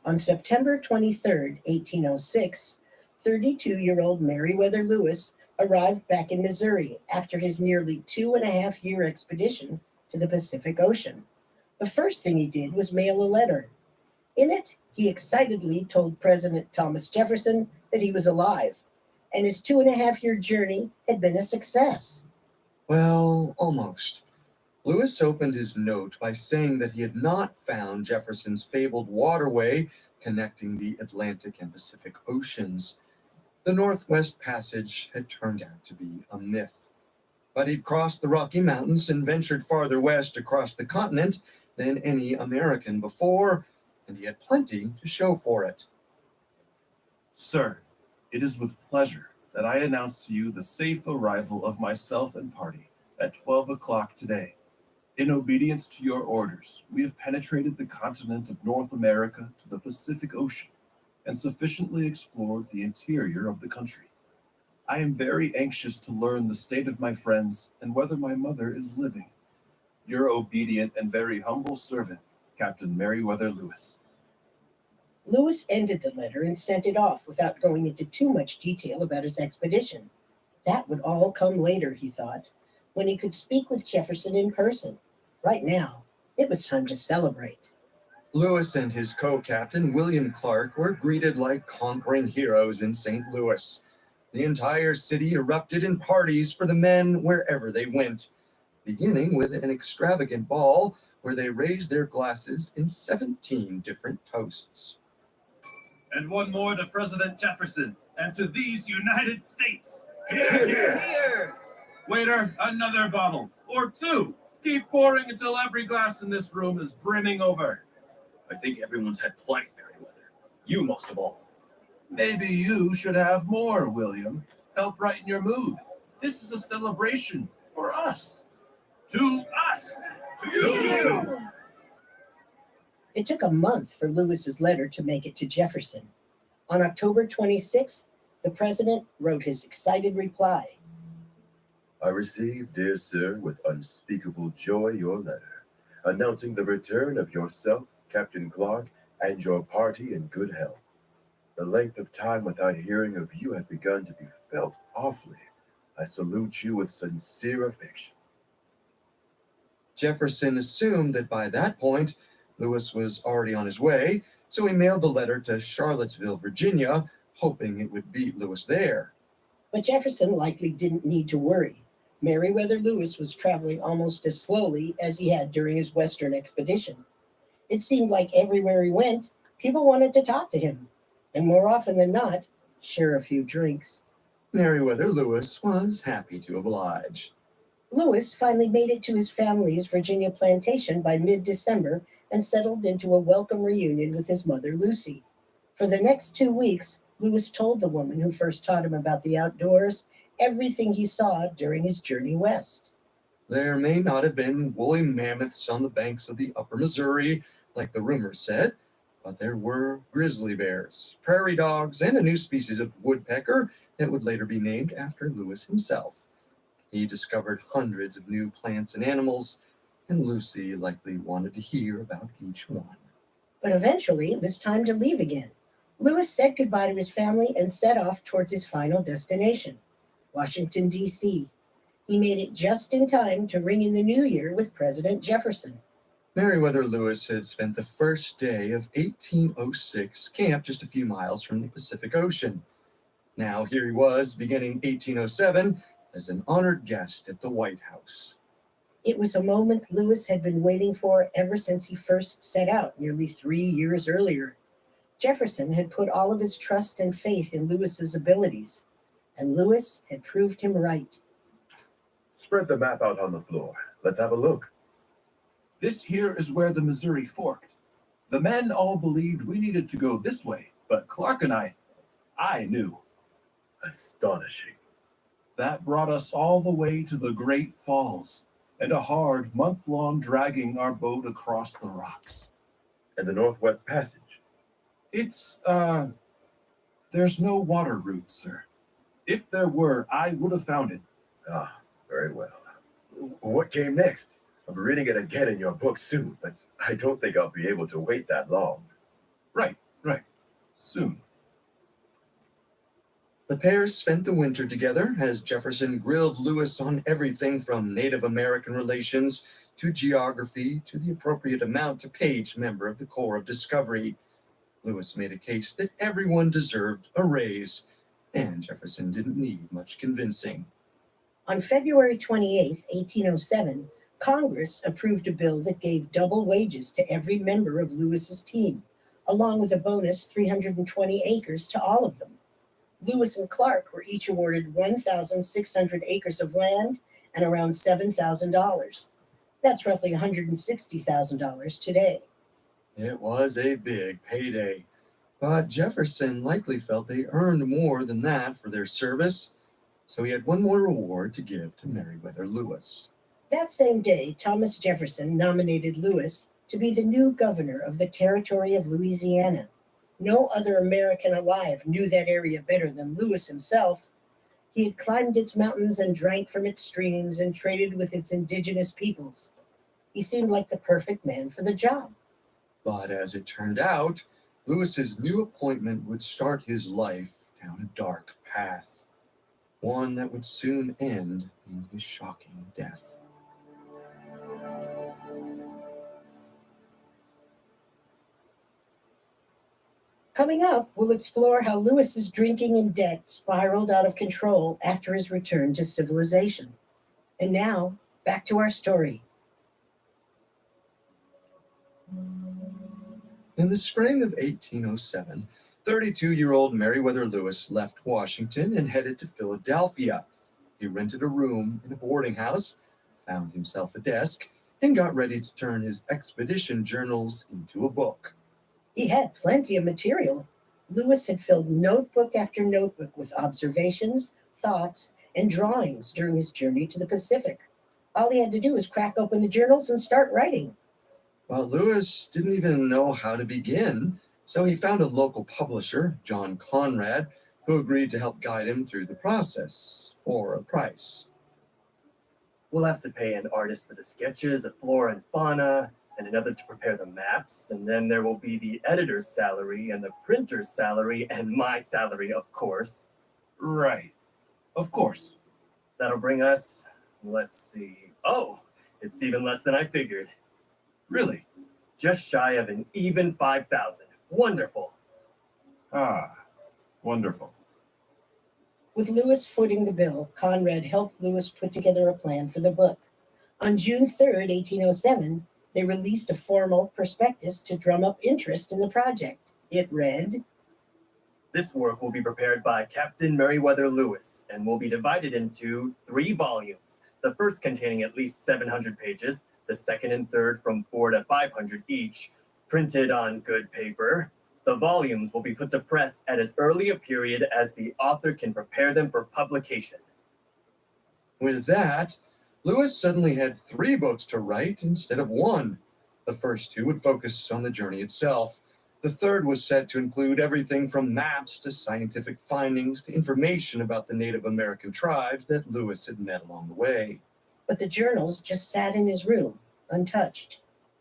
On September 23, 1806, 32-year-old Meriwether Lewis arrived back in Missouri after his nearly 2.5-year expedition to the Pacific Ocean. The first thing he did was mail a letter. In it, he excitedly told President Thomas Jefferson that he was alive, and his 2.5-year journey had been a success. Well, almost. Lewis opened his note by saying that he had not found Jefferson's fabled waterway connecting the Atlantic and Pacific Oceans. The Northwest Passage had turned out to be a myth. But he'd crossed the Rocky Mountains and ventured farther west across the continent than any American before, and he had plenty to show for it. Sir, it is with pleasure that I announce to you the safe arrival of myself and party at 12 o'clock today. In obedience to your orders, we have penetrated the continent of North America to the Pacific Ocean and sufficiently explored the interior of the country. I am very anxious to learn the state of my friends and whether my mother is living. Your obedient and very humble servant, Captain Meriwether Lewis. Lewis ended the letter and sent it off without going into too much detail about his expedition. That would all come later, he thought, when he could speak with Jefferson in person. Right now, it was time to celebrate. Lewis and his co-captain, William Clark, were greeted like conquering heroes in St. Louis. The entire city erupted in parties for the men wherever they went, beginning with an extravagant ball where they raised their glasses in 17 different toasts. And one more to President Jefferson and to these United States. Hear, hear. Here! Waiter, another bottle, or two. Keep pouring until every glass in this room is brimming over. I think everyone's had plenty, Meriwether. You most of all. Maybe you should have more, William. Help brighten your mood. This is a celebration for us. To us. To you. It took a month for Lewis's letter to make it to Jefferson. On October 26th, the president wrote his excited reply. I received, dear sir, with unspeakable joy your letter, announcing the return of yourself, Captain Clark, and your party in good health. The length of time without hearing of you had begun to be felt awfully. I salute you with sincere affection. Jefferson assumed that by that point, Lewis was already on his way, so he mailed the letter to Charlottesville, Virginia, hoping it would beat Lewis there. But Jefferson likely didn't need to worry. Meriwether Lewis was traveling almost as slowly as he had during his Western expedition. It seemed like everywhere he went, people wanted to talk to him, and more often than not, share a few drinks. Meriwether Lewis was happy to oblige. Lewis finally made it to his family's Virginia plantation by mid-December and settled into a welcome reunion with his mother, Lucy. For the next 2 weeks, Lewis told the woman who first taught him about the outdoors everything he saw during his journey west. There may not have been woolly mammoths on the banks of the upper Missouri, like the rumors said, but there were grizzly bears, prairie dogs, and a new species of woodpecker that would later be named after Lewis himself. He discovered hundreds of new plants and animals, and Lucy likely wanted to hear about each one. But eventually, it was time to leave again. Lewis said goodbye to his family and set off towards his final destination, Washington, D.C. He made it just in time to ring in the new year with President Jefferson. Meriwether Lewis had spent the first day of 1806 camped just a few miles from the Pacific Ocean. Now here he was, beginning 1807, as an honored guest at the White House. It was a moment Lewis had been waiting for ever since he first set out nearly 3 years earlier. Jefferson had put all of his trust and faith in Lewis's abilities, and Lewis had proved him right. Spread the map out on the floor. Let's have a look. This here is where the Missouri forked. The men all believed we needed to go this way, but Clark and I knew. Astonishing. That brought us all the way to the Great Falls, and a hard month-long dragging our boat across the rocks. And the Northwest Passage? It's, there's no water route, sir. If there were, I would have found it. Ah, very well. What came next? I'll be reading it again in your book soon, but I don't think I'll be able to wait that long. Right. Soon. The pair spent the winter together as Jefferson grilled Lewis on everything from Native American relations to geography to the appropriate amount to pay each member of the Corps of Discovery. Lewis made a case that everyone deserved a raise, and Jefferson didn't need much convincing. On February 28, 1807, Congress approved a bill that gave double wages to every member of Lewis's team, along with a bonus 320 acres to all of them. Lewis and Clark were each awarded 1,600 acres of land and around $7,000. That's roughly $160,000 today. It was a big payday, but Jefferson likely felt they earned more than that for their service, so he had one more reward to give to Meriwether Lewis. That same day, Thomas Jefferson nominated Lewis to be the new governor of the Territory of Louisiana. No other American alive knew that area better than Lewis himself. He had climbed its mountains and drank from its streams and traded with its indigenous peoples. He seemed like the perfect man for the job. But as it turned out, Lewis's new appointment would start his life down a dark path, one that would soon end in his shocking death. Coming up, we'll explore how Lewis's drinking and debt spiraled out of control after his return to civilization. And now, back to our story. In the spring of 1807, 32-year-old Meriwether Lewis left Washington and headed to Philadelphia. He rented a room in a boarding house, found himself a desk, and got ready to turn his expedition journals into a book. He had plenty of material. Lewis had filled notebook after notebook with observations, thoughts, and drawings during his journey to the Pacific. All he had to do was crack open the journals and start writing. Well, Lewis didn't even know how to begin, so he found a local publisher, John Conrad, who agreed to help guide him through the process for a price. We'll have to pay an artist for the sketches, a flora and fauna, and another to prepare the maps, and then there will be the editor's salary and the printer's salary and my salary, of course. Right. Of course. That'll bring us, let's see. Oh, it's even less than I figured. Really? Just shy of an even 5,000. Wonderful. Ah, wonderful. With Lewis footing the bill, Conrad helped Lewis put together a plan for the book. On June 3rd, 1807, they released a formal prospectus to drum up interest in the project. It read, This work will be prepared by Captain Meriwether Lewis and will be divided into 3 volumes, the first containing at least 700 pages, the second and third from 400 to 500 each, printed on good paper. The volumes will be put to press at as early a period as the author can prepare them for publication. With that, Lewis suddenly had 3 books to write instead of 1. The first 2 would focus on the journey itself. The third was set to include everything from maps to scientific findings to information about the Native American tribes that Lewis had met along the way. but the journals just sat in his room, untouched.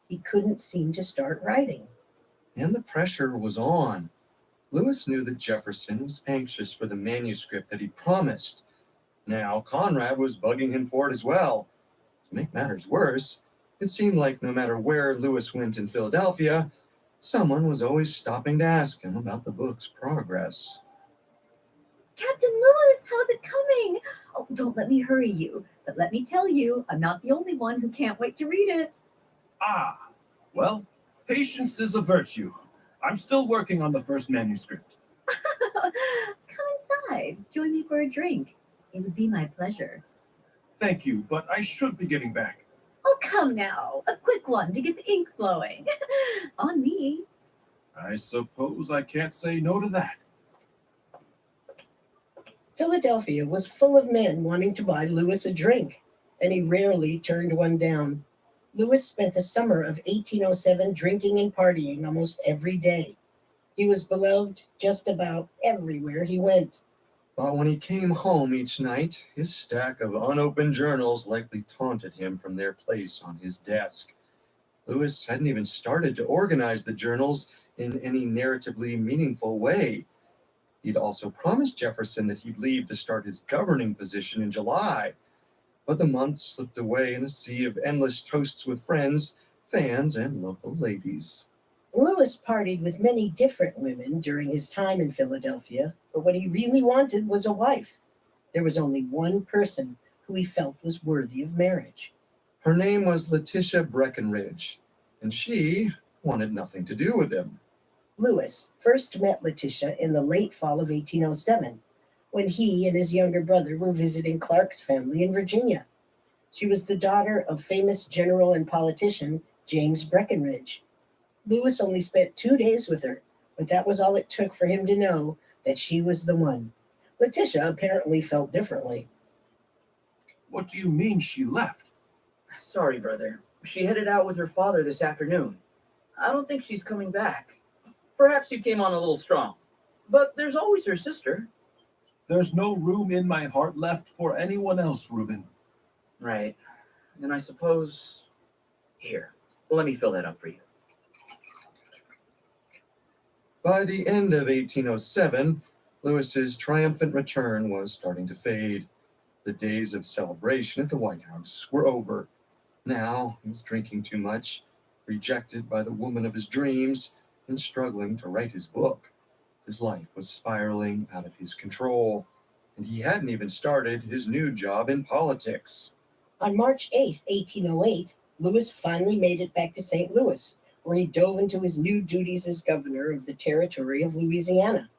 He couldn't seem to start writing. And the pressure was on. Lewis knew that Jefferson was anxious for the manuscript that he promised. Now Conrad was bugging him for it as well. To make matters worse, it seemed like no matter where Lewis went in Philadelphia, someone was always stopping to ask him about the book's progress. Captain Lewis, how's it coming? Oh, don't let me hurry you, but let me tell you, I'm not the only one who can't wait to read it. Ah, well, patience is a virtue. I'm still working on the first manuscript. Come inside. Join me for a drink. It would be my pleasure. Thank you, but I should be getting back. Oh, come now. A quick one to get the ink flowing. On me. I suppose I can't say no to that. Philadelphia was full of men wanting to buy Lewis a drink, and he rarely turned one down. Lewis spent the summer of 1807 drinking and partying almost every day. He was beloved just about everywhere he went. But when he came home each night, his stack of unopened journals likely taunted him from their place on his desk. Lewis hadn't even started to organize the journals in any narratively meaningful way. He'd also promised Jefferson that he'd leave to start his governing position in July. But the months slipped away in a sea of endless toasts with friends, fans, and local ladies. Lewis partied with many different women during his time in Philadelphia, but what he really wanted was a wife. There was only one person who he felt was worthy of marriage. Her name was Letitia Breckenridge, and she wanted nothing to do with him. Lewis first met Letitia in the late fall of 1807, when he and his younger brother were visiting Clark's family in Virginia. She was the daughter of famous general and politician James Breckenridge. Lewis only spent 2 days with her, but that was all it took for him to know that she was the one. Letitia apparently felt differently. What do you mean she left? Sorry, brother. She headed out with her father this afternoon. I don't think she's coming back. Perhaps you came on a little strong, but there's always her sister. There's no room in my heart left for anyone else, Reuben. Right. Then I suppose... Here, let me fill that up for you. By the end of 1807, Lewis's triumphant return was starting to fade. The days of celebration at the White House were over. Now he was drinking too much, rejected by the woman of his dreams, and struggling to write his book. His life was spiraling out of his control, and he hadn't even started his new job in politics. On March 8, 1808, Lewis finally made it back to St. Louis, where he dove into his new duties as governor of the territory of Louisiana.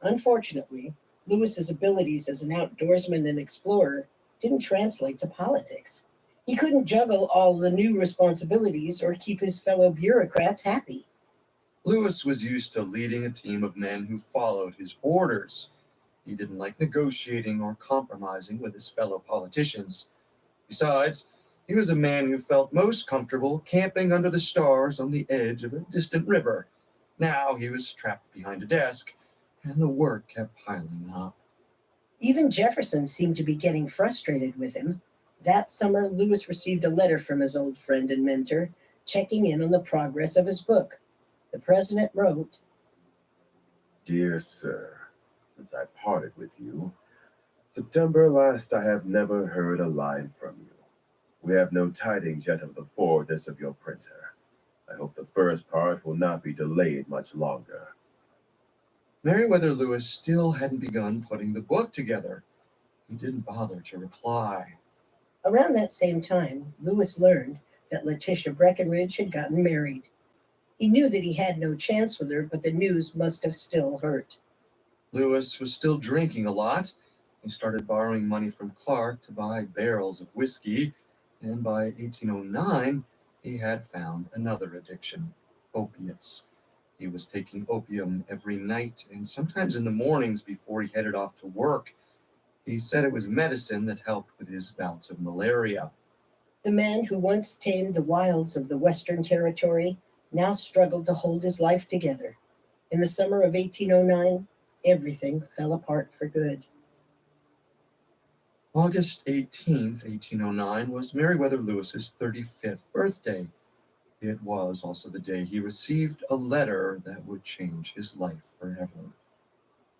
Unfortunately, Lewis's abilities as an outdoorsman and explorer didn't translate to politics. He couldn't juggle all the new responsibilities or keep his fellow bureaucrats happy. Lewis was used to leading a team of men who followed his orders. He didn't like negotiating or compromising with his fellow politicians. Besides, he was a man who felt most comfortable camping under the stars on the edge of a distant river. Now he was trapped behind a desk, and the work kept piling up. Even Jefferson seemed to be getting frustrated with him. That summer, Lewis received a letter from his old friend and mentor, checking in on the progress of his book. The president wrote, Dear sir, since I parted with you, September last I have never heard a line from you. We have no tidings yet of the forwardness of your printer. I hope the first part will not be delayed much longer. Meriwether Lewis still hadn't begun putting the book together. He didn't bother to reply. Around that same time, Lewis learned that Letitia Breckenridge had gotten married. He knew that he had no chance with her, but the news must have still hurt. Lewis was still drinking a lot. He started borrowing money from Clark to buy barrels of whiskey, and by 1809, he had found another addiction, opiates. He was taking opium every night and sometimes in the mornings before he headed off to work. He said it was medicine that helped with his bouts of malaria. The man who once tamed the wilds of the Western Territory now struggled to hold his life together. In the summer of 1809, everything fell apart for good. August 18th, 1809 was Meriwether Lewis's 35th birthday. It was also the day he received a letter that would change his life forever.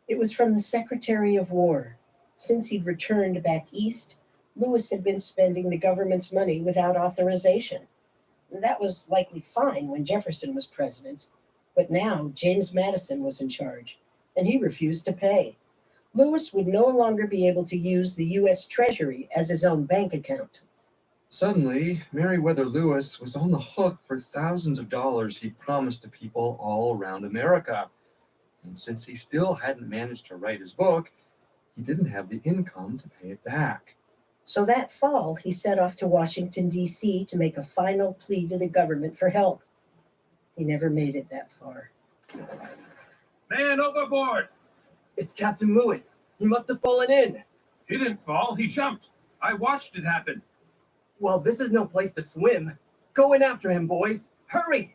It was from the Secretary of War. Since he'd returned back east, Lewis had been spending the government's money without authorization. That was likely fine when Jefferson was president, but now James Madison was in charge, and he refused to pay. Lewis would no longer be able to use the U.S. Treasury as his own bank account. Suddenly, Meriwether Lewis was on the hook for thousands of dollars he promised to people all around America. And since he still hadn't managed to write his book, he didn't have the income to pay it back. So that fall, he set off to Washington, D.C. to make a final plea to the government for help. He never made it that far. Man overboard! It's Captain Lewis. He must have fallen in. He didn't fall, he jumped. I watched it happen. Well, this is no place to swim. Go in after him, boys. Hurry!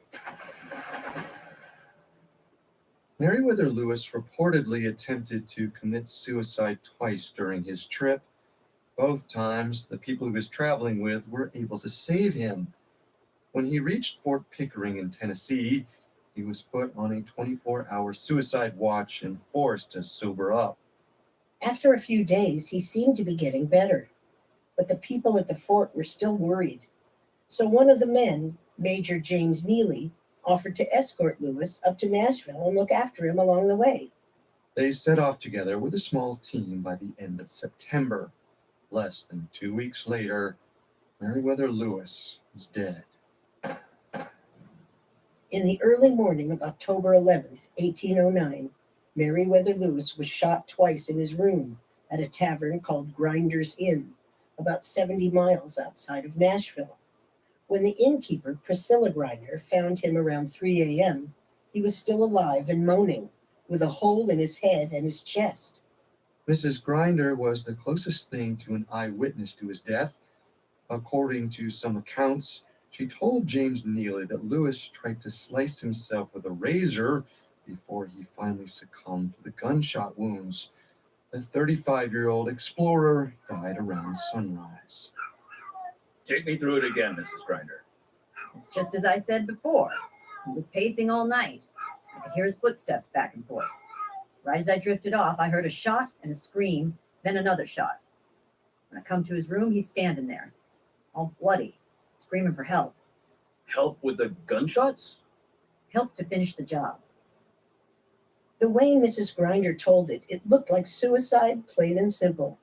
Meriwether Lewis reportedly attempted to commit suicide twice during his trip. Both times, the people he was traveling with were able to save him. When he reached Fort Pickering in Tennessee, he was put on a 24-hour suicide watch and forced to sober up. After a few days, he seemed to be getting better, but the people at the fort were still worried. So one of the men, Major James Neely, offered to escort Lewis up to Nashville and look after him along the way. They set off together with a small team by the end of September. Less than 2 weeks later, Meriwether Lewis was dead. In the early morning of October 11th, 1809, Meriwether Lewis was shot twice in his room at a tavern called Grinder's Inn, about 70 miles outside of Nashville. When the innkeeper, Priscilla Grinder, found him around 3 a.m., he was still alive and moaning, with a hole in his head and his chest. Mrs. Grinder was the closest thing to an eyewitness to his death. According to some accounts, she told James Neely that Lewis tried to slice himself with a razor before he finally succumbed to the gunshot wounds. The 35-year-old explorer died around sunrise. Take me through it again, Mrs. Grinder. It's just as I said before. He was pacing all night. I could hear his footsteps back and forth. Right as I drifted off, I heard a shot and a scream, then another shot. When I come to his room, he's standing there, all bloody, screaming for help. Help with the gunshots? Help to finish the job. The way Mrs. Grinder told it, it looked like suicide, plain and simple.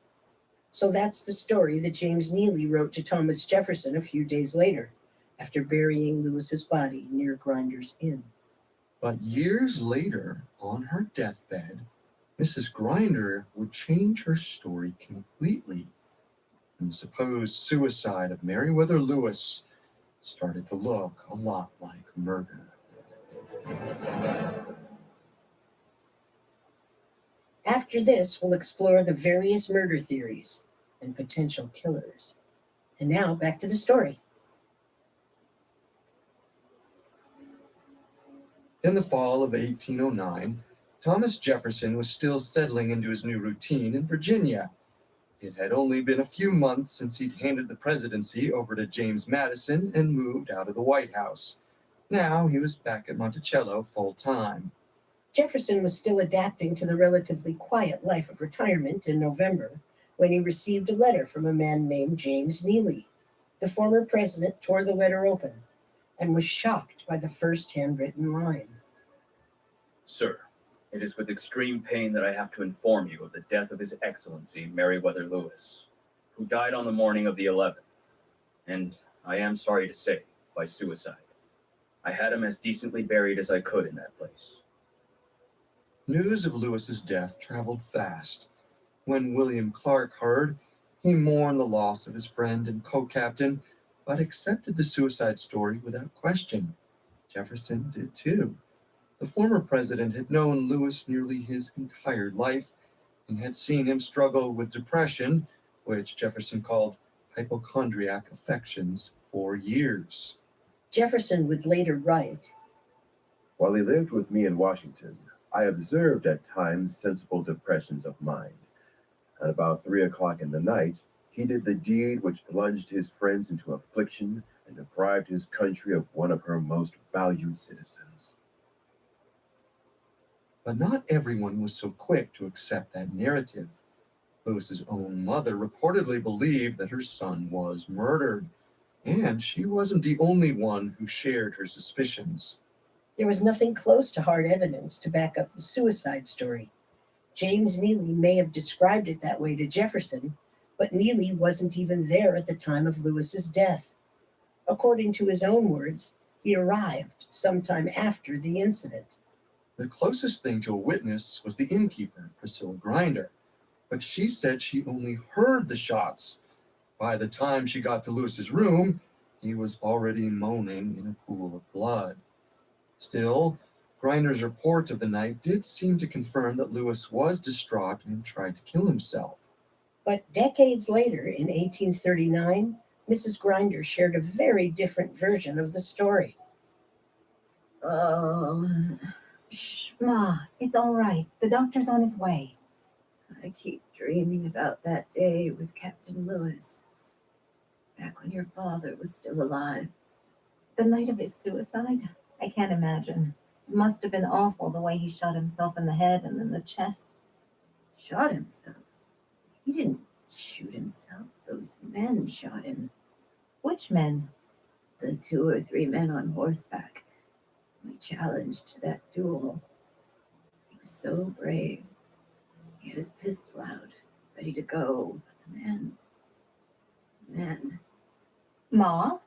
So that's the story that James Neely wrote to Thomas Jefferson a few days later, after burying Lewis's body near Grinder's Inn. But years later, on her deathbed, Mrs. Grinder would change her story completely. And the supposed suicide of Meriwether Lewis started to look a lot like murder. After this, we'll explore the various murder theories and potential killers. And now, back to the story. In the fall of 1809, Thomas Jefferson was still settling into his new routine in Virginia. It had only been a few months since he'd handed the presidency over to James Madison and moved out of the White House. Now he was back at Monticello full-time. Jefferson was still adapting to the relatively quiet life of retirement in November when he received a letter from a man named James Neely. The former president tore the letter open and was shocked by the first handwritten line. Sir, It is with extreme pain that I have to inform you of the death of His Excellency Meriwether Lewis, who died on the morning of the 11th, and I am sorry to say, by suicide. I had him as decently buried as I could in that place. News of Lewis's death traveled fast. When William Clark heard, he mourned the loss of his friend and co-captain, but accepted the suicide story without question. Jefferson did too. The former president had known Lewis nearly his entire life and had seen him struggle with depression, which Jefferson called hypochondriac affections, for years. Jefferson would later write, While he lived with me in Washington, I observed at times sensible depressions of mind. At about 3 o'clock in the night, he did the deed which plunged his friends into affliction and deprived his country of one of her most valued citizens. But not everyone was so quick to accept that narrative. Lewis's own mother reportedly believed that her son was murdered, and she wasn't the only one who shared her suspicions. there was nothing close to hard evidence to back up the suicide story. James Neely may have described it that way to Jefferson, but Neely wasn't even there at the time of Lewis's death. According to his own words, he arrived sometime after the incident. The closest thing to a witness was the innkeeper, Priscilla Grinder, but she said she only heard the shots. By the time she got to Lewis's room, he was already moaning in a pool of blood. Still, Grinder's report of the night did seem to confirm that Lewis was distraught and tried to kill himself. But decades later, in 1839, Mrs. Grinder shared a very different version of the story. Oh, Shh, Ma, it's all right. The doctor's on his way. I keep dreaming about that day with Captain Lewis, back when your father was still alive. The night of his suicide? I can't imagine. It must have been awful the way he shot himself in the head and in the chest. Shot himself? He didn't shoot himself. Those men shot him. Which men? The 2 or 3 men on horseback. We challenged to that duel. He was so brave. He had his pistol out, ready to go. But the men. Ma?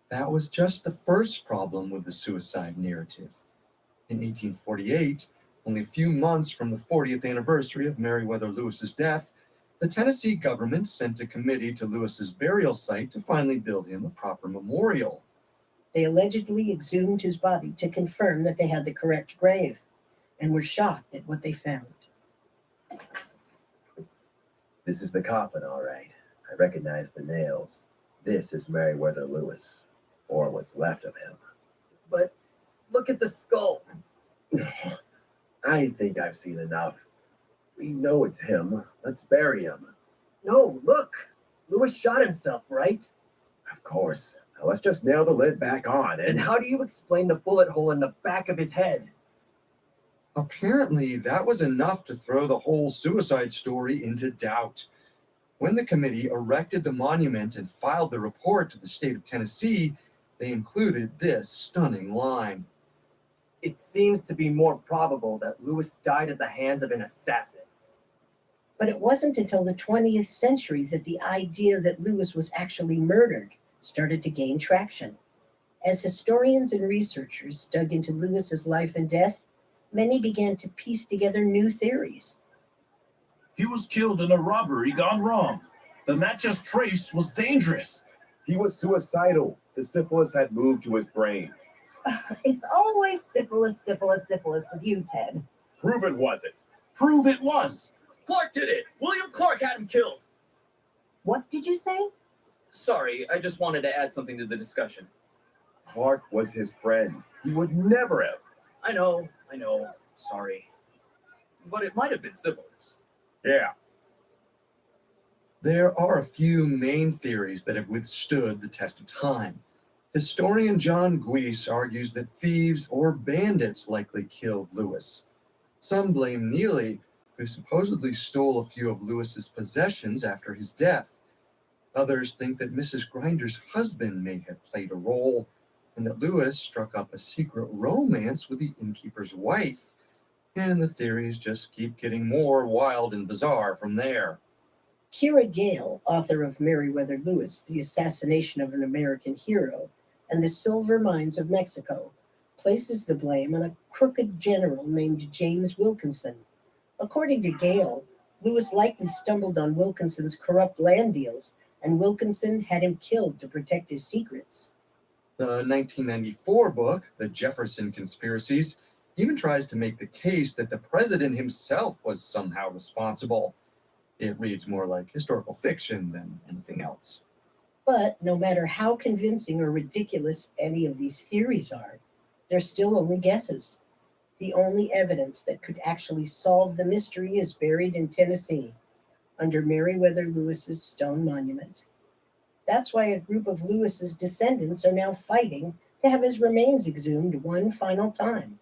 That was just the first problem with the suicide narrative. In 1848, only a few months from the 40th anniversary of Meriwether Lewis's death, the Tennessee government sent a committee to Lewis's burial site to finally build him a proper memorial. They allegedly exhumed his body to confirm that they had the correct grave, and were shocked at what they found. This is the coffin, all right. I recognize the nails. This is Meriwether Lewis, or what's left of him. But look at the skull. I think I've seen enough. We know it's him. Let's bury him. No, look. Lewis shot himself, right? Of course. Now let's just nail the lid back on. And how do you explain the bullet hole in the back of his head? Apparently, that was enough to throw the whole suicide story into doubt. When the committee erected the monument and filed the report to the state of Tennessee, they included this stunning line. It seems to be more probable that Lewis died at the hands of an assassin. But it wasn't until the 20th century that the idea that Lewis was actually murdered started to gain traction. As historians and researchers dug into Lewis's life and death, many began to piece together new theories. He was killed in a robbery gone wrong. The match's trace was dangerous. He was suicidal. The syphilis had moved to his brain. It's always syphilis with you, Ted. Prove it wasn't. Prove it was. Clark did it! William Clark had him killed! What did you say? Sorry, I just wanted to add something to the discussion. Clark was his friend. He would never have. I know. Sorry. But it might have been syphilis. Yeah. There are a few main theories that have withstood the test of time. Historian John Gwies argues that thieves or bandits likely killed Lewis. Some blame Neely, who supposedly stole a few of Lewis's possessions after his death. Others think that Mrs. Grinder's husband may have played a role. and that Lewis struck up a secret romance with the innkeeper's wife. And the theories just keep getting more wild and bizarre from there. Kira Gale, author of Meriwether Lewis, The Assassination of an American Hero, and The Silver Mines of Mexico, places the blame on a crooked general named James Wilkinson. According to Gale, Lewis likely stumbled on Wilkinson's corrupt land deals, and Wilkinson had him killed to protect his secrets. The 1994 book, The Jefferson Conspiracies, even tries to make the case that the president himself was somehow responsible. It reads more like historical fiction than anything else. But no matter how convincing or ridiculous any of these theories are, they're still only guesses. The only evidence that could actually solve the mystery is buried in Tennessee, under Meriwether Lewis's stone monument. That's why a group of Lewis's descendants are now fighting to have his remains exhumed one final time.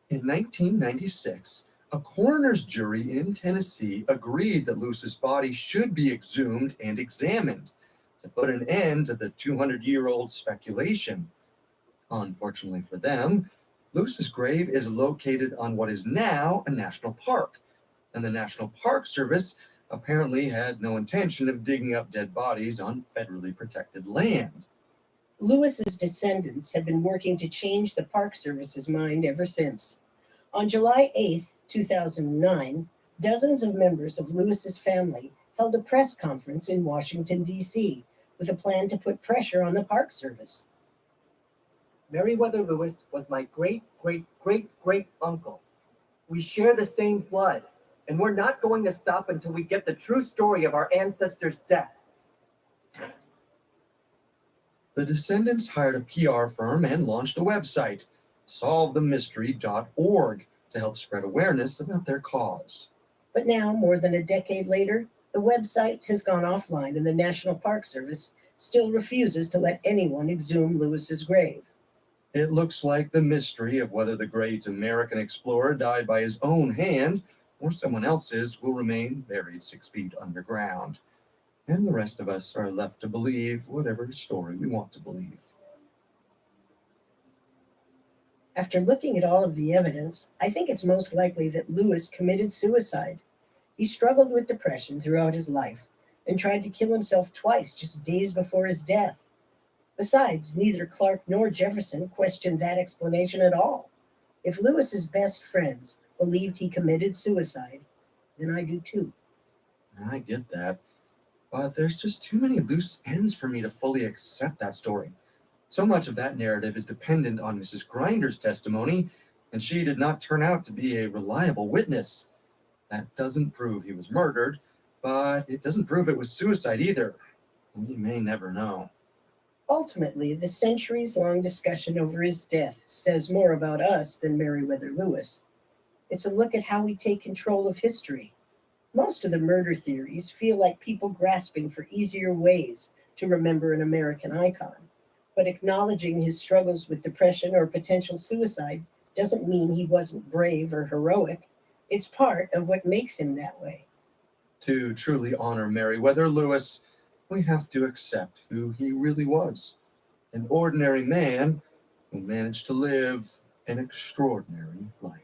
In 1996, a coroner's jury in Tennessee agreed that Lewis's body should be exhumed and examined to put an end to the 200-year-old speculation. Unfortunately for them, Lewis's grave is located on what is now a national park, and the National Park Service apparently had no intention of digging up dead bodies on federally protected land. Lewis's descendants have been working to change the Park Service's mind ever since. On July 8, 2009, dozens of members of Lewis's family held a press conference in Washington, D.C., with a plan to put pressure on the Park Service. Meriwether Lewis was my great-great-great-great-uncle. We share the same blood, and we're not going to stop until we get the true story of our ancestors' death. The descendants hired a PR firm and launched a website, solvethemystery.org, to help spread awareness about their cause. But now, more than a decade later, the website has gone offline and the National Park Service still refuses to let anyone exhume Lewis's grave. It looks like the mystery of whether the great American explorer died by his own hand or someone else's will remain buried 6 feet underground. And the rest of us are left to believe whatever story we want to believe. After looking at all of the evidence, I think it's most likely that Lewis committed suicide. He struggled with depression throughout his life and tried to kill himself twice just days before his death. Besides, neither Clark nor Jefferson questioned that explanation at all. If Lewis's best friends believed he committed suicide, then I do too. I get that, but there's just too many loose ends for me to fully accept that story. So much of that narrative is dependent on Mrs. Grinder's testimony, and she did not turn out to be a reliable witness. That doesn't prove he was murdered, but it doesn't prove it was suicide either. We may never know. Ultimately, the centuries-long discussion over his death says more about us than Meriwether Lewis. It's a look at how we take control of history. Most of the murder theories feel like people grasping for easier ways to remember an American icon. But acknowledging his struggles with depression or potential suicide doesn't mean he wasn't brave or heroic. It's part of what makes him that way. To truly honor Meriwether Lewis, we have to accept who he really was. An ordinary man who managed to live an extraordinary life.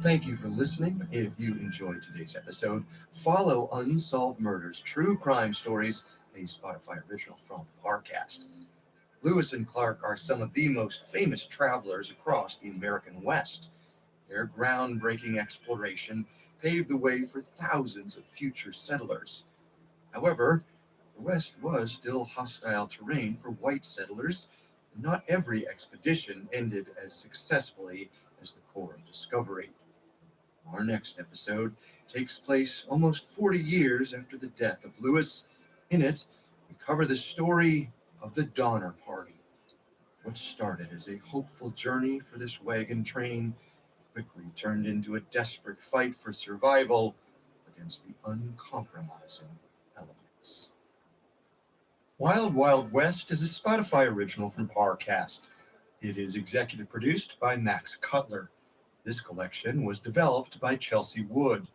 Thank you for listening. If you enjoyed today's episode, follow Unsolved Murders True Crime Stories, a Spotify original from Parcast. Lewis and Clark are some of the most famous travelers across the American West. Their groundbreaking exploration paved the way for thousands of future settlers. However, the West was still hostile terrain for white settlers, and not every expedition ended as successfully as the Corps of Discovery. Our next episode takes place almost 40 years after the death of Lewis. In it, we cover the story of the Donner Party. What started as a hopeful journey for this wagon train quickly turned into a desperate fight for survival against the uncompromising elements. Wild Wild West is a Spotify original from Parcast. It is executive produced by Max Cutler. This collection was developed by Chelsea Wood.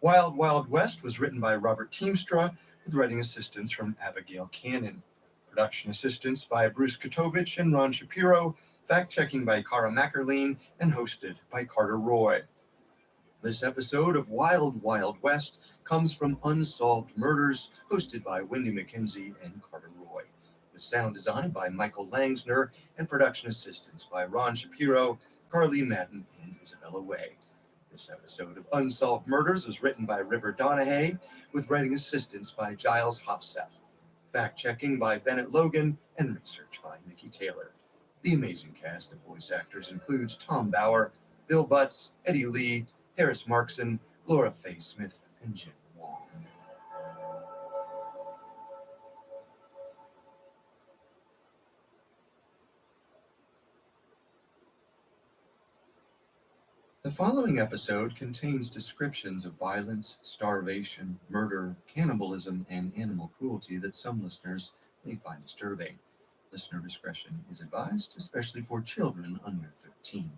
Wild Wild West was written by Robert Teamstra with writing assistance from Abigail Cannon. Production assistance by Bruce Katovich and Ron Shapiro, fact-checking by Cara Mackerleen, and hosted by Carter Roy. This episode of Wild Wild West comes from Unsolved Murders, hosted by Wendy McKenzie and Carter Roy. With sound design by Michael Langsner and production assistance by Ron Shapiro, Carly Madden, and Isabella Way. This episode of Unsolved Murders was written by River Donahue, with writing assistance by Giles Hofseth, fact-checking by Bennett Logan, and research by Nikki Taylor. The amazing cast of voice actors includes Tom Bauer, Bill Butts, Eddie Lee, Harris Markson, Laura Faye Smith, and Jim Wong. The following episode contains descriptions of violence, starvation, murder, cannibalism, and animal cruelty that some listeners may find disturbing. Listener discretion is advised, especially for children under 13.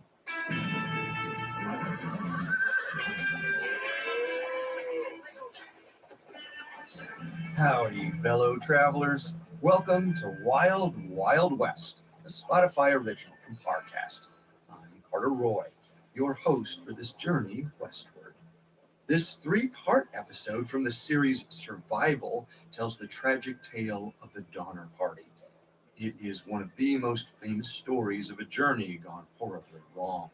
Howdy, fellow travelers. Welcome to Wild Wild West, a Spotify original from Parcast. I'm Carter Roy, your host for this journey westward. This three-part episode from the series Survival tells the tragic tale of the Donner Party. It is one of the most famous stories of a journey gone horribly wrong.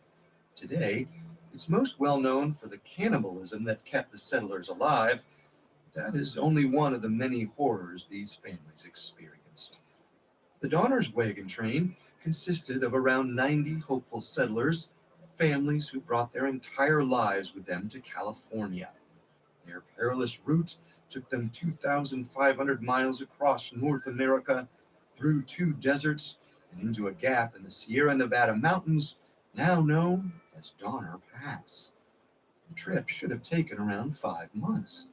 Today, it's most well known for the cannibalism that kept the settlers alive. That is only one of the many horrors these families experienced. The Donner's wagon train consisted of around 90 hopeful settlers, families who brought their entire lives with them to California. Their perilous route took them 2,500 miles across North America, through 2 deserts, and into a gap in the Sierra Nevada mountains, now known as Donner Pass. The trip should have taken around 5 months.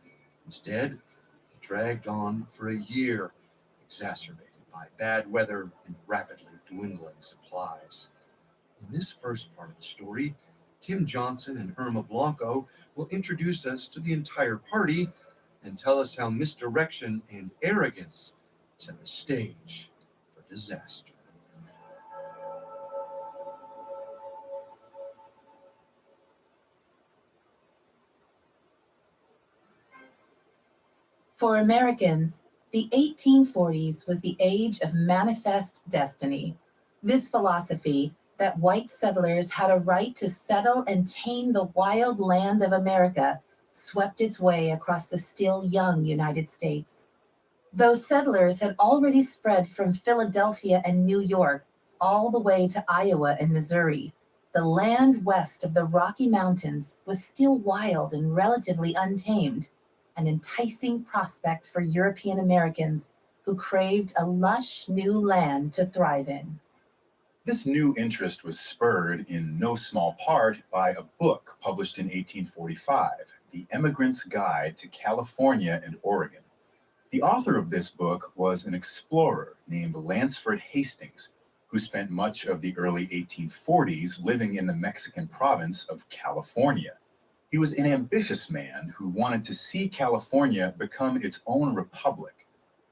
Instead, it dragged on for a year, exacerbated by bad weather and rapidly dwindling supplies. In this first part of the story, Tim Johnson and Irma Blanco will introduce us to the entire party and tell us how misdirection and arrogance set the stage for disaster. For Americans, the 1840s was the age of manifest destiny. This philosophy that white settlers had a right to settle and tame the wild land of America swept its way across the still young United States. Those settlers had already spread from Philadelphia and New York all the way to Iowa and Missouri. The land west of the Rocky Mountains was still wild and relatively untamed, an enticing prospect for European Americans who craved a lush new land to thrive in. This new interest was spurred in no small part by a book published in 1845, The Emigrant's Guide to California and Oregon. The author of this book was an explorer named Lansford Hastings, who spent much of the early 1840s living in the Mexican province of California. He was an ambitious man who wanted to see California become its own republic.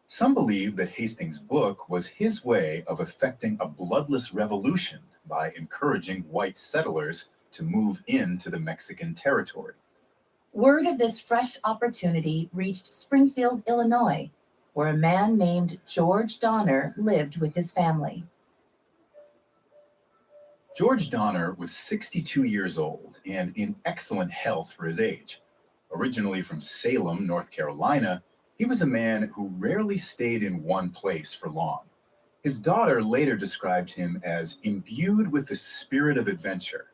Some believe that Hastings' book was his way of effecting a bloodless revolution by encouraging white settlers to move into the Mexican territory. Word of this fresh opportunity reached Springfield, Illinois, where a man named George Donner lived with his family. George Donner was 62 years old and in excellent health for his age. Originally from Salem, North Carolina, he was a man who rarely stayed in one place for long. His daughter later described him as imbued with the spirit of adventure.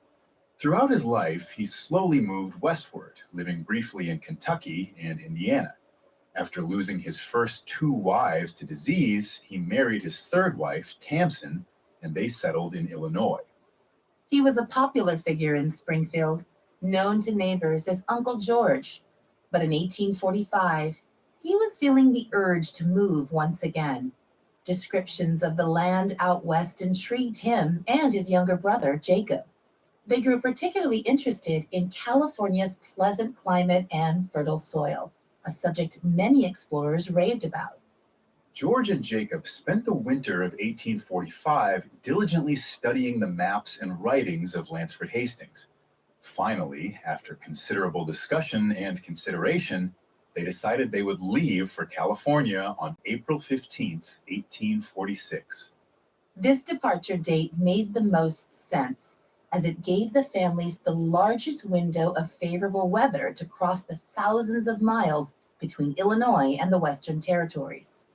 Throughout his life, he slowly moved westward, living briefly in Kentucky and Indiana. After losing his first 2 wives to disease, he married his 3rd wife, Tamsin, and they settled in Illinois. He was a popular figure in Springfield, known to neighbors as Uncle George. But in 1845, he was feeling the urge to move once again. Descriptions of the land out west intrigued him and his younger brother, Jacob. They grew particularly interested in California's pleasant climate and fertile soil, a subject many explorers raved about. George and Jacob spent the winter of 1845 diligently studying the maps and writings of Lansford Hastings. Finally, after considerable discussion and consideration, they decided they would leave for California on April 15th, 1846. This departure date made the most sense, as it gave the families the largest window of favorable weather to cross the thousands of miles between Illinois and the Western Territories.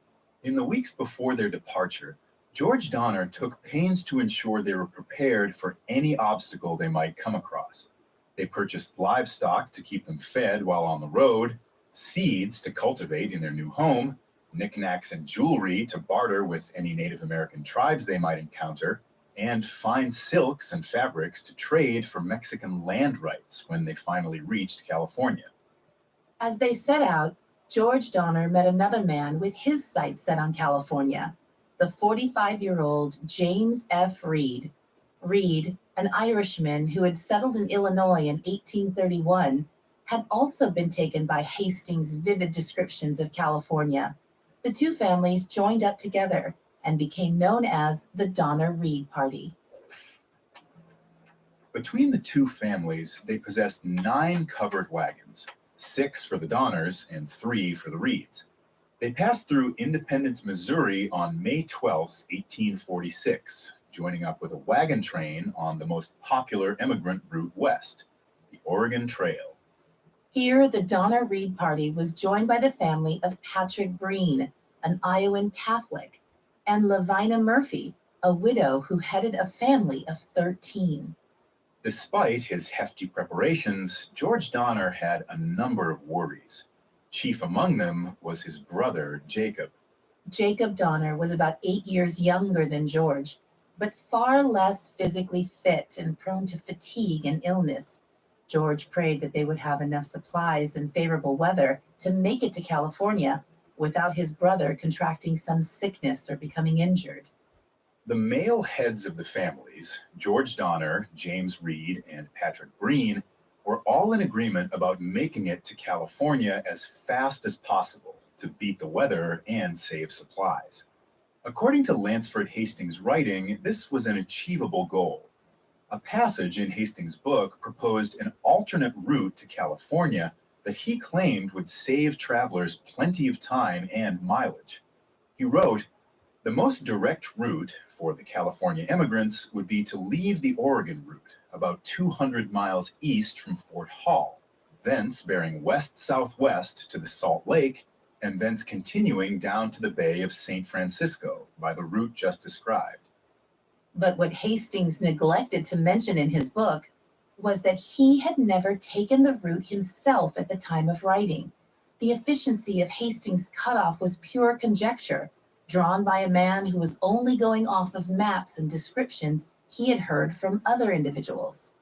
In the weeks before their departure, George Donner took pains to ensure they were prepared for any obstacle they might come across. They purchased livestock to keep them fed while on the road, seeds to cultivate in their new home, knickknacks and jewelry to barter with any Native American tribes they might encounter, and fine silks and fabrics to trade for Mexican land rights when they finally reached California. As they set out, George Donner met another man with his sights set on California, the 45-year-old James F. Reed. Reed, an Irishman who had settled in Illinois in 1831, had also been taken by Hastings' vivid descriptions of California. The two families joined up together and became known as the Donner-Reed Party. Between the two families, they possessed 9 covered wagons, 6 for the Donners and 3 for the Reeds. They passed through Independence, Missouri on May 12, 1846, joining up with a wagon train on the most popular immigrant route west, the Oregon Trail. Here, the Donner-Reed Party was joined by the family of Patrick Breen, an Iowan Catholic, and Lavina Murphy, a widow who headed a family of 13. Despite his hefty preparations, George Donner had a number of worries. Chief among them was his brother, Jacob. Jacob Donner was about 8 years younger than George, but far less physically fit and prone to fatigue and illness. George prayed that they would have enough supplies and favorable weather to make it to California without his brother contracting some sickness or becoming injured. The male heads of the families, George Donner, James Reed, and Patrick Breen, were all in agreement about making it to California as fast as possible to beat the weather and save supplies. According to Lansford Hastings' writing, this was an achievable goal. A passage in Hastings' book proposed an alternate route to California that he claimed would save travelers plenty of time and mileage. He wrote, "The most direct route for the California immigrants would be to leave the Oregon route, about 200 miles east from Fort Hall, thence bearing west-southwest to the Salt Lake, and thence continuing down to the Bay of St. Francisco by the route just described." But what Hastings neglected to mention in his book was that he had never taken the route himself at the time of writing. The efficiency of Hastings' cutoff was pure conjecture, drawn by a man who was only going off of maps and descriptions he had heard from other individuals.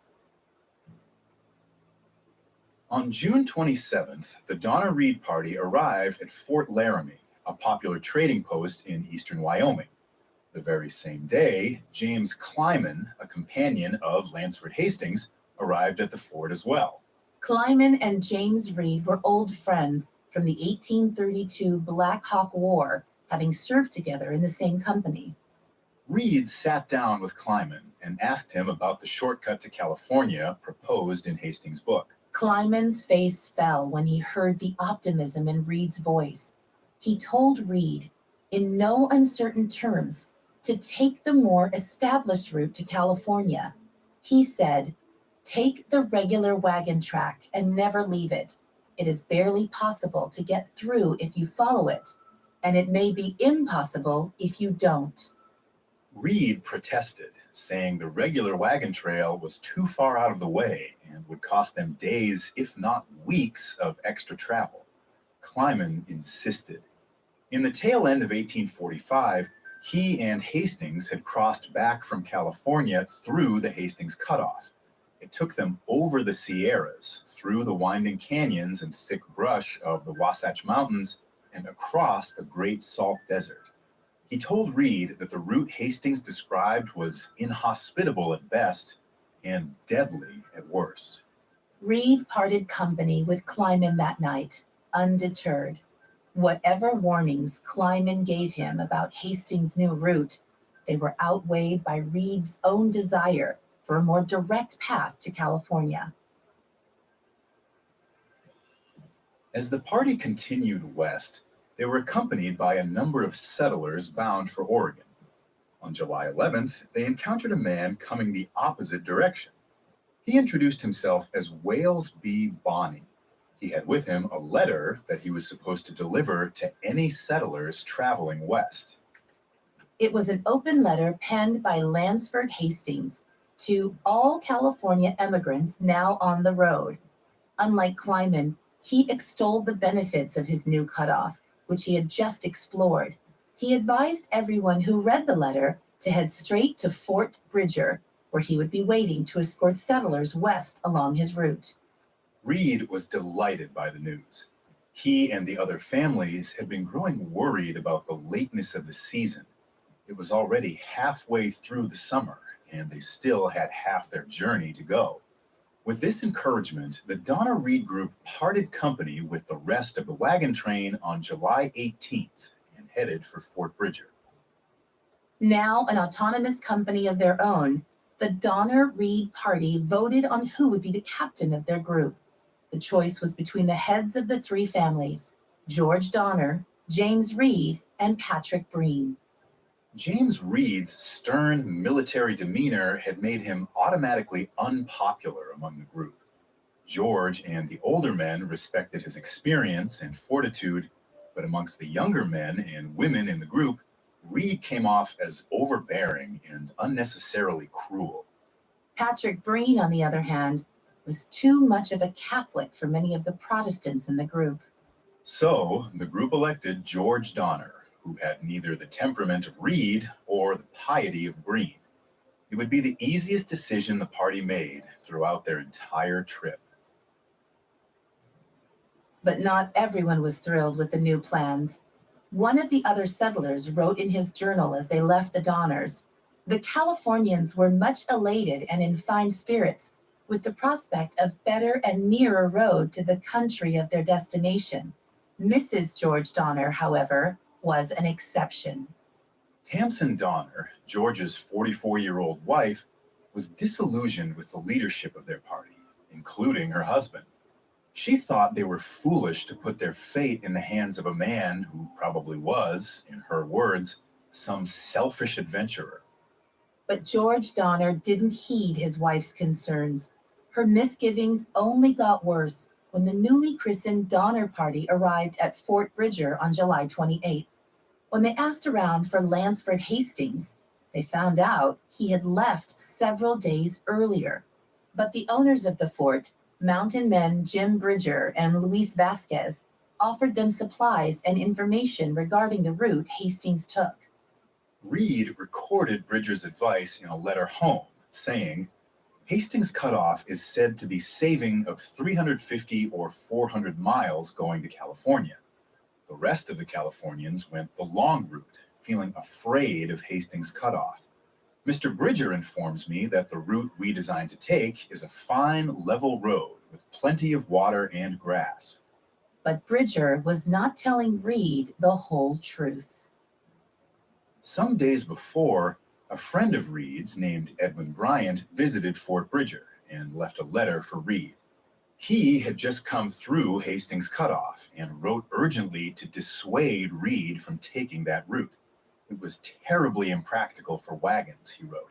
On June 27th, the Donner-Reed Party arrived at Fort Laramie, a popular trading post in eastern Wyoming. The very same day, James Kleiman, a companion of Lansford Hastings, arrived at the fort as well. Kleiman and James Reed were old friends from the 1832 Black Hawk War, having served together in the same company. Reed sat down with Kleiman and asked him about the shortcut to California proposed in Hastings' book. Kleiman's face fell when he heard the optimism in Reed's voice. He told Reed, in no uncertain terms, to take the more established route to California. He said, "Take the regular wagon track and never leave it. It is barely possible to get through if you follow it, and it may be impossible if you don't." Reed protested, saying the regular wagon trail was too far out of the way and would cost them days, if not weeks, of extra travel. Kleiman insisted. In the tail end of 1845, he and Hastings had crossed back from California through the Hastings Cutoff. It took them over the Sierras, through the winding canyons and thick brush of the Wasatch Mountains, and across the Great Salt Desert. He told Reed that the route Hastings described was inhospitable at best and deadly at worst. Reed parted company with Kleiman that night, undeterred. Whatever warnings Kleiman gave him about Hastings' new route, they were outweighed by Reed's own desire for a more direct path to California. As the party continued west, they were accompanied by a number of settlers bound for Oregon. On July 11th, they encountered a man coming the opposite direction. He introduced himself as Wales B. Bonney. He had with him a letter that he was supposed to deliver to any settlers traveling west. It was an open letter penned by Lansford Hastings to all California emigrants now on the road. Unlike Kleiman, he extolled the benefits of his new cutoff, which he had just explored. He advised everyone who read the letter to head straight to Fort Bridger, where he would be waiting to escort settlers west along his route. Reed was delighted by the news. He and the other families had been growing worried about the lateness of the season. It was already halfway through the summer, and they still had half their journey to go. With this encouragement, the Donner Reed group parted company with the rest of the wagon train on July 18th and headed for Fort Bridger. Now an autonomous company of their own, the Donner Reed party voted on who would be the captain of their group. The choice was between the heads of the three families, George Donner, James Reed, and Patrick Breen. James Reed's stern military demeanor had made him automatically unpopular among the group. George and the older men respected his experience and fortitude, but amongst the younger men and women in the group, Reed came off as overbearing and unnecessarily cruel. Patrick Breen, on the other hand, was too much of a Catholic for many of the Protestants in the group. So the group elected George Donner, who had neither the temperament of Reed or the piety of Breen. It would be the easiest decision the party made throughout their entire trip. But not everyone was thrilled with the new plans. One of the other settlers wrote in his journal as they left the Donners, "The Californians were much elated and in fine spirits with the prospect of better and nearer road to the country of their destination. Mrs. George Donner, however, was an exception." Tamsin Donner, George's 44-year-old wife, was disillusioned with the leadership of their party, including her husband. She thought they were foolish to put their fate in the hands of a man who probably was, in her words, some selfish adventurer. But George Donner didn't heed his wife's concerns. Her misgivings only got worse when the newly christened Donner Party arrived at Fort Bridger on July 28th. When they asked around for Lansford Hastings, they found out he had left several days earlier. But the owners of the fort, mountain men Jim Bridger and Luis Vasquez, offered them supplies and information regarding the route Hastings took. Reed recorded Bridger's advice in a letter home, saying, "Hastings' cutoff is said to be saving of 350 or 400 miles going to California. The rest of the Californians went the long route, feeling afraid of Hastings' cutoff. Mr. Bridger informs me that the route we designed to take is a fine, level road with plenty of water and grass." But Bridger was not telling Reed the whole truth. Some days before, a friend of Reed's named Edwin Bryant visited Fort Bridger and left a letter for Reed. He had just come through Hastings' cutoff and wrote urgently to dissuade Reed from taking that route. It was terribly impractical for wagons, he wrote,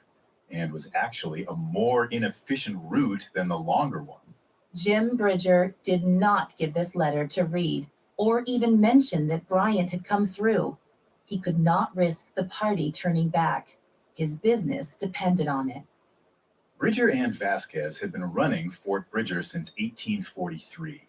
and was actually a more inefficient route than the longer one. Jim Bridger did not give this letter to Reed or even mention that Bryant had come through. He could not risk the party turning back. His business depended on it. Bridger and Vasquez had been running Fort Bridger since 1843.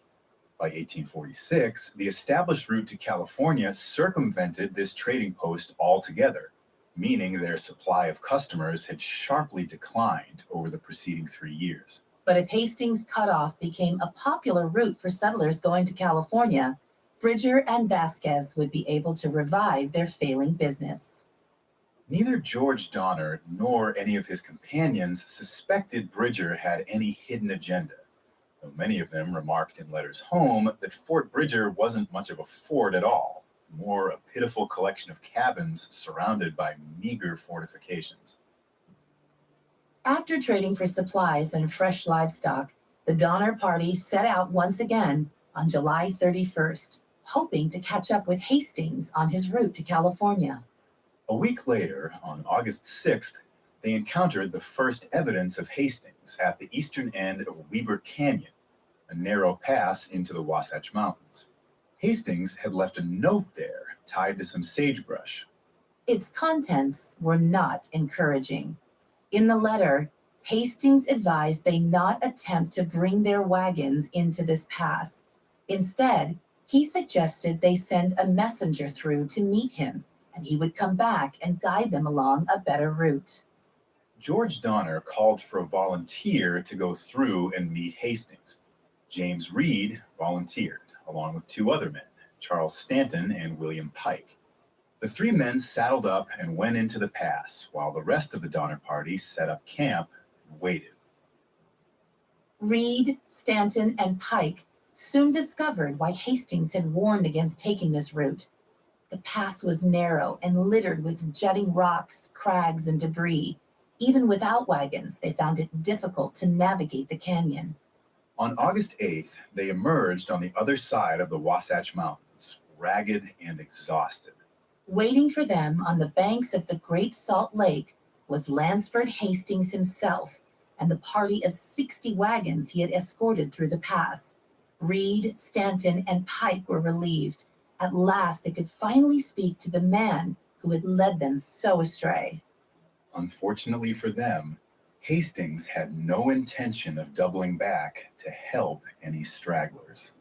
By 1846, the established route to California circumvented this trading post altogether, meaning their supply of customers had sharply declined over the preceding 3 years. But if Hastings' cutoff became a popular route for settlers going to California, Bridger and Vasquez would be able to revive their failing business. Neither George Donner nor any of his companions suspected Bridger had any hidden agenda, though many of them remarked in letters home that Fort Bridger wasn't much of a fort at all, more a pitiful collection of cabins surrounded by meager fortifications. After trading for supplies and fresh livestock, the Donner Party set out once again on July 31st, hoping to catch up with Hastings on his route to California. A week later, on August 6th, they encountered the first evidence of Hastings at the eastern end of Weber Canyon, a narrow pass into the Wasatch Mountains. Hastings had left a note there tied to some sagebrush. Its contents were not encouraging. In the letter, Hastings advised they not attempt to bring their wagons into this pass. Instead, he suggested they send a messenger through to meet him, and he would come back and guide them along a better route. George Donner called for a volunteer to go through and meet Hastings. James Reed volunteered, along with two other men, Charles Stanton and William Pike. The three men saddled up and went into the pass, while the rest of the Donner Party set up camp and waited. Reed, Stanton, and Pike soon discovered why Hastings had warned against taking this route. The pass was narrow and littered with jutting rocks, crags, and debris. Even without wagons, they found it difficult to navigate the canyon. On August 8th, they emerged on the other side of the Wasatch Mountains, ragged and exhausted. Waiting for them on the banks of the Great Salt Lake was Lansford Hastings himself and the party of 60 wagons he had escorted through the pass. Reed, Stanton, and Pike were relieved. At last, they could finally speak to the man who had led them so astray. Unfortunately for them, Hastings had no intention of doubling back to help any stragglers.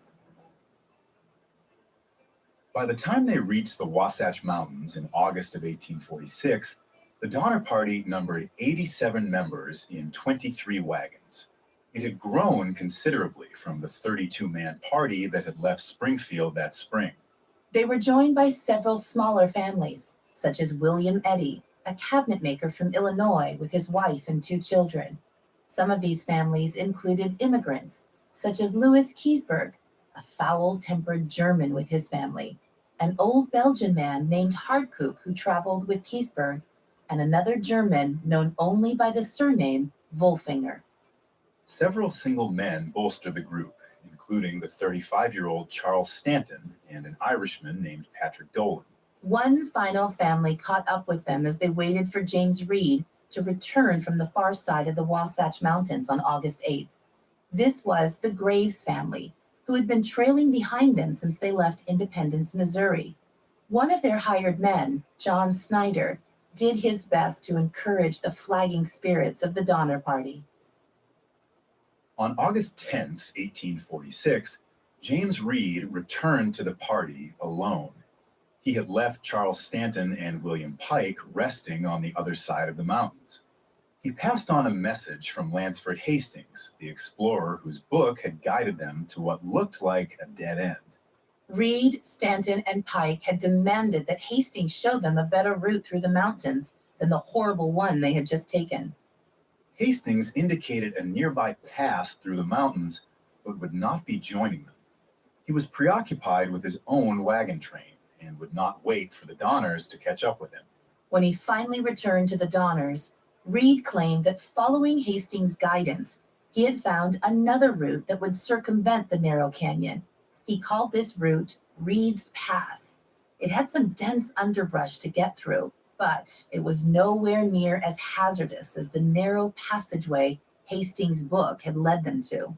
By the time they reached the Wasatch Mountains in August of 1846, the Donner Party numbered 87 members in 23 wagons. It had grown considerably from the 32-man party that had left Springfield that spring. They were joined by several smaller families, such as William Eddy, a cabinet maker from Illinois with his wife and two children. Some of these families included immigrants, such as Louis Keseberg, a foul-tempered German with his family, an old Belgian man named Hardkoop who traveled with Keseberg, and another German known only by the surname Wolfinger. Several single men bolstered the group, including the 35-year-old Charles Stanton and an Irishman named Patrick Dolan. One final family caught up with them as they waited for James Reed to return from the far side of the Wasatch Mountains on August 8th. This was the Graves family, who had been trailing behind them since they left Independence, Missouri. One of their hired men, John Snyder, did his best to encourage the flagging spirits of the Donner Party. On August 10th, 1846, James Reed returned to the party alone. He had left Charles Stanton and William Pike resting on the other side of the mountains. He passed on a message from Lansford Hastings, the explorer whose book had guided them to what looked like a dead end. Reed, Stanton, and Pike had demanded that Hastings show them a better route through the mountains than the horrible one they had just taken. Hastings indicated a nearby pass through the mountains, but would not be joining them. He was preoccupied with his own wagon train and would not wait for the Donners to catch up with him. When he finally returned to the Donners, Reed claimed that following Hastings' guidance, he had found another route that would circumvent the narrow canyon. He called this route Reed's Pass. It had some dense underbrush to get through, but it was nowhere near as hazardous as the narrow passageway Hastings' book had led them to.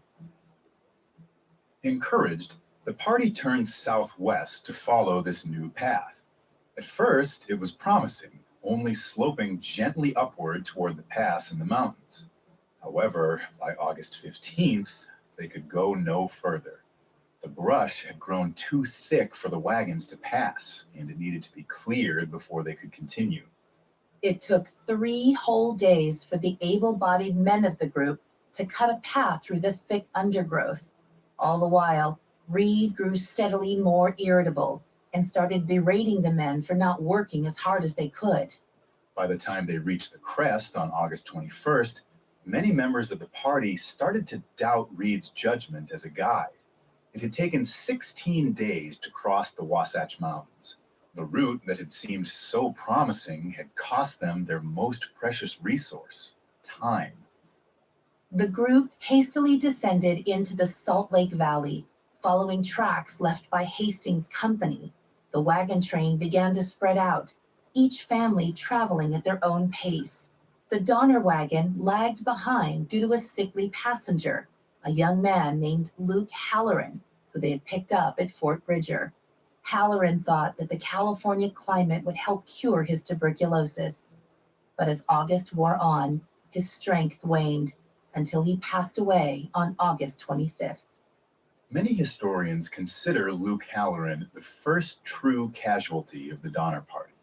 Encouraged, the party turned southwest to follow this new path. At first, it was promising, only sloping gently upward toward the pass in the mountains. However, by August 15th, they could go no further. The brush had grown too thick for the wagons to pass, and it needed to be cleared before they could continue. It took 3 whole days for the able-bodied men of the group to cut a path through the thick undergrowth. All the while, Reed grew steadily more irritable and started berating the men for not working as hard as they could. By the time they reached the crest on August 21st, many members of the party started to doubt Reed's judgment as a guide. It had taken 16 days to cross the Wasatch Mountains. The route that had seemed so promising had cost them their most precious resource, time. The group hastily descended into the Salt Lake Valley, following tracks left by Hastings' company. The wagon train began to spread out, each family traveling at their own pace. The Donner wagon lagged behind due to a sickly passenger, a young man named Luke Halloran, who they had picked up at Fort Bridger. Halloran thought that the California climate would help cure his tuberculosis. But as August wore on, his strength waned until he passed away on August 25th. Many historians consider Luke Halloran the first true casualty of the Donner Party.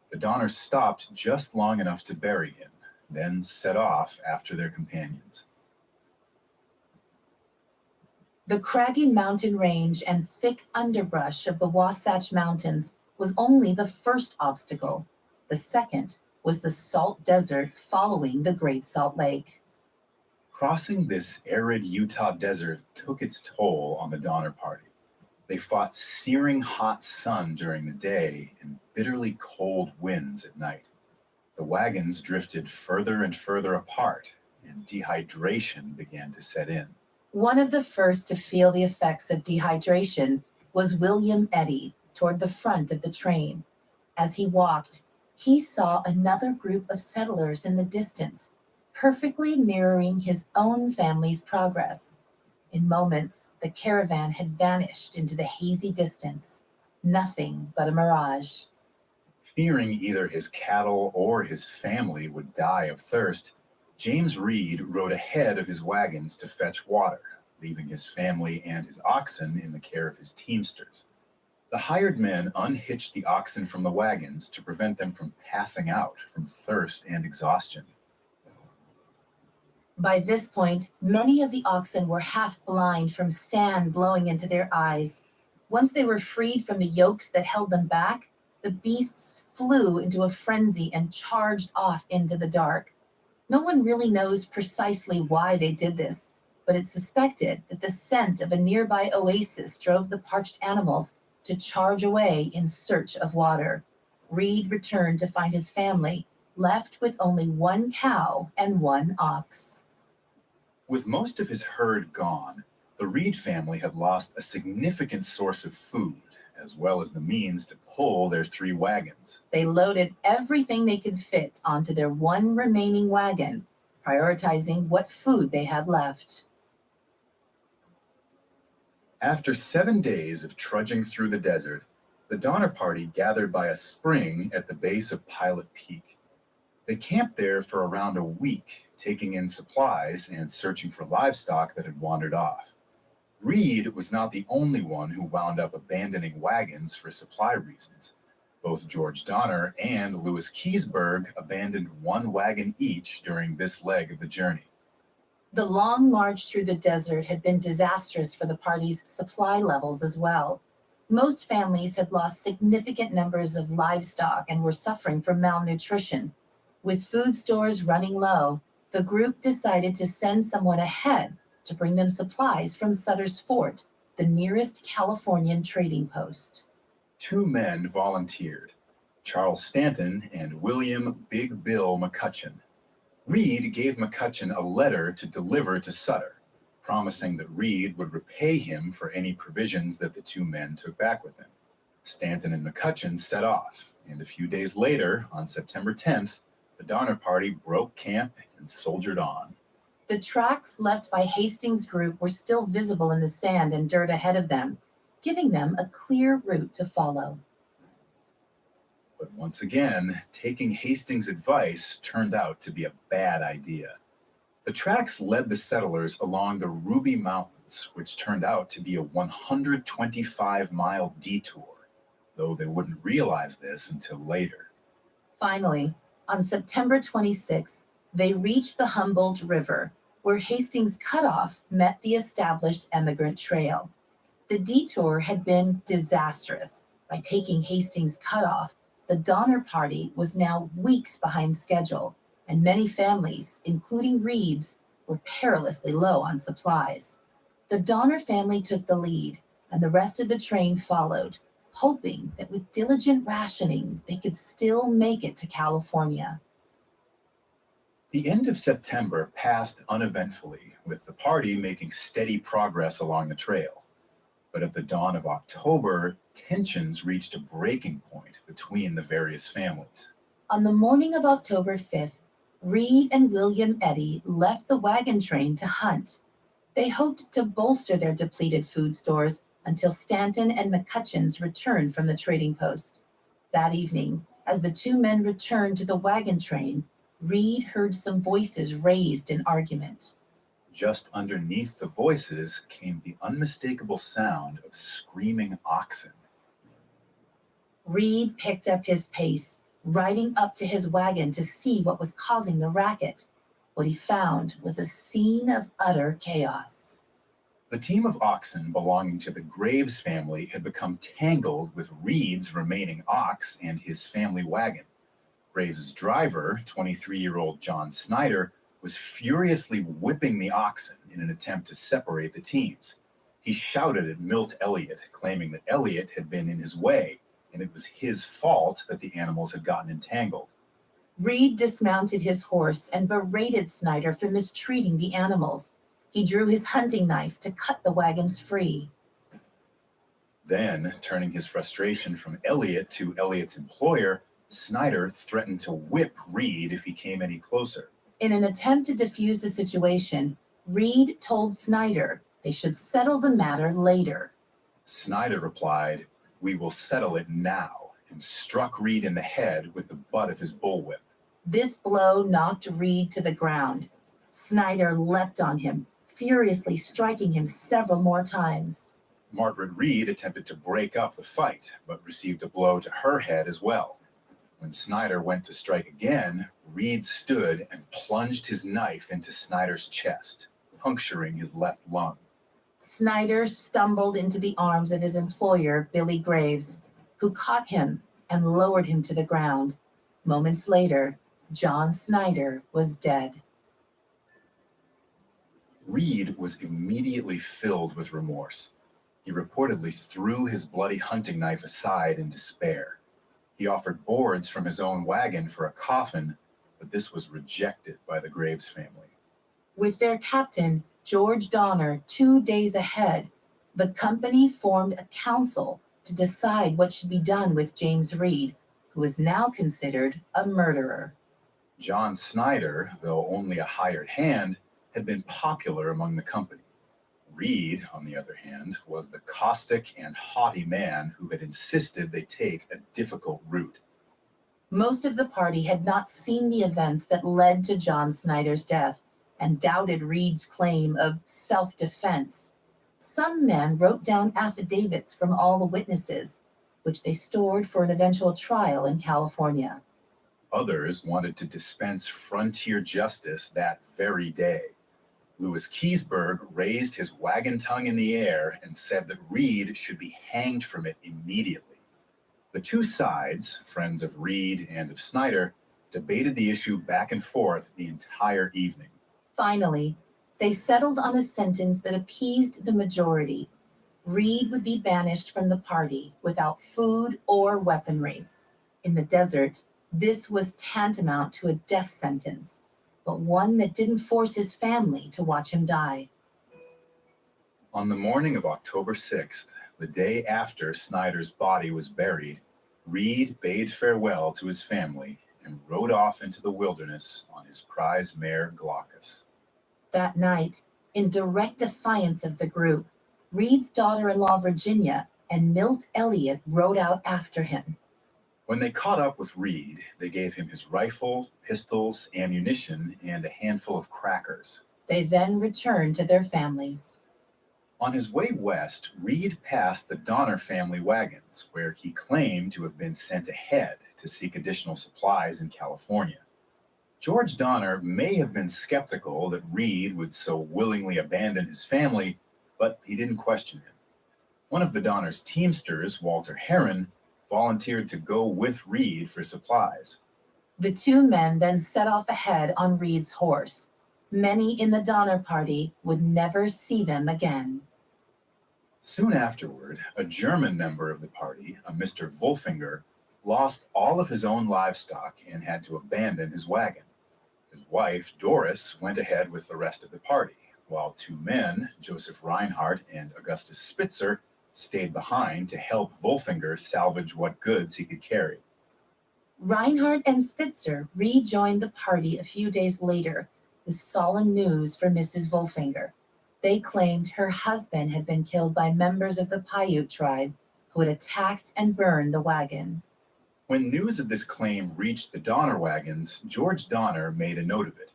The Donners stopped just long enough to bury him, then set off after their companions. The craggy mountain range and thick underbrush of the Wasatch Mountains was only the first obstacle. The second was the salt desert following the Great Salt Lake. Crossing this arid Utah desert took its toll on the Donner Party. They fought searing hot sun during the day and bitterly cold winds at night. The wagons drifted further and further apart, and dehydration began to set in. One of the first to feel the effects of dehydration was William Eddy toward the front of the train. As he walked, he saw another group of settlers in the distance, perfectly mirroring his own family's progress. In moments, the caravan had vanished into the hazy distance, nothing but a mirage. Fearing either his cattle or his family would die of thirst, James Reed rode ahead of his wagons to fetch water, leaving his family and his oxen in the care of his teamsters. The hired men unhitched the oxen from the wagons to prevent them from passing out from thirst and exhaustion. By this point, many of the oxen were half blind from sand blowing into their eyes. Once they were freed from the yokes that held them back, the beasts flew into a frenzy and charged off into the dark. No one really knows precisely why they did this, but it's suspected that the scent of a nearby oasis drove the parched animals to charge away in search of water. Reed returned to find his family left with only one cow and one ox. With most of his herd gone, the Reed family had lost a significant source of food, as well as the means to pull their 3 wagons. They loaded everything they could fit onto their one remaining wagon, prioritizing what food they had left. After 7 days of trudging through the desert, the Donner Party gathered by a spring at the base of Pilot Peak. They camped there for around a week, taking in supplies and searching for livestock that had wandered off. Reed was not the only one who wound up abandoning wagons for supply reasons. Both George Donner and Louis Keseberg abandoned 1 wagon each during this leg of the journey. The long march through the desert had been disastrous for the party's supply levels as well. Most families had lost significant numbers of livestock and were suffering from malnutrition. With food stores running low, the group decided to send someone ahead to bring them supplies from Sutter's Fort, the nearest Californian trading post. 2 men volunteered, Charles Stanton and William Big Bill McCutcheon. Reed gave McCutcheon a letter to deliver to Sutter, promising that Reed would repay him for any provisions that the 2 men took back with him. Stanton and McCutcheon set off, and a few days later, on September 10th, the Donner Party broke camp and soldiered on. The tracks left by Hastings' group were still visible in the sand and dirt ahead of them, giving them a clear route to follow. But once again, taking Hastings' advice turned out to be a bad idea. The tracks led the settlers along the Ruby Mountains, which turned out to be a 125-mile detour, though they wouldn't realize this until later. Finally, on September 26th, they reached the Humboldt River, where Hastings' cutoff met the established emigrant trail. The detour had been disastrous. By taking Hastings' cutoff, the Donner Party was now weeks behind schedule, and many families, including Reed's, were perilously low on supplies. The Donner family took the lead, and the rest of the train followed, hoping that with diligent rationing they could still make it to California. The end of September passed uneventfully, with the party making steady progress along the trail. But at the dawn of October, tensions reached a breaking point between the various families. On the morning of October 5th, Reed and William Eddy left the wagon train to hunt. They hoped to bolster their depleted food stores until Stanton and McCutcheon's returned from the trading post. That evening, as the two men returned to the wagon train, Reed heard some voices raised in argument. Just underneath the voices came the unmistakable sound of screaming oxen. Reed picked up his pace, riding up to his wagon to see what was causing the racket. What he found was a scene of utter chaos. The team of oxen belonging to the Graves family had become tangled with Reed's remaining ox and his family wagon. Graves's driver, 23-year-old John Snyder, was furiously whipping the oxen in an attempt to separate the teams. He shouted at Milt Elliott, claiming that Elliott had been in his way, and it was his fault that the animals had gotten entangled. Reed dismounted his horse and berated Snyder for mistreating the animals. He drew his hunting knife to cut the wagons free. Then, turning his frustration from Elliott to Elliott's employer, Snyder threatened to whip Reed if he came any closer. In an attempt to defuse the situation, Reed told Snyder they should settle the matter later. Snyder replied, "We will settle it now," and struck Reed in the head with the butt of his bullwhip. This blow knocked Reed to the ground. Snyder leapt on him, furiously striking him several more times. Margaret Reed attempted to break up the fight, but received a blow to her head as well. When Snyder went to strike again, Reed stood and plunged his knife into Snyder's chest, puncturing his left lung. Snyder stumbled into the arms of his employer, Billy Graves, who caught him and lowered him to the ground. Moments later, John Snyder was dead. Reed was immediately filled with remorse. He reportedly threw his bloody hunting knife aside in despair. He offered boards from his own wagon for a coffin, but this was rejected by the Graves family. With their captain, George Donner, 2 days ahead, the company formed a council to decide what should be done with James Reed, who was now considered a murderer. John Snyder, though only a hired hand, had been popular among the company. Reed, on the other hand, was the caustic and haughty man who had insisted they take a difficult route. Most of the party had not seen the events that led to John Snyder's death and doubted Reed's claim of self-defense. Some men wrote down affidavits from all the witnesses, which they stored for an eventual trial in California. Others wanted to dispense frontier justice that very day. Louis Keysburg raised his wagon tongue in the air and said that Reed should be hanged from it immediately. The two sides, friends of Reed and of Snyder, debated the issue back and forth the entire evening. Finally, they settled on a sentence that appeased the majority. Reed would be banished from the party without food or weaponry. In the desert, this was tantamount to a death sentence, but one that didn't force his family to watch him die. On the morning of October 6th, the day after Snyder's body was buried, Reed bade farewell to his family and rode off into the wilderness on his prize mare Glaucus. That night, in direct defiance of the group, Reed's daughter-in-law Virginia and Milt Elliott rode out after him. When they caught up with Reed, they gave him his rifle, pistols, ammunition, and a handful of crackers. They then returned to their families. On his way west, Reed passed the Donner family wagons, where he claimed to have been sent ahead to seek additional supplies in California. George Donner may have been skeptical that Reed would so willingly abandon his family, but he didn't question him. One of the Donner's teamsters, Walter Heron, volunteered to go with Reed for supplies. The two men then set off ahead on Reed's horse. Many in the Donner Party would never see them again. Soon afterward, a German member of the party, a Mr. Wolfinger, lost all of his own livestock and had to abandon his wagon. His wife, Doris, went ahead with the rest of the party, while two men, Joseph Reinhardt and Augustus Spitzer, stayed behind to help Wolfinger salvage what goods he could carry. Reinhardt and Spitzer rejoined the party a few days later with solemn news for Mrs. Wolfinger. They claimed her husband had been killed by members of the Paiute tribe who had attacked and burned the wagon. When news of this claim reached the Donner wagons, George Donner made a note of it.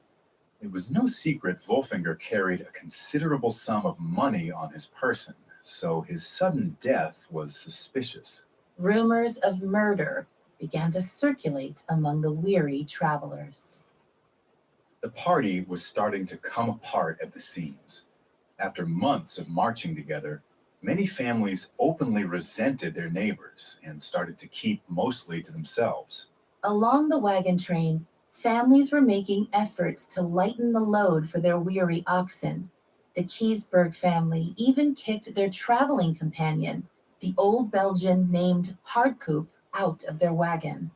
It was no secret Wolfinger carried a considerable sum of money on his person, so his sudden death was suspicious. Rumors of murder began to circulate among the weary travelers. The party was starting to come apart at the seams. After months of marching together, many families openly resented their neighbors and started to keep mostly to themselves. Along the wagon train, families were making efforts to lighten the load for their weary oxen. The Keysburg family even kicked their traveling companion, the old Belgian named Hardcoop, out of their wagon.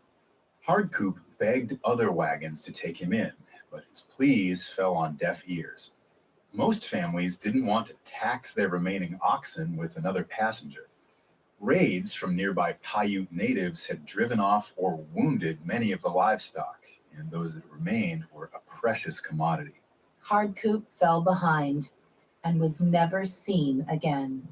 Hardcoop begged other wagons to take him in, but his pleas fell on deaf ears. Most families didn't want to tax their remaining oxen with another passenger. Raids from nearby Paiute natives had driven off or wounded many of the livestock, and those that remained were a precious commodity. Hardcoop fell behind and was never seen again.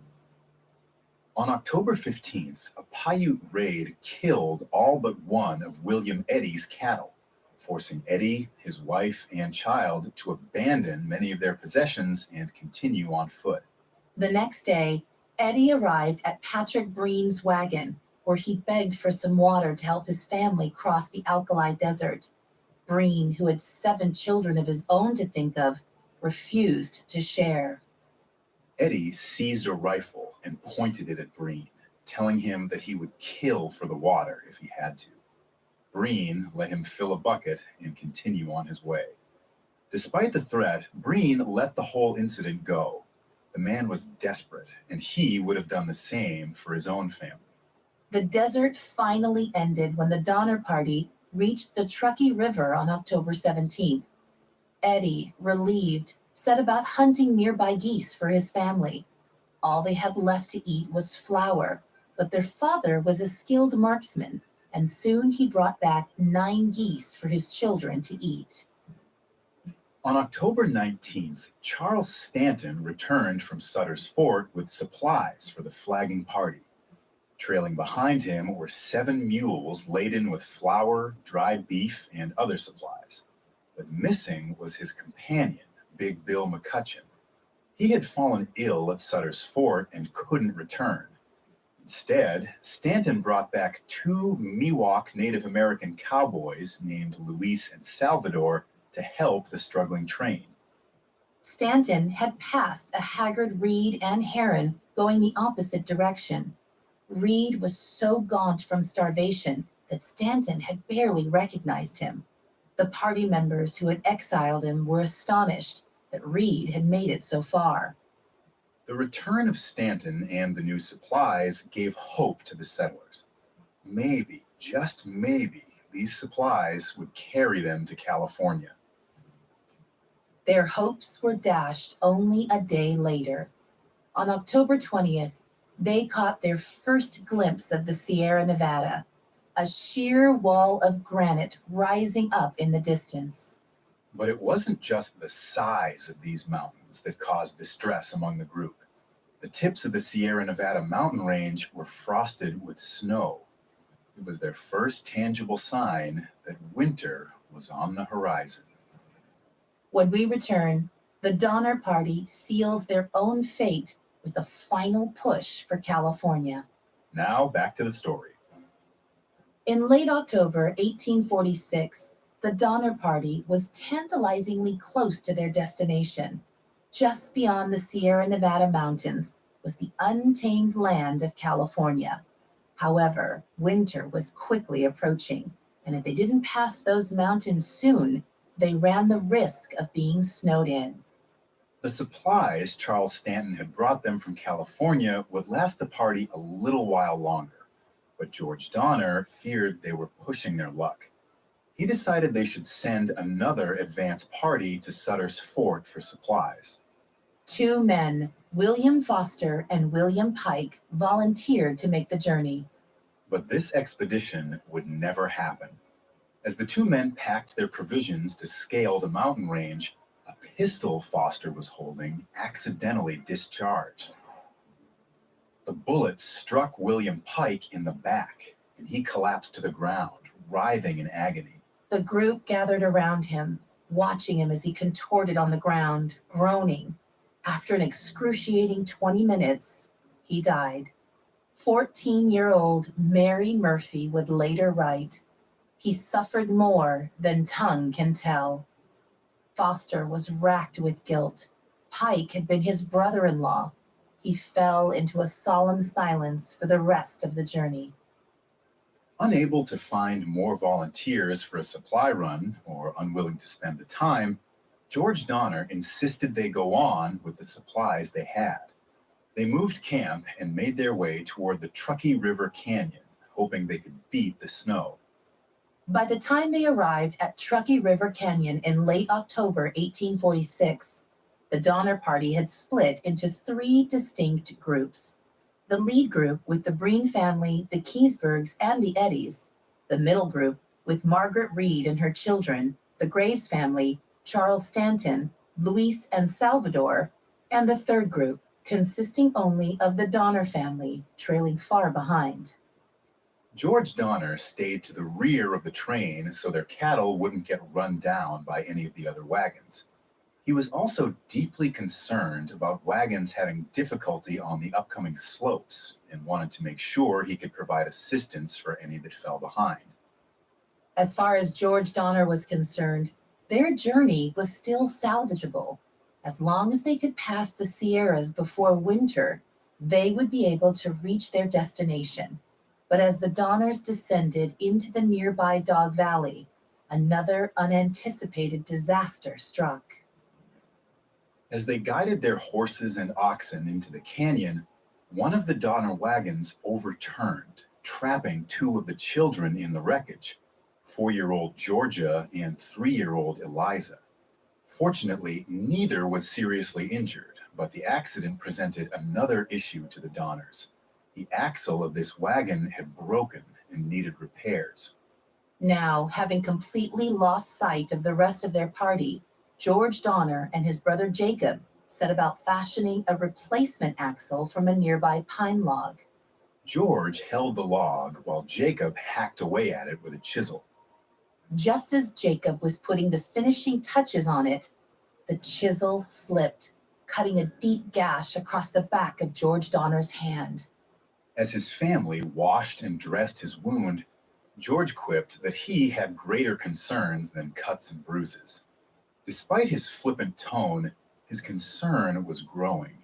On October 15th, a Paiute raid killed all but one of William Eddy's cattle, forcing Eddy, his wife, and child to abandon many of their possessions and continue on foot. The next day, Eddy arrived at Patrick Breen's wagon, where he begged for some water to help his family cross the alkali desert. Breen, who had 7 children of his own to think of, refused to share. Eddy seized a rifle and pointed it at Breen, telling him that he would kill for the water if he had to. Breen let him fill a bucket and continue on his way. Despite the threat, Breen let the whole incident go. The man was desperate, and he would have done the same for his own family. The desert finally ended when the Donner Party reached the Truckee River on October 17th. Eddy, relieved, set about hunting nearby geese for his family. All they had left to eat was flour, but their father was a skilled marksman, and soon he brought back 9 geese for his children to eat. On October 19th, Charles Stanton returned from Sutter's Fort with supplies for the flagging party. Trailing behind him were 7 mules laden with flour, dried beef, and other supplies. But missing was his companion, Big Bill McCutcheon. He had fallen ill at Sutter's Fort and couldn't return. Instead, Stanton brought back 2 Miwok Native American cowboys named Luis and Salvador to help the struggling train. Stanton had passed a haggard Reed and Heron going the opposite direction. Reed was so gaunt from starvation that Stanton had barely recognized him. The party members who had exiled him were astonished that Reed had made it so far. The return of Stanton and the new supplies gave hope to the settlers. Maybe, just maybe, these supplies would carry them to California. Their hopes were dashed only a day later. On October 20th, they caught their first glimpse of the Sierra Nevada, a sheer wall of granite rising up in the distance. But it wasn't just the size of these mountains that caused distress among the group. The tips of the Sierra Nevada mountain range were frosted with snow. It was their first tangible sign that winter was on the horizon. When we return, the Donner Party seals their own fate with a final push for California. Now back to the story. In late October 1846, the Donner Party was tantalizingly close to their destination. Just beyond the Sierra Nevada mountains, was the untamed land of California. However, winter was quickly approaching, and if they didn't pass those mountains soon, they ran the risk of being snowed in. The supplies Charles Stanton had brought them from California would last the party a little while longer, but George Donner feared they were pushing their luck. He decided they should send another advance party to Sutter's Fort for supplies. 2 men, William Foster and William Pike, volunteered to make the journey. But this expedition would never happen. As the 2 men packed their provisions to scale the mountain range, a pistol Foster was holding accidentally discharged. The bullet struck William Pike in the back, and he collapsed to the ground, writhing in agony. The group gathered around him, watching him as he contorted on the ground, groaning. After an excruciating 20 minutes, he died. 14-year-old Mary Murphy would later write, "He suffered more than tongue can tell." Foster was racked with guilt. Pike had been his brother-in-law. He fell into a solemn silence for the rest of the journey. Unable to find more volunteers for a supply run, or unwilling to spend the time, George Donner insisted they go on with the supplies they had. They moved camp and made their way toward the Truckee River Canyon, hoping they could beat the snow. By the time they arrived at Truckee River Canyon in late October 1846, the Donner Party had split into 3 distinct groups. The lead group with the Breen family, the Keysburgs, and the Eddies. The middle group with Margaret Reed and her children, the Graves family, Charles Stanton, Luis and Salvador, and the third group, consisting only of the Donner family, trailing far behind. George Donner stayed to the rear of the train so their cattle wouldn't get run down by any of the other wagons. He was also deeply concerned about wagons having difficulty on the upcoming slopes and wanted to make sure he could provide assistance for any that fell behind. As far as George Donner was concerned, their journey was still salvageable. As long as they could pass the Sierras before winter, they would be able to reach their destination. But as the Donners descended into the nearby Dog Valley, another unanticipated disaster struck. As they guided their horses and oxen into the canyon, one of the Donner wagons overturned, trapping 2 of the children in the wreckage, 4-year-old Georgia and 3-year-old Eliza. Fortunately, neither was seriously injured, but the accident presented another issue to the Donners. The axle of this wagon had broken and needed repairs. Now, having completely lost sight of the rest of their party, George Donner and his brother Jacob set about fashioning a replacement axle from a nearby pine log. George held the log while Jacob hacked away at it with a chisel. Just as Jacob was putting the finishing touches on it, the chisel slipped, cutting a deep gash across the back of George Donner's hand. As his family washed and dressed his wound, George quipped that he had greater concerns than cuts and bruises. Despite his flippant tone, his concern was growing.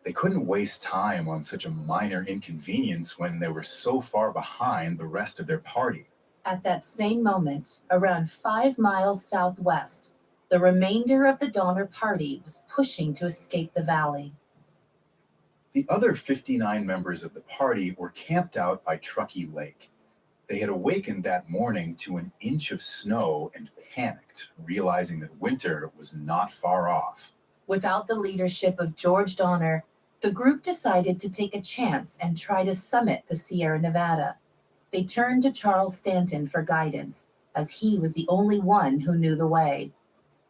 They couldn't waste time on such a minor inconvenience when they were so far behind the rest of their party. At that same moment, around 5 miles southwest, the remainder of the Donner Party was pushing to escape the valley. The other 59 members of the party were camped out by Truckee Lake. They had awakened that morning to an inch of snow and panicked, realizing that winter was not far off. Without the leadership of George Donner, the group decided to take a chance and try to summit the Sierra Nevada. They turned to Charles Stanton for guidance, as he was the only one who knew the way.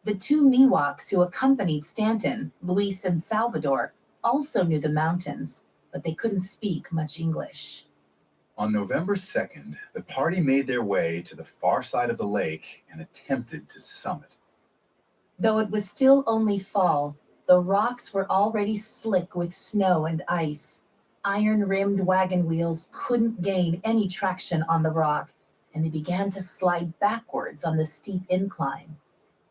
The 2 Miwoks who accompanied Stanton, Luis and Salvador, also knew the mountains, but they couldn't speak much English. On November 2nd, the party made their way to the far side of the lake and attempted to summit. Though it was still only fall, the rocks were already slick with snow and ice. Iron-rimmed wagon wheels couldn't gain any traction on the rock, and they began to slide backwards on the steep incline.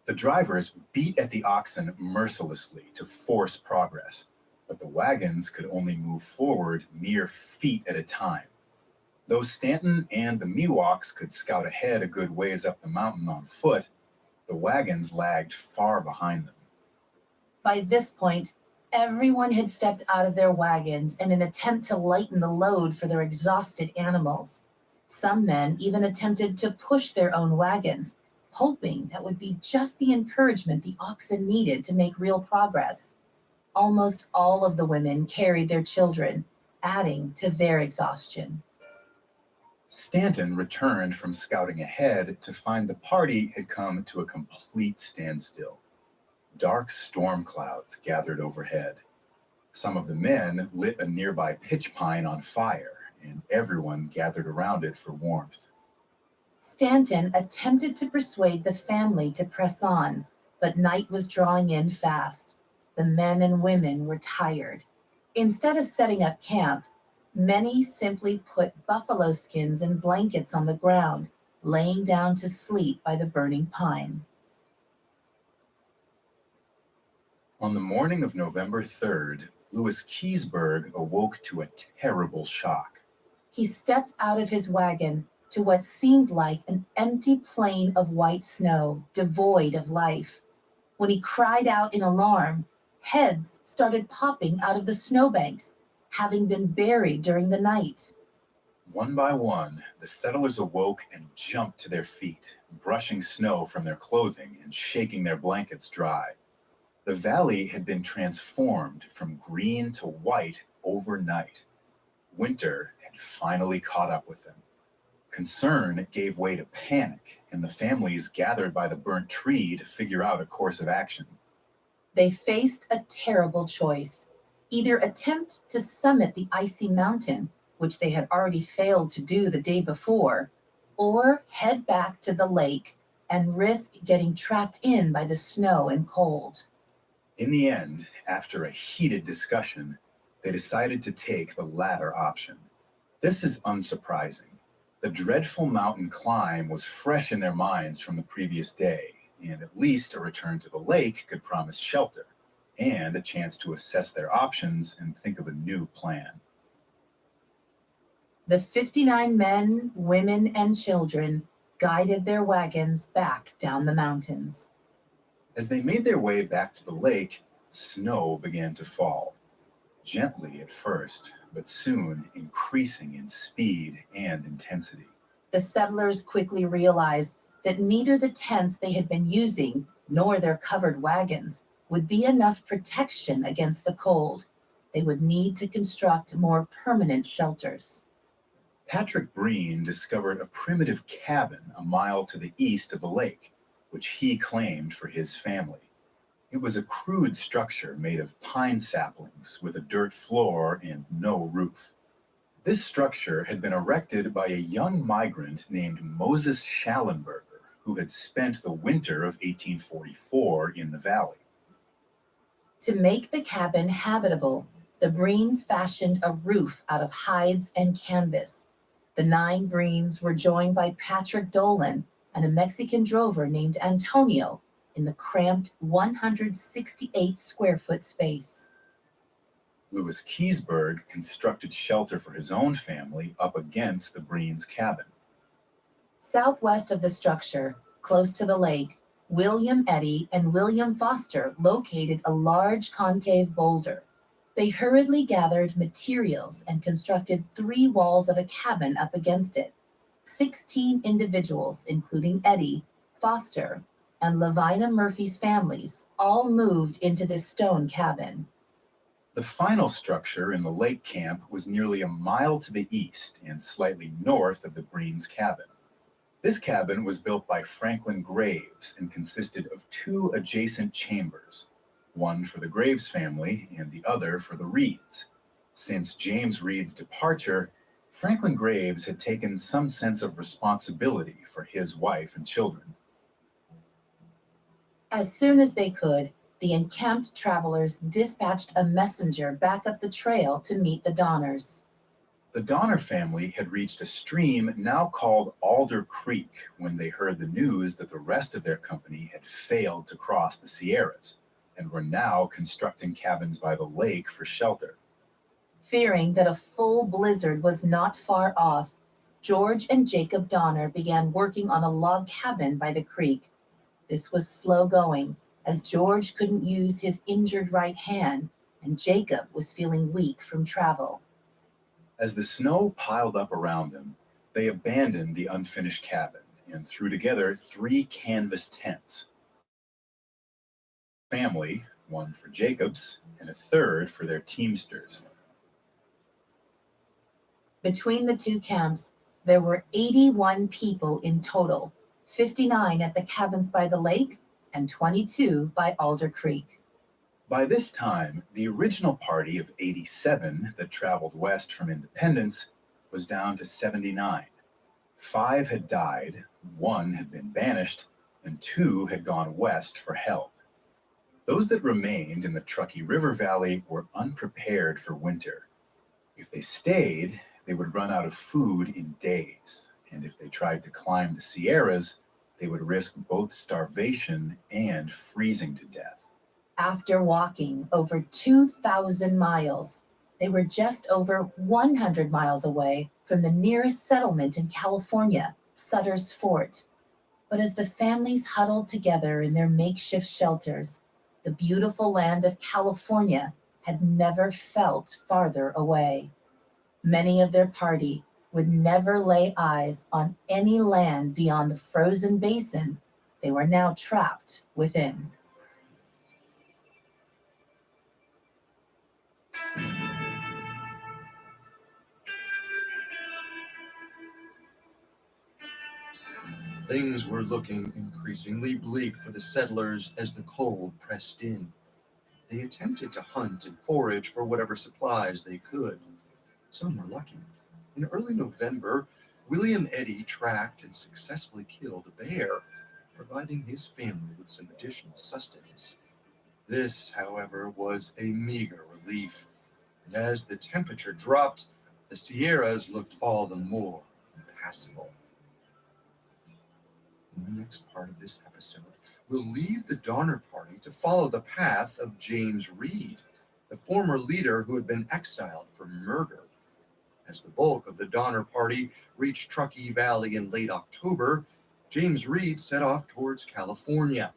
The drivers beat at the oxen mercilessly to force progress. but the wagons could only move forward mere feet at a time. Though Stanton and the Miwoks could scout ahead a good ways up the mountain on foot, the wagons lagged far behind them. By this point, everyone had stepped out of their wagons in an attempt to lighten the load for their exhausted animals. Some men even attempted to push their own wagons, hoping that would be just the encouragement the oxen needed to make real progress. Almost all of the women carried their children, adding to their exhaustion. Stanton returned from scouting ahead to find the party had come to a complete standstill. Dark storm clouds gathered overhead. Some of the men lit a nearby pitch pine on fire, and everyone gathered around it for warmth. Stanton attempted to persuade the family to press on, but night was drawing in fast. The men and women were tired. Instead of setting up camp, many simply put buffalo skins and blankets on the ground, laying down to sleep by the burning pine. On the morning of November 3rd, Louis Keseberg awoke to a terrible shock. He stepped out of his wagon to what seemed like an empty plain of white snow, devoid of life. When he cried out in alarm, heads started popping out of the snowbanks, having been buried during the night. One by one, the settlers awoke and jumped to their feet, brushing snow from their clothing and shaking their blankets dry. The valley had been transformed from green to white overnight. Winter had finally caught up with them. Concern gave way to panic, and the families gathered by the burnt tree to figure out a course of action. They faced a terrible choice: either attempt to summit the icy mountain, which they had already failed to do the day before, or head back to the lake and risk getting trapped in by the snow and cold. In the end, after a heated discussion, they decided to take the latter option. This is unsurprising. The dreadful mountain climb was fresh in their minds from the previous day, and at least a return to the lake could promise shelter and a chance to assess their options and think of a new plan. The 59 men, women, and children guided their wagons back down the mountains. As they made their way back to the lake, snow began to fall. Gently at first, but soon increasing in speed and intensity. The settlers quickly realized that neither the tents they had been using nor their covered wagons would be enough protection against the cold. They would need to construct more permanent shelters. Patrick Breen discovered a primitive cabin a mile to the east of the lake, which he claimed for his family. It was a crude structure made of pine saplings with a dirt floor and no roof. This structure had been erected by a young migrant named Moses Schallenberger, who had spent the winter of 1844 in the valley. To make the cabin habitable, the Breens fashioned a roof out of hides and canvas. The 9 Breens were joined by Patrick Dolan and a Mexican drover named Antonio in the cramped 168 square foot space. Louis Keseberg constructed shelter for his own family up against the Breens' cabin. Southwest of the structure, close to the lake, William Eddy and William Foster located a large concave boulder. They hurriedly gathered materials and constructed 3 walls of a cabin up against it. 16 individuals, including Eddy, Foster, and Lavina Murphy's families, all moved into this stone cabin. The final structure in the lake camp was nearly a mile to the east and slightly north of the Breens' cabin. This cabin was built by Franklin Graves and consisted of 2 adjacent chambers, one for the Graves family and the other for the Reeds. Since James Reed's departure, Franklin Graves had taken some sense of responsibility for his wife and children. As soon as they could, the encamped travelers dispatched a messenger back up the trail to meet the Donners. The Donner family had reached a stream now called Alder Creek when they heard the news that the rest of their company had failed to cross the Sierras, and were now constructing cabins by the lake for shelter. Fearing that a full blizzard was not far off, George and Jacob Donner began working on a log cabin by the creek. This was slow going, as George couldn't use his injured right hand, and Jacob was feeling weak from travel. As the snow piled up around them, they abandoned the unfinished cabin and threw together 3 canvas tents. Family, one for Jacob's, and a third for their teamsters. Between the 2 camps, there were 81 people in total, 59 at the cabins by the lake and 22 by Alder Creek. By this time, the original party of 87 that traveled west from Independence was down to 79. 5 had died, 1 had been banished, and 2 had gone west for help. Those that remained in the Truckee River Valley were unprepared for winter. If they stayed, they would run out of food in days, and if they tried to climb the Sierras, they would risk both starvation and freezing to death. After walking over 2,000 miles, they were just over 100 miles away from the nearest settlement in California, Sutter's Fort. But as the families huddled together in their makeshift shelters, the beautiful land of California had never felt farther away. Many of their party would never lay eyes on any land beyond the frozen basin they were now trapped within. Things were looking increasingly bleak for the settlers as the cold pressed in. They attempted to hunt and forage for whatever supplies they could. Some were lucky. In early November, William Eddy tracked and successfully killed a bear, providing his family with some additional sustenance. This, however, was a meager relief, and as the temperature dropped, the Sierras looked all the more impassable. In the next part of this episode, we'll leave the Donner Party to follow the path of James Reed, the former leader who had been exiled for murder. As the bulk of the Donner Party reached Truckee Valley in late October, James Reed set off towards California.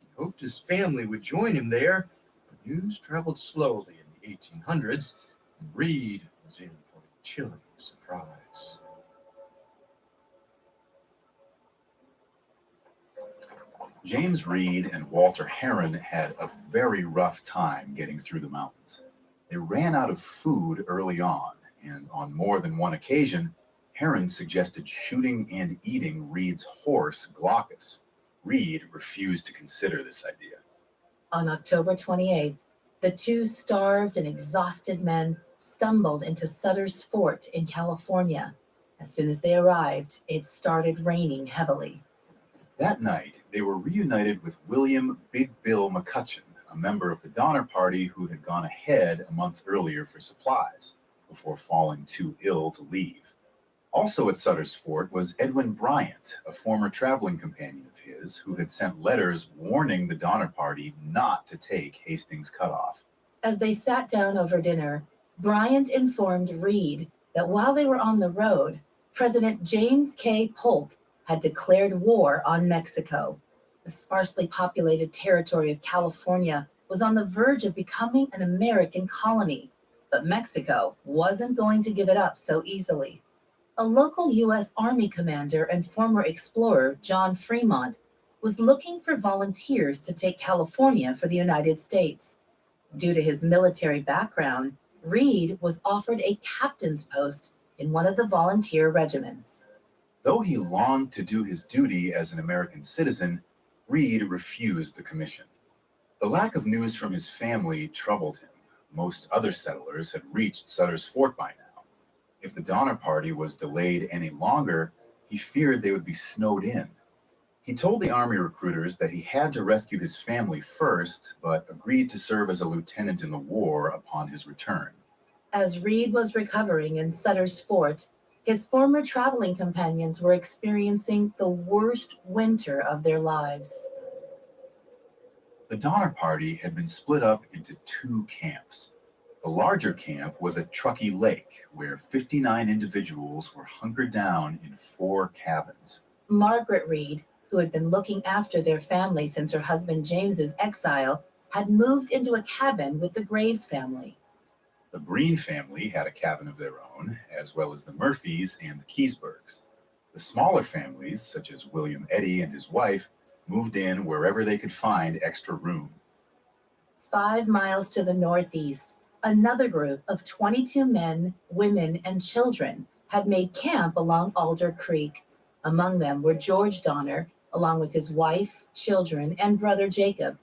He hoped his family would join him there, but news traveled slowly in the 1800s, and Reed was in for a chilling surprise. James Reed and Walter Heron had a very rough time getting through the mountains. They ran out of food early on, and on more than one occasion, Heron suggested shooting and eating Reed's horse, Glaucus. Reed refused to consider this idea. On October 28th, the 2 starved and exhausted men stumbled into Sutter's Fort in California. As soon as they arrived, it started raining heavily. That night, they were reunited with William Big Bill McCutcheon, a member of the Donner Party who had gone ahead a month earlier for supplies, before falling too ill to leave. Also at Sutter's Fort was Edwin Bryant, a former traveling companion of his, who had sent letters warning the Donner Party not to take Hastings Cutoff. As they sat down over dinner, Bryant informed Reed that while they were on the road, President James K. Polk had declared war on Mexico. The sparsely populated territory of California was on the verge of becoming an American colony, but Mexico wasn't going to give it up so easily. A local U.S. Army commander and former explorer, John Fremont, was looking for volunteers to take California for the United States. Due to his military background, Reed was offered a captain's post in one of the volunteer regiments. Though he longed to do his duty as an American citizen, Reed refused the commission. The lack of news from his family troubled him. Most other settlers had reached Sutter's Fort by now. If the Donner Party was delayed any longer, he feared they would be snowed in. He told the Army recruiters that he had to rescue his family first, but agreed to serve as a lieutenant in the war upon his return. As Reed was recovering in Sutter's Fort, his former traveling companions were experiencing the worst winter of their lives. The Donner Party had been split up into two camps. The larger camp was at Truckee Lake, where 59 individuals were hunkered down in 4 cabins. Margaret Reed, who had been looking after their family since her husband James's exile, had moved into a cabin with the Graves family. The Breen family had a cabin of their own, as well as the Murphys and the Keysburgs. The smaller families, such as William Eddy and his wife, moved in wherever they could find extra room. 5 miles to the northeast, another group of 22 men, women, and children had made camp along Alder Creek. Among them were George Donner, along with his wife, children, and brother Jacob.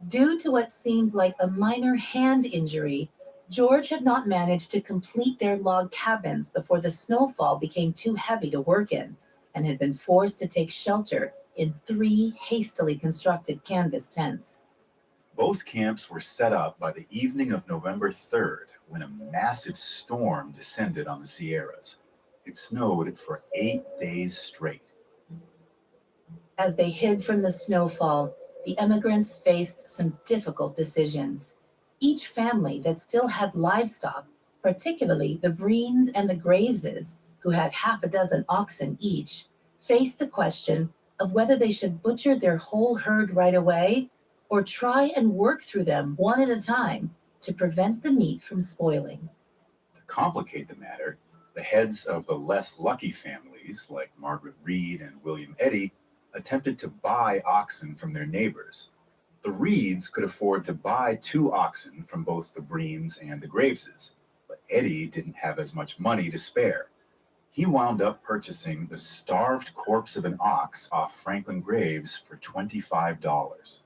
Due to what seemed like a minor hand injury, George had not managed to complete their log cabins before the snowfall became too heavy to work in, and had been forced to take shelter in 3 hastily constructed canvas tents. Both camps were set up by the evening of November 3rd, when a massive storm descended on the Sierras. It snowed for 8 days straight. As they hid from the snowfall, the emigrants faced some difficult decisions. Each family that still had livestock, particularly the Breens and the Graveses, who had half a dozen oxen each, faced the question of whether they should butcher their whole herd right away or try and work through them one at a time to prevent the meat from spoiling. To complicate the matter, the heads of the less lucky families, like Margaret Reed and William Eddy, attempted to buy oxen from their neighbors. The Reeds could afford to buy 2 oxen from both the Breens and the Graveses, but Eddy didn't have as much money to spare. He wound up purchasing the starved corpse of an ox off Franklin Graves for $25.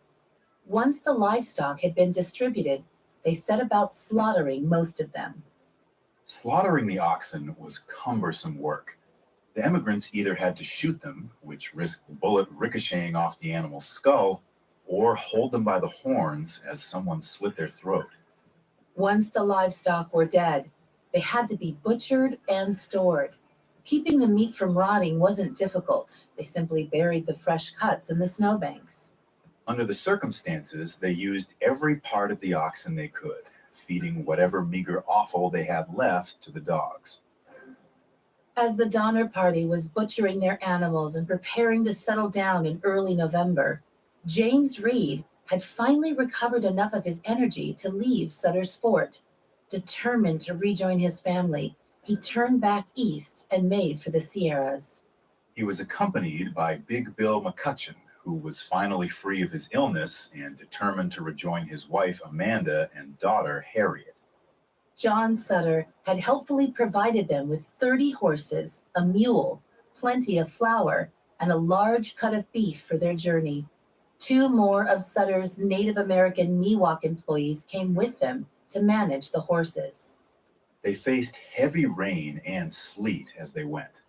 Once the livestock had been distributed, they set about slaughtering most of them. Slaughtering the oxen was cumbersome work. The emigrants either had to shoot them, which risked the bullet ricocheting off the animal's skull, or hold them by the horns as someone slit their throat. Once the livestock were dead, they had to be butchered and stored. Keeping the meat from rotting wasn't difficult. They simply buried the fresh cuts in the snowbanks. Under the circumstances, they used every part of the oxen they could, feeding whatever meager offal they had left to the dogs. As the Donner Party was butchering their animals and preparing to settle down in early November, James Reed had finally recovered enough of his energy to leave Sutter's Fort. Determined to rejoin his family, he turned back east and made for the Sierras. He was accompanied by Big Bill McCutcheon, who was finally free of his illness and determined to rejoin his wife Amanda and daughter Harriet. John Sutter had helpfully provided them with 30 horses, a mule, plenty of flour, and a large cut of beef for their journey. 2 more of Sutter's Native American Miwok employees came with them to manage the horses. They faced heavy rain and sleet as they went.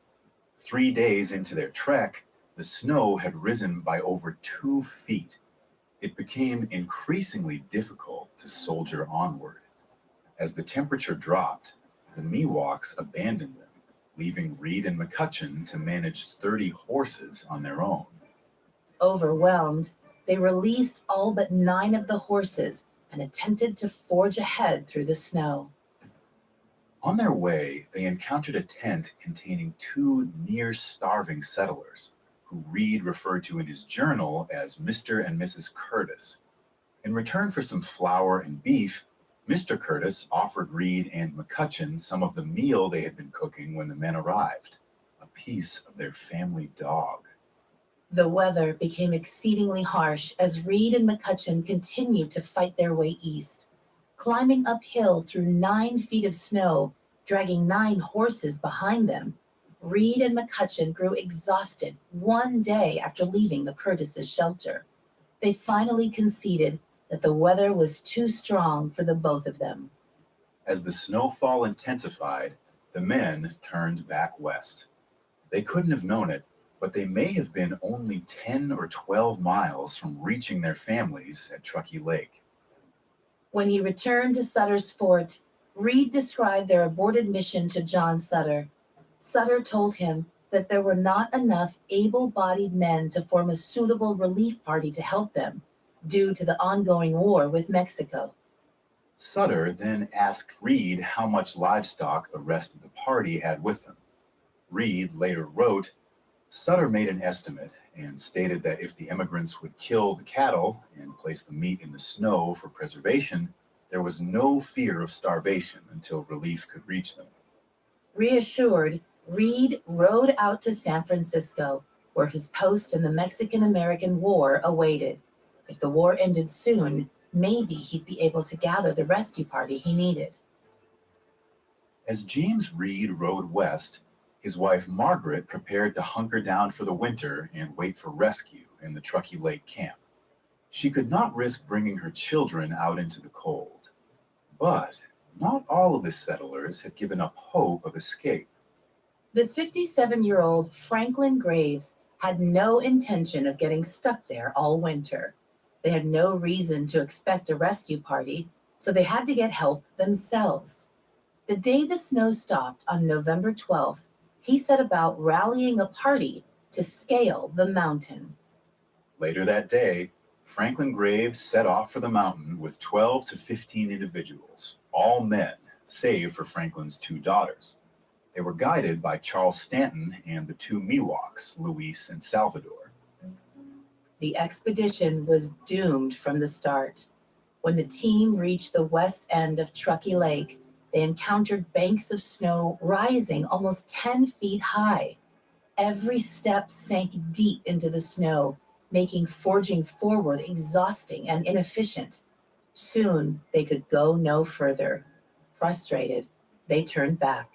3 days into their trek, the snow had risen by over 2 feet. It became increasingly difficult to soldier onward. As the temperature dropped, the Miwoks abandoned them, leaving Reed and McCutcheon to manage 30 horses on their own. Overwhelmed, they released all but 9 of the horses and attempted to forge ahead through the snow. On their way, they encountered a tent containing 2 near-starving settlers, who Reed referred to in his journal as Mr. and Mrs. Curtis. In return for some flour and beef, Mr. Curtis offered Reed and McCutcheon some of the meal they had been cooking when the men arrived, a piece of their family dog. The weather became exceedingly harsh as Reed and McCutcheon continued to fight their way east. Climbing uphill through 9 feet of snow, dragging 9 horses behind them, Reed and McCutcheon grew exhausted 1 day after leaving the Curtis's shelter. They finally conceded that the weather was too strong for the both of them. As the snowfall intensified, the men turned back west. They couldn't have known it, but they may have been only 10 or 12 miles from reaching their families at Truckee Lake. When he returned to Sutter's Fort, Reed described their aborted mission to John Sutter. Sutter told him that there were not enough able-bodied men to form a suitable relief party to help them, due to the ongoing war with Mexico. Sutter then asked Reed how much livestock the rest of the party had with them. Reed later wrote, Sutter made an estimate and stated that if the immigrants would kill the cattle and place the meat in the snow for preservation, there was no fear of starvation until relief could reach them. Reassured, Reed rode out to San Francisco, where his post in the Mexican-American War awaited. If the war ended soon, maybe he'd be able to gather the rescue party he needed. As James Reed rode west, his wife Margaret prepared to hunker down for the winter and wait for rescue in the Truckee Lake camp. She could not risk bringing her children out into the cold. But not all of the settlers had given up hope of escape. The 57-year-old Franklin Graves had no intention of getting stuck there all winter. They had no reason to expect a rescue party, so they had to get help themselves. The day the snow stopped on November 12th, he set about rallying a party to scale the mountain. Later that day, Franklin Graves set off for the mountain with 12 to 15 individuals, all men, save for Franklin's 2 daughters. They were guided by Charles Stanton and the 2 Miwoks, Luis and Salvador. The expedition was doomed from the start. When the team reached the west end of Truckee Lake, they encountered banks of snow rising almost 10 feet high. Every step sank deep into the snow, making forging forward exhausting and inefficient. Soon, they could go no further. Frustrated, they turned back.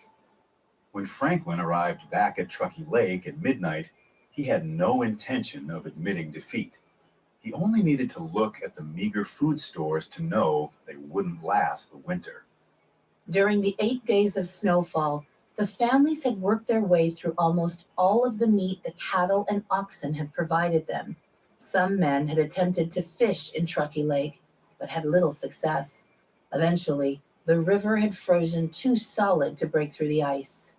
When Franklin arrived back at Truckee Lake at midnight, he had no intention of admitting defeat. He only needed to look at the meager food stores to know they wouldn't last the winter. During the 8 days of snowfall, the families had worked their way through almost all of the meat the cattle and oxen had provided them. Some men had attempted to fish in Truckee Lake, but had little success. Eventually, the river had frozen too solid to break through the ice.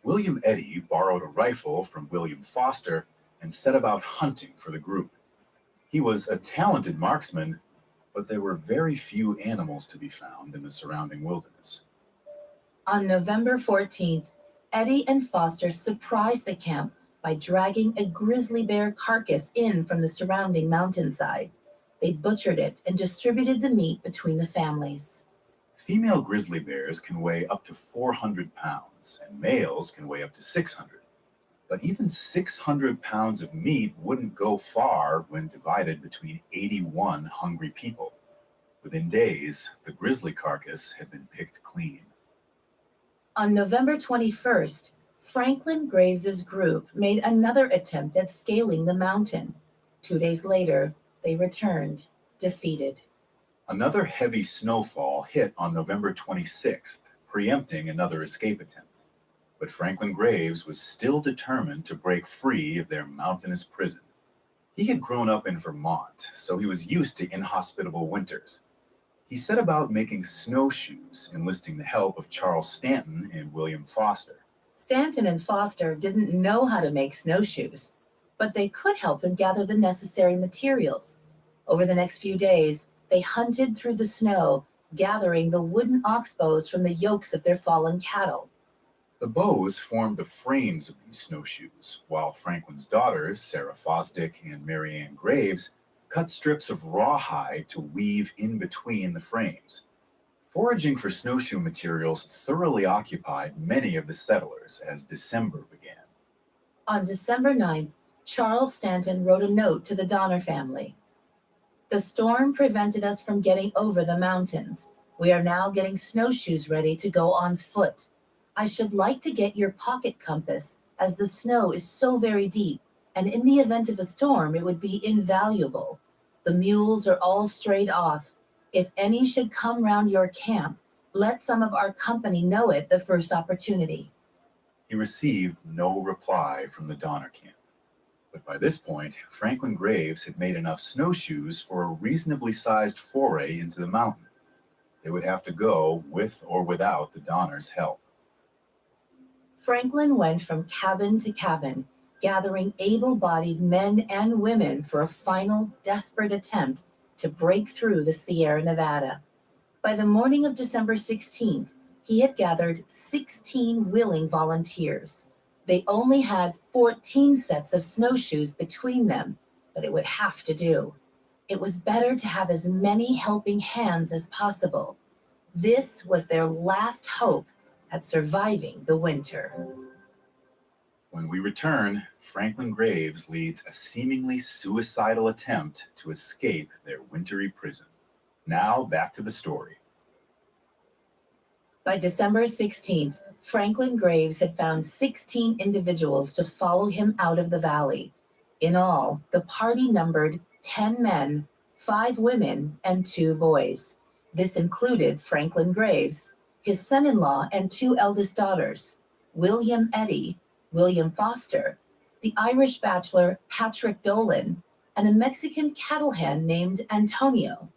William Eddy borrowed a rifle from William Foster and set about hunting for the group. He was a talented marksman, but there were very few animals to be found in the surrounding wilderness. On November 14th, Eddy and Foster surprised the camp by dragging a grizzly bear carcass in from the surrounding mountainside. They butchered it and distributed the meat between the families. Female grizzly bears can weigh up to 400 pounds, and males can weigh up to 600. But even 600 pounds of meat wouldn't go far when divided between 81 hungry people. Within days, the grizzly carcass had been picked clean. On November 21st, Franklin Graves's group made another attempt at scaling the mountain. 2 days later, they returned, defeated. Another heavy snowfall hit on November 26th, preempting another escape attempt. But Franklin Graves was still determined to break free of their mountainous prison. He had grown up in Vermont, so he was used to inhospitable winters. He set about making snowshoes, enlisting the help of Charles Stanton and William Foster. Stanton and Foster didn't know how to make snowshoes, but they could help him gather the necessary materials. Over the next few days, they hunted through the snow, gathering the wooden ox bows from the yokes of their fallen cattle. The bows formed the frames of these snowshoes, while Franklin's daughters, Sarah Fosdick and Mary Ann Graves, cut strips of rawhide to weave in between the frames. Foraging for snowshoe materials thoroughly occupied many of the settlers as December began. On December 9th, Charles Stanton wrote a note to the Donner family. The storm prevented us from getting over the mountains. We are now getting snowshoes ready to go on foot. I should like to get your pocket compass, as the snow is so very deep, and in the event of a storm, it would be invaluable. The mules are all strayed off. If any should come round your camp, let some of our company know it the first opportunity. He received no reply from the Donner camp. But by this point, Franklin Graves had made enough snowshoes for a reasonably sized foray into the mountain. They would have to go with or without the Donners' help. Franklin went from cabin to cabin, gathering able-bodied men and women for a final, desperate attempt to break through the Sierra Nevada. By the morning of December 16th, he had gathered 16 willing volunteers. They only had 14 sets of snowshoes between them, but it would have to do. It was better to have as many helping hands as possible. This was their last hope at surviving the winter. When we return, Franklin Graves leads a seemingly suicidal attempt to escape their wintry prison. Now, back to the story. By December 16th, Franklin Graves had found 16 individuals to follow him out of the valley. In all, the party numbered 10 men, 5 women, and 2 boys. This included Franklin Graves, his son-in-law and 2 eldest daughters, William Eddy, William Foster, the Irish bachelor Patrick Dolan, and a Mexican cattle hand named Antonio.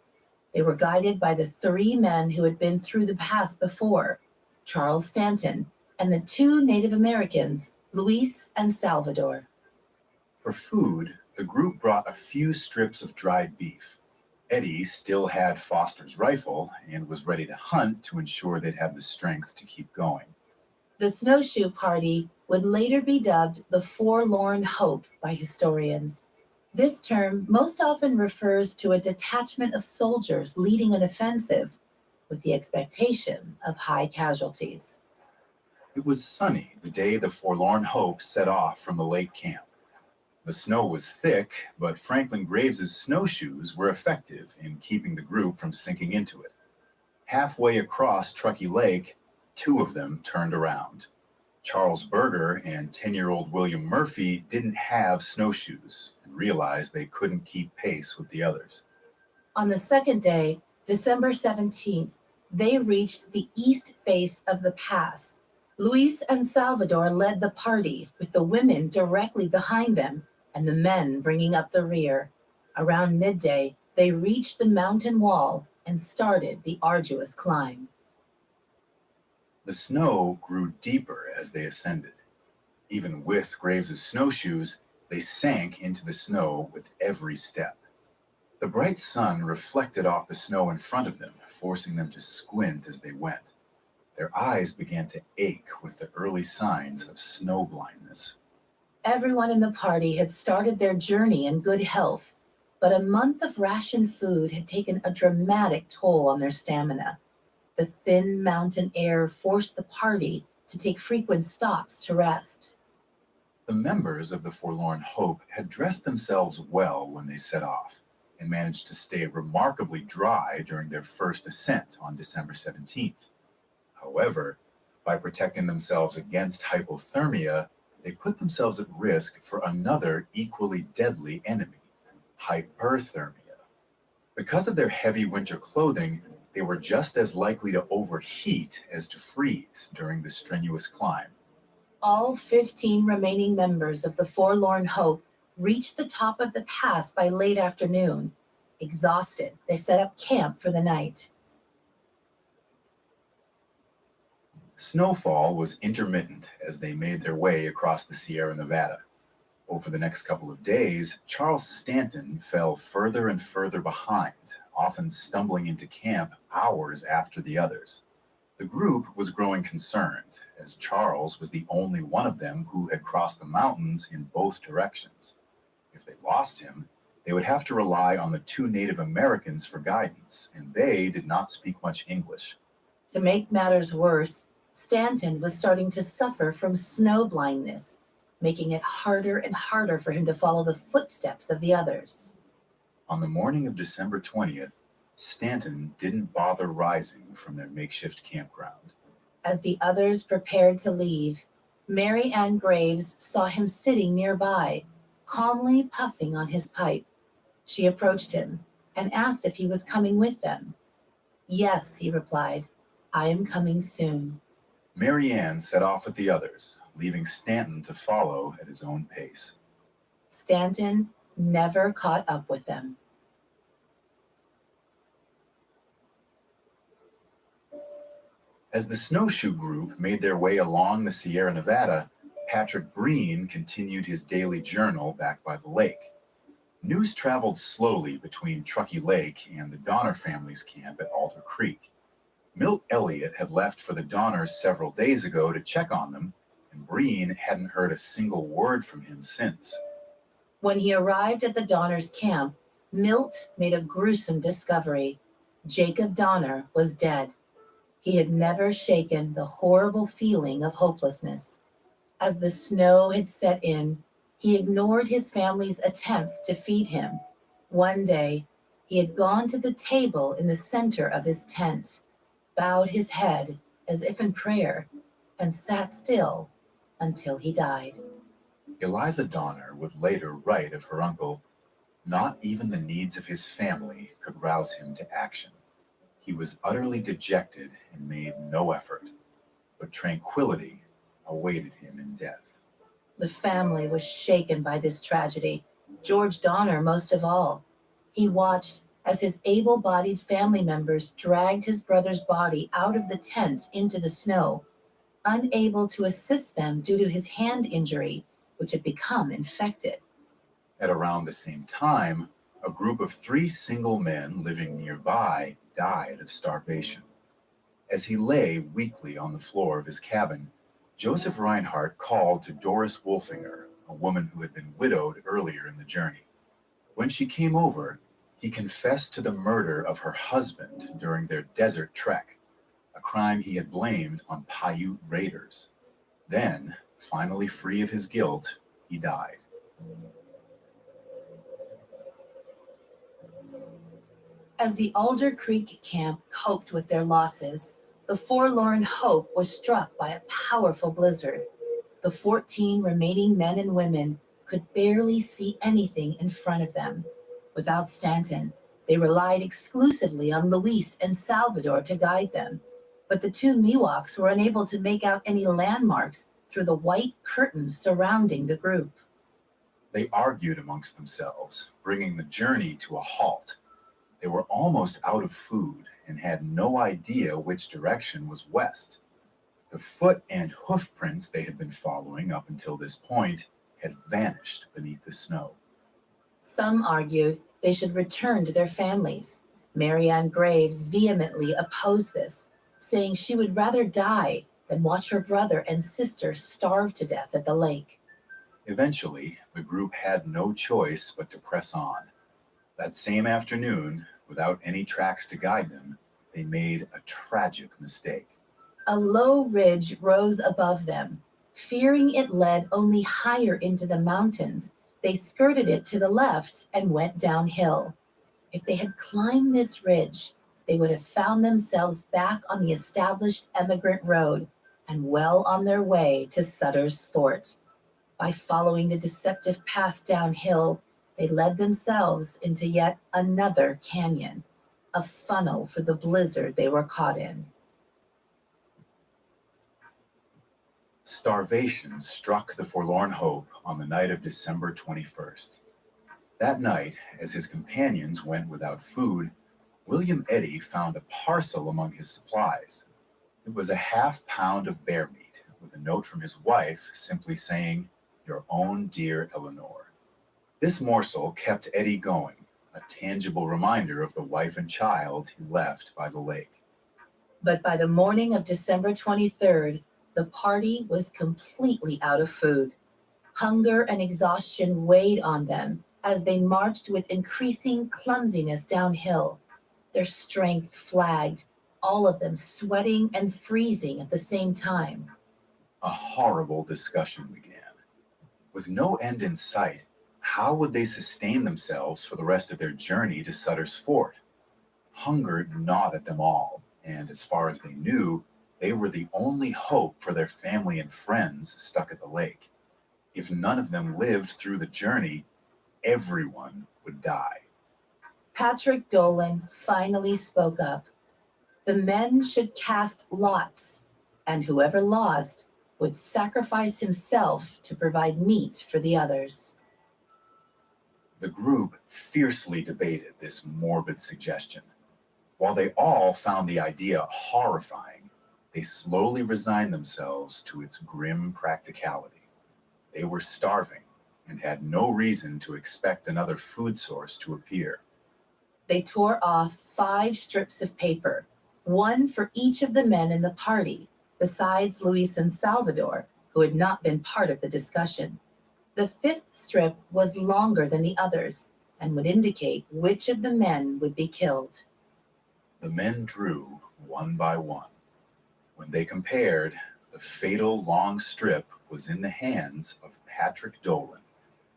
They were guided by the 3 men who had been through the pass before, Charles Stanton, and the 2 Native Americans, Luis and Salvador. For food, the group brought a few strips of dried beef. Eddie still had Foster's rifle and was ready to hunt to ensure they'd have the strength to keep going. The snowshoe party would later be dubbed the Forlorn Hope by historians. This term most often refers to a detachment of soldiers leading an offensive with the expectation of high casualties. It was sunny the day the Forlorn Hope set off from the lake camp. The snow was thick, but Franklin Graves' snowshoes were effective in keeping the group from sinking into it. Halfway across Truckee Lake, 2 of them turned around. Charles Berger and 10-year-old William Murphy didn't have snowshoes and realized they couldn't keep pace with the others. On the second day, December 17th, they reached the east face of the pass. Luis and Salvador led the party, with the women directly behind them and the men bringing up the rear. Around midday, they reached the mountain wall and started the arduous climb. The snow grew deeper as they ascended. Even with Graves' snowshoes, they sank into the snow with every step. The bright sun reflected off the snow in front of them, forcing them to squint as they went. Their eyes began to ache with the early signs of snow blindness. Everyone in the party had started their journey in good health, but a month of rationed food had taken a dramatic toll on their stamina. The thin mountain air forced the party to take frequent stops to rest. The members of the Forlorn Hope had dressed themselves well when they set off and managed to stay remarkably dry during their first ascent on December 17th. However, by protecting themselves against hypothermia, they put themselves at risk for another equally deadly enemy, hyperthermia. Because of their heavy winter clothing, they were just as likely to overheat as to freeze during the strenuous climb. All 15 remaining members of the Forlorn Hope reached the top of the pass by late afternoon. Exhausted, they set up camp for the night. Snowfall was intermittent as they made their way across the Sierra Nevada. Over the next couple of days, Charles Stanton fell further and further behind, often stumbling into camp hours after the others. The group was growing concerned, as Charles was the only one of them who had crossed the mountains in both directions. If they lost him, they would have to rely on the 2 Native Americans for guidance, and they did not speak much English. To make matters worse, Stanton was starting to suffer from snow blindness, making it harder and harder for him to follow the footsteps of the others. On the morning of December 20th, Stanton didn't bother rising from their makeshift campground. As the others prepared to leave, Mary Ann Graves saw him sitting nearby, calmly puffing on his pipe. She approached him and asked if he was coming with them. "Yes," he replied, "I am coming soon." Mary Ann set off with the others, leaving Stanton to follow at his own pace. Stanton never caught up with them. As the snowshoe group made their way along the Sierra Nevada, Patrick Breen continued his daily journal back by the lake. News traveled slowly between Truckee Lake and the Donner family's camp at Alder Creek. Milt Elliott had left for the Donners several days ago to check on them, and Breen hadn't heard a single word from him since. When he arrived at the Donners' camp, Milt made a gruesome discovery. Jacob Donner was dead. He had never shaken the horrible feeling of hopelessness. As the snow had set in, he ignored his family's attempts to feed him. One day, he had gone to the table in the center of his tent, bowed his head as if in prayer, and sat still until he died. Eliza Donner would later write of her uncle, "Not even the needs of his family could rouse him to action. He was utterly dejected and made no effort, but tranquility awaited him in death." The family was shaken by this tragedy, George Donner most of all. He watched as his able-bodied family members dragged his brother's body out of the tent into the snow, unable to assist them due to his hand injury, which had become infected. At around the same time, a group of 3 single men living nearby died of starvation. As he lay weakly on the floor of his cabin, Joseph Reinhardt called to Doris Wolfinger, a woman who had been widowed earlier in the journey. When she came over, he confessed to the murder of her husband during their desert trek, a crime he had blamed on Paiute raiders. Then, finally free of his guilt, he died. As the Alder Creek camp coped with their losses, the forlorn hope was struck by a powerful blizzard. The 14 remaining men and women could barely see anything in front of them. Without Stanton, they relied exclusively on Luis and Salvador to guide them, but the 2 Miwoks were unable to make out any landmarks through the white curtains surrounding the group. They argued amongst themselves, bringing the journey to a halt. They were almost out of food and had no idea which direction was west. The foot and hoof prints they had been following up until this point had vanished beneath the snow. Some argued they should return to their families. Marianne Graves vehemently opposed this, saying she would rather die than watch her brother and sister starve to death at the lake. Eventually, the group had no choice but to press on. That same afternoon, without any tracks to guide them, they made a tragic mistake. A low ridge rose above them. Fearing it led only higher into the mountains, they skirted it to the left and went downhill. If they had climbed this ridge, they would have found themselves back on the established emigrant road and well on their way to Sutter's Fort. By following the deceptive path downhill, they led themselves into yet another canyon, a funnel for the blizzard they were caught in. Starvation struck the forlorn hope on the night of December 21st. That night, as his companions went without food, William Eddy found a parcel among his supplies. It was a half-pound of bear meat, with a note from his wife simply saying, "Your own dear Eleanor." This morsel kept Eddy going, a tangible reminder of the wife and child he left by the lake. But by the morning of December 23rd, the party was completely out of food. Hunger and exhaustion weighed on them as they marched with increasing clumsiness downhill. Their strength flagged, all of them sweating and freezing at the same time. A horrible discussion began. With no end in sight, how would they sustain themselves for the rest of their journey to Sutter's Fort? Hunger gnawed at them all, and as far as they knew, they were the only hope for their family and friends stuck at the lake. If none of them lived through the journey, everyone would die. Patrick Dolan finally spoke up. The men should cast lots, and whoever lost would sacrifice himself to provide meat for the others. The group fiercely debated this morbid suggestion. While they all found the idea horrifying, they slowly resigned themselves to its grim practicality. They were starving, and had no reason to expect another food source to appear. They tore off 5 strips of paper, one for each of the men in the party, besides Luis and Salvador, who had not been part of the discussion. The 5th strip was longer than the others and would indicate which of the men would be killed. The men drew one by one. When they compared, the fatal long strip was in the hands of Patrick Dolan,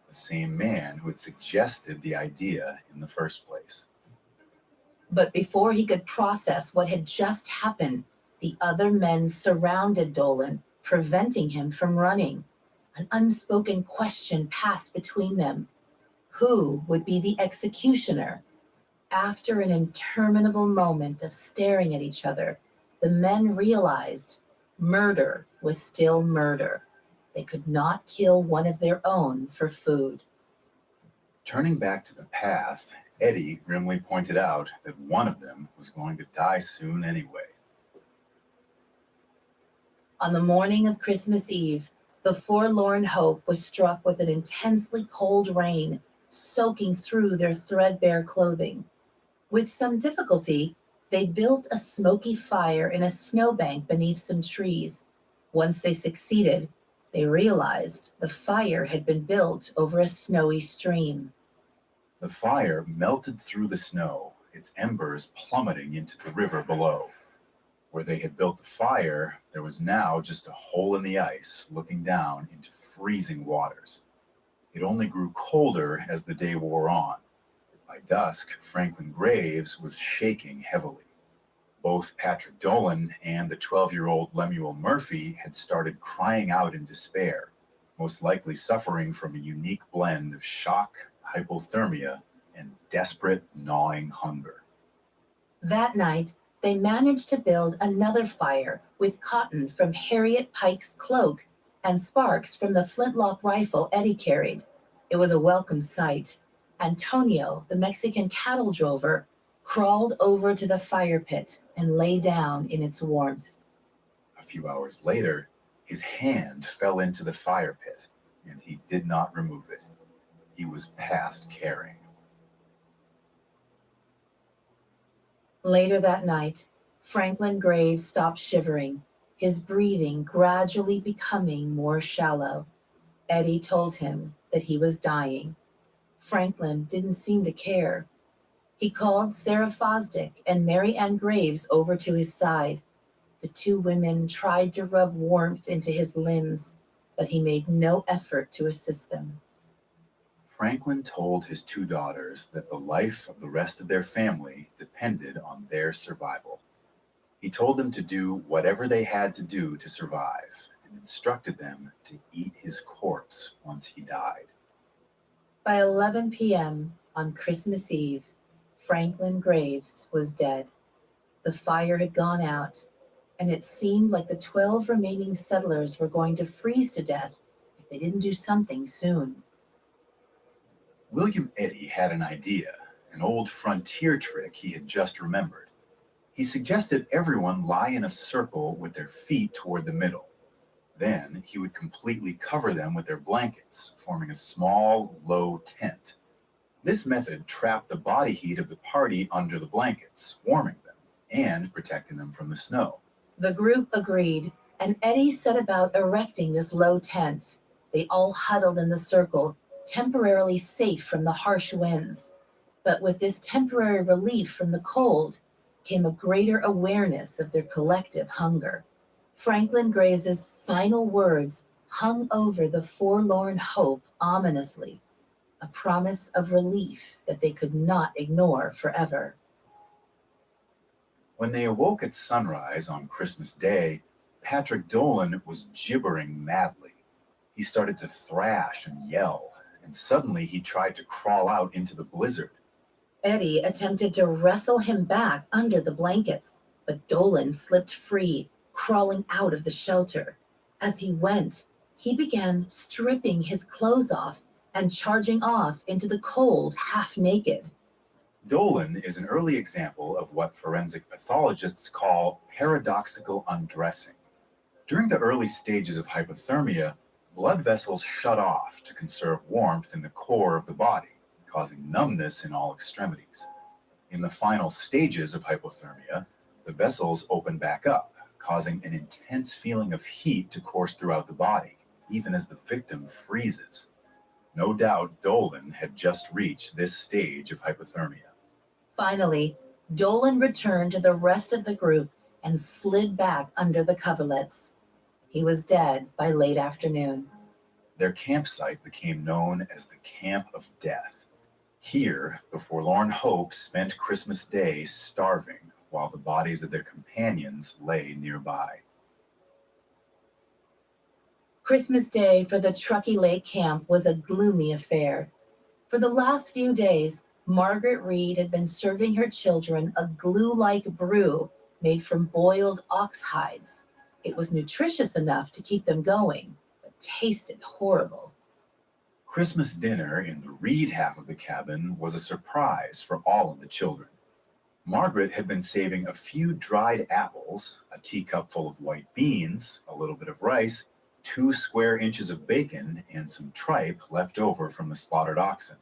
the same man who had suggested the idea in the first place. But before he could process what had just happened, the other men surrounded Dolan, preventing him from running. An unspoken question passed between them. Who would be the executioner? After an interminable moment of staring at each other, the men realized murder was still murder. They could not kill one of their own for food. Turning back to the path, Eddie grimly pointed out that one of them was going to die soon anyway. On the morning of Christmas Eve, the forlorn hope was struck with an intensely cold rain, soaking through their threadbare clothing. With some difficulty, they built a smoky fire in a snowbank beneath some trees. Once they succeeded, they realized the fire had been built over a snowy stream. The fire melted through the snow, its embers plummeting into the river below. Where they had built the fire, there was now just a hole in the ice looking down into freezing waters. It only grew colder as the day wore on. By dusk, Franklin Graves was shaking heavily. Both Patrick Dolan and the 12-year-old Lemuel Murphy had started crying out in despair, most likely suffering from a unique blend of shock, hypothermia, and desperate, gnawing hunger. That night, they managed to build another fire with cotton from Harriet Pike's cloak and sparks from the flintlock rifle Eddie carried. It was a welcome sight. Antonio, the Mexican cattle drover, crawled over to the fire pit and lay down in its warmth. A few hours later, his hand fell into the fire pit, and he did not remove it. He was past caring. Later that night, Franklin Graves stopped shivering, his breathing gradually becoming more shallow. Eddie told him that he was dying. Franklin didn't seem to care. He called Sarah Fosdick and Mary Ann Graves over to his side. The 2 women tried to rub warmth into his limbs, but he made no effort to assist them. Franklin told his 2 daughters that the life of the rest of their family depended on their survival. He told them to do whatever they had to do to survive and instructed them to eat his corpse once he died. By 11 p.m. on Christmas Eve, Franklin Graves was dead. The fire had gone out, and it seemed like the 12 remaining settlers were going to freeze to death if they didn't do something soon. William Eddy had an idea, an old frontier trick he had just remembered. He suggested everyone lie in a circle with their feet toward the middle. Then he would completely cover them with their blankets, forming a small, low tent. This method trapped the body heat of the party under the blankets, warming them and protecting them from the snow. The group agreed, and Eddie set about erecting this low tent. They all huddled in the circle, temporarily safe from the harsh winds. But with this temporary relief from the cold came a greater awareness of their collective hunger. Franklin Graves's final words hung over the forlorn hope ominously, a promise of relief that they could not ignore forever. When they awoke at sunrise on Christmas Day, Patrick Dolan was gibbering madly. He started to thrash and yell, and suddenly he tried to crawl out into the blizzard. Eddie attempted to wrestle him back under the blankets, but Dolan slipped free, crawling out of the shelter. As he went, he began stripping his clothes off and charging off into the cold half naked. Dolan is an early example of what forensic pathologists call paradoxical undressing. During the early stages of hypothermia, blood vessels shut off to conserve warmth in the core of the body, causing numbness in all extremities. In the final stages of hypothermia, the vessels open back up, causing an intense feeling of heat to course throughout the body, even as the victim freezes. No doubt Dolan had just reached this stage of hypothermia. Finally, Dolan returned to the rest of the group and slid back under the coverlets. He was dead by late afternoon. Their campsite became known as the Camp of Death. Here, the Forlorn Hope spent Christmas Day starving while the bodies of their companions lay nearby. Christmas Day for the Truckee Lake Camp was a gloomy affair. For the last few days, Margaret Reed had been serving her children a glue-like brew made from boiled ox hides. It was nutritious enough to keep them going, but tasted horrible. Christmas dinner in the Reed half of the cabin was a surprise for all of the children. Margaret had been saving a few dried apples, a teacup full of white beans, a little bit of rice, 2 square inches of bacon, and some tripe left over from the slaughtered oxen.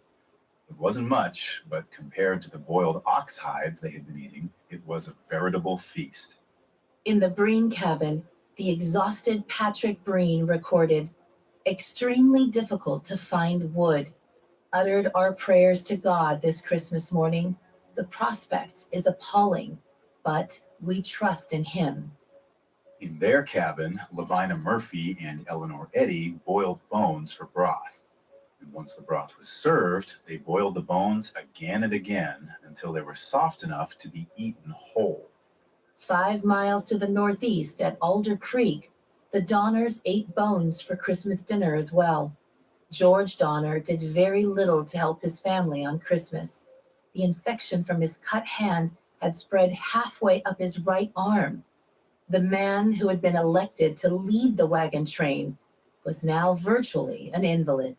It wasn't much, but compared to the boiled ox hides they had been eating, it was a veritable feast. In the Breen cabin, the exhausted Patrick Breen recorded, "Extremely difficult to find wood. Uttered our prayers to God this Christmas morning. The prospect is appalling, but we trust in Him." In their cabin, Lavina Murphy and Eleanor Eddy boiled bones for broth. And once the broth was served, they boiled the bones again and again until they were soft enough to be eaten whole. 5 miles to the northeast at Alder Creek, the Donners ate bones for Christmas dinner as well. George Donner did very little to help his family on Christmas. The infection from his cut hand had spread halfway up his right arm. The man who had been elected to lead the wagon train was now virtually an invalid.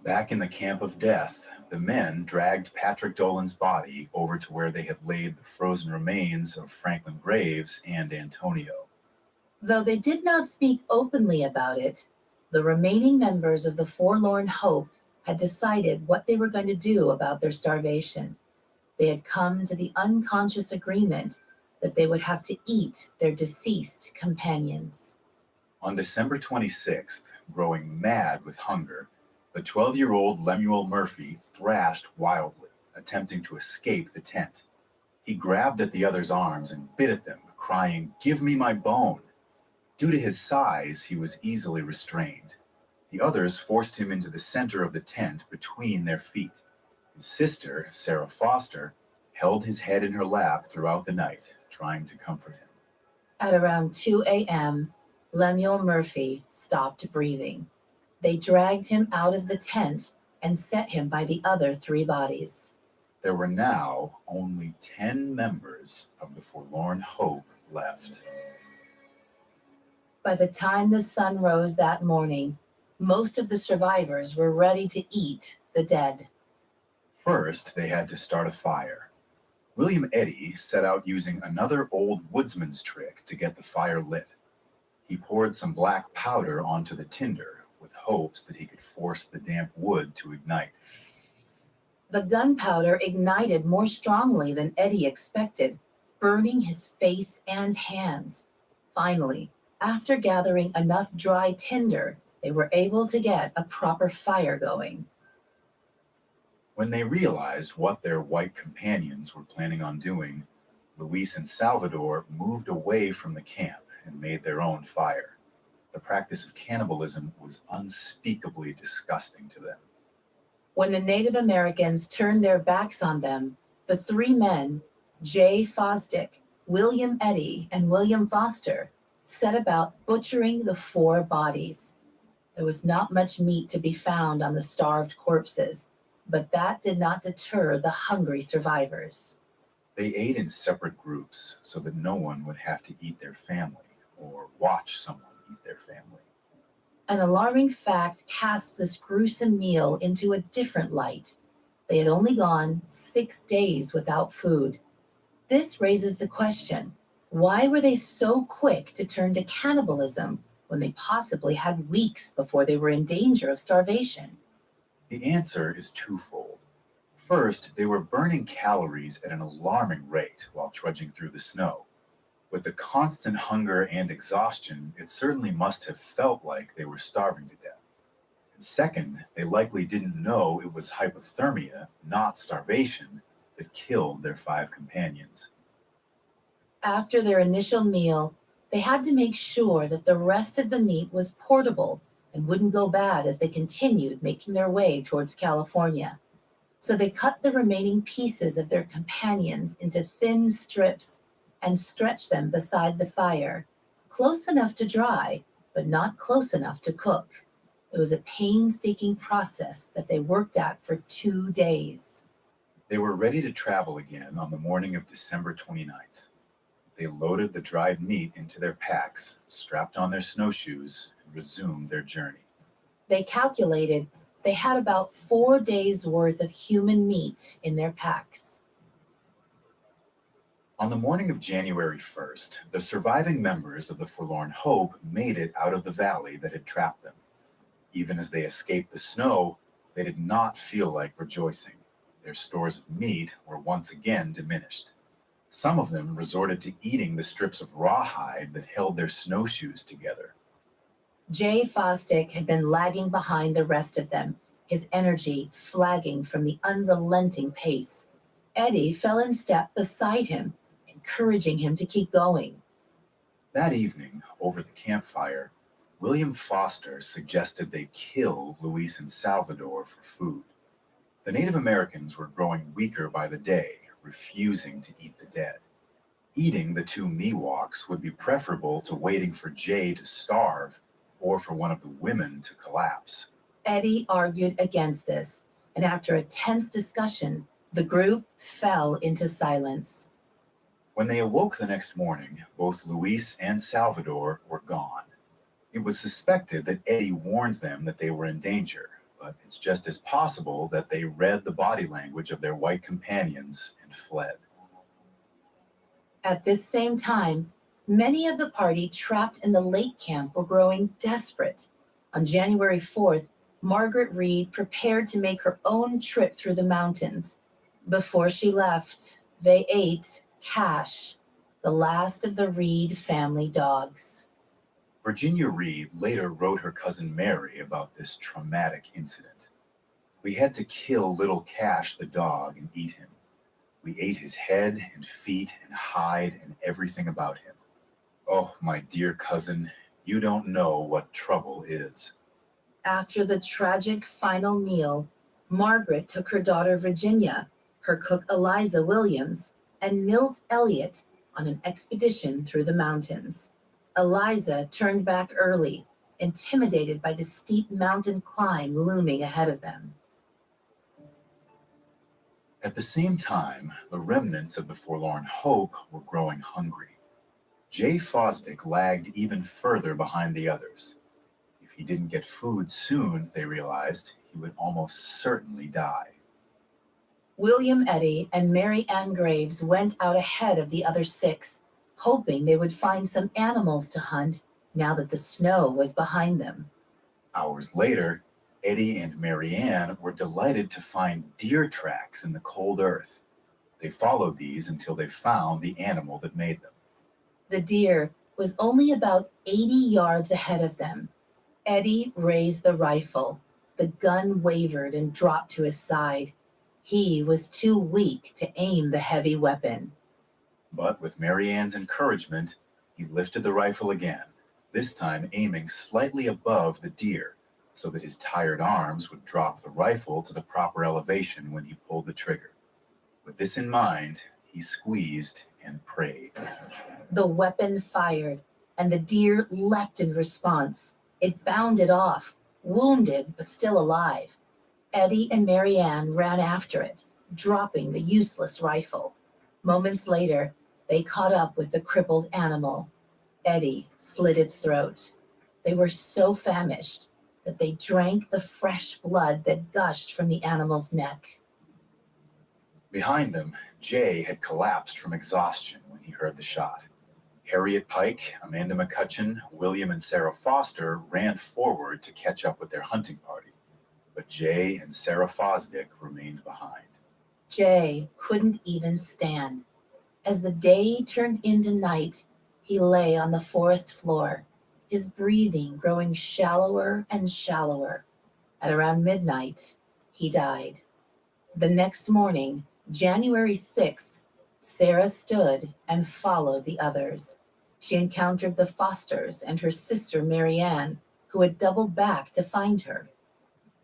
Back in the Camp of Death, the men dragged Patrick Dolan's body over to where they had laid the frozen remains of Franklin Graves and Antonio. Though they did not speak openly about it, the remaining members of the Forlorn Hope had decided what they were going to do about their starvation. They had come to the unconscious agreement that they would have to eat their deceased companions. On December 26th, growing mad with hunger, the 12-year-old Lemuel Murphy thrashed wildly, attempting to escape the tent. He grabbed at the other's arms and bit at them, crying, "Give me my bone." Due to his size, he was easily restrained. The others forced him into the center of the tent between their feet. His sister, Sarah Foster, held his head in her lap throughout the night, trying to comfort him. At around 2 a.m., Lemuel Murphy stopped breathing. They dragged him out of the tent and set him by the other 3 bodies. There were now only 10 members of the Forlorn Hope left. By the time the sun rose that morning, most of the survivors were ready to eat the dead. First, they had to start a fire. William Eddy set out using another old woodsman's trick to get the fire lit. He poured some black powder onto the tinder with hopes that he could force the damp wood to ignite. The gunpowder ignited more strongly than Eddy expected, burning his face and hands. Finally, after gathering enough dry tinder, they were able to get a proper fire going. When they realized what their white companions were planning on doing, Luis and Salvador moved away from the camp and made their own fire. The practice of cannibalism was unspeakably disgusting to them. When the Native Americans turned their backs on them, the 3 men, Jay Fosdick, William Eddy, and William Foster, set about butchering the 4 bodies. There was not much meat to be found on the starved corpses, but that did not deter the hungry survivors. They ate in separate groups so that no one would have to eat their family or watch someone eat their family. An alarming fact casts this gruesome meal into a different light. They had only gone 6 days without food. This raises the question, Why were they so quick to turn to cannibalism when they possibly had weeks before they were in danger of starvation? The answer is twofold. First, they were burning calories at an alarming rate while trudging through the snow. With the constant hunger and exhaustion, it certainly must have felt like they were starving to death. And second, they likely didn't know it was hypothermia, not starvation, that killed their 5 companions. After their initial meal, they had to make sure that the rest of the meat was portable and wouldn't go bad as they continued making their way towards California. So they cut the remaining pieces of their companions into thin strips and stretched them beside the fire, close enough to dry, but not close enough to cook. It was a painstaking process that they worked at for 2 days. They were ready to travel again on the morning of December 29th. They loaded the dried meat into their packs, strapped on their snowshoes, and resumed their journey. They calculated they had about 4 days' worth of human meat in their packs. On the morning of January 1st, the surviving members of the Forlorn Hope made it out of the valley that had trapped them. Even as they escaped the snow, they did not feel like rejoicing. Their stores of meat were once again diminished. Some of them resorted to eating the strips of rawhide that held their snowshoes together. Jay Fosdick had been lagging behind the rest of them, his energy flagging from the unrelenting pace. Eddie fell in step beside him, encouraging him to keep going. That evening, over the campfire, William Foster suggested they kill Luis and Salvador for food. The Native Americans were growing weaker by the day, refusing to eat the dead. Eating the 2 Miwoks would be preferable to waiting for Jay to starve or for one of the women to collapse. Eddie argued against this, and after a tense discussion, the group fell into silence. When they awoke the next morning, both Luis and Salvador were gone. It was suspected that Eddie warned them that they were in danger, but it's just as possible that they read the body language of their white companions and fled. At this same time, many of the party trapped in the lake camp were growing desperate. On January 4th, Margaret Reed prepared to make her own trip through the mountains. Before she left, they ate Cash, the last of the Reed family dogs. Virginia Reed later wrote her cousin Mary about this traumatic incident. We had to kill little Cash the dog and eat him. We ate his head and feet and hide and everything about him. Oh, my dear cousin, you don't know what trouble is. After the tragic final meal, Margaret took her daughter Virginia, her cook Eliza Williams, and Milt Elliott on an expedition through the mountains. Eliza turned back early, intimidated by the steep mountain climb looming ahead of them. At the same time, the remnants of the Forlorn Hope were growing hungry. Jay Fosdick lagged even further behind the others. If he didn't get food soon, they realized, he would almost certainly die. William Eddy and Mary Ann Graves went out ahead of the other 6, hoping they would find some animals to hunt now that the snow was behind them. Hours later, Eddie and Mary Ann were delighted to find deer tracks in the cold earth. They followed these until they found the animal that made them. The deer was only about 80 yards ahead of them. Eddie raised the rifle. The gun wavered and dropped to his side. He was too weak to aim the heavy weapon. But with Mary Ann's encouragement, he lifted the rifle again, this time aiming slightly above the deer, so that his tired arms would drop the rifle to the proper elevation when he pulled the trigger. With this in mind, he squeezed and prayed. The weapon fired, and the deer leapt in response. It bounded off, wounded but still alive. Eddie and Mary Ann ran after it, dropping the useless rifle. Moments later, they caught up with the crippled animal. Eddie slit its throat. They were so famished that they drank the fresh blood that gushed from the animal's neck. Behind them, Jay had collapsed from exhaustion when he heard the shot. Harriet Pike, Amanda McCutcheon, William and Sarah Foster ran forward to catch up with their hunting party, but Jay and Sarah Fosdick remained behind. Jay couldn't even stand. As the day turned into night, he lay on the forest floor, his breathing growing shallower and shallower. At around midnight, he died. The next morning, January 6th, Sarah stood and followed the others. She encountered the Fosters and her sister Marianne, who had doubled back to find her.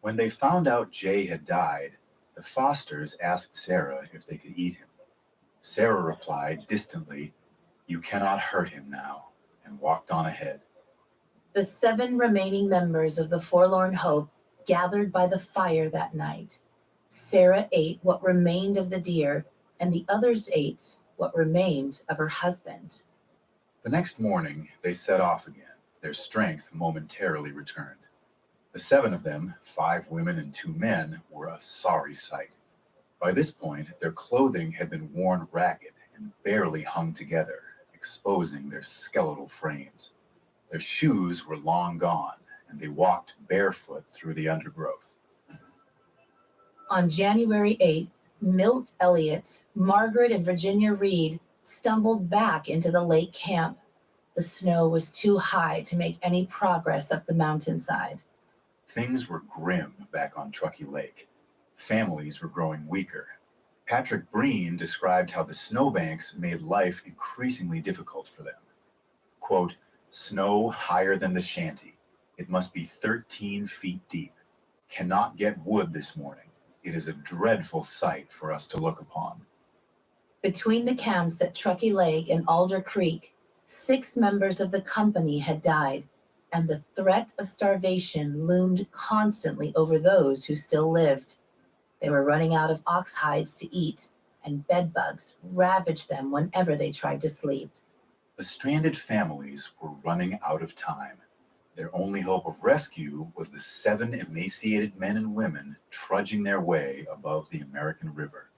When they found out Jay had died, the Fosters asked Sarah if they could eat him. Sarah replied distantly, "You cannot hurt him now," and walked on ahead. The 7 remaining members of the Forlorn Hope gathered by the fire that night. Sarah ate what remained of the deer, and the others ate what remained of her husband. The next morning, they set off again, their strength momentarily returned. The 7 of them, 5 women and 2 men, were a sorry sight. By this point, their clothing had been worn ragged and barely hung together, exposing their skeletal frames. Their shoes were long gone, and they walked barefoot through the undergrowth. On January 8th, Milt Elliott, Margaret and Virginia Reed stumbled back into the lake camp. The snow was too high to make any progress up the mountainside. Things were grim back on Truckee Lake. Families were growing weaker. Patrick Breen described how the snowbanks made life increasingly difficult for them. Quote, "Snow higher than the shanty. It must be 13 feet deep. Cannot get wood this morning. It is a dreadful sight for us to look upon." Between the camps at Truckee Lake and Alder Creek, 6 members of the company had died, and the threat of starvation loomed constantly over those who still lived. They were running out of ox hides to eat, and bedbugs ravaged them whenever they tried to sleep. The stranded families were running out of time. Their only hope of rescue was the 7 emaciated men and women trudging their way above the American River.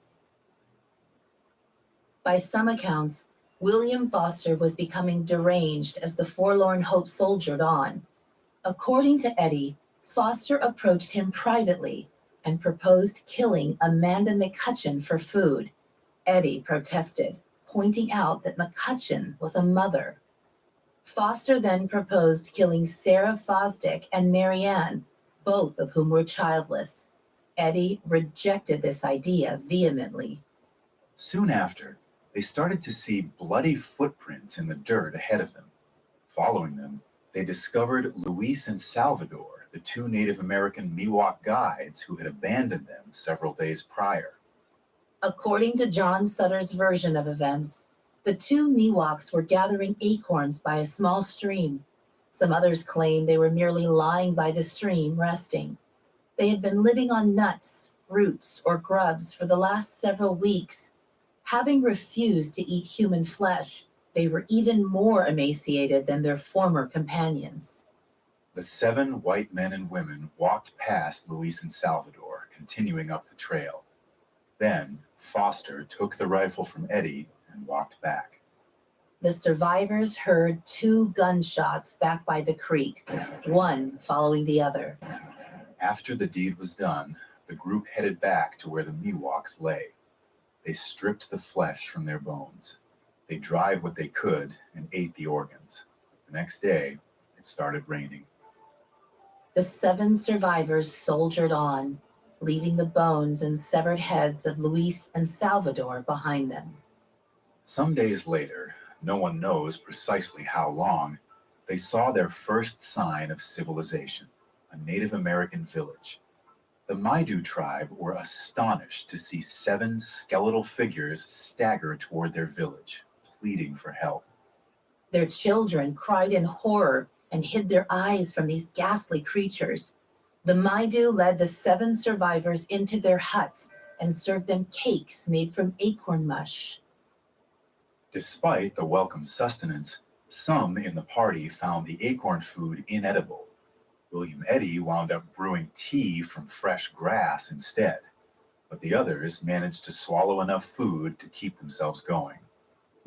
By some accounts, William Foster was becoming deranged as the Forlorn Hope soldiered on. According to Eddie, Foster approached him privately and proposed killing Amanda McCutcheon for food. Eddie protested, pointing out that McCutcheon was a mother. Foster then proposed killing Sarah Fosdick and Marianne, both of whom were childless. Eddie rejected this idea vehemently. Soon after, they started to see bloody footprints in the dirt ahead of them. Following them, they discovered Luis and Salvador, the 2 Native American Miwok guides who had abandoned them several days prior. According to John Sutter's version of events, the 2 Miwoks were gathering acorns by a small stream. Some others claim they were merely lying by the stream, resting. They had been living on nuts, roots, or grubs for the last several weeks. Having refused to eat human flesh, they were even more emaciated than their former companions. The 7 white men and women walked past Luis and Salvador, continuing up the trail. Then, Foster took the rifle from Eddie and walked back. The survivors heard 2 gunshots back by the creek, one following the other. After the deed was done, the group headed back to where the Miwoks lay. They stripped the flesh from their bones. They dried what they could and ate the organs. The next day, it started raining. The 7 survivors soldiered on, leaving the bones and severed heads of Luis and Salvador behind them. Some days later, no one knows precisely how long, they saw their first sign of civilization, a Native American village. The Maidu tribe were astonished to see 7 skeletal figures stagger toward their village, pleading for help. Their children cried in horror and hid their eyes from these ghastly creatures. The Maidu led the 7 survivors into their huts and served them cakes made from acorn mush. Despite the welcome sustenance, some in the party found the acorn food inedible. William Eddy wound up brewing tea from fresh grass instead, but the others managed to swallow enough food to keep themselves going.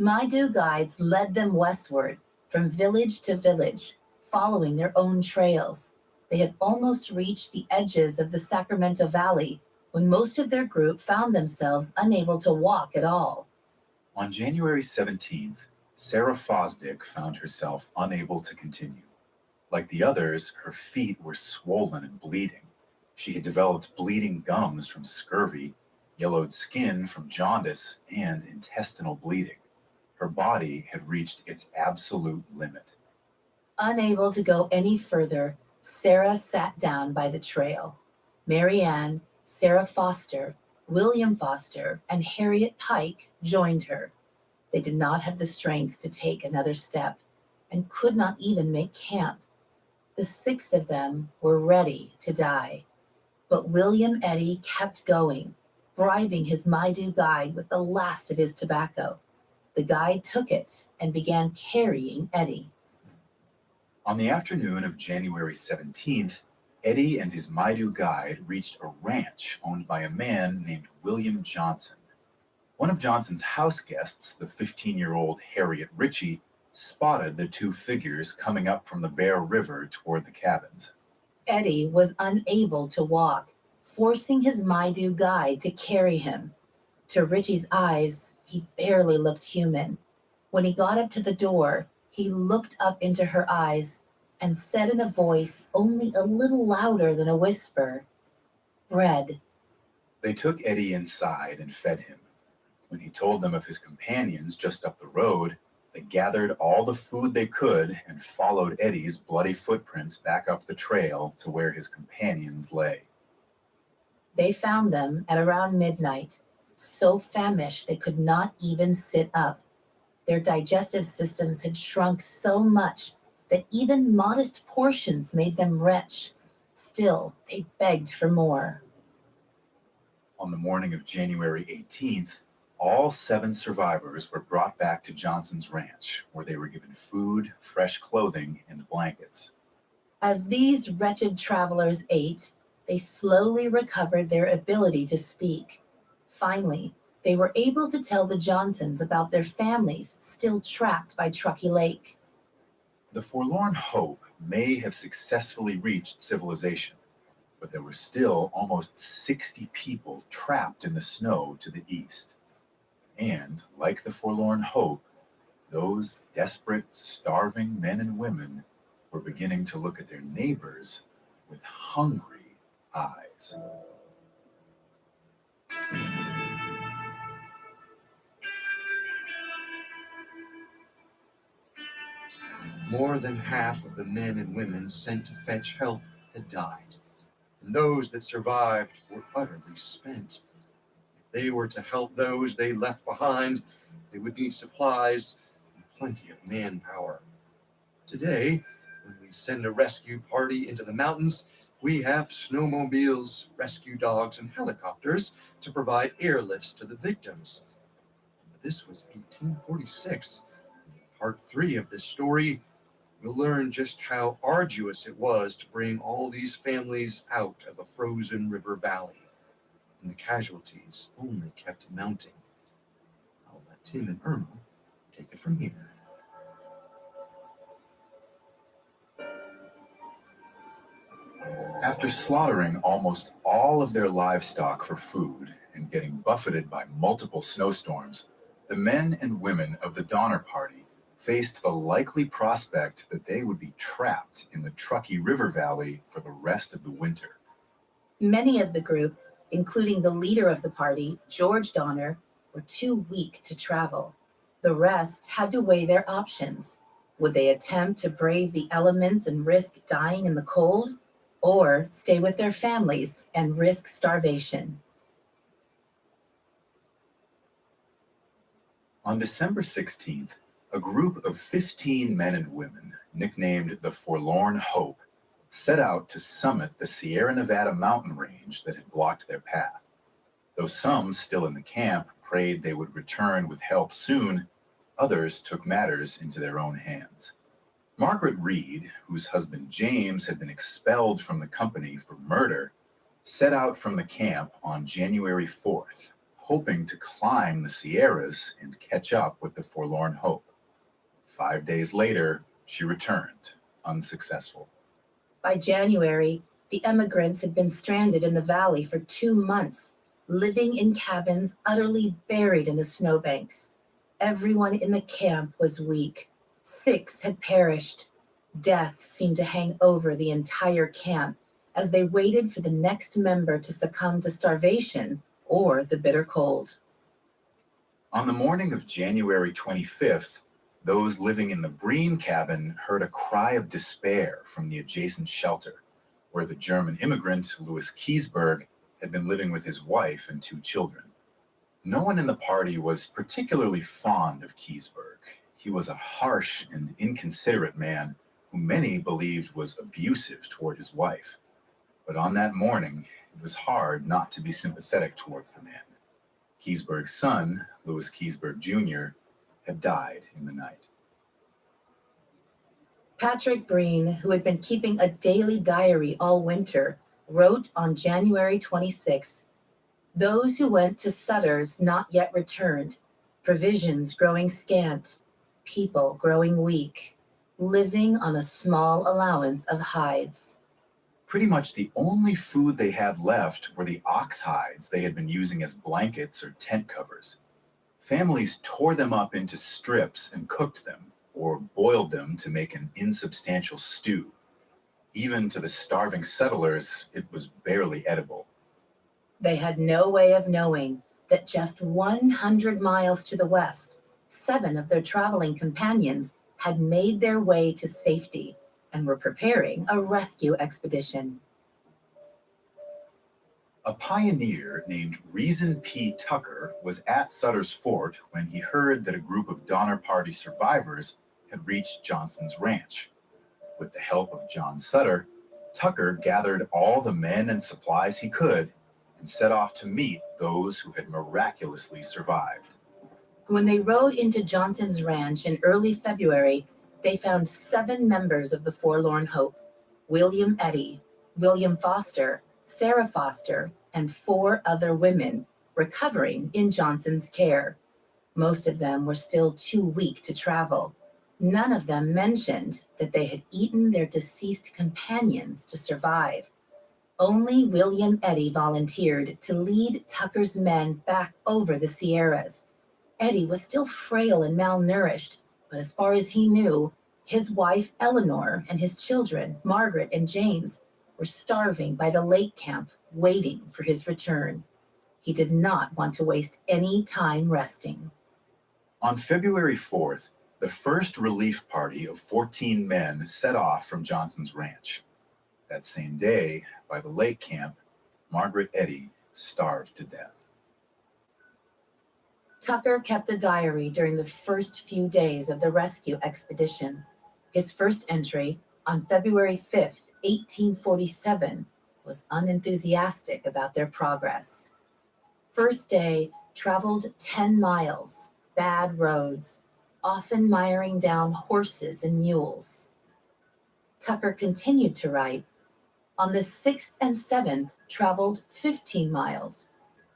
Maidu guides led them westward, from village to village, following their own trails. They had almost reached the edges of the Sacramento Valley when most of their group found themselves unable to walk at all. On January 17th, Sarah Fosdick found herself unable to continue. Like the others, her feet were swollen and bleeding. She had developed bleeding gums from scurvy, yellowed skin from jaundice, and intestinal bleeding. Her body had reached its absolute limit. Unable to go any further, Sarah sat down by the trail. Mary Ann, Sarah Foster, William Foster, and Harriet Pike joined her. They did not have the strength to take another step and could not even make camp. The 6 of them were ready to die. But William Eddy kept going, bribing his Maidu guide with the last of his tobacco. The guide took it and began carrying Eddy. On the afternoon of January 17th, Eddy and his Maidu guide reached a ranch owned by a man named William Johnson. One of Johnson's house guests, the 15-year-old Harriet Ritchie, spotted the 2 figures coming up from the Bear River toward the cabins. Eddy was unable to walk, forcing his Maidu guide to carry him. To Ritchie's eyes, he barely looked human. When he got up to the door, he looked up into her eyes and said in a voice only a little louder than a whisper, "Bread." They took Eddy inside and fed him. When he told them of his companions just up the road, they gathered all the food they could and followed Eddy's bloody footprints back up the trail to where his companions lay. They found them at around midnight, so famished they could not even sit up. Their digestive systems had shrunk so much that even modest portions made them retch. Still, they begged for more. On the morning of January 18th, all 7 survivors were brought back to Johnson's ranch, where they were given food, fresh clothing, and blankets. As these wretched travelers ate, they slowly recovered their ability to speak. Finally, they were able to tell the Johnsons about their families still trapped by Truckee Lake. The Forlorn Hope may have successfully reached civilization, but there were still almost 60 people trapped in the snow to the east. And, like the Forlorn Hope, those desperate, starving men and women were beginning to look at their neighbors with hungry eyes. More than half of the men and women sent to fetch help had died, and those that survived were utterly spent. If they were to help those they left behind, they would need supplies and plenty of manpower. Today, when we send a rescue party into the mountains, we have snowmobiles, rescue dogs, and helicopters to provide airlifts to the victims. But this was 1846. In part 3 of this story, we'll learn just how arduous it was to bring all these families out of a frozen river valley. And the casualties only kept mounting. I'll let Tim and Irma take it from here. After slaughtering almost all of their livestock for food and getting buffeted by multiple snowstorms, the men and women of the Donner Party faced the likely prospect that they would be trapped in the Truckee River Valley for the rest of the winter. Many of the group, including the leader of the party, George Donner, were too weak to travel. The rest had to weigh their options. Would they attempt to brave the elements and risk dying in the cold, or stay with their families and risk starvation? On December 16th, a group of 15 men and women, nicknamed the Forlorn Hope, set out to summit the Sierra Nevada mountain range that had blocked their path. Though some still in the camp prayed they would return with help soon, others took matters into their own hands. Margaret Reed, whose husband James had been expelled from the company for murder, set out from the camp on January 4th, hoping to climb the Sierras and catch up with the Forlorn Hope. 5 days later, she returned, unsuccessful. By January, the emigrants had been stranded in the valley for 2 months, living in cabins utterly buried in the snowbanks. Everyone in the camp was weak. 6 had perished. Death seemed to hang over the entire camp as they waited for the next member to succumb to starvation or the bitter cold. On the morning of January 25th, those living in the Breen cabin heard a cry of despair from the adjacent shelter, where the German immigrant Louis Keseberg had been living with his wife and 2 children. No one in the party was particularly fond of Keseberg. He was a harsh and inconsiderate man who many believed was abusive toward his wife. But on that morning, it was hard not to be sympathetic towards the man. Keseberg's son, Louis Keseberg Jr., had died in the night. Patrick Breen, who had been keeping a daily diary all winter, wrote on January 26th, "Those who went to Sutter's not yet returned, provisions growing scant, people growing weak, living on a small allowance of hides." Pretty much the only food they had left were the ox hides they had been using as blankets or tent covers. Families tore them up into strips and cooked them, or boiled them to make an insubstantial stew. Even to the starving settlers, it was barely edible. They had no way of knowing that just 100 miles to the west, 7 of their traveling companions had made their way to safety and were preparing a rescue expedition. A pioneer named Reason P. Tucker was at Sutter's Fort when he heard that a group of Donner Party survivors had reached Johnson's ranch. With the help of John Sutter, Tucker gathered all the men and supplies he could and set off to meet those who had miraculously survived. When they rode into Johnson's ranch in early February, they found 7 members of the Forlorn Hope: William Eddy, William Foster, Sarah Foster, and 4 other women recovering in Johnson's care. Most of them were still too weak to travel. None of them mentioned that they had eaten their deceased companions to survive. Only William Eddy volunteered to lead Tucker's men back over the Sierras. Eddy was still frail and malnourished, but as far as he knew, his wife Eleanor and his children, Margaret and James, were starving by the lake camp, waiting for his return. He did not want to waste any time resting. On February 4th, the first relief party of 14 men set off from Johnson's ranch. That same day, by the lake camp, Margaret Eddy starved to death. Tucker kept a diary during the first few days of the rescue expedition. His first entry, on February 5th, 1847, was unenthusiastic about their progress. First day, traveled 10 miles, bad roads, often miring down horses and mules. Tucker continued to write, on the 6th and 7th, traveled 15 miles.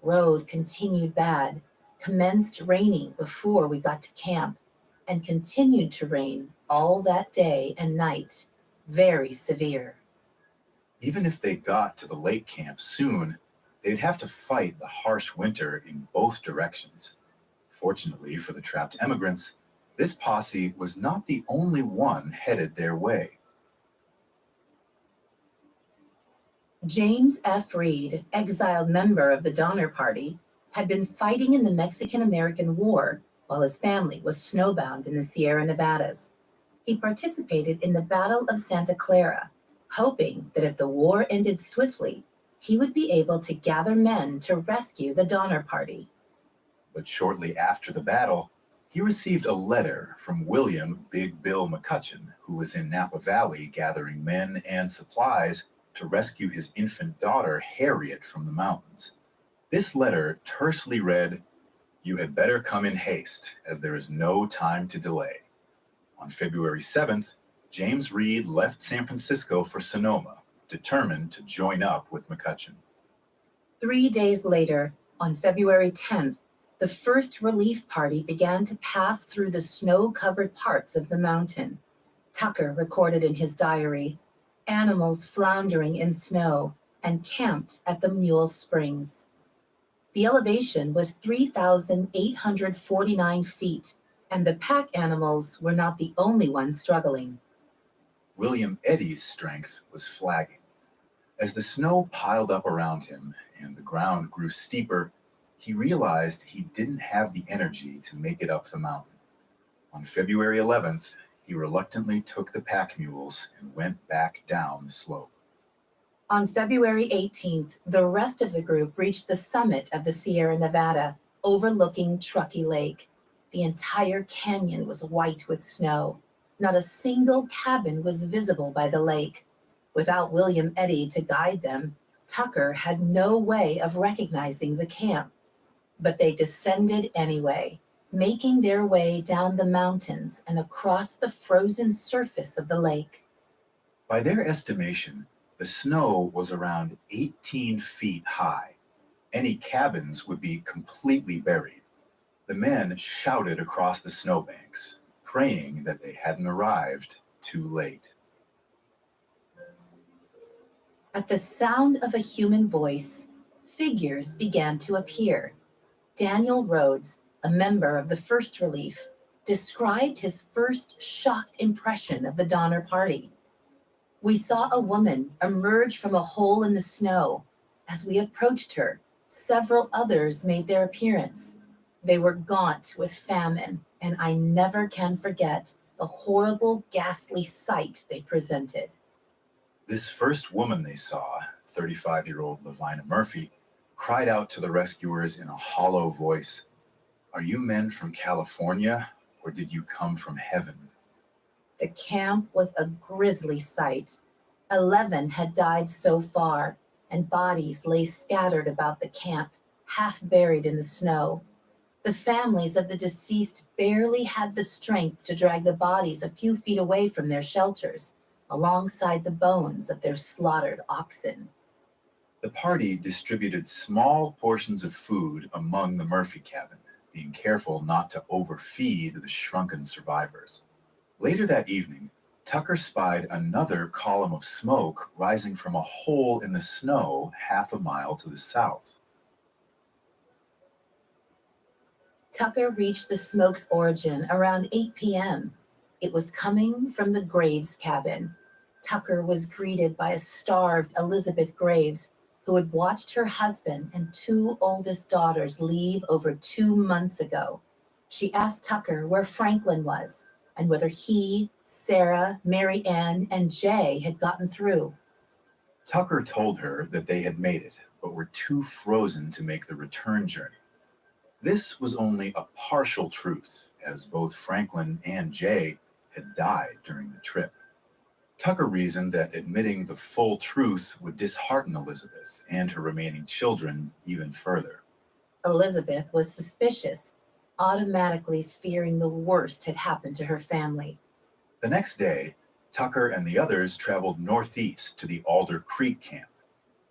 Road continued bad, commenced raining before we got to camp, and continued to rain all that day and night, very severe. Even if they got to the lake camp soon, they'd have to fight the harsh winter in both directions. Fortunately for the trapped emigrants, this posse was not the only one headed their way. James F. Reed, exiled member of the Donner Party, had been fighting in the Mexican-American War while his family was snowbound in the Sierra Nevadas. He participated in the Battle of Santa Clara, hoping that if the war ended swiftly, he would be able to gather men to rescue the Donner Party. But shortly after the battle, he received a letter from William Big Bill McCutcheon, who was in Napa Valley gathering men and supplies to rescue his infant daughter, Harriet, from the mountains. This letter tersely read, "You had better come in haste, as there is no time to delay." On February 7th, James Reed left San Francisco for Sonoma, determined to join up with McCutcheon. 3 days later, On February 10th, the first relief party began to pass through the snow-covered parts of the mountain. Tucker recorded in his diary, animals floundering in snow and camped at the Mule Springs. The elevation was 3,849 feet, and the pack animals were not the only ones struggling. William Eddy's strength was flagging. As the snow piled up around him and the ground grew steeper, he realized he didn't have the energy to make it up the mountain. On February 11th, he reluctantly took the pack mules and went back down the slope. On February 18th, the rest of the group reached the summit of the Sierra Nevada, overlooking Truckee Lake. The entire canyon was white with snow. Not a single cabin was visible by the lake. Without William Eddy to guide them, Tucker had no way of recognizing the camp. But they descended anyway, making their way down the mountains and across the frozen surface of the lake. By their estimation, the snow was around 18 feet high. Any cabins would be completely buried. The men shouted across the snowbanks, praying that they hadn't arrived too late. At the sound of a human voice, figures began to appear. Daniel Rhodes, a member of the First Relief, described his first shocked impression of the Donner Party. We saw a woman emerge from a hole in the snow. As we approached her, several others made their appearance. They were gaunt with famine, and I never can forget the horrible, ghastly sight they presented. This first woman they saw, 35-year-old Lavina Murphy, cried out to the rescuers in a hollow voice, "Are you men from California, or did you come from heaven?" The camp was a grisly sight. 11 had died so far, and bodies lay scattered about the camp, half buried in the snow. The families of the deceased barely had the strength to drag the bodies a few feet away from their shelters, alongside the bones of their slaughtered oxen. The party distributed small portions of food among the Murphy cabin, being careful not to overfeed the shrunken survivors. Later that evening, Tucker spied another column of smoke rising from a hole in the snow half a mile to the south. Tucker reached the smoke's origin around 8 p.m. It was coming from the Graves cabin. Tucker was greeted by a starved Elizabeth Graves, who had watched her husband and 2 oldest daughters leave over 2 months ago. She asked Tucker where Franklin was and whether he, Sarah, Mary Ann, and Jay had gotten through. Tucker told her that they had made it, but were too frozen to make the return journey. This was only a partial truth, as both Franklin and Jay had died during the trip. Tucker reasoned that admitting the full truth would dishearten Elizabeth and her remaining children even further. Elizabeth was suspicious, automatically fearing the worst had happened to her family. The next day, Tucker and the others traveled northeast to the Alder Creek camp.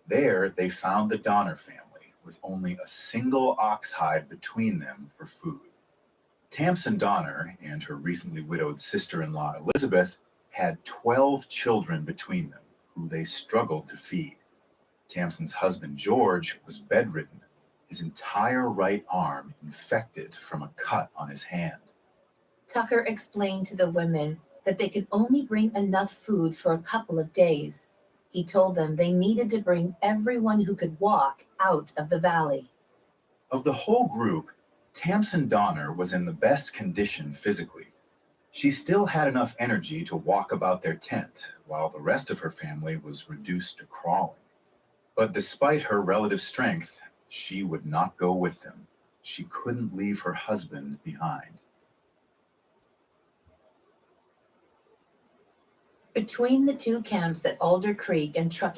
There, they found the Donner family, with only a single ox hide between them for food. Tamsin Donner and her recently widowed sister-in-law Elizabeth had 12 children between them, who they struggled to feed. Tamsin's husband George was bedridden, his entire right arm infected from a cut on his hand. Tucker explained to the women that they could only bring enough food for a couple of days. He told them they needed to bring everyone who could walk out of the valley. Of the whole group, Tamsin Donner was in the best condition physically. She still had enough energy to walk about their tent, while the rest of her family was reduced to crawling. But despite her relative strength, she would not go with them. She couldn't leave her husband behind. Between the 2 camps at Alder Creek and Truckee